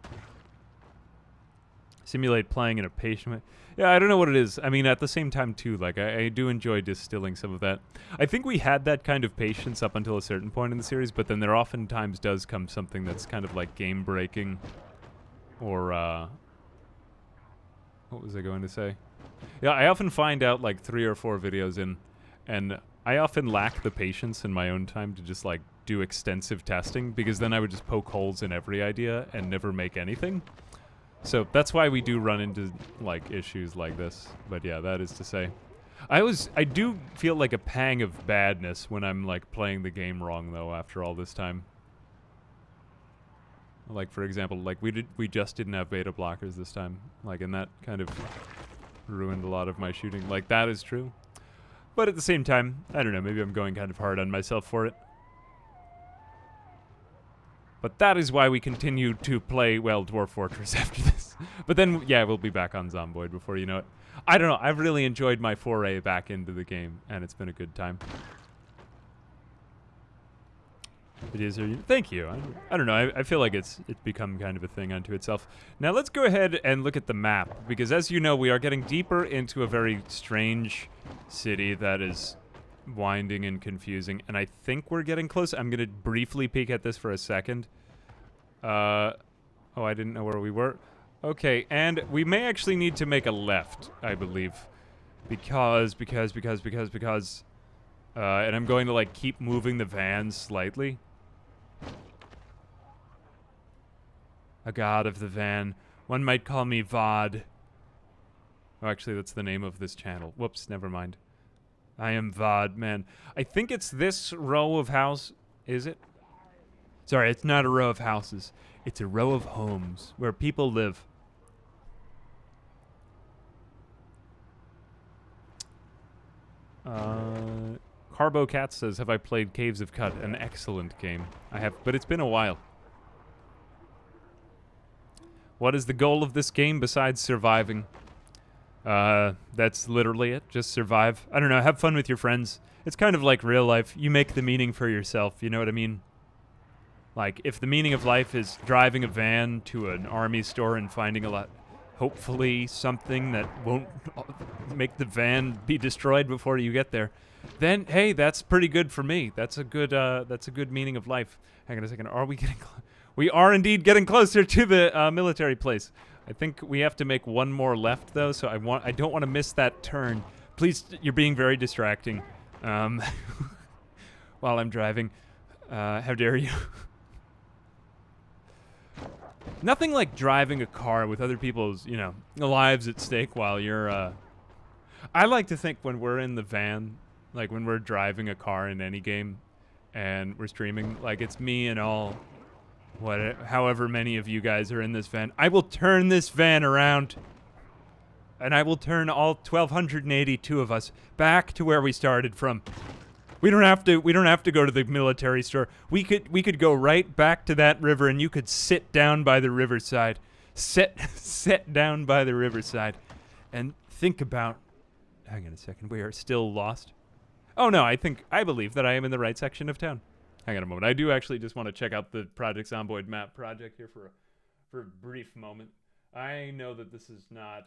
Simulate playing in a patient way. Yeah, I don't know what it is. I mean, at the same time, too, like, I do enjoy distilling some of that. I think we had that kind of patience up until a certain point in the series, but then there oftentimes does come something that's kind of, like, game-breaking. Or, what was I going to say? Yeah, I often find out, like, 3 or 4 videos in, and I often lack the patience in my own time to just, like, do extensive testing, because then I would just poke holes in every idea and never make anything. So that's why we do run into, like, issues like this. But yeah, that is to say. I do feel like a pang of badness when I'm, like, playing the game wrong, though, after all this time. Like, for example, like, we just didn't have beta blockers this time. Like, and that kind of ruined a lot of my shooting. Like, that is true. But at the same time, I don't know, maybe I'm going kind of hard on myself for it. But that is why we continue to play, well, Dwarf Fortress after this. But then, yeah, we'll be back on Zomboid before you know it. I don't know, I've really enjoyed my foray back into the game, and it's been a good time. Thank you. I don't know, I feel like it's become kind of a thing unto itself. Now let's go ahead and look at the map, because as you know, we are getting deeper into a very strange city that is winding and confusing, and I think we're getting close. I'm going to briefly peek at this for a second. Oh, I didn't know where we were. Okay, and we may actually need to make a left, I believe. Because, and I'm going to, like, keep moving the van slightly. A god of the van. One might call me VOD. Oh, actually, that's the name of this channel. Whoops, never mind. I am VOD, man. I think it's this row of house. Is it? Sorry, it's not a row of houses. It's a row of homes where people live. Carbo Cat says, have I played Caves of Cut? An excellent game. I have, but it's been a while. What is the goal of this game besides surviving? That's literally it. Just survive. I don't know, have fun with your friends. It's kind of like real life. You make the meaning for yourself, you know what I mean? Like, if the meaning of life is driving a van to an army store and finding hopefully something that won't make the van be destroyed before you get there, then, hey, that's pretty good for me. That's a good meaning of life. Hang on a second. Are we getting we are indeed getting closer to the military place. I think we have to make one more left, though, so I don't want to miss that turn. Please, you're being very distracting while I'm driving. How dare you? Nothing like driving a car with other people's, lives at stake while you're, I like to think when we're in the van, like when we're driving a car in any game and we're streaming, like it's me and however many of you guys are in this van. I will turn this van around and I will turn all 1,282 of us back to where we started from. We don't have to go to the military store. We could go right back to that river and you could sit down by the riverside. Sit down by the riverside and think about, hang on a second, we are still lost. Oh no, I believe that I am in the right section of town. Hang on a moment. I do actually just want to check out the Project Zomboid map project here for a brief moment. I know that this is not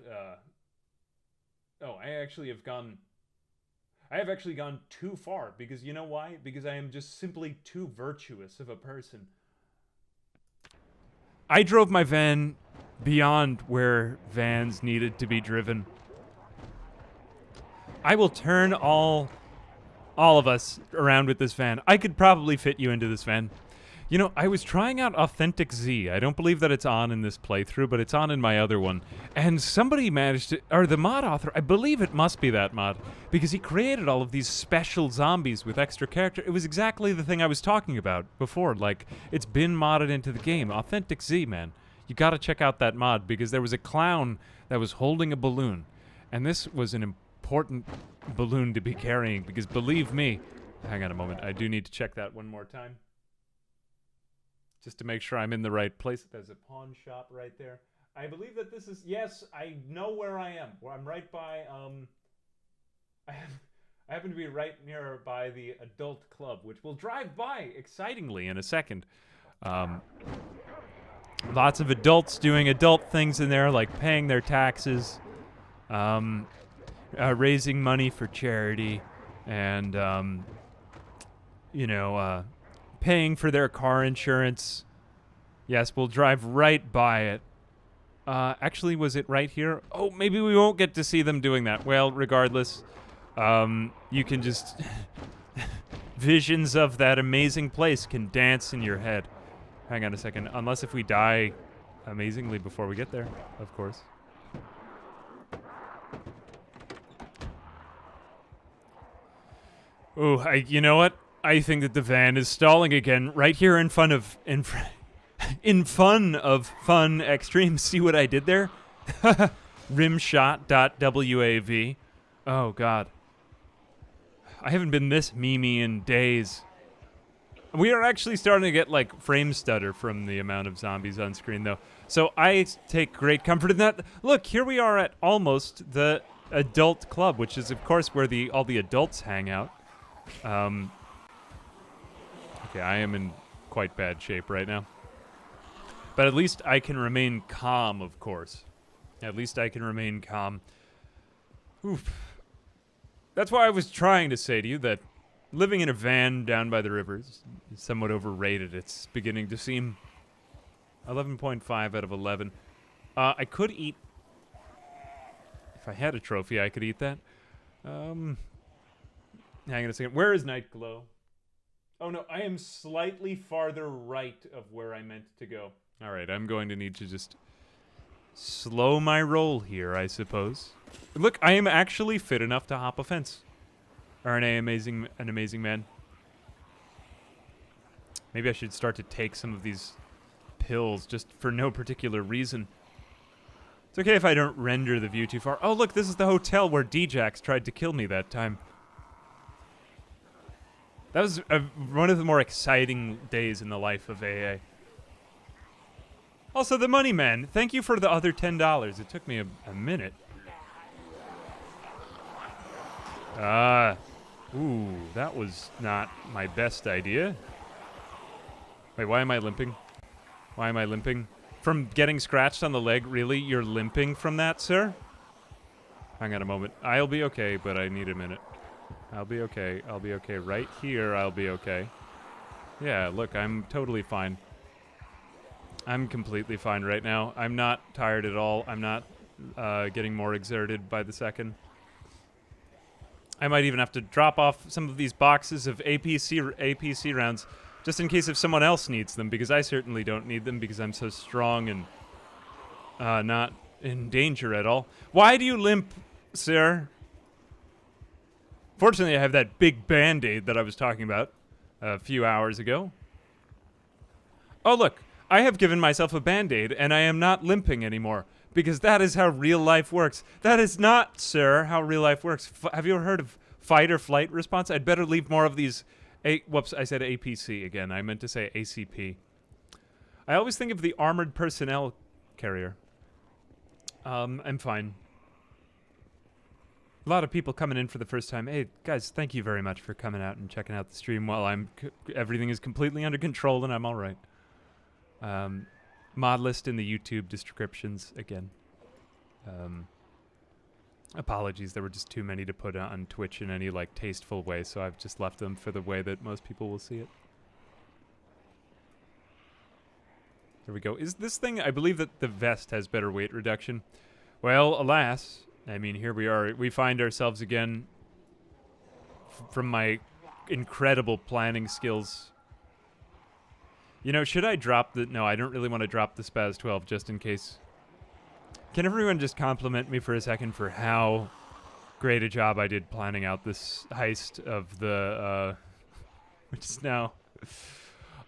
I have actually gone too far, because you know why? Because I am just simply too virtuous of a person. I drove my van beyond where vans needed to be driven. I will turn all of us around with this van. I could probably fit you into this van. You know, I was trying out Authentic Z. I don't believe that it's on in this playthrough, but it's on in my other one. And somebody managed to, or the mod author, I believe it must be that mod, because he created all of these special zombies with extra character. It was exactly the thing I was talking about before. Like, it's been modded into the game. Authentic Z, man. You gotta check out that mod, because there was a clown that was holding a balloon. And this was an important balloon to be carrying, because believe me, hang on a moment, I do need to check that one more time. Just to make sure I'm in the right place. There's a pawn shop right there. I believe that this is, yes, I know where I am. Well, I'm right by, I happen to be right nearby the adult club, which we'll drive by, excitingly, in a second. Lots of adults doing adult things in there, like paying their taxes, raising money for charity, and, paying for their car insurance. Yes, we'll drive right by it. Actually, was it right here? Oh, maybe we won't get to see them doing that. Well, regardless, you can just... visions of that amazing place can dance in your head. Hang on a second. Unless if we die amazingly before we get there, of course. Oh, you know what? I think that the van is stalling again right here in fun of fun extreme. See what I did there? Rimshot.wav. Oh god. I haven't been this memey in days. We are actually starting to get like frame stutter from the amount of zombies on screen though. So I take great comfort in that. Look, here we are at almost the adult club, which is of course where all the adults hang out. Okay, I am in quite bad shape right now. But at least I can remain calm, of course. At least I can remain calm. Oof. That's why I was trying to say to you that living in a van down by the river is somewhat overrated. It's beginning to seem 11.5 out of 11. I could eat... If I had a trophy, I could eat that. Hang on a second. Where is Night Glow? Oh no, I am slightly farther right of where I meant to go. Alright, I'm going to need to just slow my roll here, I suppose. Look, I am actually fit enough to hop a fence. Aren't I an amazing man? Maybe I should start to take some of these pills just for no particular reason. It's okay if I don't render the view too far. Oh look, this is the hotel where D-Jax tried to kill me that time. That was one of the more exciting days in the life of AA. Also, the money man. Thank you for the other $10. It took me a minute. Ooh, that was not my best idea. Wait, why am I limping? Why am I limping? From getting scratched on the leg? Really? You're limping from that, sir? Hang on a moment. I'll be okay, but I need a minute. I'll be okay. I'll be okay. Right here, I'll be okay. Yeah, look, I'm totally fine. I'm completely fine right now. I'm not tired at all. I'm not getting more exerted by the second. I might even have to drop off some of these boxes of APC rounds just in case if someone else needs them, because I certainly don't need them because I'm so strong and not in danger at all. Why do you limp, sir? Fortunately, I have that big Band-Aid that I was talking about a few hours ago. Oh, look. I have given myself a Band-Aid, and I am not limping anymore, because that is how real life works. That is not, sir, how real life works. Have you ever heard of fight or flight response? I'd better leave more of these... whoops, I said APC again. I meant to say ACP. I always think of the armored personnel carrier. I'm fine. A lot of people coming in for the first time. Hey, guys, thank you very much for coming out and checking out the stream while everything is completely under control and I'm all right. Modlist in the YouTube descriptions again. Apologies, there were just too many to put on Twitch in any like tasteful way, so I've just left them for the way that most people will see it. There we go. Is this thing, I believe that the vest has better weight reduction. Well, alas, I mean, here we are. We find ourselves again from my incredible planning skills. You know, should I drop the... No, I don't really want to drop the Spaz 12 just in case. Can everyone just compliment me for a second for how great a job I did planning out this heist of the... which is now...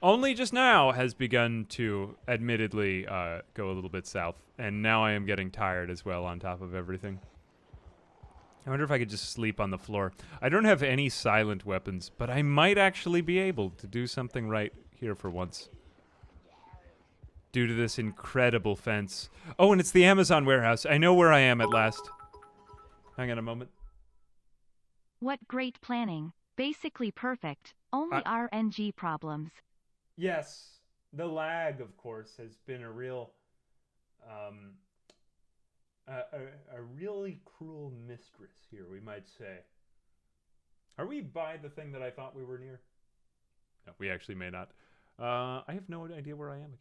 only just now has begun to, admittedly, go a little bit south. And now I am getting tired as well on top of everything. I wonder if I could just sleep on the floor. I don't have any silent weapons, but I might actually be able to do something right here for once. Due to this incredible fence. Oh, and it's the Amazon warehouse. I know where I am at last. Hang on a moment. What great planning. Basically perfect. Only RNG problems. Yes. The lag, of course, has been a real... a really cruel mistress here, we might say. Are we by the thing that I thought we were near? No, we actually may not. I have no idea where I am again.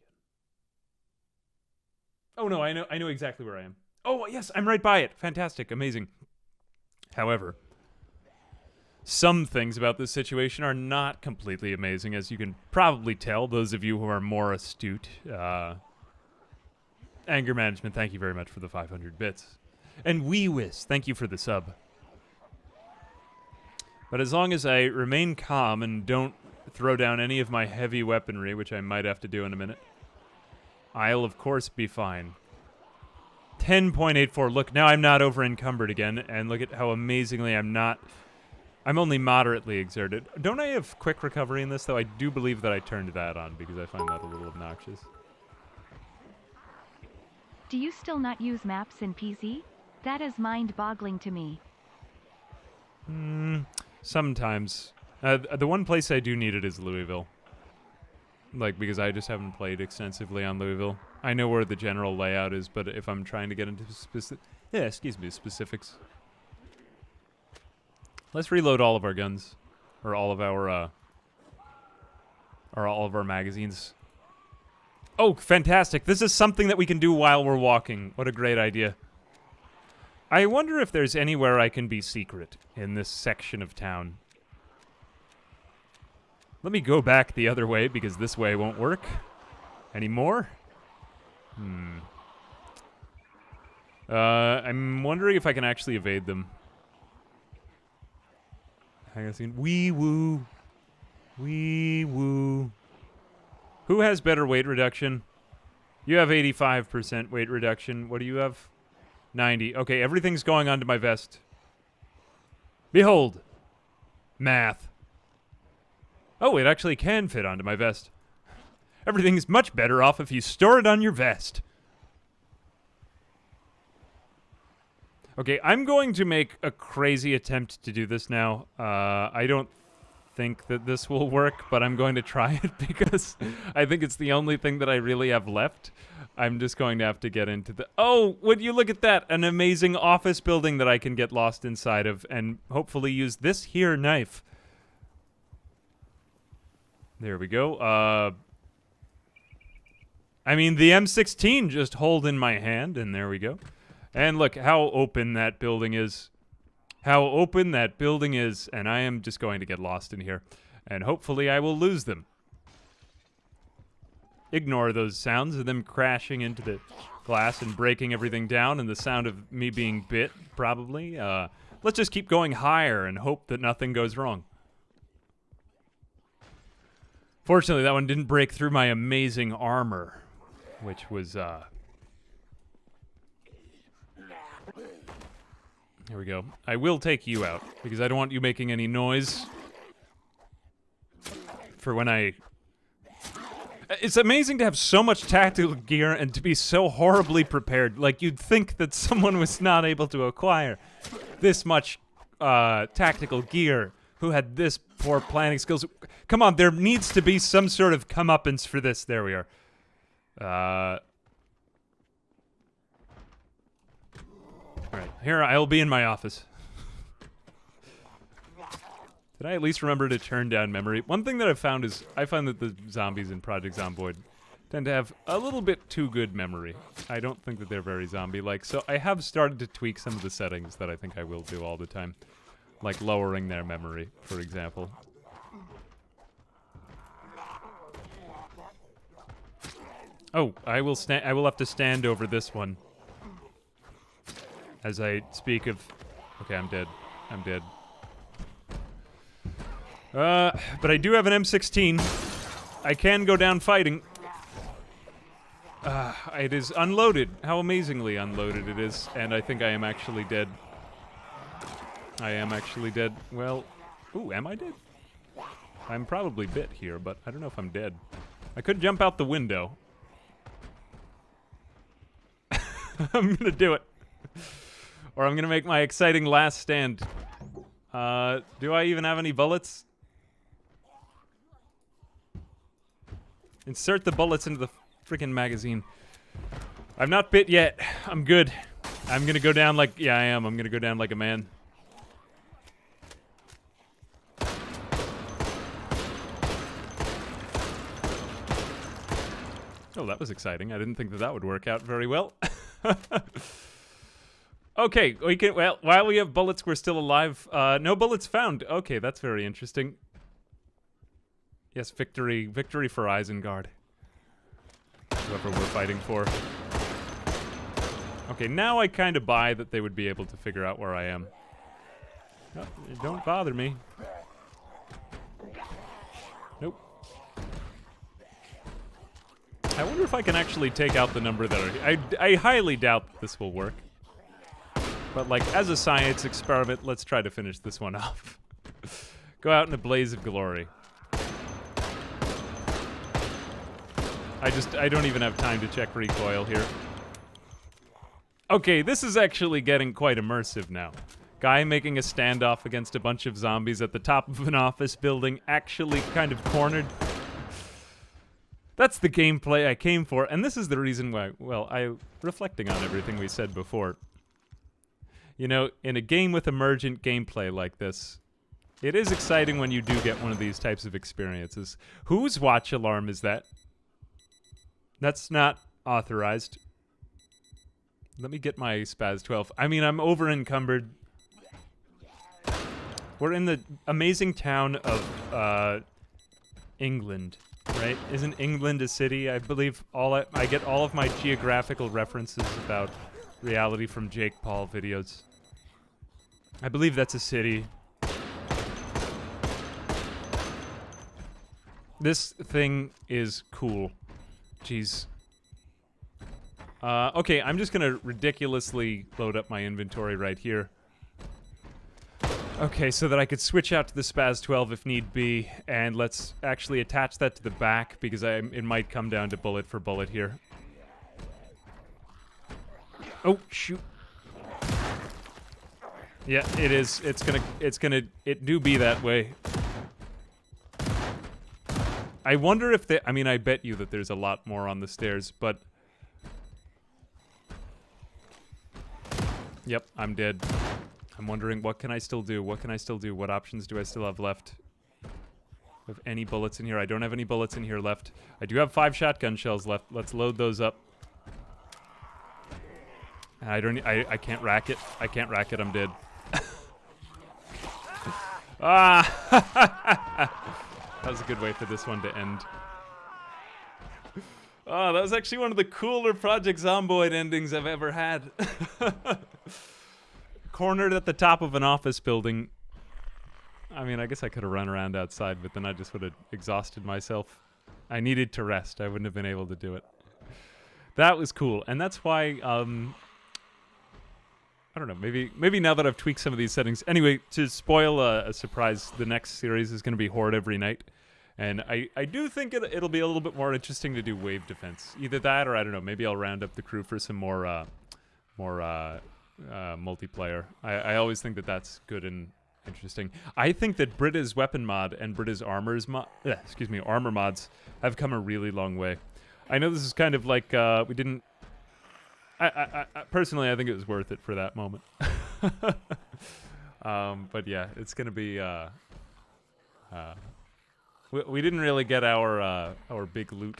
Oh no, I know exactly where I am. Oh yes, I'm right by it. Fantastic, amazing. However, some things about this situation are not completely amazing, as you can probably tell, those of you who are more astute. Anger Management, thank you very much for the 500 bits. And Wee-Wiss, thank you for the sub. But as long as I remain calm and don't throw down any of my heavy weaponry, which I might have to do in a minute, I'll of course be fine. 10.84. Look, now I'm not over encumbered again, and look at how amazingly I'm only moderately exerted. Don't I have quick recovery in this, though? I do believe that I turned that on because I find that a little obnoxious. Do you still not use maps in PC? That is mind-boggling to me. Sometimes. The one place I do need it is Louisville. Like, because I just haven't played extensively on Louisville. I know where the general layout is, but if I'm trying to get into specifics. Let's reload all of our guns. Or all of our magazines. Oh, fantastic. This is something that we can do while we're walking. What a great idea. I wonder if there's anywhere I can be secret in this section of town. Let me go back the other way, because this way won't work anymore. I'm wondering if I can actually evade them. Hang on a second. Wee-woo. Wee-woo. Who has better weight reduction? You have 85% weight reduction. What do you have? 90. Okay, everything's going onto my vest. Behold. Math. Oh, it actually can fit onto my vest. Everything's much better off if you store it on your vest. Okay, I'm going to make a crazy attempt to do this now. I don't think that this will work, but I'm going to try it because I think it's the only thing that I really have left. I'm just going to have to get into the... Oh, would you look at that? An amazing office building that I can get lost inside of and hopefully use this here knife. There we go. I mean, the M16 just hold in my hand, and there we go. And look how open that building is. How open that building is, and I am just going to get lost in here. And hopefully I will lose them. Ignore those sounds of them crashing into the glass and breaking everything down, and the sound of me being bit, probably. Let's just keep going higher and hope that nothing goes wrong. Fortunately, that one didn't break through my amazing armor, which was, Here we go. I will take you out, because I don't want you making any noise for when I... It's amazing to have so much tactical gear and to be so horribly prepared. Like, you'd think that someone was not able to acquire this much tactical gear who had this poor planning skills. Come on, there needs to be some sort of comeuppance for this. There we are. Alright, here I'll be in my office. Did I at least remember to turn down memory? One thing that I've found is, I find that the zombies in Project Zomboid tend to have a little bit too good memory. I don't think that they're very zombie-like, so I have started to tweak some of the settings that I think I will do all the time. Like lowering their memory, for example. Oh, I will have to stand over this one. As I speak of... Okay, I'm dead. I'm dead. But I do have an M16. I can go down fighting. It is unloaded. How amazingly unloaded it is. And I think I am actually dead. I am actually dead. Well, ooh, am I dead? I'm probably bit here, but I don't know if I'm dead. I could jump out the window. I'm gonna do it. Or I'm gonna make my exciting last stand. Do I even have any bullets? Insert the bullets into the freaking magazine. I'm not bit yet. I'm good. I'm gonna go down like... Yeah, I am. I'm gonna go down like a man. Oh, that was exciting. I didn't think that that would work out very well. Okay, we can... Well, while we have bullets, we're still alive. No bullets found. Okay, that's very interesting. Yes, victory. Victory for Isengard. Whoever we're fighting for. Okay, now I kind of buy that they would be able to figure out where I am. Oh, don't bother me. Nope. I wonder if I can actually take out the number that are... I highly doubt that this will work. But, like, as a science experiment, let's try to finish this one off. Go out in a blaze of glory. I don't even have time to check recoil here. Okay, this is actually getting quite immersive now. Guy making a standoff against a bunch of zombies at the top of an office building, actually kind of cornered. That's the gameplay I came for, and this is the reason why, well, reflecting on everything we said before. You know, in a game with emergent gameplay like this, it is exciting when you do get one of these types of experiences. Whose watch alarm is that? That's not authorized. Let me get my Spaz 12. I mean, I'm over-encumbered. We're in the amazing town of, England, right? Isn't England a city? I believe I get all of my geographical references about reality from Jake Paul videos. I believe that's a city. This thing is cool. Jeez. Okay, I'm just gonna ridiculously load up my inventory right here. Okay, so that I could switch out to the Spaz 12 if need be, and let's actually attach that to the back because it might come down to bullet for bullet here. Oh, shoot. Yeah, it is. It do be that way. I wonder if I mean, I bet you that there's a lot more on the stairs, but... Yep, I'm dead. I'm wondering, what can I still do? What can I still do? What options do I still have left? Have any bullets in here? I don't have any bullets in here left. I do have 5 shotgun shells left. Let's load those up. I can't rack it. I can't rack it. I'm dead. Ah! That was a good way for this one to end. Oh, that was actually one of the cooler Project Zomboid endings I've ever had. Cornered at the top of an office building. I mean, I guess I could have run around outside, but then I just would have exhausted myself. I needed to rest. I wouldn't have been able to do it. That was cool, and that's why, I don't know, maybe now that I've tweaked some of these settings. Anyway, to spoil a surprise, the next series is going to be Horde every night. And I do think it'll be a little bit more interesting to do wave defense. Either that or, I don't know, maybe I'll round up the crew for some more multiplayer. I always think that that's good and interesting. I think that Brita's weapon mod and Brita's armor mods have come a really long way. I know this is kind of like, we didn't... I personally, I think it was worth it for that moment. But yeah, it's going to be... we didn't really get our big loot.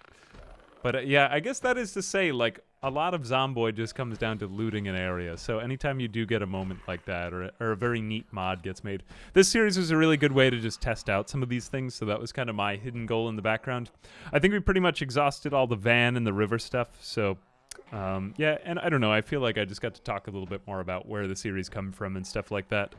But yeah, I guess that is to say, like, a lot of Zomboid just comes down to looting an area. So anytime you do get a moment like that, or a very neat mod gets made. This series was a really good way to just test out some of these things, so that was kind of my hidden goal in the background. I think we pretty much exhausted all the van and the river stuff, so... yeah, and I don't know, I feel like I just got to talk a little bit more about where the series come from and stuff like that.